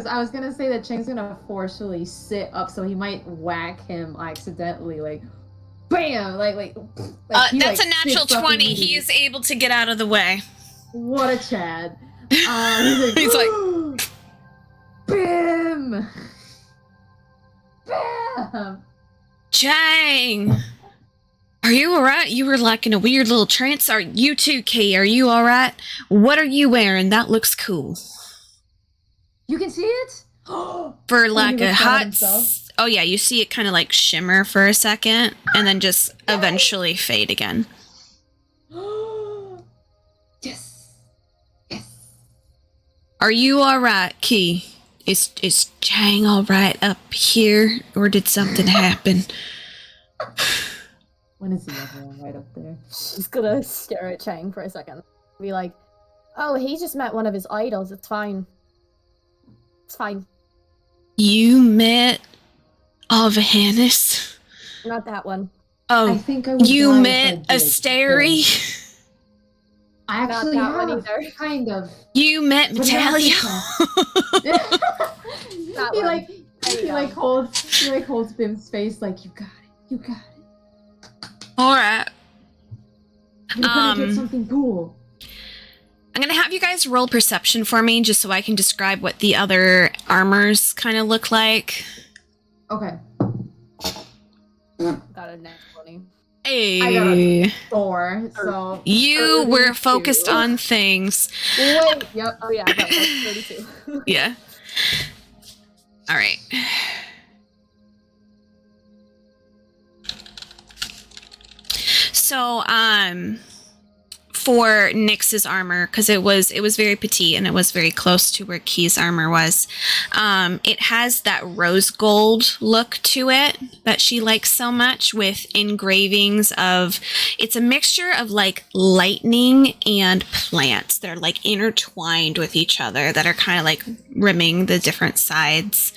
A: I was gonna say that Chang's gonna forcefully sit up, so he might whack him accidentally, like, bam, like
B: that's a natural 20. He is able to get out of the way.
A: What a Chad! He's like, bam, bam.
B: Chang, are you alright? You were like in a weird little trance. Are you too, Key? Are you alright? What are you wearing? That looks cool.
A: You can see it?
B: For like a hot... Oh yeah, you see it kind of like shimmer for a second, and then just eventually fade again.
A: Yes.
B: Are you alright, Key? Is Chang alright up here, or did something happen?
A: When is the other one right up there?
C: She's gonna stare at Chang for a second. Be like, oh, he just met one of his idols, it's fine. It's fine.
B: You met Avahanis?
C: Not that one.
B: Oh,
A: I think I would
B: you
A: die if I
B: met
A: did,
B: Asteri?
A: I actually
C: Not that one
A: have,
C: either.
A: kind of.
B: You met
A: What do you have
B: Metalia?
C: That
A: he
C: one.
A: like
C: There you
A: he
C: go.
A: like holds Bim's face like you got it. You got it.
B: Alright.
A: You're gonna get something cool.
B: I'm gonna have you guys roll perception for me just so I can describe what the other armors kind of look like.
A: Okay.
C: Got a nat 20.
B: Hey.
A: I got a 4, so
B: You were
C: 32.
B: focused on things.
A: wait. Yep.
C: Oh yeah, that's 32.
B: Yeah. Alright. So, for Nyx's armor, because it was very petite and it was very close to where Key's armor was, it has that rose gold look to it that she likes so much, with engravings of, it's a mixture of like lightning and plants that are like intertwined with each other that are kind of like rimming the different sides.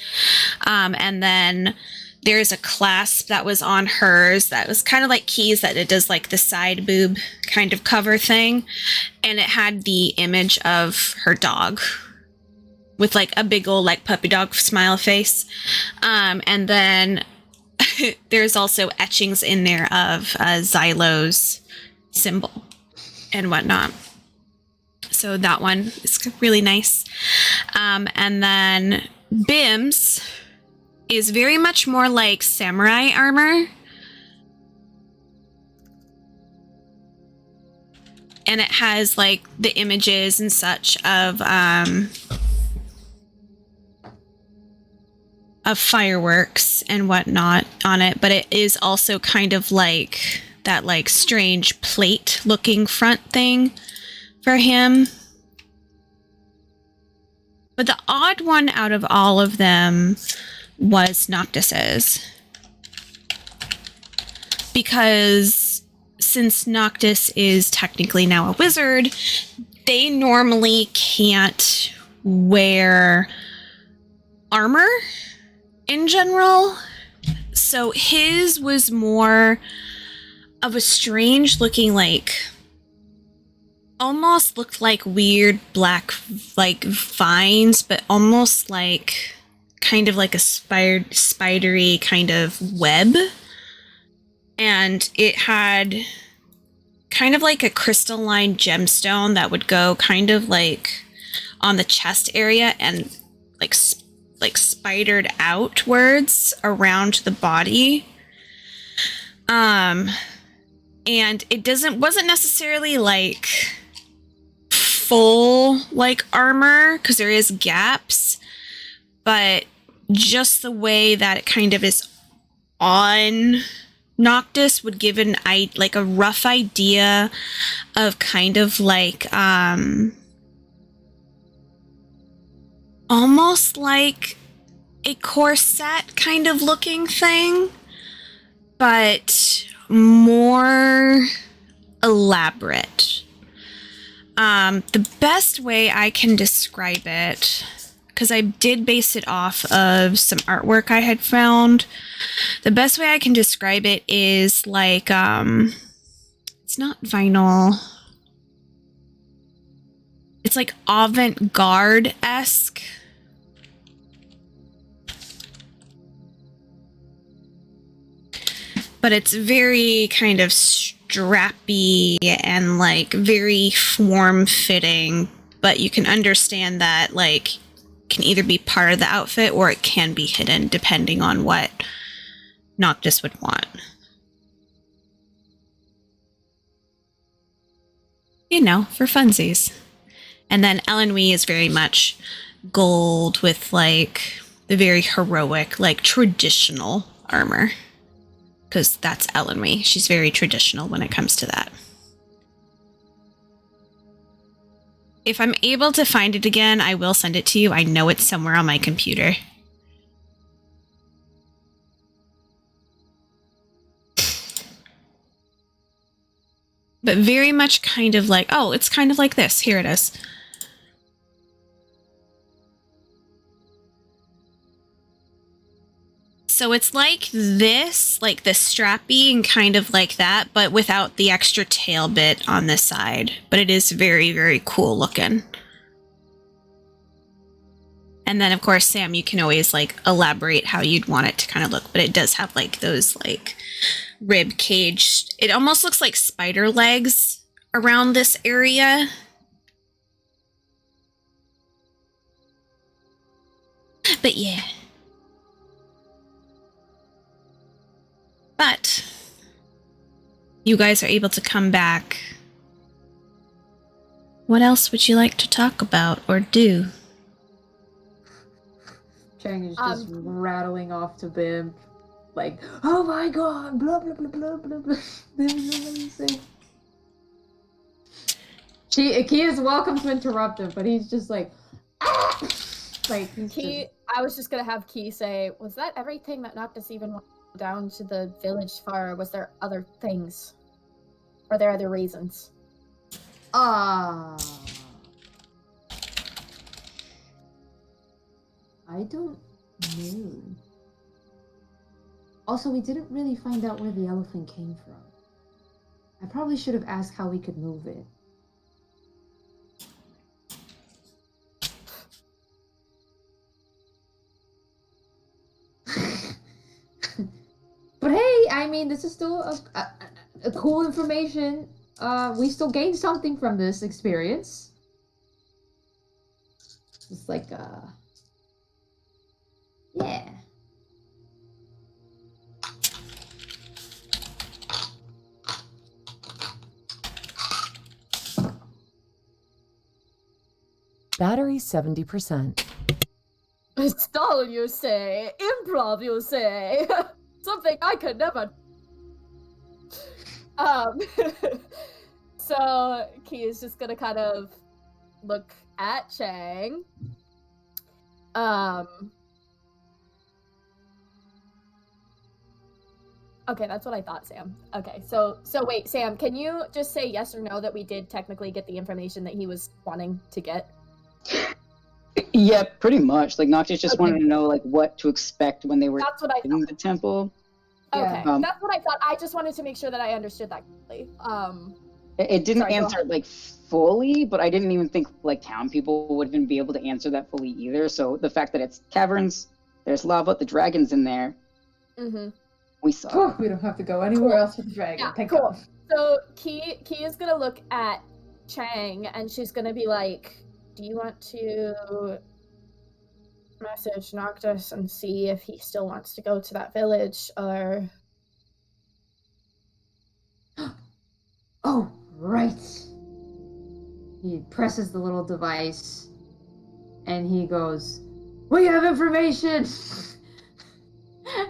B: And then there's a clasp that was on hers that was kind of like Key's, that it does like the side boob kind of cover thing. And it had the image of her dog with like a big old like puppy dog smile face. And then there's also etchings in there of Xylo's symbol and whatnot. So that one is really nice. And then Bim's is very much more like samurai armor. And it has like the images and such of fireworks and whatnot on it, but it is also kind of like that like strange plate looking front thing for him. But the odd one out of all of them was Noctis's, because since Noctis is technically now a wizard, they normally can't wear armor in general. So his was more of a strange looking, like almost looked like weird black like vines, but almost like kind of like a spidery kind of web. And it had kind of like a crystalline gemstone that would go kind of like on the chest area and like spidered outwards around the body. And it wasn't necessarily like full like armor, because there is gaps, but just the way that it kind of is on Noctis would give like a rough idea of kind of like almost like a corset kind of looking thing, but more elaborate. The best way I can describe it, because I did base it off of some artwork I had found, the best way I can describe it is like, it's not vinyl. It's like avant-garde-esque. But it's very kind of strappy and like very form-fitting, but you can understand that like can either be part of the outfit or it can be hidden depending on what Noctis would want. You know, for funsies. And then Elenwy is very much gold with like the very heroic, like traditional armor. Because that's Elenwy. She's very traditional when it comes to that. If I'm able to find it again, I will send it to you. I know it's somewhere on my computer. But very much kind of like, oh, it's kind of like this. Here it is. so it's like this, like the strappy and kind of like that, but without the extra tail bit on this side. But it is very, very cool looking. And then, of course, Sam, you can always like elaborate how you'd want it to kind of look. But it does have like those like rib cage. It almost looks like spider legs around this area. But yeah. But you guys are able to come back. What else would you like to talk about or do?
A: Chang is just rattling off to Bim, like, oh my god, blah blah blah blah blah blah. Key is welcome to interrupt him, but he's just like, ah! Like
C: Key. I was just gonna have Key say, "Was that everything that knocked us even down to the village far? Or was there other things? Were there other reasons?"
A: I don't know. Also, we didn't really find out where the elephant came from. I probably should have asked how we could move it. But hey, I mean, this is still a cool information. We still gained something from this experience. It's like, yeah.
G: Battery 70%.
C: Stall, you say? Improv, you say? Something I could never. So Key is just gonna kind of look at Chang. Okay, that's what I thought, Sam. Okay, so wait, Sam, can you just say yes or no that we did technically get the information that he was wanting to get?
D: Yeah, pretty much. Like Noctis just wanted to know like what to expect when they were in the temple.
C: Okay, that's what I thought. I just wanted to make sure that I understood that clearly.
D: It didn't answer like fully, but I didn't even think like town people would even be able to answer that fully either. So the fact that it's caverns, there's lava, the dragon's in there.
C: Mm-hmm.
A: We saw. We don't have to go anywhere else with the dragon.
C: Yeah,
A: Thank
C: cool.
A: God.
C: So Key is gonna look at Chang and she's gonna be like, "Do you want to message Noctis and see if he still wants to go to that village, or?"
A: Oh, right. He presses the little device, and he goes, "We have information!"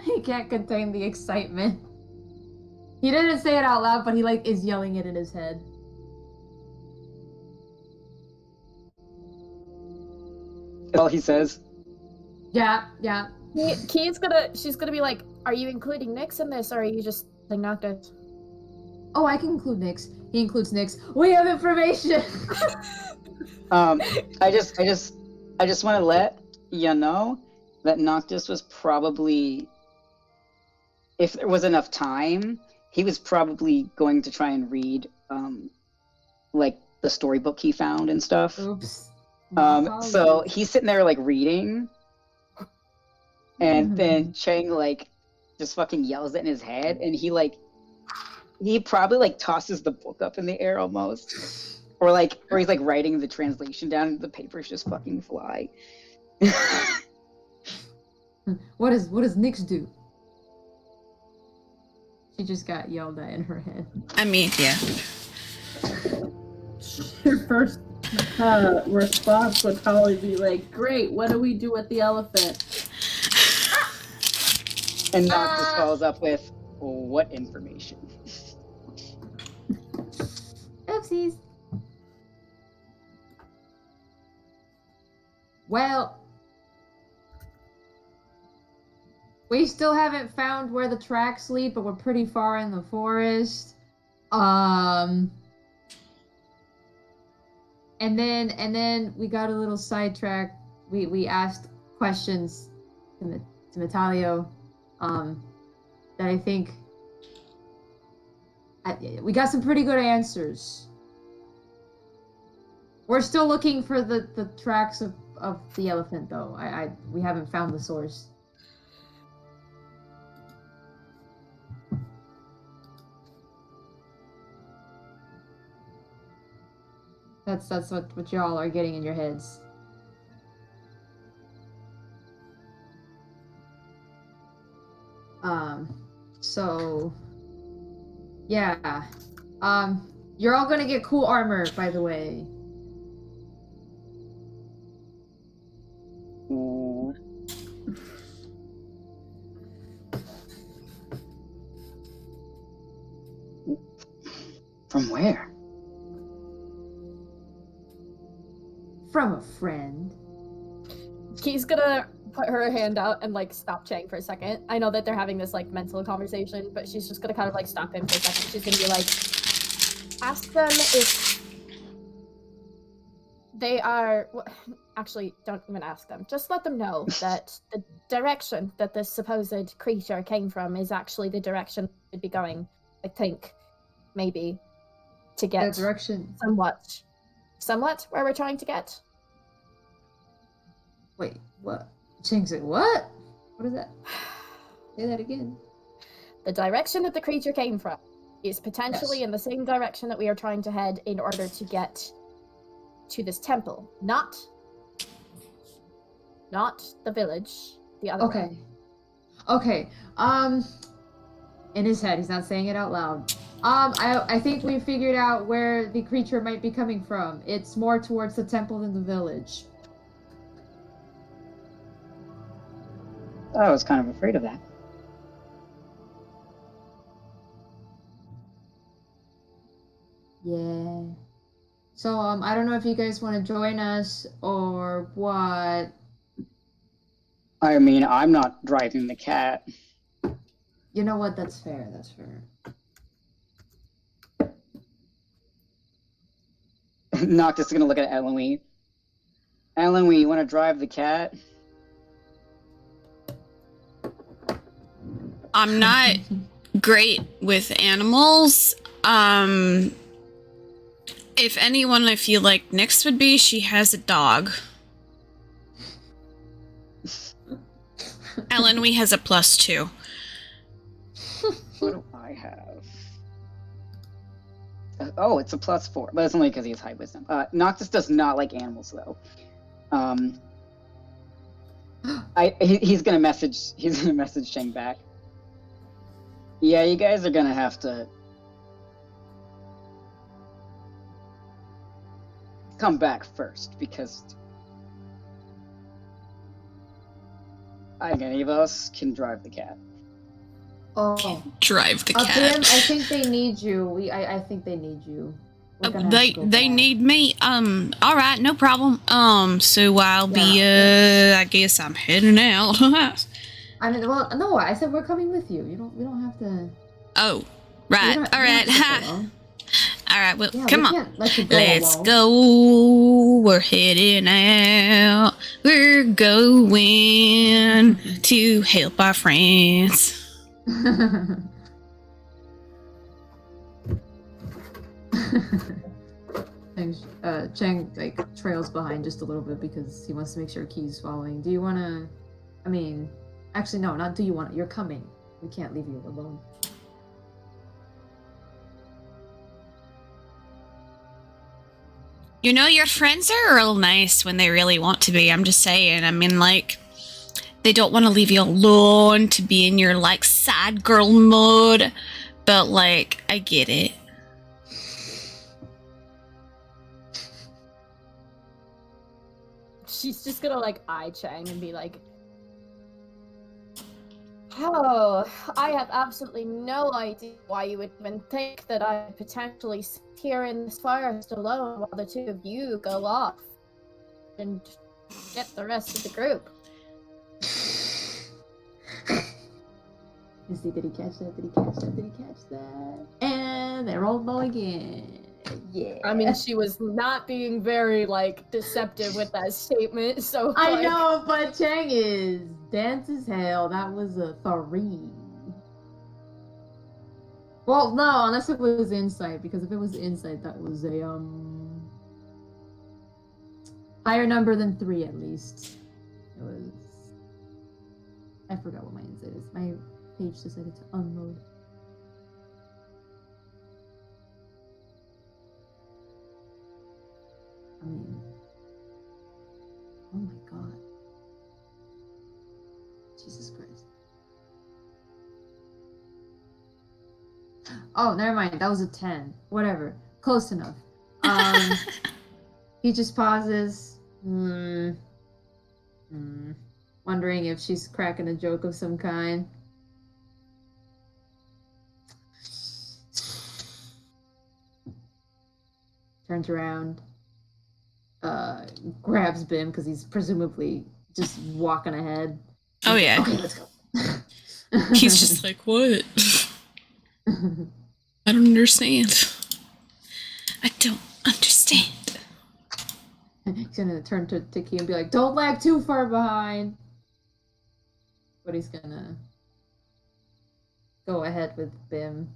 A: He can't contain the excitement. He didn't say it out loud, but he like is yelling it in his head.
D: All he says.
A: Yeah.
C: She's gonna be like, "Are you including Nyx in this, or are you just like Noctis?"
A: Oh, I can include Nyx. He includes Nyx. We have information.
D: I just want to let you know that Noctis was probably, if there was enough time, he was probably going to try and read, like the storybook he found and stuff.
A: Oops.
D: So he's sitting there like reading, and then Chang like just fucking yells it in his head, and he probably like tosses the book up in the air almost, or he's like writing the translation down, and the papers just fucking fly.
A: What does Nyx do? She just got yelled at in her head.
B: I mean, yeah.
E: Your first response would probably be like, "Great, what do we do with the elephant?"
D: And Noctis follows up with, "What information?"
A: Oopsies. Well, we still haven't found where the tracks lead, but we're pretty far in the forest. And then we got a little sidetracked. We asked questions to Metalio. that I think we got some pretty good answers. We're still looking for the tracks of the elephant, though. We haven't found the source. That's what y'all are getting in your heads. So yeah. You're all gonna get cool armor, by the way.
D: From where?
A: From a friend.
C: Key's gonna put her hand out and like stop Chang for a second. I know that they're having this like mental conversation, but she's just gonna kind of like stop him for a second. She's gonna be like, ask them if they are. Actually, don't even ask them. Just let them know that the direction that this supposed creature came from is actually the direction we'd be going. I think, maybe, to get
A: The direction.
C: somewhat where we're trying to get.
A: Wait, what? Chang said, what? What is that? Say that again.
C: The direction that the creature came from is potentially
A: Yes.
C: in the same direction that we are trying to head in order to get to this temple. Not the village, the other way.
A: Okay. In his head, he's not saying it out loud. I think we figured out where the creature might be coming from. It's more towards the temple than the village.
D: I was kind of afraid of that.
A: Yeah. So, I don't know if you guys want to join us or what.
D: I mean, I'm not driving the cat.
A: You know what? That's fair. That's fair.
D: Noctis is gonna look at Eloise. Eloise, you want to drive the cat?
B: I'm not great with animals. If anyone I feel like Nyx would be, she has a dog. Eloise has a +2.
D: What do I have? Oh, it's a +4, but it's only because he has high wisdom. Noctis does not like animals, though. He's gonna message Sheng back. Yeah, you guys are gonna have to come back first, because I think any of us can drive the cat.
A: Oh.
B: Drive the
A: Them,
B: cat.
A: I think they need you. I think they need you. We're gonna have
B: They
A: to go back.
B: need me. All right, no problem. So I'll be I guess I'm heading out.
A: I mean, well, no. I said we're coming with you. We don't have to.
B: Oh, right.
A: We don't-
B: All
A: we don't
B: right.
A: have to go alone.
B: All right. Well,
A: Yeah,
B: come
A: we
B: on.
A: can't let you go
B: Let's
A: alone.
B: go. We're heading out. We're going to help our friends.
A: Chang like trails behind just a little bit because he wants to make sure Key's following. Do you want to? I mean, actually, no, not do you want? You're coming. We can't leave you alone.
B: You know, your friends are real nice when they really want to be. I'm just saying. I mean, like, they don't want to leave you alone to be in your, like, sad girl mode. But, like, I get it.
C: She's just gonna like eye Chang and be like, "Oh, I have absolutely no idea why you would even think that I potentially sit here in this forest alone while the two of you go off and get the rest of the group."
A: Did he catch that? Did he catch that? And they rolled low again. Yeah.
C: I mean, she was not being very, like, deceptive with that statement, so,
A: I
C: like...
A: know, but Chang is dense as hell. That was a 3. Well, no, unless it was insight, because if it was insight, that was a, higher number than 3, at least. It was... I forgot what my insight is. My page decided to unload. I mean... Oh my god. Jesus Christ. Oh, never mind. That was a 10. Whatever. Close enough. He just pauses. Wondering if she's cracking a joke of some kind. Turns around. Grabs Bim because he's presumably just walking ahead.
B: Oh yeah.
A: Okay, let's go.
B: He's just like, what? I don't understand. I don't understand.
A: He's gonna turn to Tiki and be like, don't lag too far behind. But he's gonna go ahead with Bim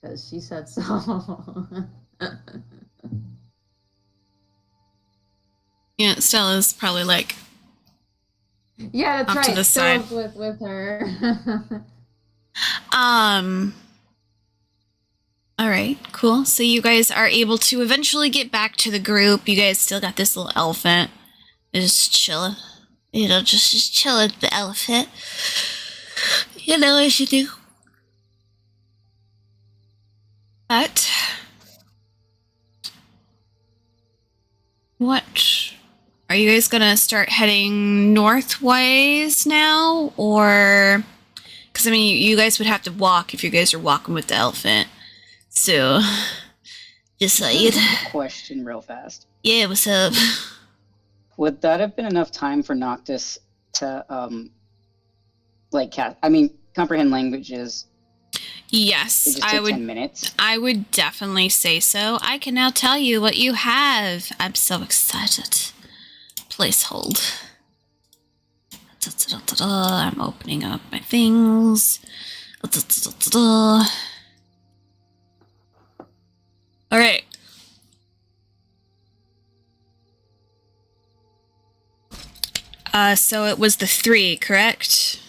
A: because she said so.
B: Yeah, Stella's probably like,
A: yeah, that's
B: off
A: right.
B: to the side.
A: Stella's with her.
B: All right, cool. So you guys are able to eventually get back to the group. You guys still got this little elephant. Just chilling. You know, just chill with the elephant. You know what you do. But what? Are you guys gonna start heading northways now? Or, because I mean, you guys would have to walk if you guys are walking with the elephant. So, just like it.
D: Question real fast.
B: Yeah, what's up?
D: Would that have been enough time for Noctis to, like, comprehend languages?
B: Yes,
D: It just
B: I
D: take
B: would.
D: 10 minutes.
B: I would definitely say so. I can now tell you what you have. I'm so excited. Place hold. I'm opening up my things. All right. So it was the 3, correct?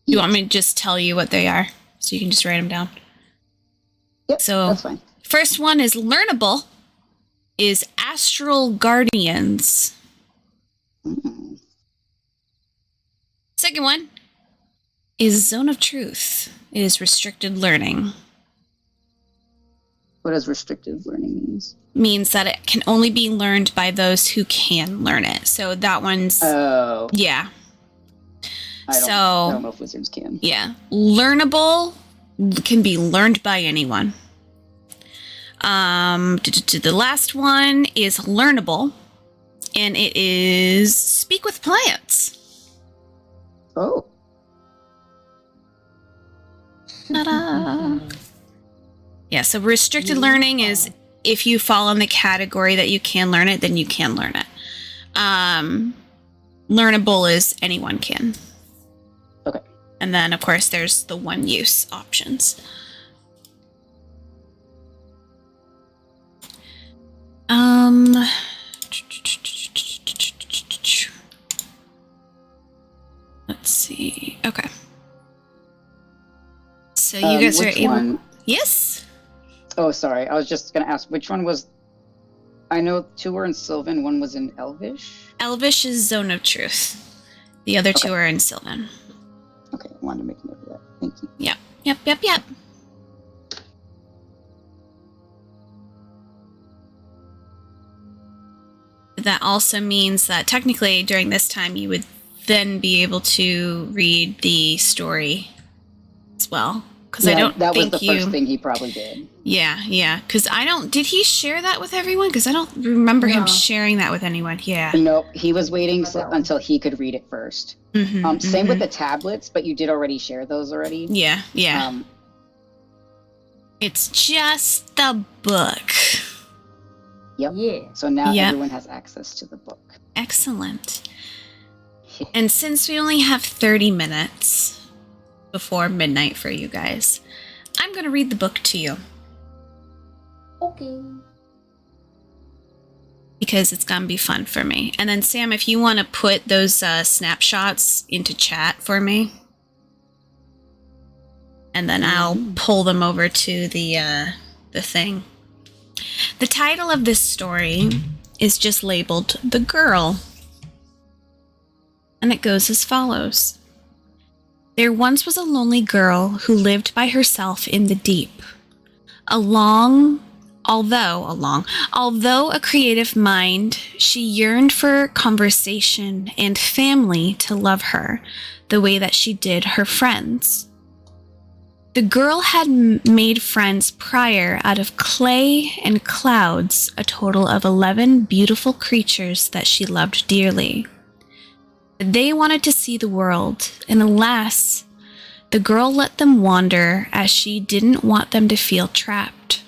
B: You want me to just tell you what they are, so you can just write them down?
D: Yep,
B: So,
D: that's fine.
B: first one is learnable, is Astral Guardians.
D: Mm.
B: Second one is Zone of Truth. It is restricted learning.
D: What does restricted learning means?
B: Means that it can only be learned by those who can learn it. So that one's
D: Oh.
B: yeah.
D: I don't know if wizards can.
B: Yeah. Learnable can be learned by anyone. The last one is learnable, and it is Speak with Plants.
D: Oh.
B: Ta-da. Yeah, so restricted learning is if you fall in the category that you can learn it, then you can learn it. Learnable is anyone can.
D: Okay.
B: And then, of course, there's the one-use options. Let's see. Okay. So you guys are
D: which
B: able.
D: one?
B: Yes.
D: Oh, sorry. I was just gonna ask which one was. I know 2 were in Sylvan, 1 was in Elvish.
B: Elvish is Zone of Truth. The other 2 are in Sylvan.
D: Okay, I wanted to make a note of that. Thank you.
B: Yep. That also means that technically during this time you would then be able to read the story as well. Because I don't
D: that
B: think
D: was the first thing he probably did.
B: Yeah. Because I don't. Did he share that with everyone? Because I don't remember him sharing that with anyone. Yeah.
D: Nope, he was waiting until he could read it first. Same with the tablets, but you did already share those already.
B: Yeah. It's just the book.
D: Yep.
A: Yeah.
D: So now
B: Yep.
D: everyone has access to the book.
B: Excellent. And since we only have 30 minutes before midnight for you guys, I'm going to read the book to you.
A: Okay.
B: Because it's going to be fun for me. And then, Sam, if you want to put those snapshots into chat for me, and then I'll pull them over to the thing. The title of this story is just labeled The Girl. And it goes as follows. There once was a lonely girl who lived by herself in the deep. Although a creative mind, she yearned for conversation and family to love her the way that she did her friends. The girl had made friends prior out of clay and clouds, a total of 11 beautiful creatures that she loved dearly. They wanted to see the world, and alas, the girl let them wander as she didn't want them to feel trapped.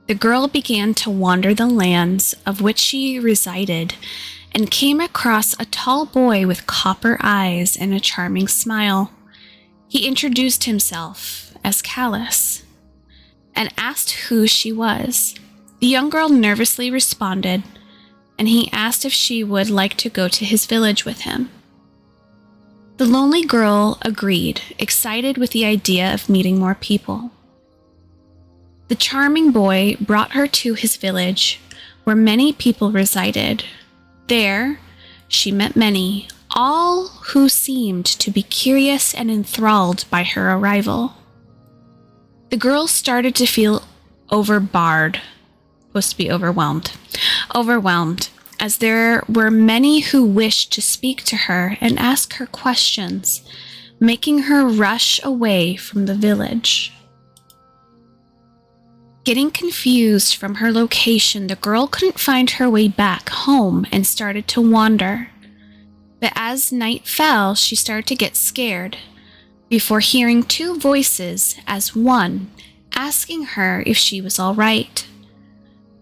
B: The girl began to wander the lands of which she resided and came across a tall boy with copper eyes and a charming smile. He introduced himself as Callus and asked who she was. The young girl nervously responded, and he asked if she would like to go to his village with him. The lonely girl agreed, excited with the idea of meeting more people. The charming boy brought her to his village, where many people resided. There, she met many, all who seemed to be curious and enthralled by her arrival. The girl started to feel overwhelmed, as there were many who wished to speak to her and ask her questions, making her rush away from the village. Getting confused from her location, the girl couldn't find her way back home and started to wander. But as night fell, she started to get scared before hearing two voices as one, asking her if she was all right.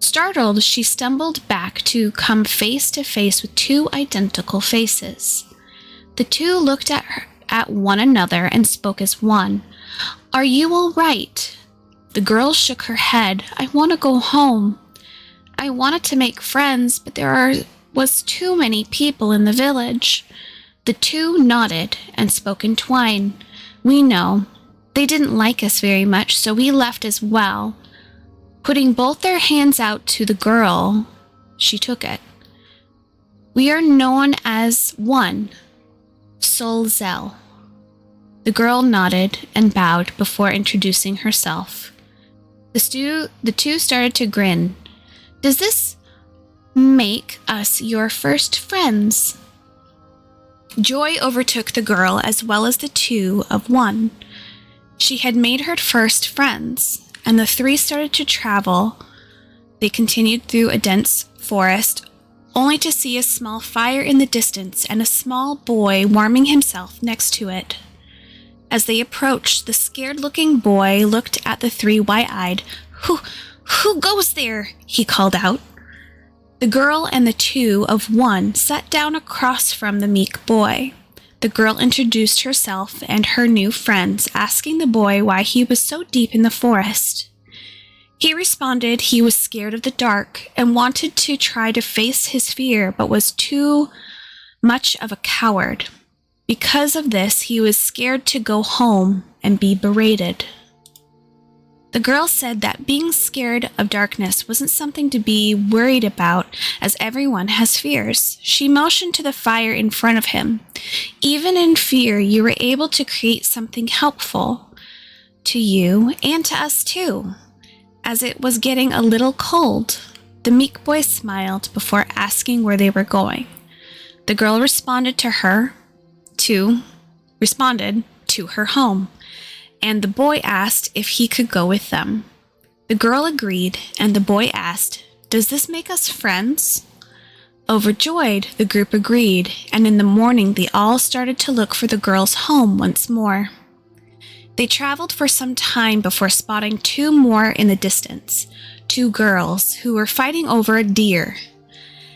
B: Startled, she stumbled back to come face to face with two identical faces. The two looked at one another and spoke as one. "Are you all right?" The girl shook her head. "I want to go home. I wanted to make friends, but was too many people in the village." The two nodded and spoke in twine. "We know. They didn't like us very much, so we left as well." Putting both their hands out to the girl, she took it. "We are known as one, Solzel." The girl nodded and bowed before introducing herself. The two started to grin. "Does this make us your first friends?" Joy overtook the girl as well as the two of one. She had made her first friends, and the three started to travel. They continued through a dense forest, only to see a small fire in the distance and a small boy warming himself next to it. As they approached, the scared-looking boy looked at the three wide-eyed. Who goes there?" he called out. The girl and the two of one sat down across from the meek boy. The girl introduced herself and her new friends, asking the boy why he was so deep in the forest. He responded he was scared of the dark and wanted to try to face his fear, but was too much of a coward. Because of this, he was scared to go home and be berated. The girl said that being scared of darkness wasn't something to be worried about, as everyone has fears. She motioned to the fire in front of him. "Even in fear, you were able to create something helpful to you and to us too." As it was getting a little cold, the meek boy smiled before asking where they were going. The girl responded to her home, and the boy asked if he could go with them. The girl agreed, and the boy asked, "Does this make us friends?" Overjoyed, the group agreed, and in the morning they all started to look for the girl's home once more. They traveled for some time before spotting 2 more in the distance, 2 girls who were fighting over a deer.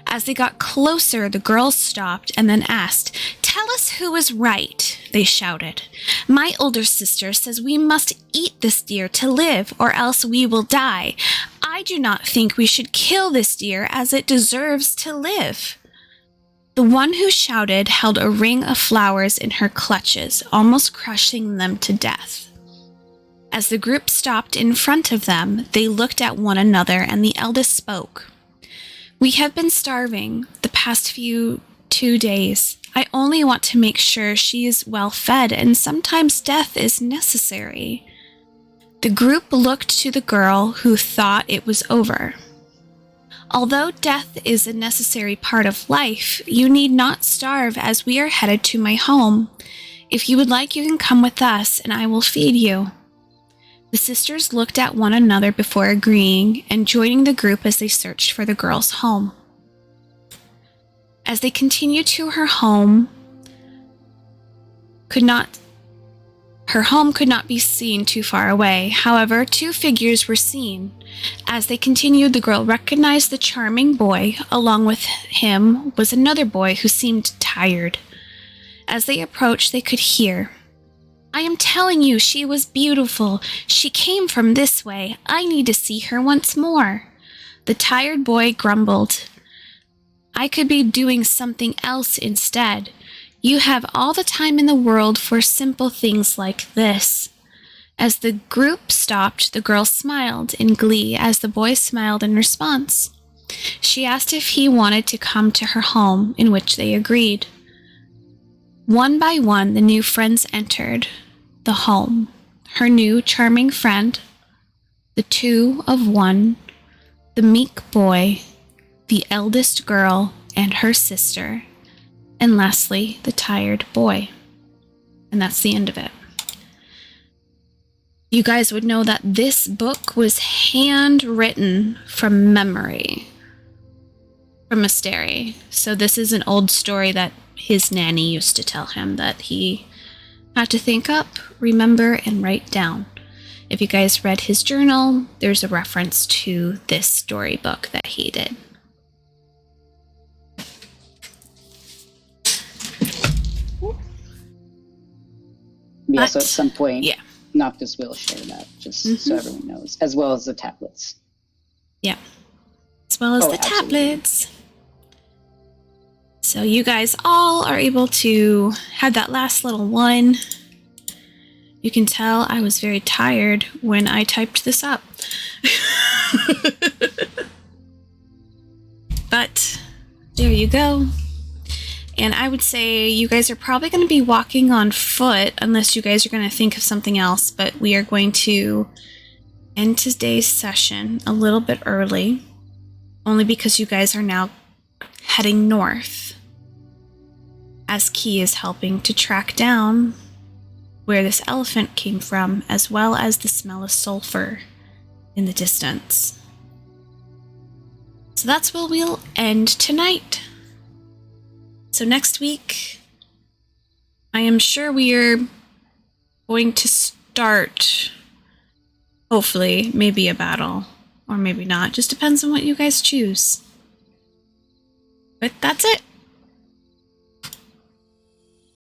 B: As they got closer, the girls stopped and then asked, "Tell us who is right," they shouted. "My older sister says we must eat this deer to live, or else we will die. I do not think we should kill this deer as it deserves to live." The one who shouted held a ring of flowers in her clutches, almost crushing them to death. As the group stopped in front of them, they looked at one another and the eldest spoke. "We have been starving the past 2 days. I only want to make sure she is well fed, and sometimes death is necessary." The group looked to the girl who thought it was over. "Although death is a necessary part of life, you need not starve as we are headed to my home. If you would like, you can come with us and I will feed you." The sisters looked at one another before agreeing and joining the group as they searched for the girl's home. As they continued to her home could not be seen too far away. However, 2 figures were seen. As they continued, the girl recognized the charming boy. Along with him was another boy who seemed tired. As they approached, they could hear, "I am telling you, she was beautiful. She came from this way. I need to see her once more." The tired boy grumbled, "I could be doing something else instead. You have all the time in the world for simple things like this." As the group stopped, the girl smiled in glee as the boy smiled in response. She asked if he wanted to come to her home, in which they agreed. One by one, the new friends entered the home. Her new charming friend, the 2 of 1, the meek boy, the eldest girl and her sister, and lastly, the tired boy. And that's the end of it. You guys would know that this book was handwritten from memory from Asteri. So this is an old story that his nanny used to tell him that he had to think up, remember, and write down. If you guys read his journal, there's a reference to this storybook that he did.
D: Yeah, so at some point,
B: yeah.
D: Noctis will share that, just so everyone knows, as well as the tablets.
B: Yeah, as well as the
D: absolutely.
B: tablets. So you guys all are able to have that last little one. You can tell I was very tired when I typed this up. But there you go. And I would say you guys are probably going to be walking on foot unless you guys are going to think of something else. But we are going to end today's session a little bit early, only because you guys are now heading north, as Key is helping to track down where this elephant came from, as well as the smell of sulfur in the distance. So that's where we'll end tonight. So next week, I am sure we are going to start, hopefully, maybe a battle, or maybe not. Just depends on what you guys choose. But that's it.